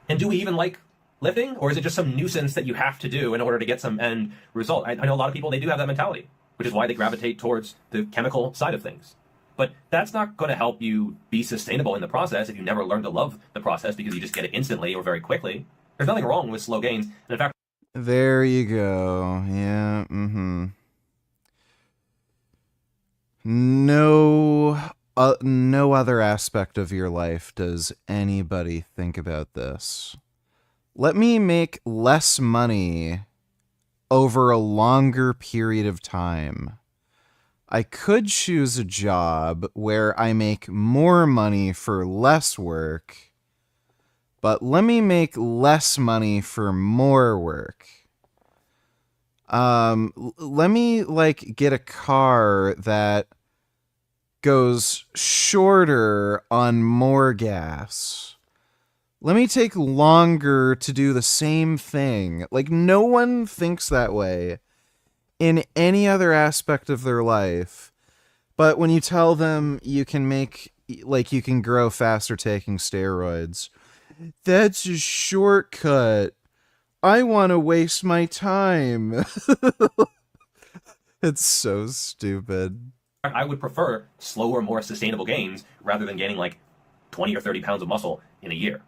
And do we even like lifting? Or is it just some nuisance that you have to do in order to get some end result? I know a lot of people, they do have that mentality, which is why they gravitate towards the chemical side of things. But that's not going to help you be sustainable in the process if you never learn to love the process because you just get it instantly or very quickly. There's nothing wrong with slow gains. And in fact, there you go. Yeah, no other aspect of your life does anybody think about this. Let me make less money over a longer period of time. I could choose a job where I make more money for less work, but let me make less money for more work. Let me, like, get a car that goes shorter on more gas. Let me take longer to do the same thing. Like, no one thinks that way in any other aspect of their life. But when you tell them you can make, like, you can grow faster taking steroids, that's a shortcut. I want to waste my time. It's so stupid. I would prefer slower, more sustainable gains rather than gaining like 20 or 30 pounds of muscle in a year.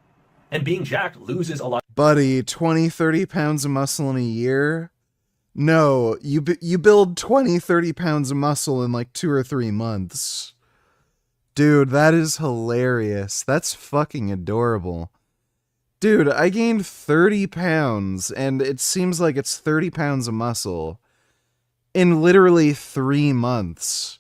And being jacked loses a lot. Buddy, 20, 30 pounds of muscle in a year? No, you build 20, 30 pounds of muscle in like 2 or 3 months. Dude, that is hilarious. That's fucking adorable. Dude, I gained 30 pounds, and it seems like it's 30 pounds of muscle in literally 3 months.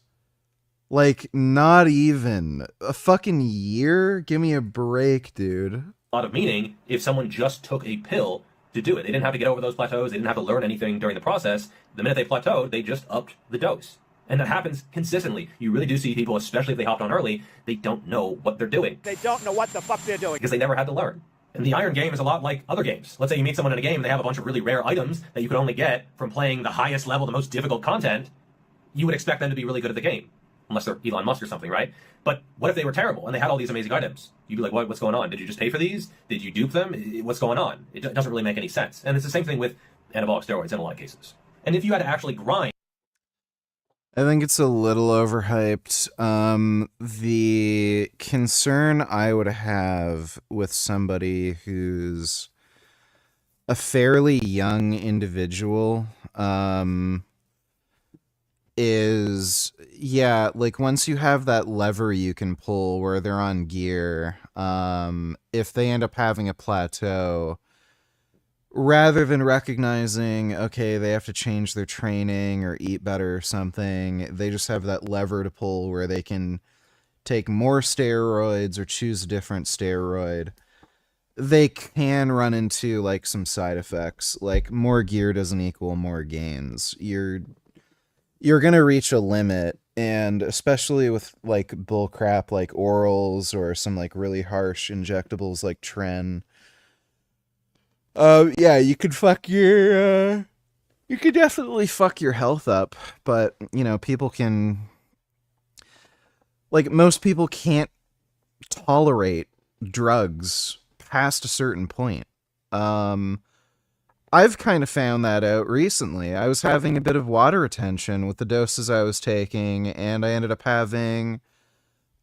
Like, not even. A fucking year? Give me a break, dude. A lot of meaning if someone just took a pill to do it. They didn't have to get over those plateaus. They didn't have to learn anything during the process. The minute they plateaued, they just upped the dose. And that happens consistently. You really do see people, especially if they hopped on early, they don't know what they're doing. They don't know what the fuck they're doing. Because they never had to learn. And the Iron game is a lot like other games. Let's say you meet someone in a game and they have a bunch of really rare items that you could only get from playing the highest level, the most difficult content. You would expect them to be really good at the game. Unless they're Elon Musk or something, right? But what if they were terrible and they had all these amazing items? You'd be like, what's going on? Did you just pay for these? Did you dupe them? What's going on? It doesn't really make any sense. And it's the same thing with anabolic steroids in a lot of cases. And if you had to actually grind... I think it's a little overhyped. The concern I would have with somebody who's a fairly young individual, is, yeah, like once you have that lever you can pull where they're on gear, if they end up having a plateau, rather than recognizing, okay, they have to change their training or eat better or something, they just have that lever to pull where they can take more steroids or choose a different steroid. They can run into, like, some side effects. Like, more gear doesn't equal more gains. You're gonna reach a limit, and especially with, like, bullcrap like orals or some, like, really harsh injectables like Tren, yeah, you could you could definitely fuck your health up, but, you know, people can, like, most people can't tolerate drugs past a certain point. I've kind of found that out recently. I was having a bit of water retention with the doses I was taking, and I ended up having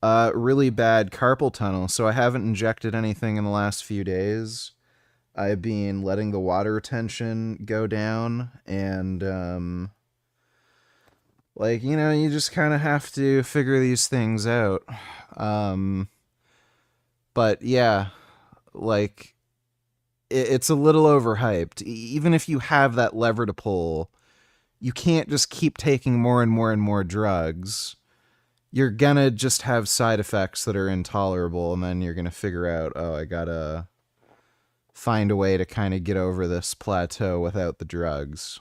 really bad carpal tunnel, so I haven't injected anything in the last few days. I've been letting the water retention go down, and, like, you know, you just kind of have to figure these things out. But, yeah, like, it's a little overhyped. Even if you have that lever to pull, you can't just keep taking more and more and more drugs. You're gonna just have side effects that are intolerable, and then you're gonna figure out, oh, I gotta find a way to kind of get over this plateau without the drugs.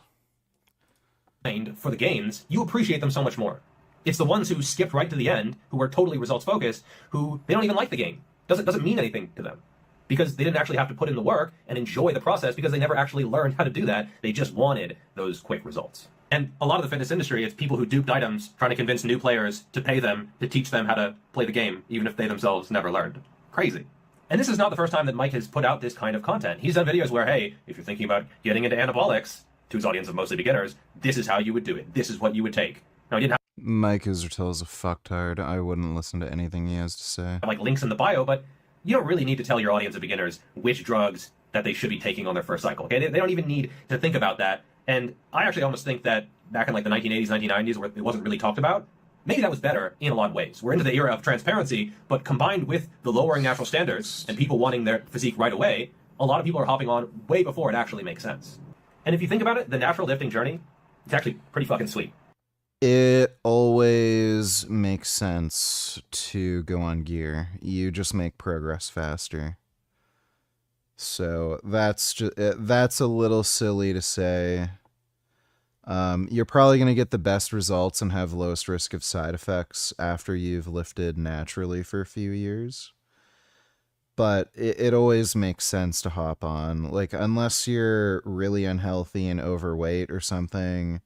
for the gains, you appreciate them so much more. It's the ones who skipped right to the end, who are totally results focused, who they don't even like the game. Doesn't mean anything to them. Because they didn't actually have to put in the work and enjoy the process because they never actually learned how to do that. They just wanted those quick results. And a lot of the fitness industry, it's people who duped items trying to convince new players to pay them to teach them how to play the game, even if they themselves never learned. Crazy. And this is not the first time that Mike has put out this kind of content. He's done videos where, hey, if you're thinking about getting into anabolics, to his audience of mostly beginners, this is how you would do it. This is what you would take. Now, he didn't Mike Israel is a fucktard. I wouldn't listen to anything he has to say. have like links in the bio, but you don't really need to tell your audience of beginners which drugs that they should be taking on their first cycle. Okay, they don't even need to think about that. And I actually almost think that back in like the 1980s, 1990s, where it wasn't really talked about, maybe that was better in a lot of ways. We're into the era of transparency, but combined with the lowering natural standards and people wanting their physique right away, a lot of people are hopping on way before it actually makes sense. And if you think about it, the natural lifting journey, it's actually pretty fucking sweet. It always makes sense to go on gear. You just make progress faster. So that's a little silly to say. You're probably going to get the best results and have lowest risk of side effects after you've lifted naturally for a few years. But it always makes sense to hop on. Like, unless you're really unhealthy and overweight or something,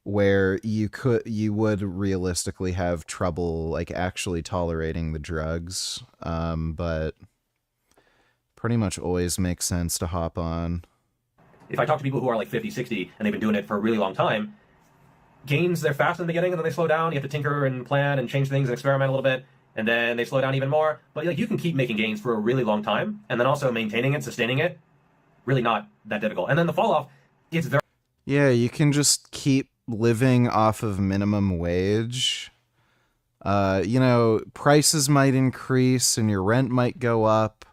where you would realistically have trouble like actually tolerating the drugs, but pretty much always makes sense to hop on. If I talk to people who are like 50, 60, and they've been doing it for a really long time, gains, they're fast in the beginning, and then they slow down. You have to tinker and plan and change things and experiment a little bit, and then they slow down even more. But like, you can keep making gains for a really long time, and then also maintaining it, sustaining it, really not that difficult. And then the fall off, it's very... Yeah, you can just keep living off of minimum wage. Prices might increase and your rent might go up,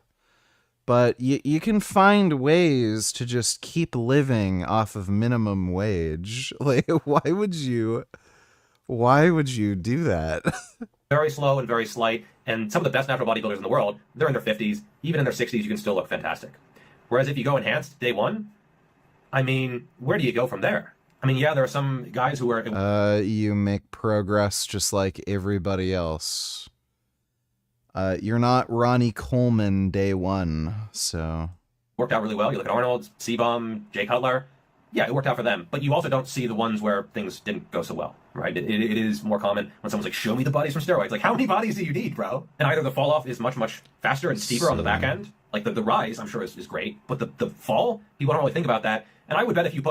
but you can find ways to just keep living off of minimum wage. Like, why would you do that? very slow and very slight, and some of the best natural bodybuilders in the world, they're in their 50s, even in their 60s, you can still look fantastic. Whereas if you go enhanced day one, I mean, where do you go from there? I mean, yeah, there are some guys who are... You make progress just like everybody else. You're not Ronnie Coleman day one, so... Worked out really well. You look at Arnold, C-Bomb, Jay Cutler. Yeah, it worked out for them. But you also don't see the ones where things didn't go so well, right? It is more common when someone's like, show me the bodies from steroids. Like, how many bodies do you need, bro? And either the fall off is much, much faster and steeper on the back end. Like, the rise, I'm sure, is great. But the fall, people don't really think about that. And I would bet if you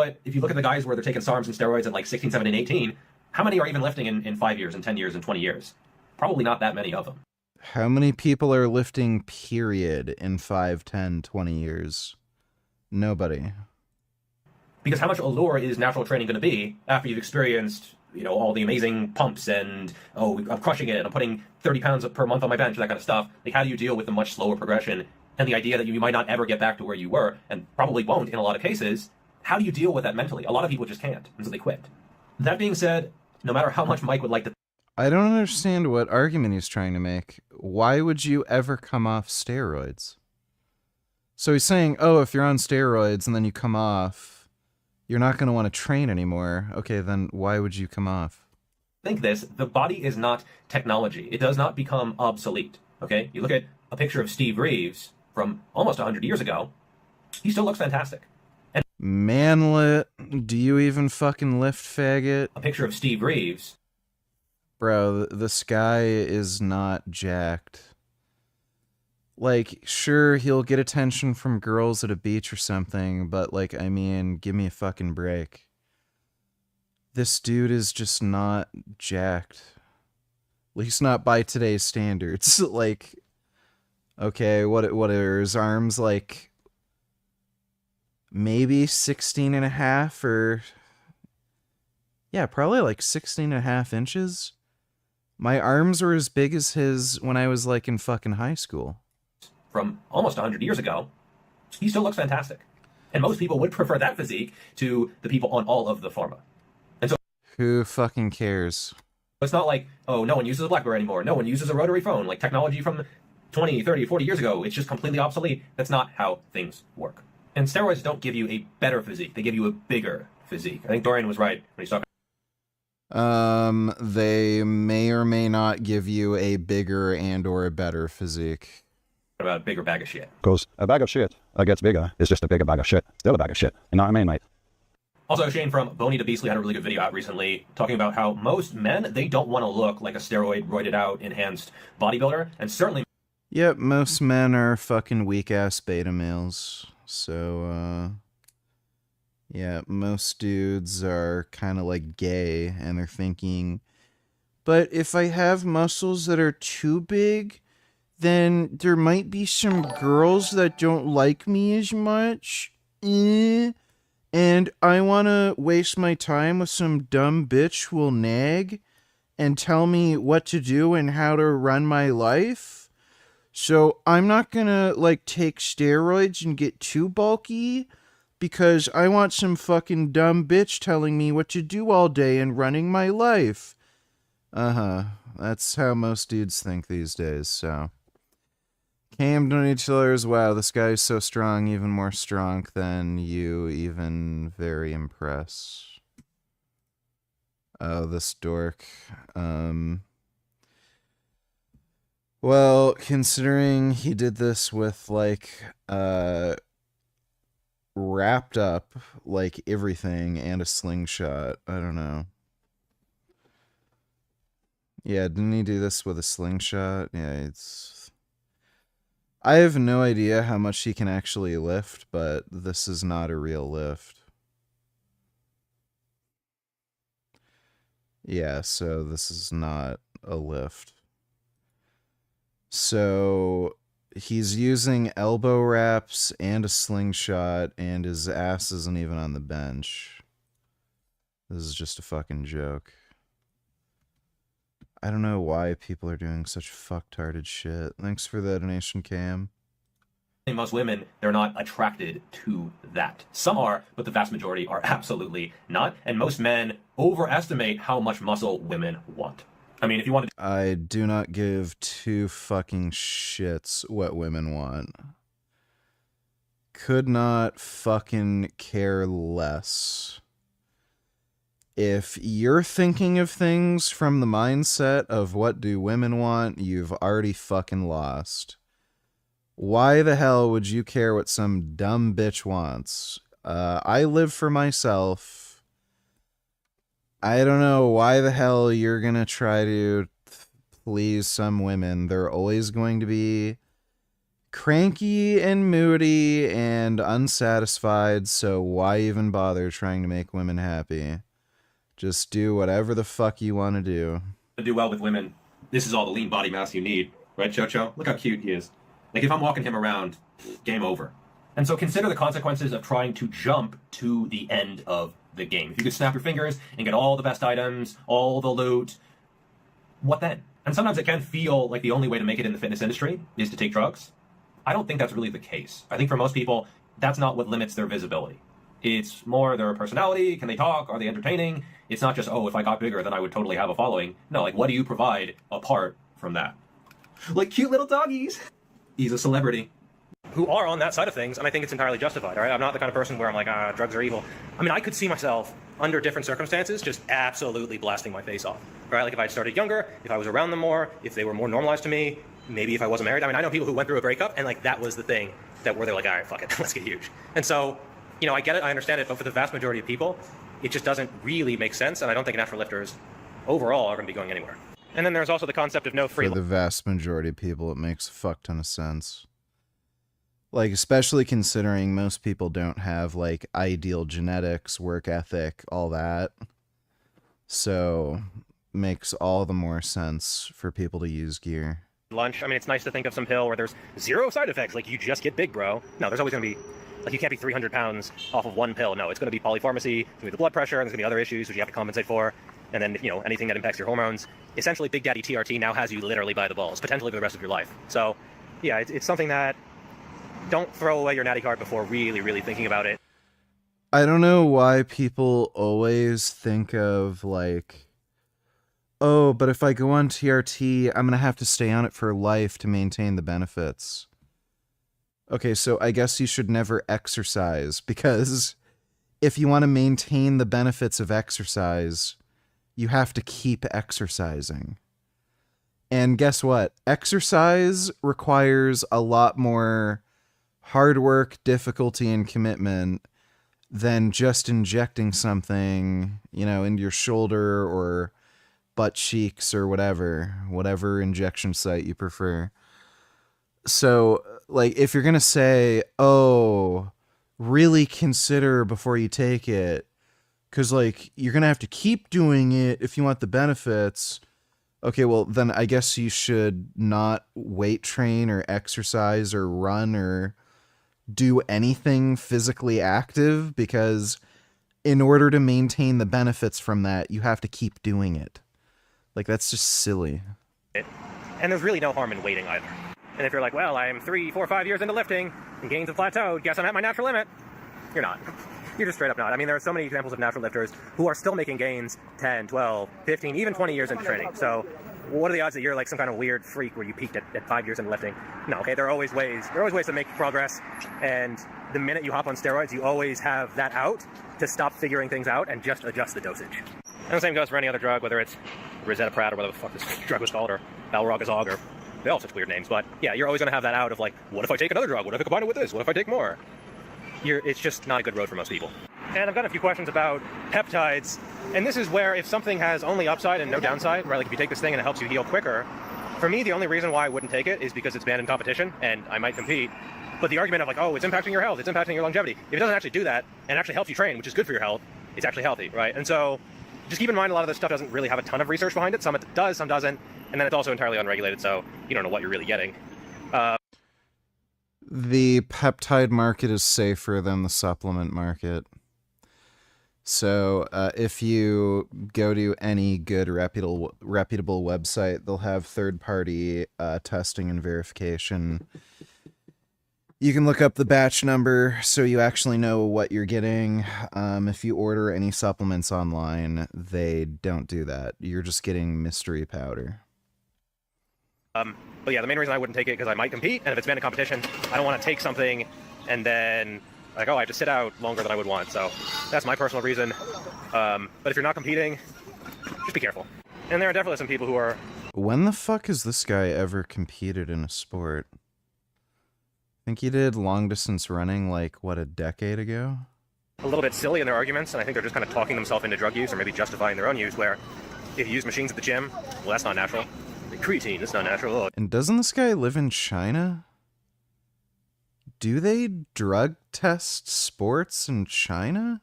look at the guys where they're taking SARMs and steroids at like 16, 17, 18, how many are even lifting in 5 years, and 10 years, and 20 years? Probably not that many of them. How many people are lifting, period, in 5, 10, 20 years? Nobody. Because how much allure is natural training going to be after you've experienced, all the amazing pumps and, I'm crushing it, and I'm putting 30 pounds per month on my bench, that kind of stuff. Like, how do you deal with the much slower progression and the idea that you might not ever get back to where you were, and probably won't in a lot of cases? How do you deal with that mentally? A lot of people just can't, and so they quit. That being said, no matter how much Mike would like to... I don't understand what argument he's trying to make. Why would you ever come off steroids? So he's saying, if you're on steroids and then you come off, you're not going to want to train anymore. Okay, then why would you come off? Think this, the body is not technology. It does not become obsolete, okay? You look at a picture of Steve Reeves from almost 100 years ago, he still looks fantastic. And Manlet, do you even fucking lift, faggot? A picture of Steve Reeves. Bro, this guy is not jacked. Like, sure, he'll get attention from girls at a beach or something, but, like, I mean, give me a fucking break. This dude is just not jacked. At least not by today's standards. Like, okay, what are his arms, like, maybe 16 and a half, or... Yeah, probably like 16 and a half inches. My arms were as big as his when I was, like, in fucking high school. From almost 100 years ago, he still looks fantastic. And most people would prefer that physique to the people on all of the pharma. And so... Who fucking cares? It's not like, no one uses a BlackBerry anymore. No one uses a rotary phone. Like, technology from 20, 30, 40 years ago, it's just completely obsolete. That's not how things work. And steroids don't give you a better physique. They give you a bigger physique. I think Dorian was right when he's talking They may or may not give you a bigger and or a better physique. about a bigger bag of shit. Because a bag of shit gets bigger. It's just a bigger bag of shit. Still a bag of shit. You know what I mean, mate? Also, Shane from Boney to Beastly had a really good video out recently talking about how most men, they don't want to look like a steroid, roided out, enhanced bodybuilder, and certainly... Yep, most men are fucking weak-ass beta males. So, yeah, most dudes are kind of like gay, and they're thinking, but if I have muscles that are too big, then there might be some girls that don't like me as much. And I want to waste my time with some dumb bitch who will nag and tell me what to do and how to run my life. So I'm not going to, like, take steroids and get too bulky because I want some fucking dumb bitch telling me what to do all day and running my life. That's how most dudes think these days, so... Cam $22, wow, this guy is so strong, even more strong than you, even very impressed. Oh, this dork. Well, considering he did this with, like, wrapped up, like, everything and a slingshot, I don't know. Yeah, didn't he do this with a slingshot? Yeah, it's... I have no idea how much he can actually lift, but this is not a real lift. Yeah, so this is not a lift. So he's using elbow wraps and a slingshot, and his ass isn't even on the bench. This is just a fucking joke. I don't know why people are doing such fucktarded shit. Thanks for the donation, Cam. Most women, they're not attracted to that. Some are, but the vast majority are absolutely not. And most men overestimate how much muscle women want. I mean, if you want to... I do not give two fucking shits what women want. Could not fucking care less. If you're thinking of things from the mindset of what do women want, you've already fucking lost. Why the hell would you care what some dumb bitch wants? I live for myself. I don't know why the hell you're gonna try to please some women. They're always going to be cranky and moody and unsatisfied, so why even bother trying to make women happy? Just do whatever the fuck you want to do. To do well with women, this is all the lean body mass you need. Right, Chocho? Look how cute he is. Like, if I'm walking him around, game over. And so consider the consequences of trying to jump to the end of the game. If you could snap your fingers and get all the best items, all the loot, what then? And sometimes it can feel like the only way to make it in the fitness industry is to take drugs. I don't think that's really the case. I think for most people, that's not what limits their visibility. It's more their personality. Can they talk? Are they entertaining? It's not just, oh, if I got bigger, then I would totally have a following. No, like, what do you provide apart from that? Like cute little doggies. He's a celebrity. Who are on that side of things, and I think it's entirely justified, all right? I'm not the kind of person where I'm like, drugs are evil. I mean, I could see myself, under different circumstances, just absolutely blasting my face off, right? Like if I started younger, if I was around them more, if they were more normalized to me, maybe if I wasn't married. I mean, I know people who went through a breakup, and like that was the thing that where they're like, all right, fuck it, let's get huge. And so, you know, I get it, I understand it, but for the vast majority of people, it just doesn't really make sense, and I don't think natural lifters overall are going to be going anywhere. And then there's also the concept of no free... For the vast majority of people, it makes a fuck ton of sense. Like, especially considering most people don't have, like, ideal genetics, work ethic, all that. So, makes all the more sense for people to use gear. Lunch, I mean, it's nice to think of some pill where there's zero side effects, like you just get big, bro. No, there's always going to be... Like, you can't be 300 pounds off of one pill. No, it's going to be polypharmacy, it's going to be the blood pressure, and there's going to be other issues which you have to compensate for. And then, you know, anything that impacts your hormones. Essentially, Big Daddy TRT now has you literally by the balls, potentially for the rest of your life. So, yeah, it's something that... Don't throw away your natty card before really, really thinking about it. I don't know why people always think of, like, oh, but if I go on TRT, I'm going to have to stay on it for life to maintain the benefits. Okay, so I guess you should never exercise, because if you want to maintain the benefits of exercise, you have to keep exercising. And guess what? Exercise requires a lot more hard work, difficulty, and commitment than just injecting something, you know, into your shoulder or butt cheeks or whatever injection site you prefer. So, like, if you're going to say, oh, really consider before you take it, because, like, you're going to have to keep doing it if you want the benefits. Okay, well, then I guess you should not weight train or exercise or run or do anything physically active, because in order to maintain the benefits from that, you have to keep doing it. Like, that's just silly. And there's really no harm in waiting either. And if you're like, well, I'm 3, 4, 5 years into lifting, and gains have plateaued, guess I'm at my natural limit. You're not. You're just straight up not. I mean, there are so many examples of natural lifters who are still making gains 10, 12, 15, even 20 years into training. So what are the odds that you're like some kind of weird freak where you peaked at 5 years into lifting? No, okay, there are always ways to make progress. And the minute you hop on steroids, you always have that out to stop figuring things out and just adjust the dosage. And the same goes for any other drug, whether it's Risetta or whatever the fuck this drug was called, or Balrogazog, or they all have such weird names. But yeah, you're always going to have that out of like, what if I take another drug? What if I combine it with this? What if I take more? It's just not a good road for most people. And I've got a few questions about peptides. And this is where if something has only upside and no downside, right? Like if you take this thing and it helps you heal quicker, for me, the only reason why I wouldn't take it is because it's banned in competition and I might compete. But the argument of like, oh, it's impacting your health, it's impacting your longevity. If it doesn't actually do that and actually helps you train, which is good for your health, it's actually healthy, right? And so just keep in mind a lot of this stuff doesn't really have a ton of research behind it. Some it does, some doesn't. And then it's also entirely unregulated, so you don't know what you're really getting. The peptide market is safer than the supplement market. So if you go to any good reputable website, they'll have third-party testing and verification. You can look up the batch number so you actually know what you're getting. If you order any supplements online, they don't do that. You're just getting mystery powder. But yeah, the main reason I wouldn't take it because I might compete, and if it's banned in competition, I don't want to take something and then like, oh, I have to sit out longer than I would want. So that's my personal reason. But if you're not competing, just be careful. And there are definitely some people who are... When the fuck has this guy ever competed in a sport? I think he did long distance running like, what, a decade ago? A little bit silly in their arguments, and I think they're just kind of talking themselves into drug use or maybe justifying their own use, where if you use machines at the gym, well, that's not natural. The creatine, that's not natural. Oh. And doesn't this guy live in China? Do they drug test sports in China?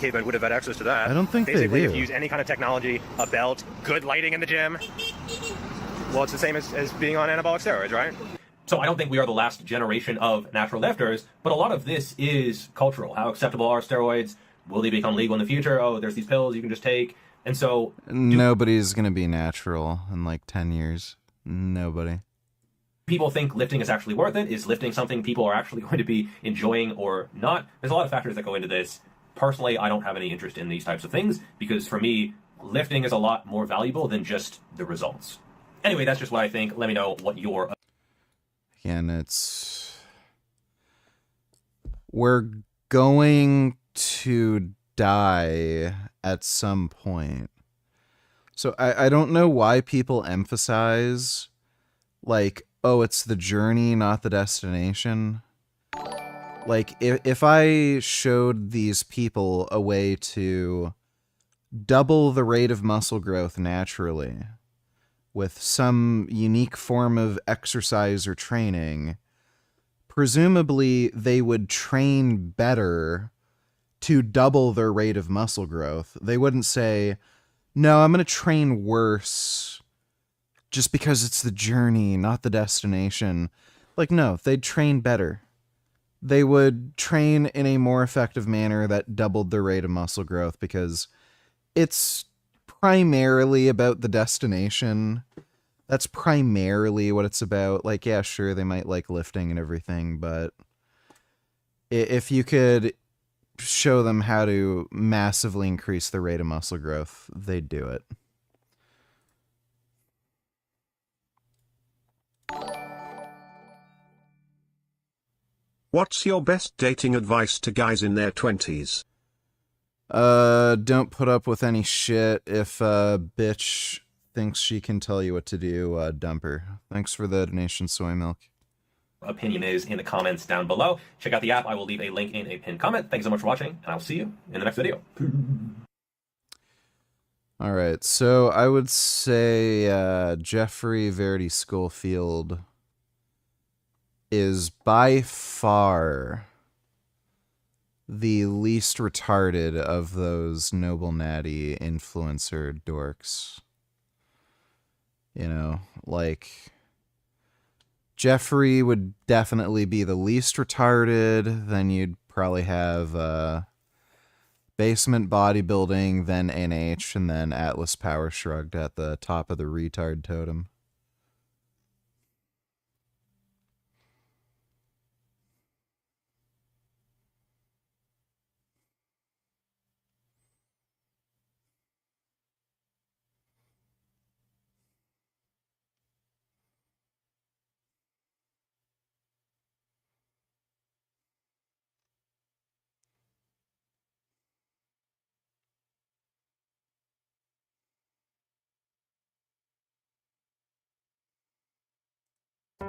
Cavemen would have had access to that. I don't think Basically, they do. if you use any kind of technology, a belt, good lighting in the gym, well, it's the same as being on anabolic steroids, right? So I don't think we are the last generation of natural lifters, but a lot of this is cultural. How acceptable are steroids? Will they become legal in the future? Oh, there's these pills you can just take. And so... Nobody's going to be natural in like 10 years. Nobody. People think lifting is actually worth it. Is lifting something people are actually going to be enjoying or not? There's a lot of factors that go into this. Personally, I don't have any interest in these types of things because for me, lifting is a lot more valuable than just the results. Anyway, that's just what I think. Let me know what your... Again, we're going to die at some point. So I don't know why people emphasize, like, oh, it's the journey, not the destination. Like, if I showed these people a way to double the rate of muscle growth naturally with some unique form of exercise or training, presumably they would train better to double their rate of muscle growth. They wouldn't say, no, I'm going to train worse just because it's the journey, not the destination. Like, no, they'd train better. They would train in a more effective manner that doubled their rate of muscle growth because it's primarily about the destination. That's primarily what it's about. Like, yeah, sure, they might like lifting and everything, but if you could show them how to massively increase the rate of muscle growth, they'd do it. What's your best dating advice to guys in their 20s? Don't put up with any shit. If a bitch thinks she can tell you what to do, dump her. Thanks for the donation, Soy Milk. Opinion is in the comments down below. Check out the app. I will leave a link in a pinned comment. Thanks so much for watching, and I'll see you in the next video. All right, so I would say Jeffrey Verity Schofield is by far the least retarded of those Noble Natty influencer dorks. You know, like, Jeffrey would definitely be the least retarded. Then you'd probably have Basement Bodybuilding, then NH, and then Atlas Power Shrugged at the top of the retard totem.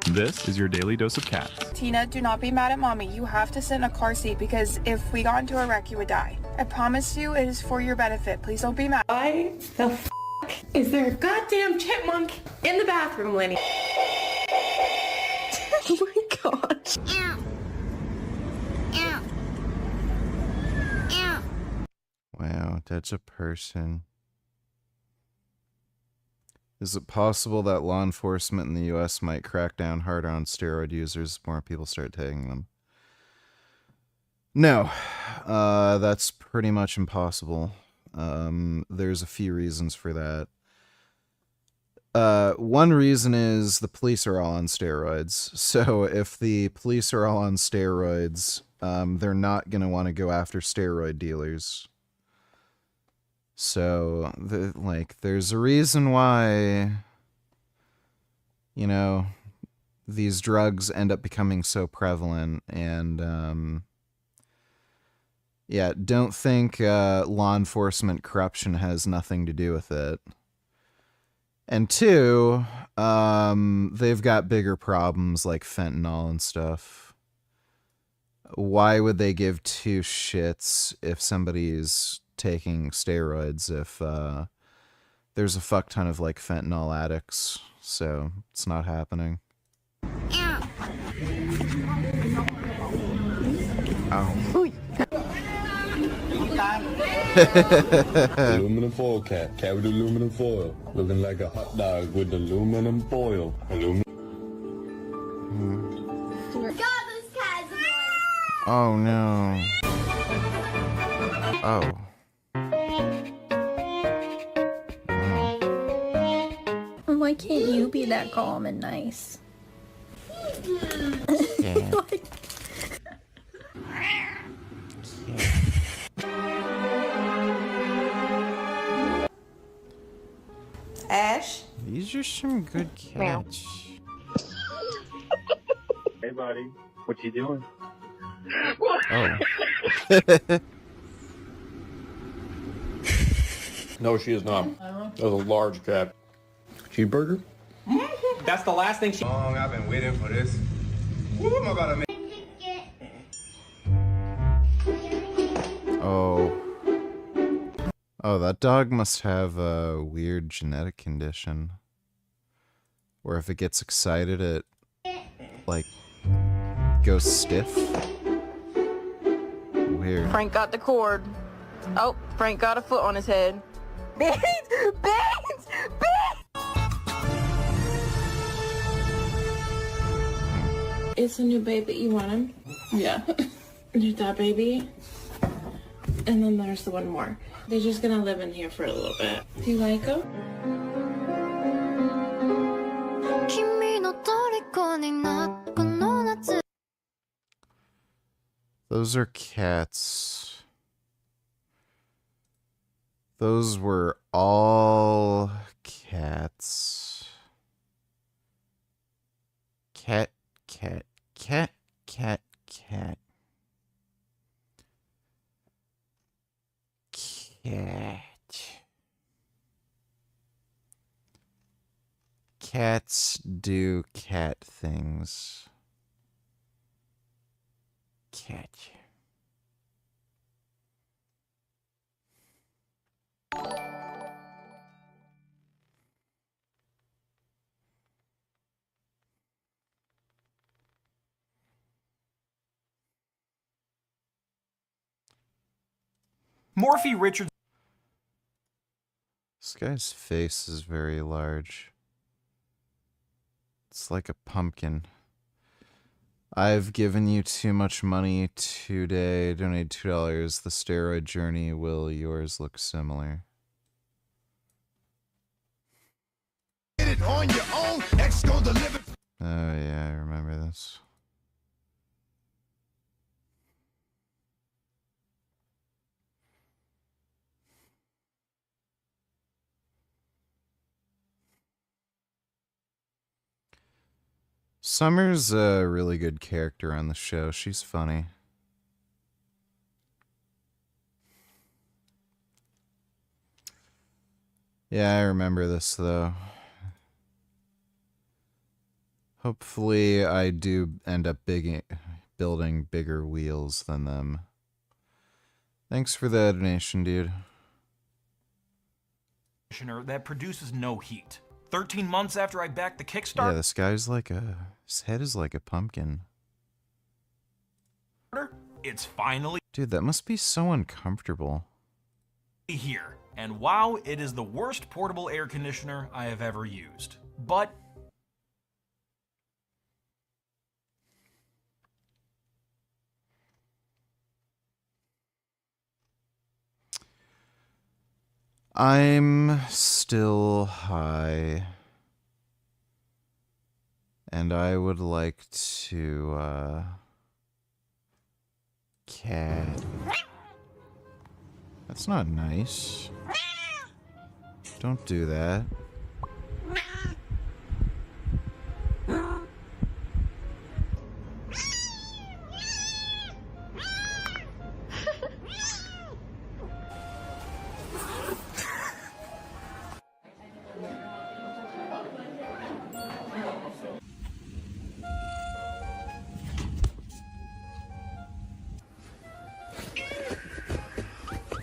This is your daily dose of cats. Tina, do not be mad at mommy. You have to sit in a car seat because if we got into a wreck, you would die. I promise you it is for your benefit. Please don't be mad. Why the f is there a goddamn chipmunk in the bathroom, Lenny? Oh my gosh. Wow, that's a person. Is it possible that law enforcement in the U.S. might crack down harder on steroid users if more people start taking them? No, that's pretty much impossible. There's a few reasons for that. One reason is the police are all on steroids. So if the police are all on steroids, they're not going to want to go after steroid dealers. So, there's a reason why, you know, these drugs end up becoming so prevalent. And, yeah, don't think law enforcement corruption has nothing to do with it. And two, they've got bigger problems like fentanyl and stuff. Why would they give two shits if somebody's taking steroids if there's a fuck ton of like fentanyl addicts? So it's not happening. Oh. Aluminum foil cat with aluminum foil, looking like a hot dog with aluminum foil. Oh no. Oh. Why can't you be that calm and nice? Yeah. Ash? These are some good cats. Hey, buddy. What you doing? Oh. No, she is not. That was a large cat. Cheeseburger? That's the last thing she... Long, I've been waiting for this. Woo, I'm about to make... Oh. Oh, that dog must have a weird genetic condition. Where if it gets excited, it, like, goes stiff. Weird. Frank got the cord. Oh, Frank got a foot on his head. Beans! Beans! Beans! It's a new baby. You want him? Yeah. There's that baby. And then there's the one more. They're just gonna live in here for a little bit. Do you like them? Those are cats. Those were all cats. Cat, cat, cat, cat, cat. Cat. Cat. Cats do cat things. Cat. Morphe Richards. This guy's face is very large. It's like a pumpkin. I've given you too much money today. Donate $2. The steroid journey. Will yours look similar? On your own, X gon' deliver. Oh yeah, I remember this. Summer's a really good character on the show. She's funny. Yeah, I remember this though. Hopefully I do end up building bigger wheels than them. Thanks for the donation, dude. That produces no heat. 13 months after I backed the Kickstarter. Yeah, this guy's like his head is like a pumpkin. It's finally Dude, that must be so uncomfortable. here. And wow, it is the worst portable air conditioner I have ever used. But I'm still high. And I would like to, cat. That's not nice. Don't do that.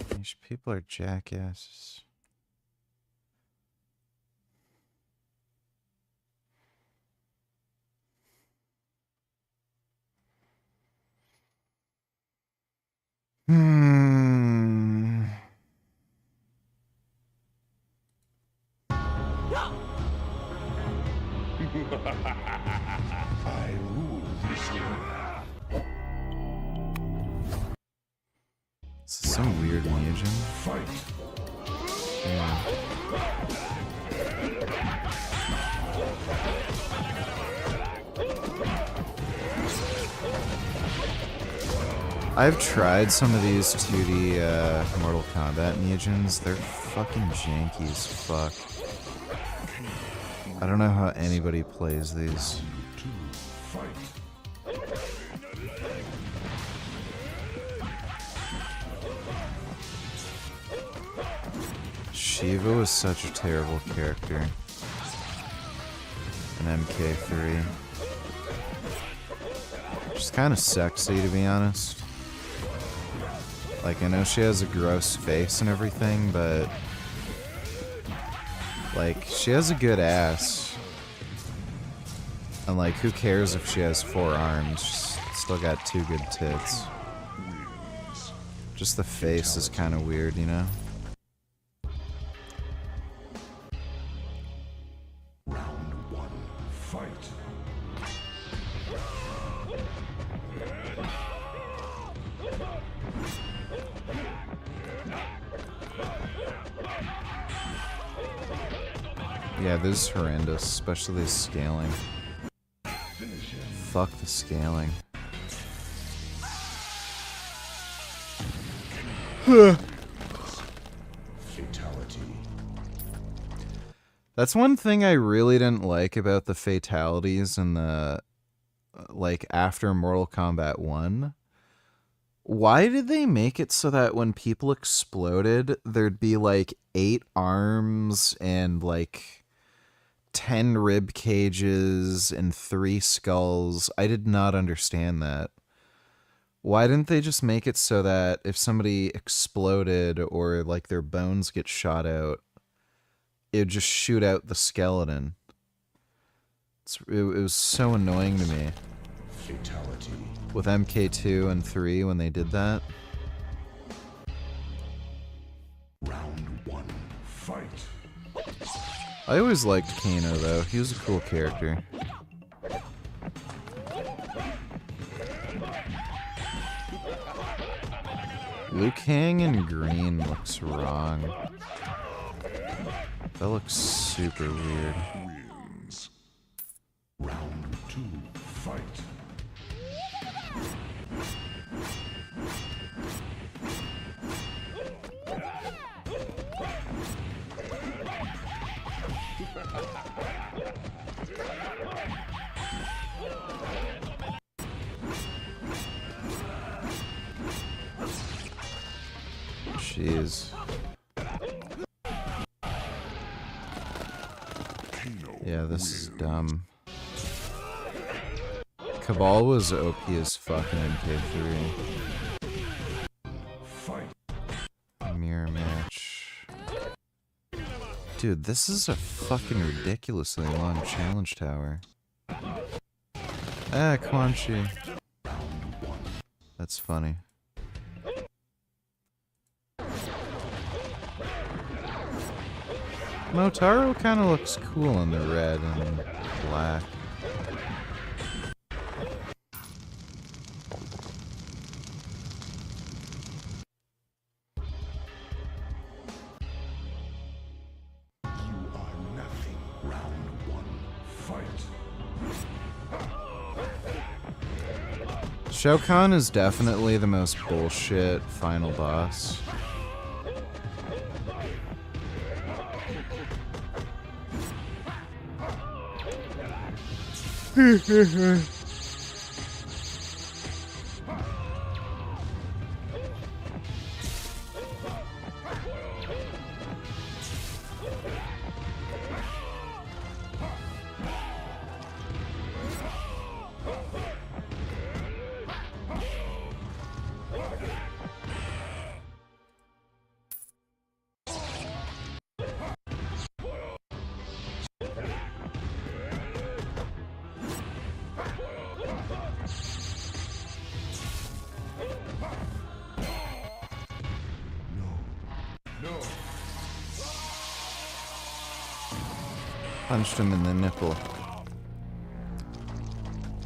These people are jackasses. I rule this world. This is some weird Neogen. Fight. Yeah. I've tried some of these 2D Mortal Kombat Neogens. They're fucking janky as fuck. I don't know how anybody plays these. Shiva was such a terrible character. An MK3. She's kind of sexy, to be honest. Like, I know she has a gross face and everything, but like, she has a good ass. And like, who cares if she has 4 arms? She's still got 2 good tits. Just the face is kind of weird, you know? Round 1. Fight. Yeah, this is horrendous, especially the scaling. Fuck the scaling. Fatality. That's one thing I really didn't like about the fatalities in the like after Mortal Kombat 1, why did they make it so that when people exploded, there'd be like 8 arms and like 10 rib cages and 3 skulls? I did not understand that. Why didn't they just make it so that if somebody exploded or like their bones get shot out, it would just shoot out the skeleton? It was so annoying to me. Fatality. With MK2 and 3 when they did that. Round 1. Fight. I always liked Kano though. He was a cool character. Liu Kang in green looks wrong. That looks super weird. Wins. Round 2. Fight. Jeez. Yeah, this is dumb. Cabal was OP as fuck in MK3. Mirror match. Dude, this is a fucking ridiculously long challenge tower. Ah, Quan Chi. That's funny. Motaro kind of looks cool in the red and black. Shao Kahn is definitely the most bullshit final boss. Punched him in the nipple.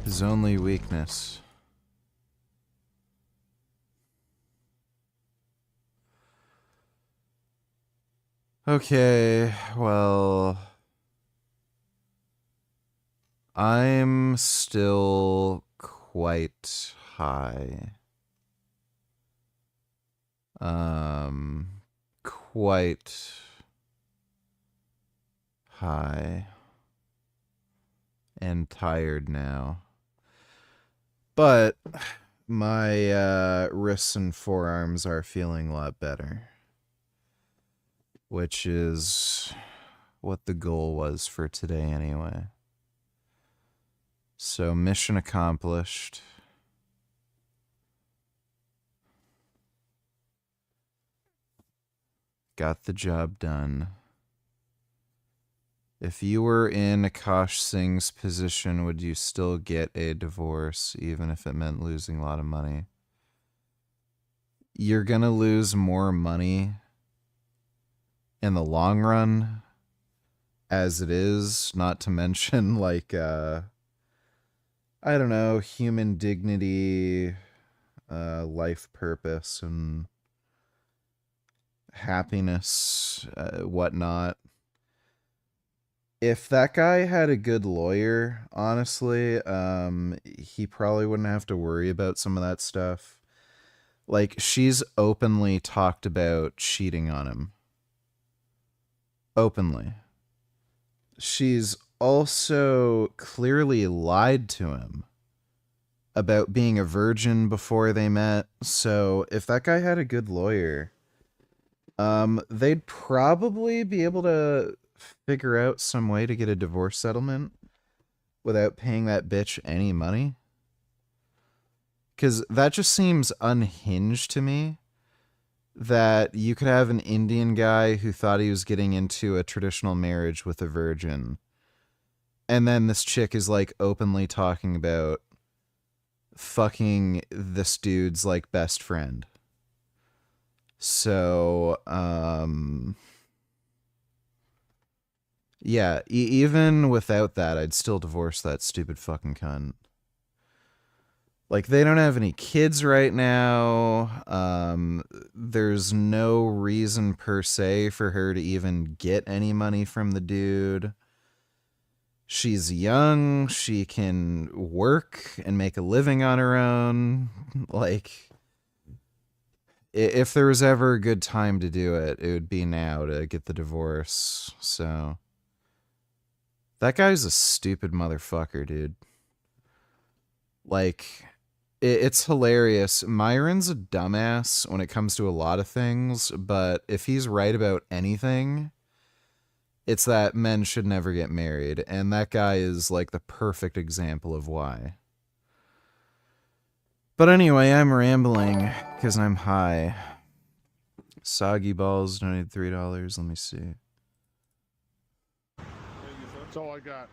His only weakness. Okay, well, I'm still quite high. Quite high and tired now. But my wrists and forearms are feeling a lot better, which is what the goal was for today anyway. So mission accomplished. Got the job done. If you were in Akash Singh's position, would you still get a divorce, even if it meant losing a lot of money? You're gonna lose more money in the long run, as it is, not to mention, like, I don't know, human dignity, life purpose, and happiness, whatnot. If that guy had a good lawyer, honestly, he probably wouldn't have to worry about some of that stuff. Like, she's openly talked about cheating on him. Openly. She's also clearly lied to him about being a virgin before they met. So if that guy had a good lawyer, they'd probably be able to figure out some way to get a divorce settlement without paying that bitch any money. Because that just seems unhinged to me, that you could have an Indian guy who thought he was getting into a traditional marriage with a virgin, and then this chick is like openly talking about fucking this dude's like best friend. So, yeah, even without that, I'd still divorce that stupid fucking cunt. Like, they don't have any kids right now. There's no reason per se for her to even get any money from the dude. She's young. She can work and make a living on her own. Like, if there was ever a good time to do it, it would be now to get the divorce. So, that guy's a stupid motherfucker, dude. Like, it's hilarious. Myron's a dumbass when it comes to a lot of things, but if he's right about anything, it's that men should never get married, and that guy is like the perfect example of why. But anyway, I'm rambling because I'm high. Soggy Balls donated $3. Let me see. That's all I got.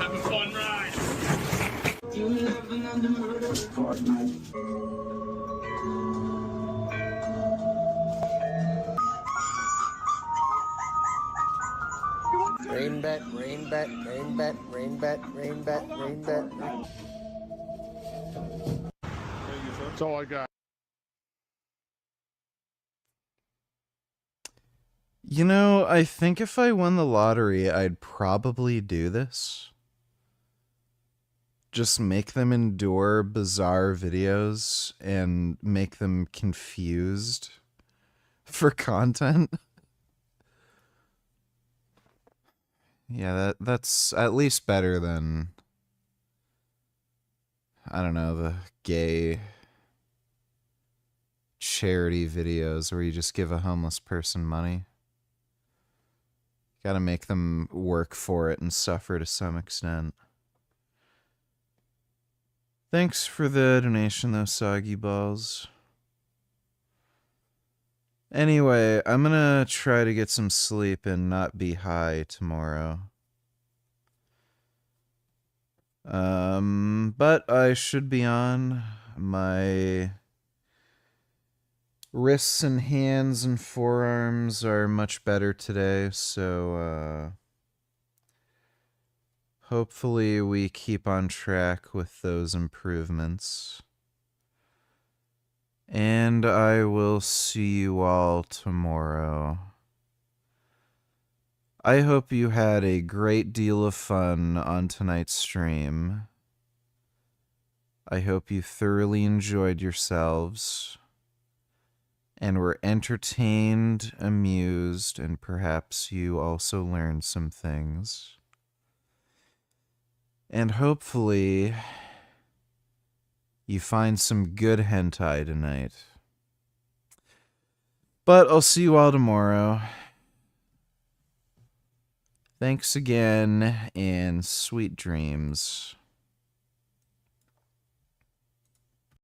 Have a fun ride. You living on the murder Fortnite. Rain bet, rain bet, rain bet, rain bet, rain bet, rain bet. That's all I got. You know, I think if I won the lottery, I'd probably do this. Just make them endure bizarre videos and make them confused for content. Yeah, that's at least better than, I don't know, the gay charity videos where you just give a homeless person money. Gotta make them work for it and suffer to some extent. Thanks for the donation, though, Soggy Balls. Anyway, I'm gonna try to get some sleep and not be high tomorrow. But I should be on. My wrists and hands and forearms are much better today, so hopefully we keep on track with those improvements. And I will see you all tomorrow. I hope you had a great deal of fun on tonight's stream. I hope you thoroughly enjoyed yourselves and were entertained, amused, and perhaps you also learned some things. And hopefully you find some good hentai tonight. But I'll see you all tomorrow. Thanks again, and sweet dreams.